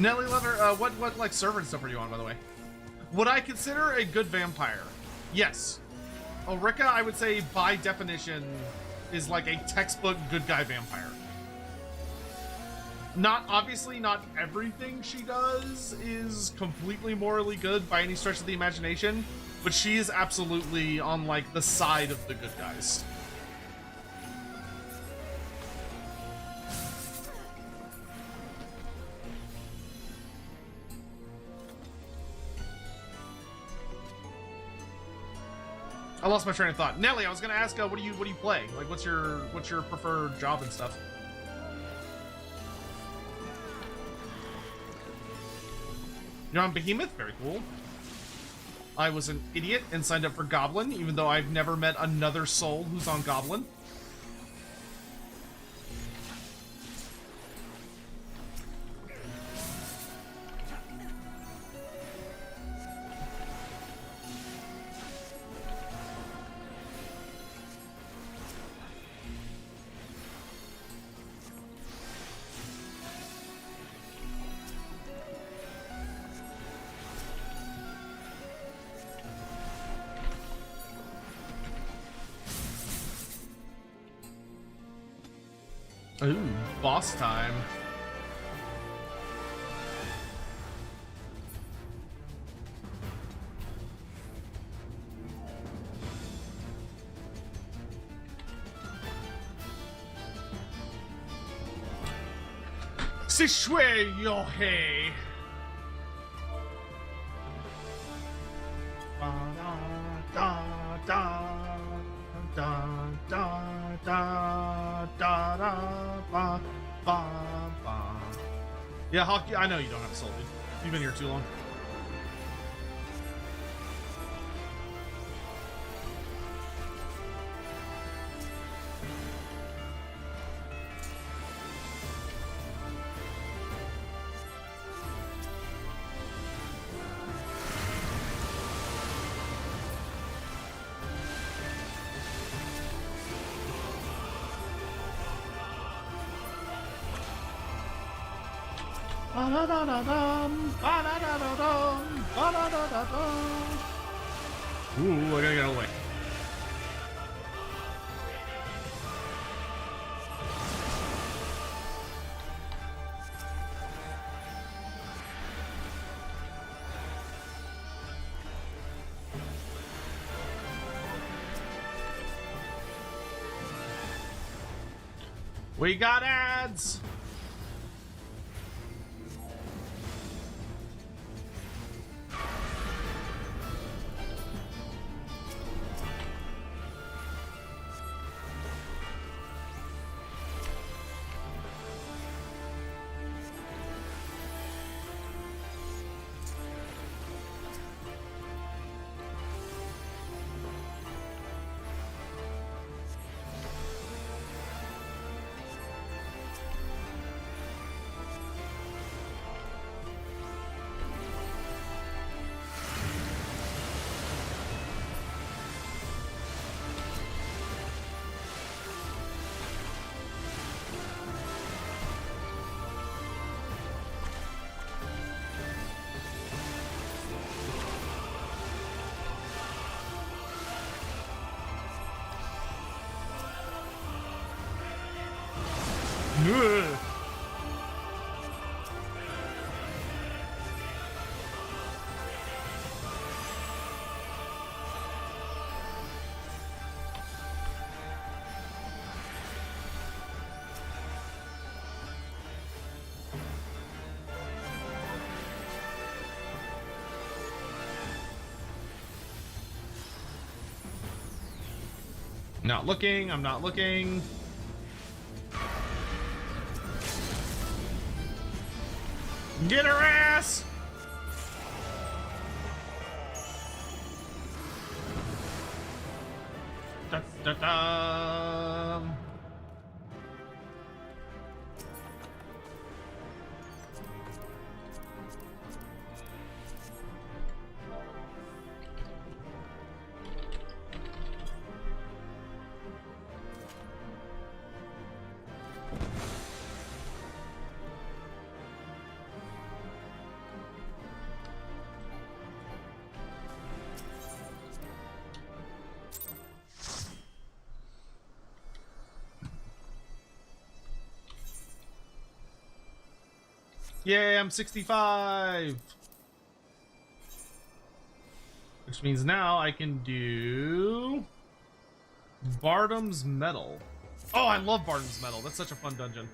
Nelly Lover, what like server and stuff are you on, by the way? Would I consider a good vampire? Yes. Ulrika, I would say by definition, is like a textbook good guy vampire. Not, obviously not everything she does is completely morally good by any stretch of the imagination, but she is absolutely on like the side of the good guys. I lost my train of thought. Nelly, I was gonna ask, what do you play? Like, what's your preferred job and stuff? You're on Behemoth? Very cool. I was an idiot and signed up for Goblin, even though I've never met another soul who's on Goblin. Ooh, boss time. Sishwe yohei. Da da da da da da da ba ba ba. Yeah, Hockey, I know you don't have a soul, dude. You've been here too long. Ooh, I gotta get away. We got ads. Ugh. Not looking, I'm not looking. Get her ass! Da, da, da. Yay, I'm 65! Which means now I can do Bardam's Medal. Oh, I love Bardam's Medal. That's such a fun dungeon.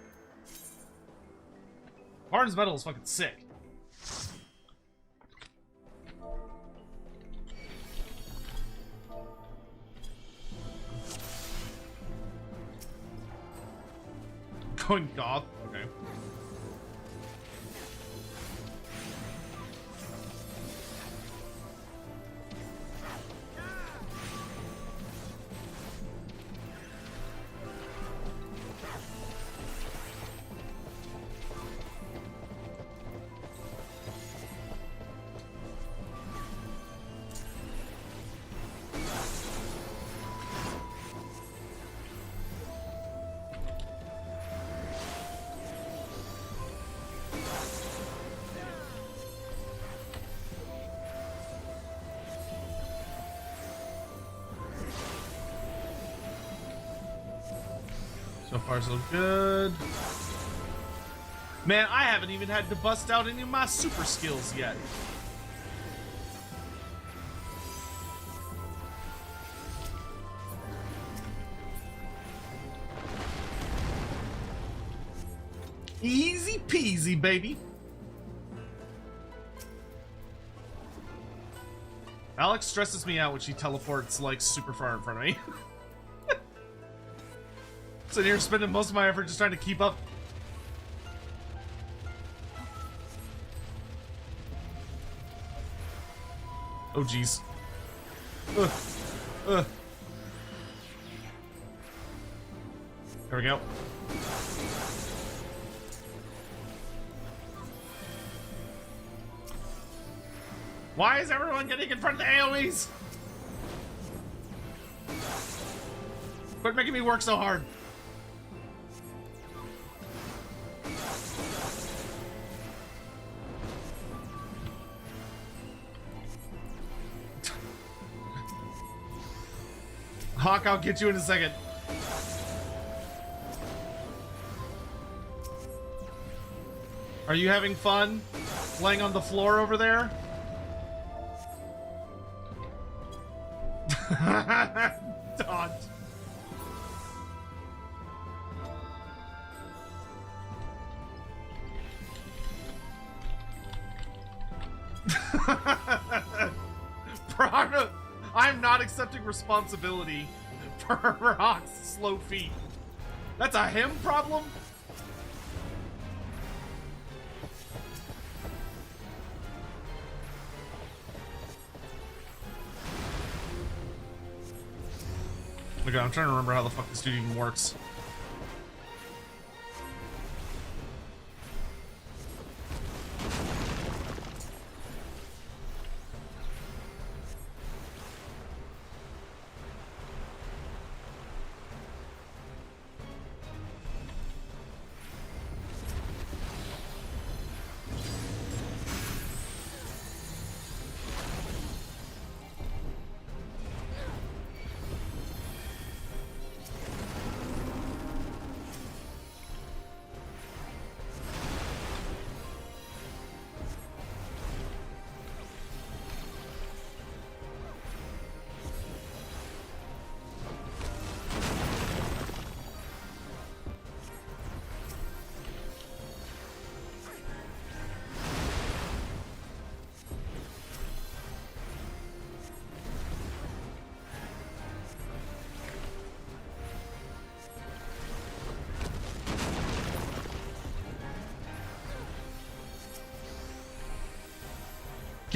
Bardam's Medal is fucking sick. Going goth? Okay. So far, so good. Man, I haven't even had to bust out any of my super skills yet. Easy peasy, baby. Alex stresses me out when she teleports like super far in front of me. Sitting here spending most of my effort just trying to keep up. Oh jeez. There we go. Why is everyone getting in front of the AoEs? Quit making me work so hard. Hawk, I'll get you in a second. Are you having fun laying on the floor over there? Dodge. I'm not accepting responsibility for Hawk's slow feet. That's a him problem? Okay, I'm trying to remember how the fuck this dude even works.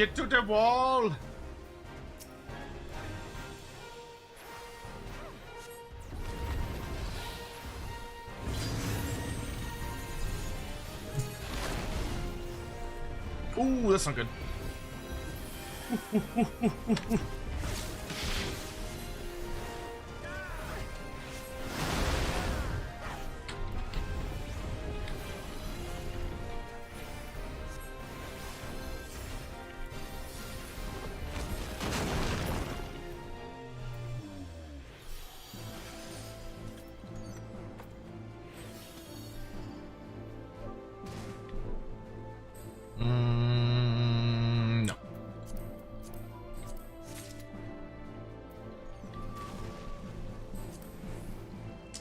Get to the wall! Ooh, that's not good. No.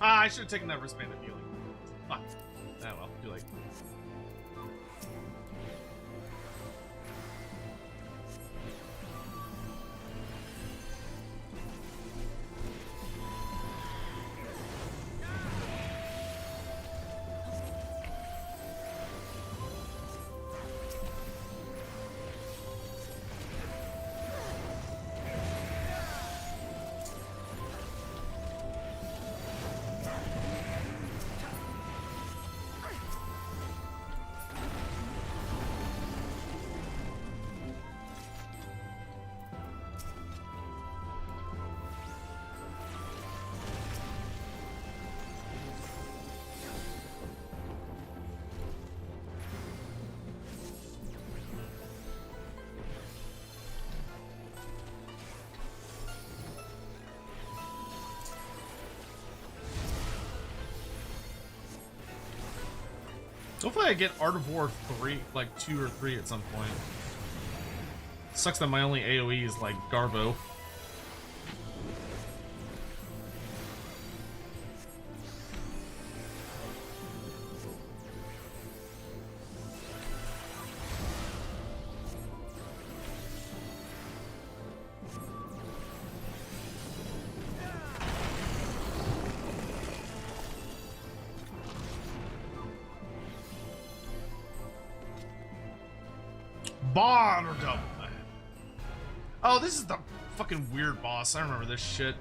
Ah, I should have taken that wristband of healing. Ah, well, too late. Hopefully I get Art of War 3, like 2 or 3 at some point. Sucks that my only AoE is like Garbo. Bardom. Oh, this is the fucking weird boss. I remember this shit.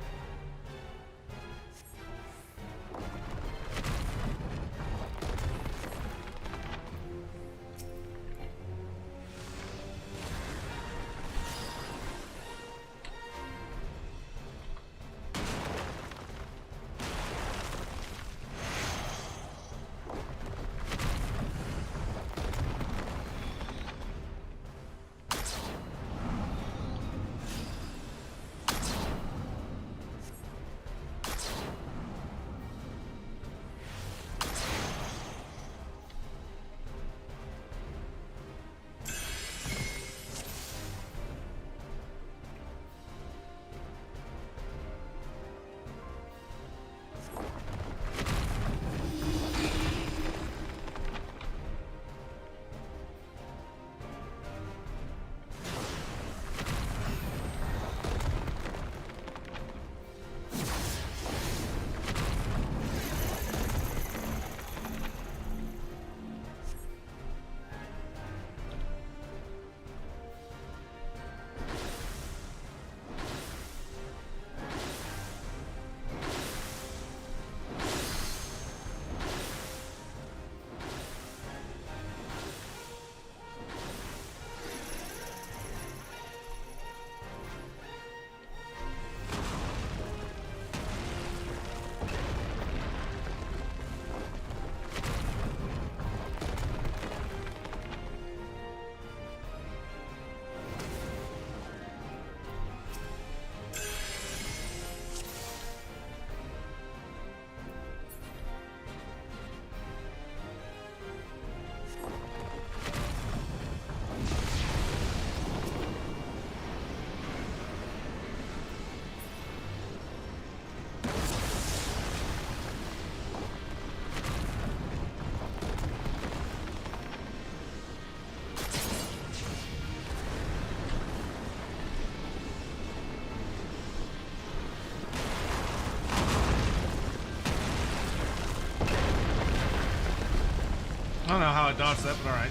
I don't know how I dodged that, but alright.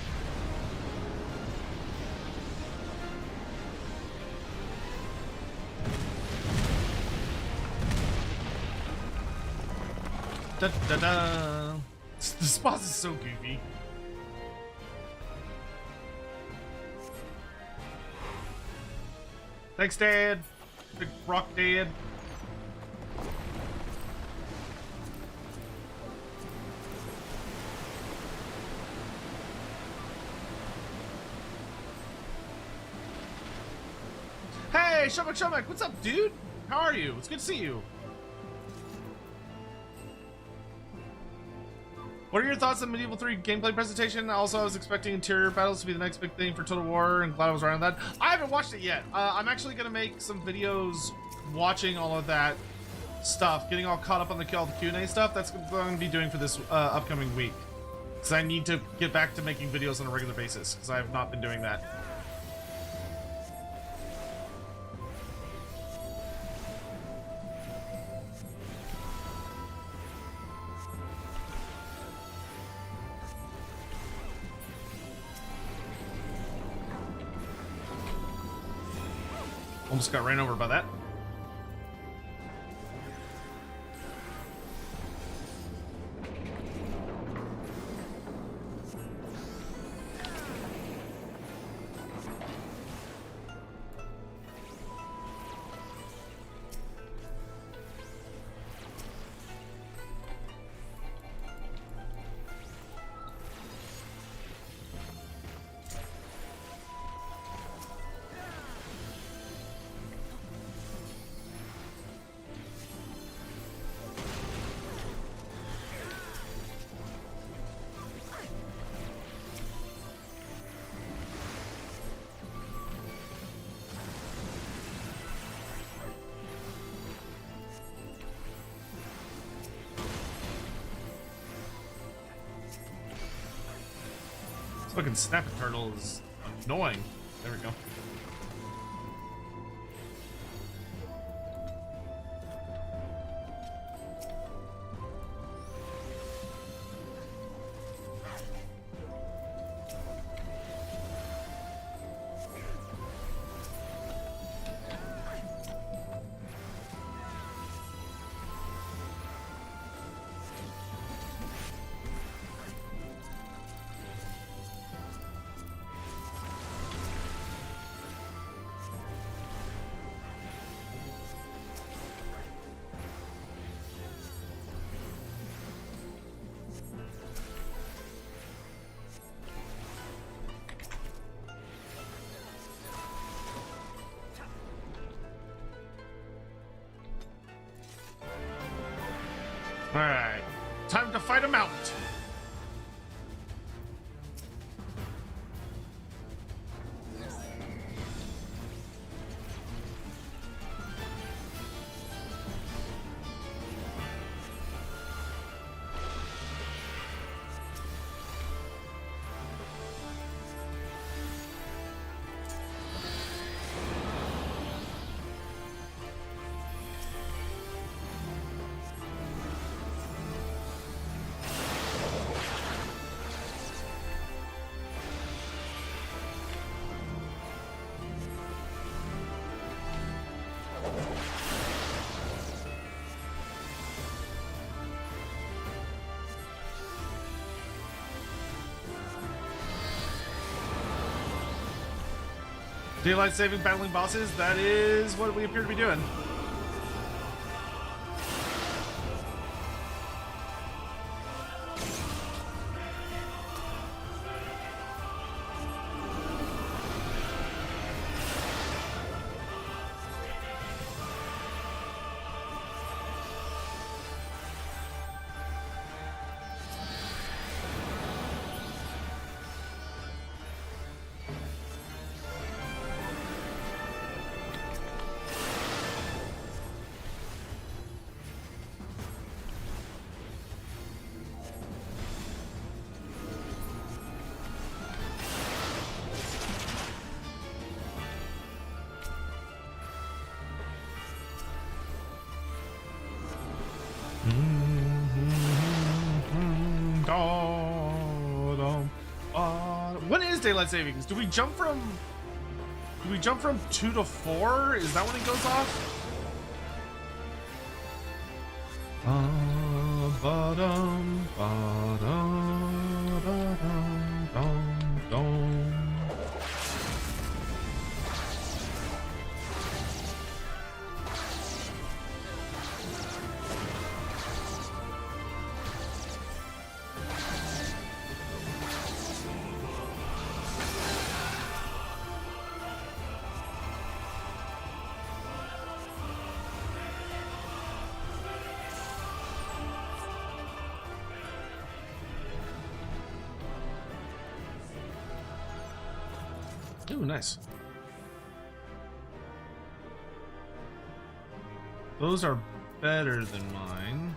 Da, da, da. This boss is so goofy. Thanks, Dad. Big rock Dad. Hey, Shomek, what's up, dude? How are you? It's good to see you. What are your thoughts on Medieval 3 gameplay presentation? Also, I was expecting interior battles to be the next big thing for Total War, and glad I was right on that. I haven't watched it yet. I'm actually going to make some videos watching all of that stuff, getting all caught up on all the Q&A stuff. That's what I'm going to be doing for this upcoming week. Because I need to get back to making videos on a regular basis, because I have not been doing that. Almost got ran over by that. This fucking snapping turtle is annoying. There we go. Alright, time to fight a mount. Daylight saving battling bosses, that is what we appear to be doing. When is daylight savings? Do we jump from 2 to 4? Is that when it goes off? Ba-dum, ba-dum, ba-dum, dum, dum. Ooh, nice. Those are better than mine.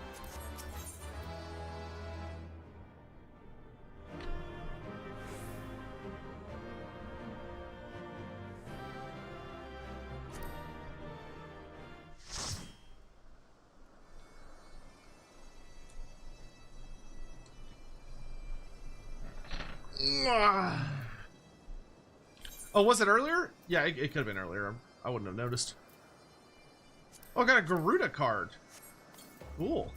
Oh, was it earlier? Yeah, it could have been earlier. I wouldn't have noticed. Oh, I got a Garuda card. Cool.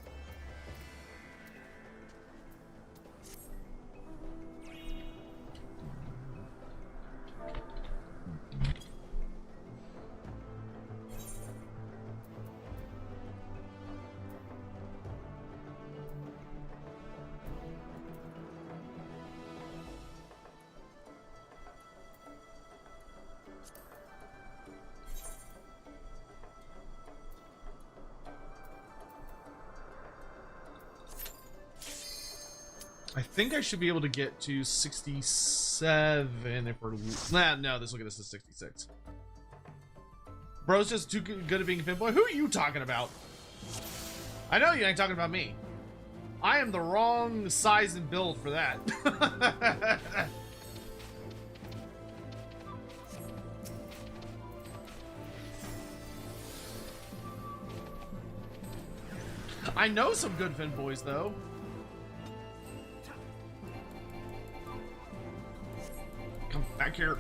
I think I should be able to get to 67 if we're... Nah, no, this will get us to 66. Bro's just too good at being a fanboy. Who are you talking about? I know you ain't talking about me. I am the wrong size and build for that. I know some good fanboys, though. Come back here.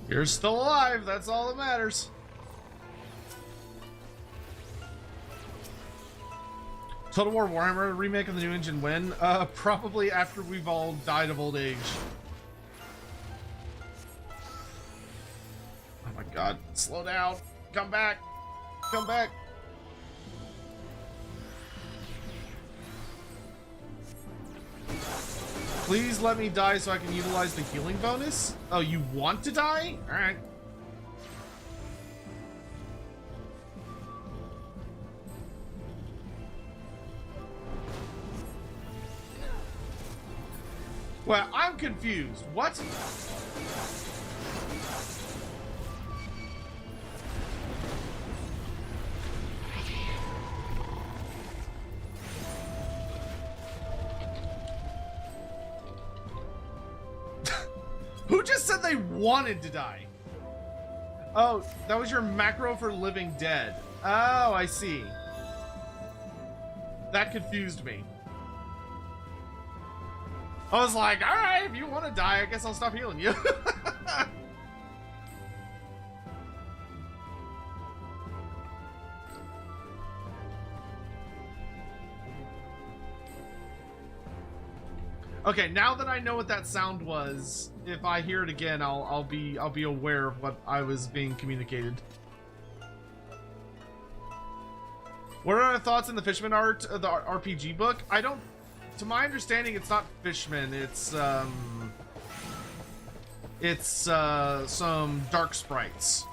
You're still alive, that's all that matters. Total War Warhammer remake of the new engine when? Probably after we've all died of old age. Oh my god, slow down. Come back. Come back. Please let me die so I can utilize the healing bonus? Oh, you want to die? Alright. Well, I'm confused. What? Who just said they wanted to die? Oh, that was your macro for living dead. Oh, I see. That confused me. I was like, all right, if you want to die, I guess I'll stop healing you. Okay, now that I know what that sound was, if I hear it again, I'll be aware of what I was being communicated. What are our thoughts on the Fishman art, the RPG book? I don't. To my understanding, it's not Fishman. It's some dark sprites.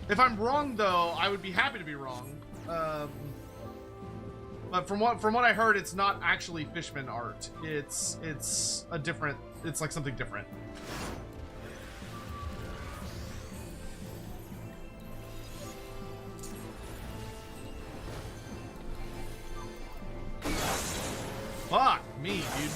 If I'm wrong, though, I would be happy to be wrong. But from what I heard, it's not actually Fishman art. It's a different. It's like something different. Fuck me, dude.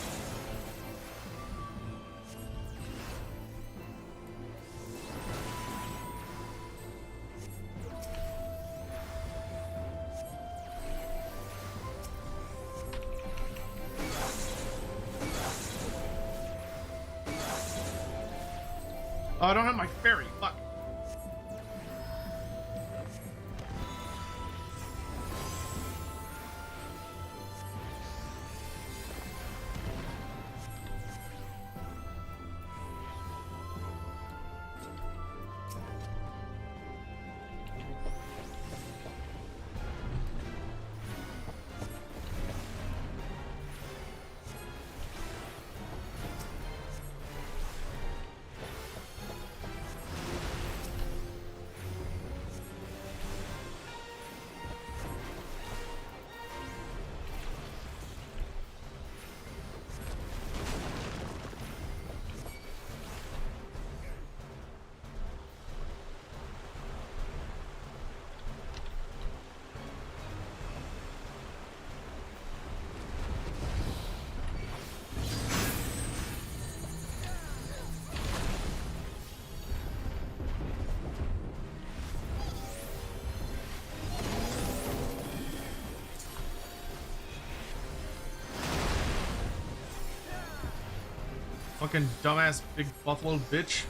Oh, I don't have my ferry. Fuck. Fucking dumbass big buffalo bitch.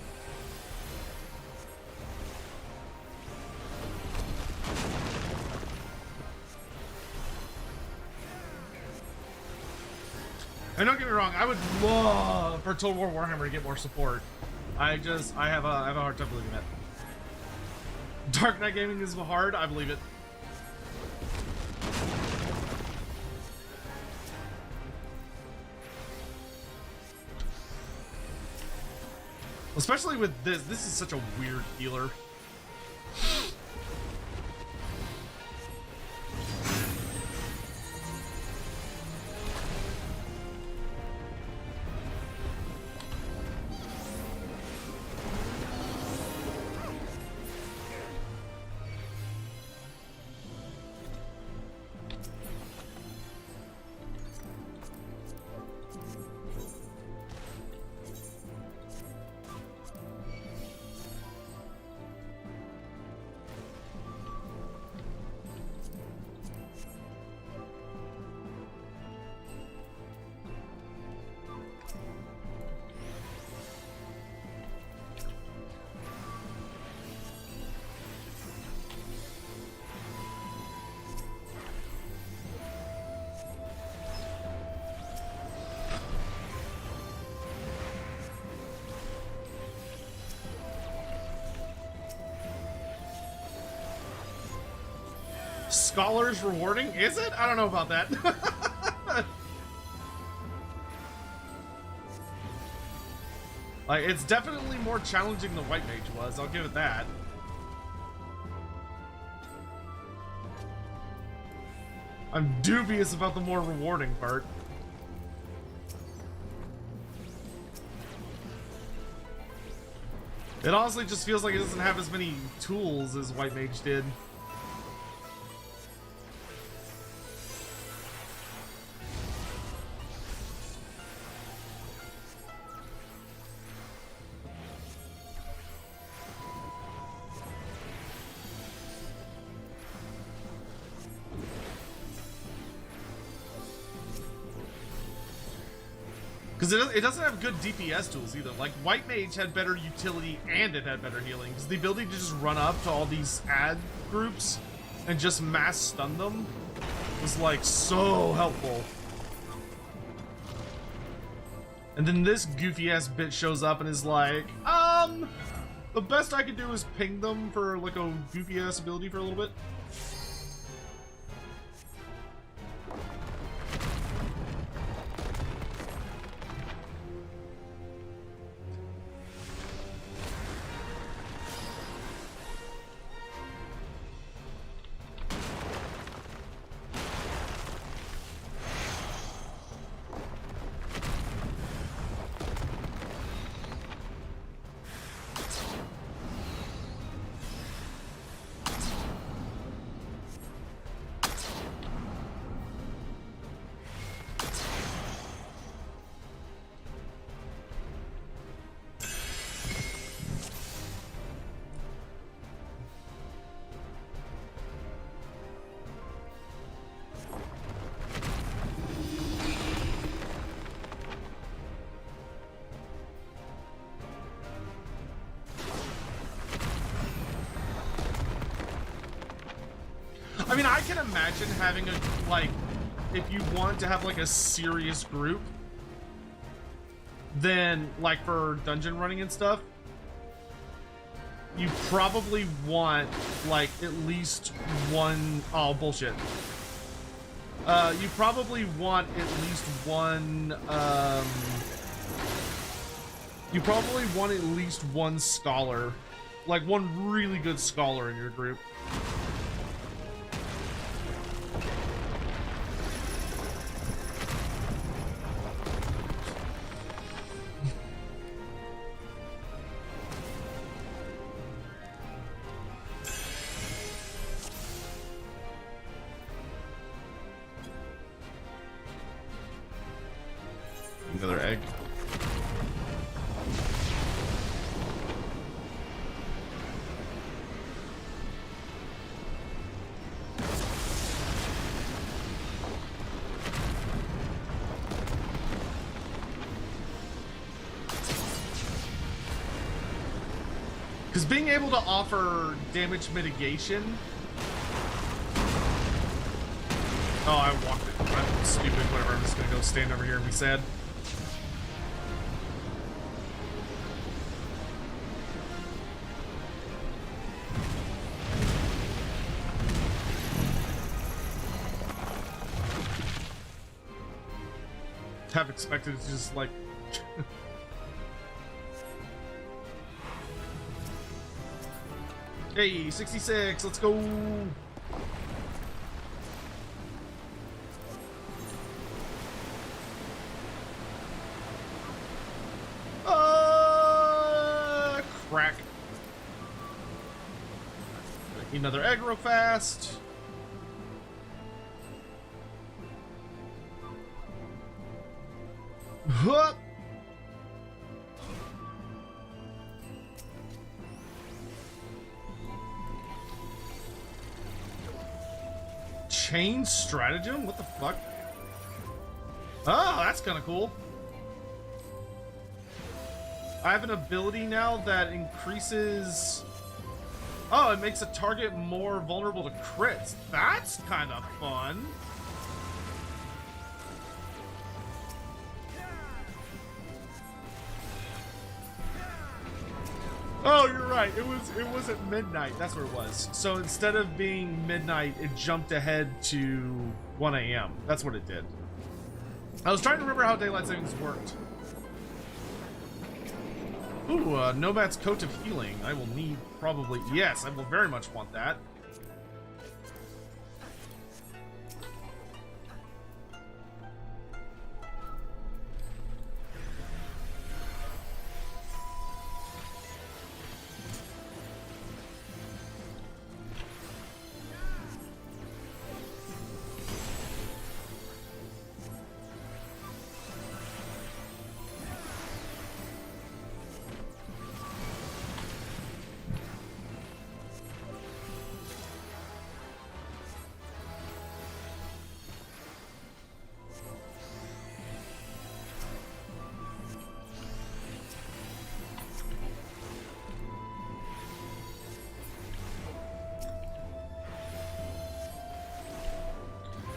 And don't get me wrong, I would love for Total War Warhammer to get more support. I have a hard time believing that. Dark Knight Gaming is hard, I believe it. Especially with this is such a weird healer. Scholars rewarding? Is it? I don't know about that. Like, it's definitely more challenging than White Mage was, I'll give it that. I'm dubious about the more rewarding part. It honestly just feels like it doesn't have as many tools as White Mage did. Because it doesn't have good DPS tools either. Like, White Mage had better utility and it had better healing. Because the ability to just run up to all these ad groups and just mass stun them was, like, so helpful. And then this goofy-ass bitch shows up and is like, the best I can do is ping them for, like, a goofy-ass ability for a little bit. I mean, I can imagine having a, like, if you want to have like a serious group, then like for dungeon running and stuff, you probably want like at least one, oh bullshit. You probably want at least one, you probably want at least one scholar, like one really good scholar in your group. Another egg. Because being able to offer damage mitigation. Oh, I walked it. I'm stupid. Whatever. I'm just gonna go stand over here and be sad. Have expected to just like hey, 66, let's go. Crack. Eat another egg real fast. Huh. Chain stratagem? What the fuck? Oh, that's kind of cool. I have an ability now that increases... Oh, it makes a target more vulnerable to crits. That's kind of fun. Oh, you're right. It was at midnight. That's what it was. So instead of being midnight, it jumped ahead to 1 a.m. That's what it did. I was trying to remember how daylight savings worked. Ooh, Nomad's Coat of Healing. I will need probably... Yes, I will very much want that.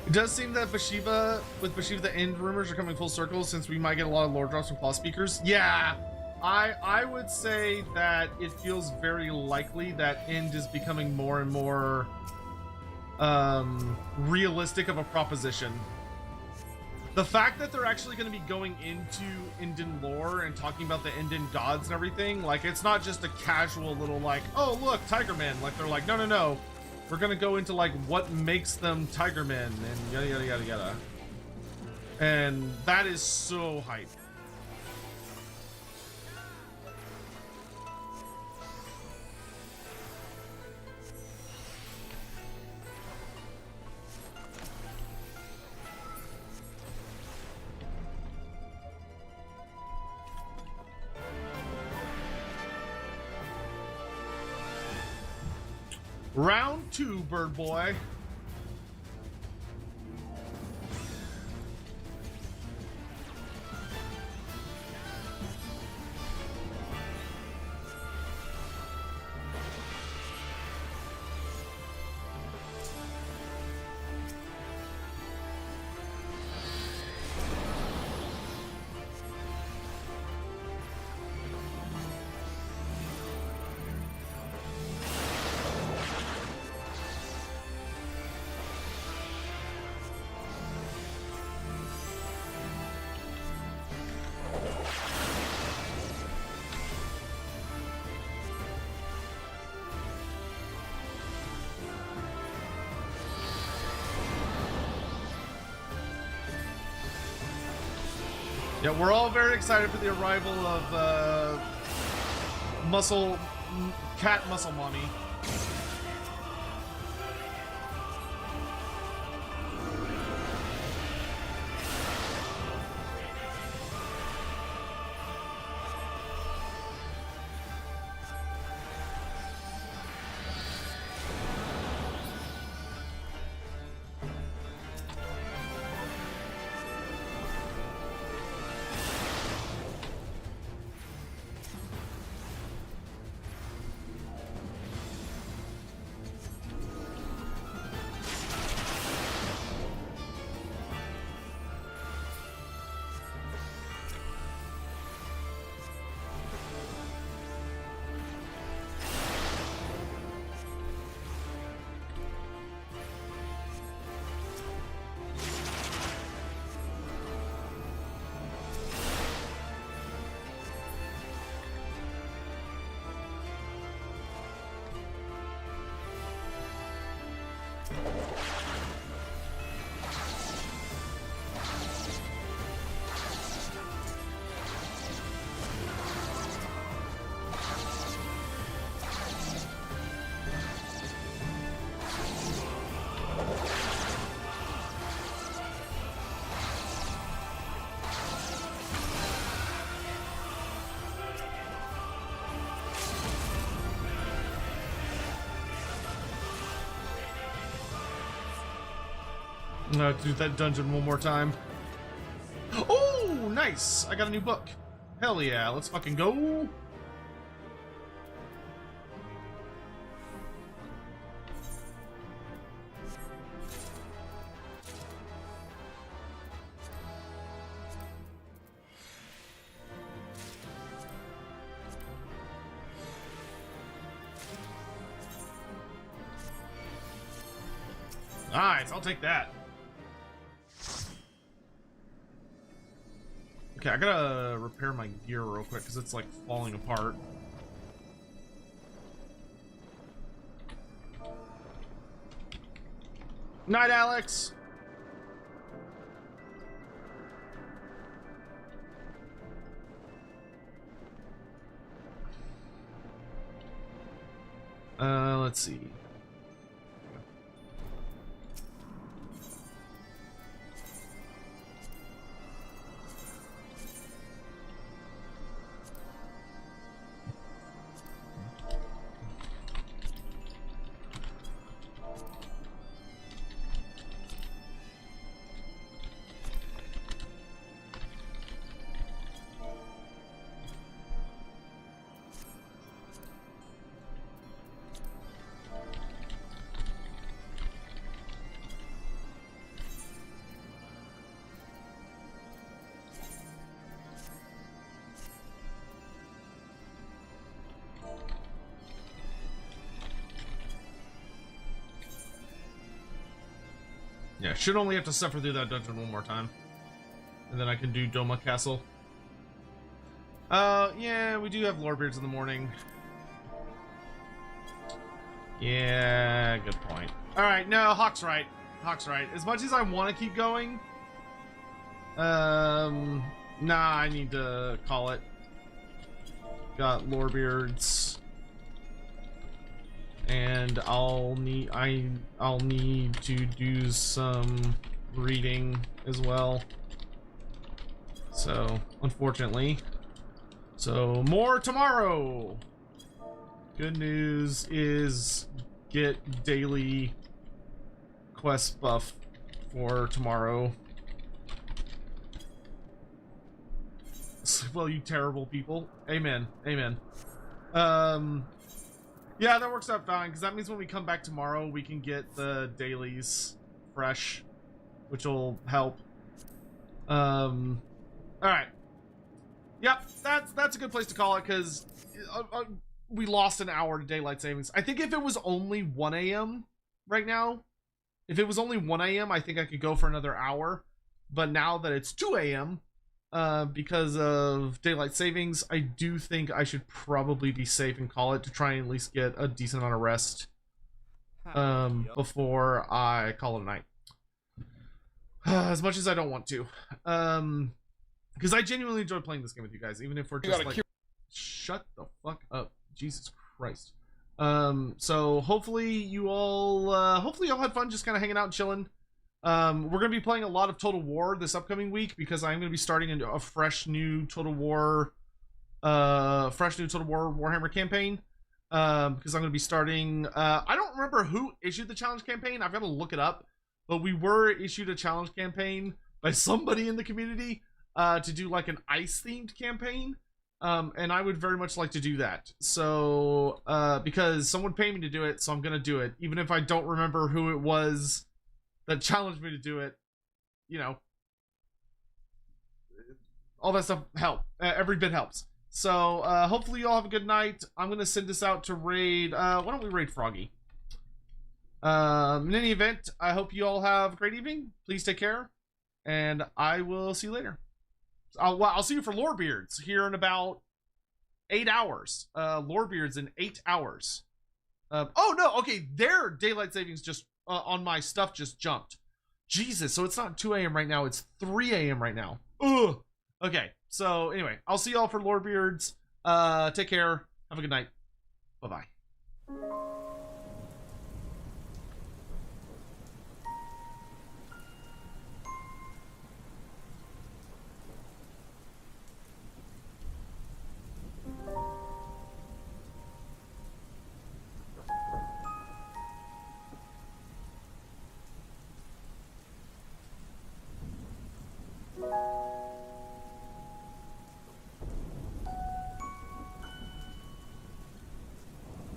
It does seem that with Bathsheba, the end rumors are coming full circle since we might get a lot of lore drops from claw speakers. Yeah, I would say that it feels very likely that end is becoming more and more realistic of a proposition. The fact that they're actually going to be going into Indian lore and talking about the Indian gods and everything, like it's not just a casual little like, oh look, Tigermen. Like they're like, no. We're gonna go into like what makes them Tigermen and yada yada yada yada. And that is so hype. Round 2, bird boy. Yeah, we're all very excited for the arrival of Cat Muscle Mommy. I'm gonna have to do that dungeon one more time. Oh, nice! I got a new book. Hell yeah, let's fucking go! Nice, I'll take that. Okay, I gotta repair my gear real quick because it's like falling apart. Night, Alex! Let's see. Yeah, should only have to suffer through that dungeon one more time. And then I can do Doma Castle. Yeah, we do have Lorebeards in the morning. Yeah, good point. Alright, no, Hawk's right. Hawk's right. As much as I want to keep going, nah, I need to call it. Got Lorebeards. And I'll need to do some reading as well. So, unfortunately. So, more tomorrow. Good news is get daily quest buff for tomorrow. Well, you terrible people. Amen. Amen. Yeah, that works out fine, because that means when we come back tomorrow, we can get the dailies fresh, which will help. Alright. Yep, that's a good place to call it, because we lost an hour to daylight savings. I think if it was only 1 a.m. right now, if it was only 1 a.m., I think I could go for another hour. But now that it's 2 a.m., because of daylight savings, I do think I should probably be safe and call it to try and at least get a decent amount of rest before I call it a night. As much as I don't want to. because I genuinely enjoy playing this game with you guys, even if we're just like, shut the fuck up, Jesus Christ. So hopefully you all had fun just kind of hanging out and chilling. We're gonna be playing a lot of Total War this upcoming week because I'm gonna be starting into a fresh new Total War Warhammer campaign. Because I'm gonna be starting. I don't remember who issued the challenge campaign. I've got to look it up, but we were issued a challenge campaign by somebody in the community to do like an ice themed campaign. And I would very much like to do that. So, because someone paid me to do it, so I'm gonna do it, even if I don't remember who it was that challenged me to do it. You know, all that stuff help. Every bit helps. So, hopefully you all have a good night. I'm gonna send this out to raid. Why don't we raid Froggy? In any event, I hope you all have a great evening. Please take care, and I will see you later. I'll see you for Lorebeards here in about 8 hours. Lorebeards in 8 hours. Oh no, okay, their daylight savings just on my stuff just jumped. Jesus, so it's not 2 a.m. right now, it's 3 a.m. right now. Ugh. Okay, so anyway, I'll see y'all for Lorebeards. Take care. Have a good night. Bye-bye.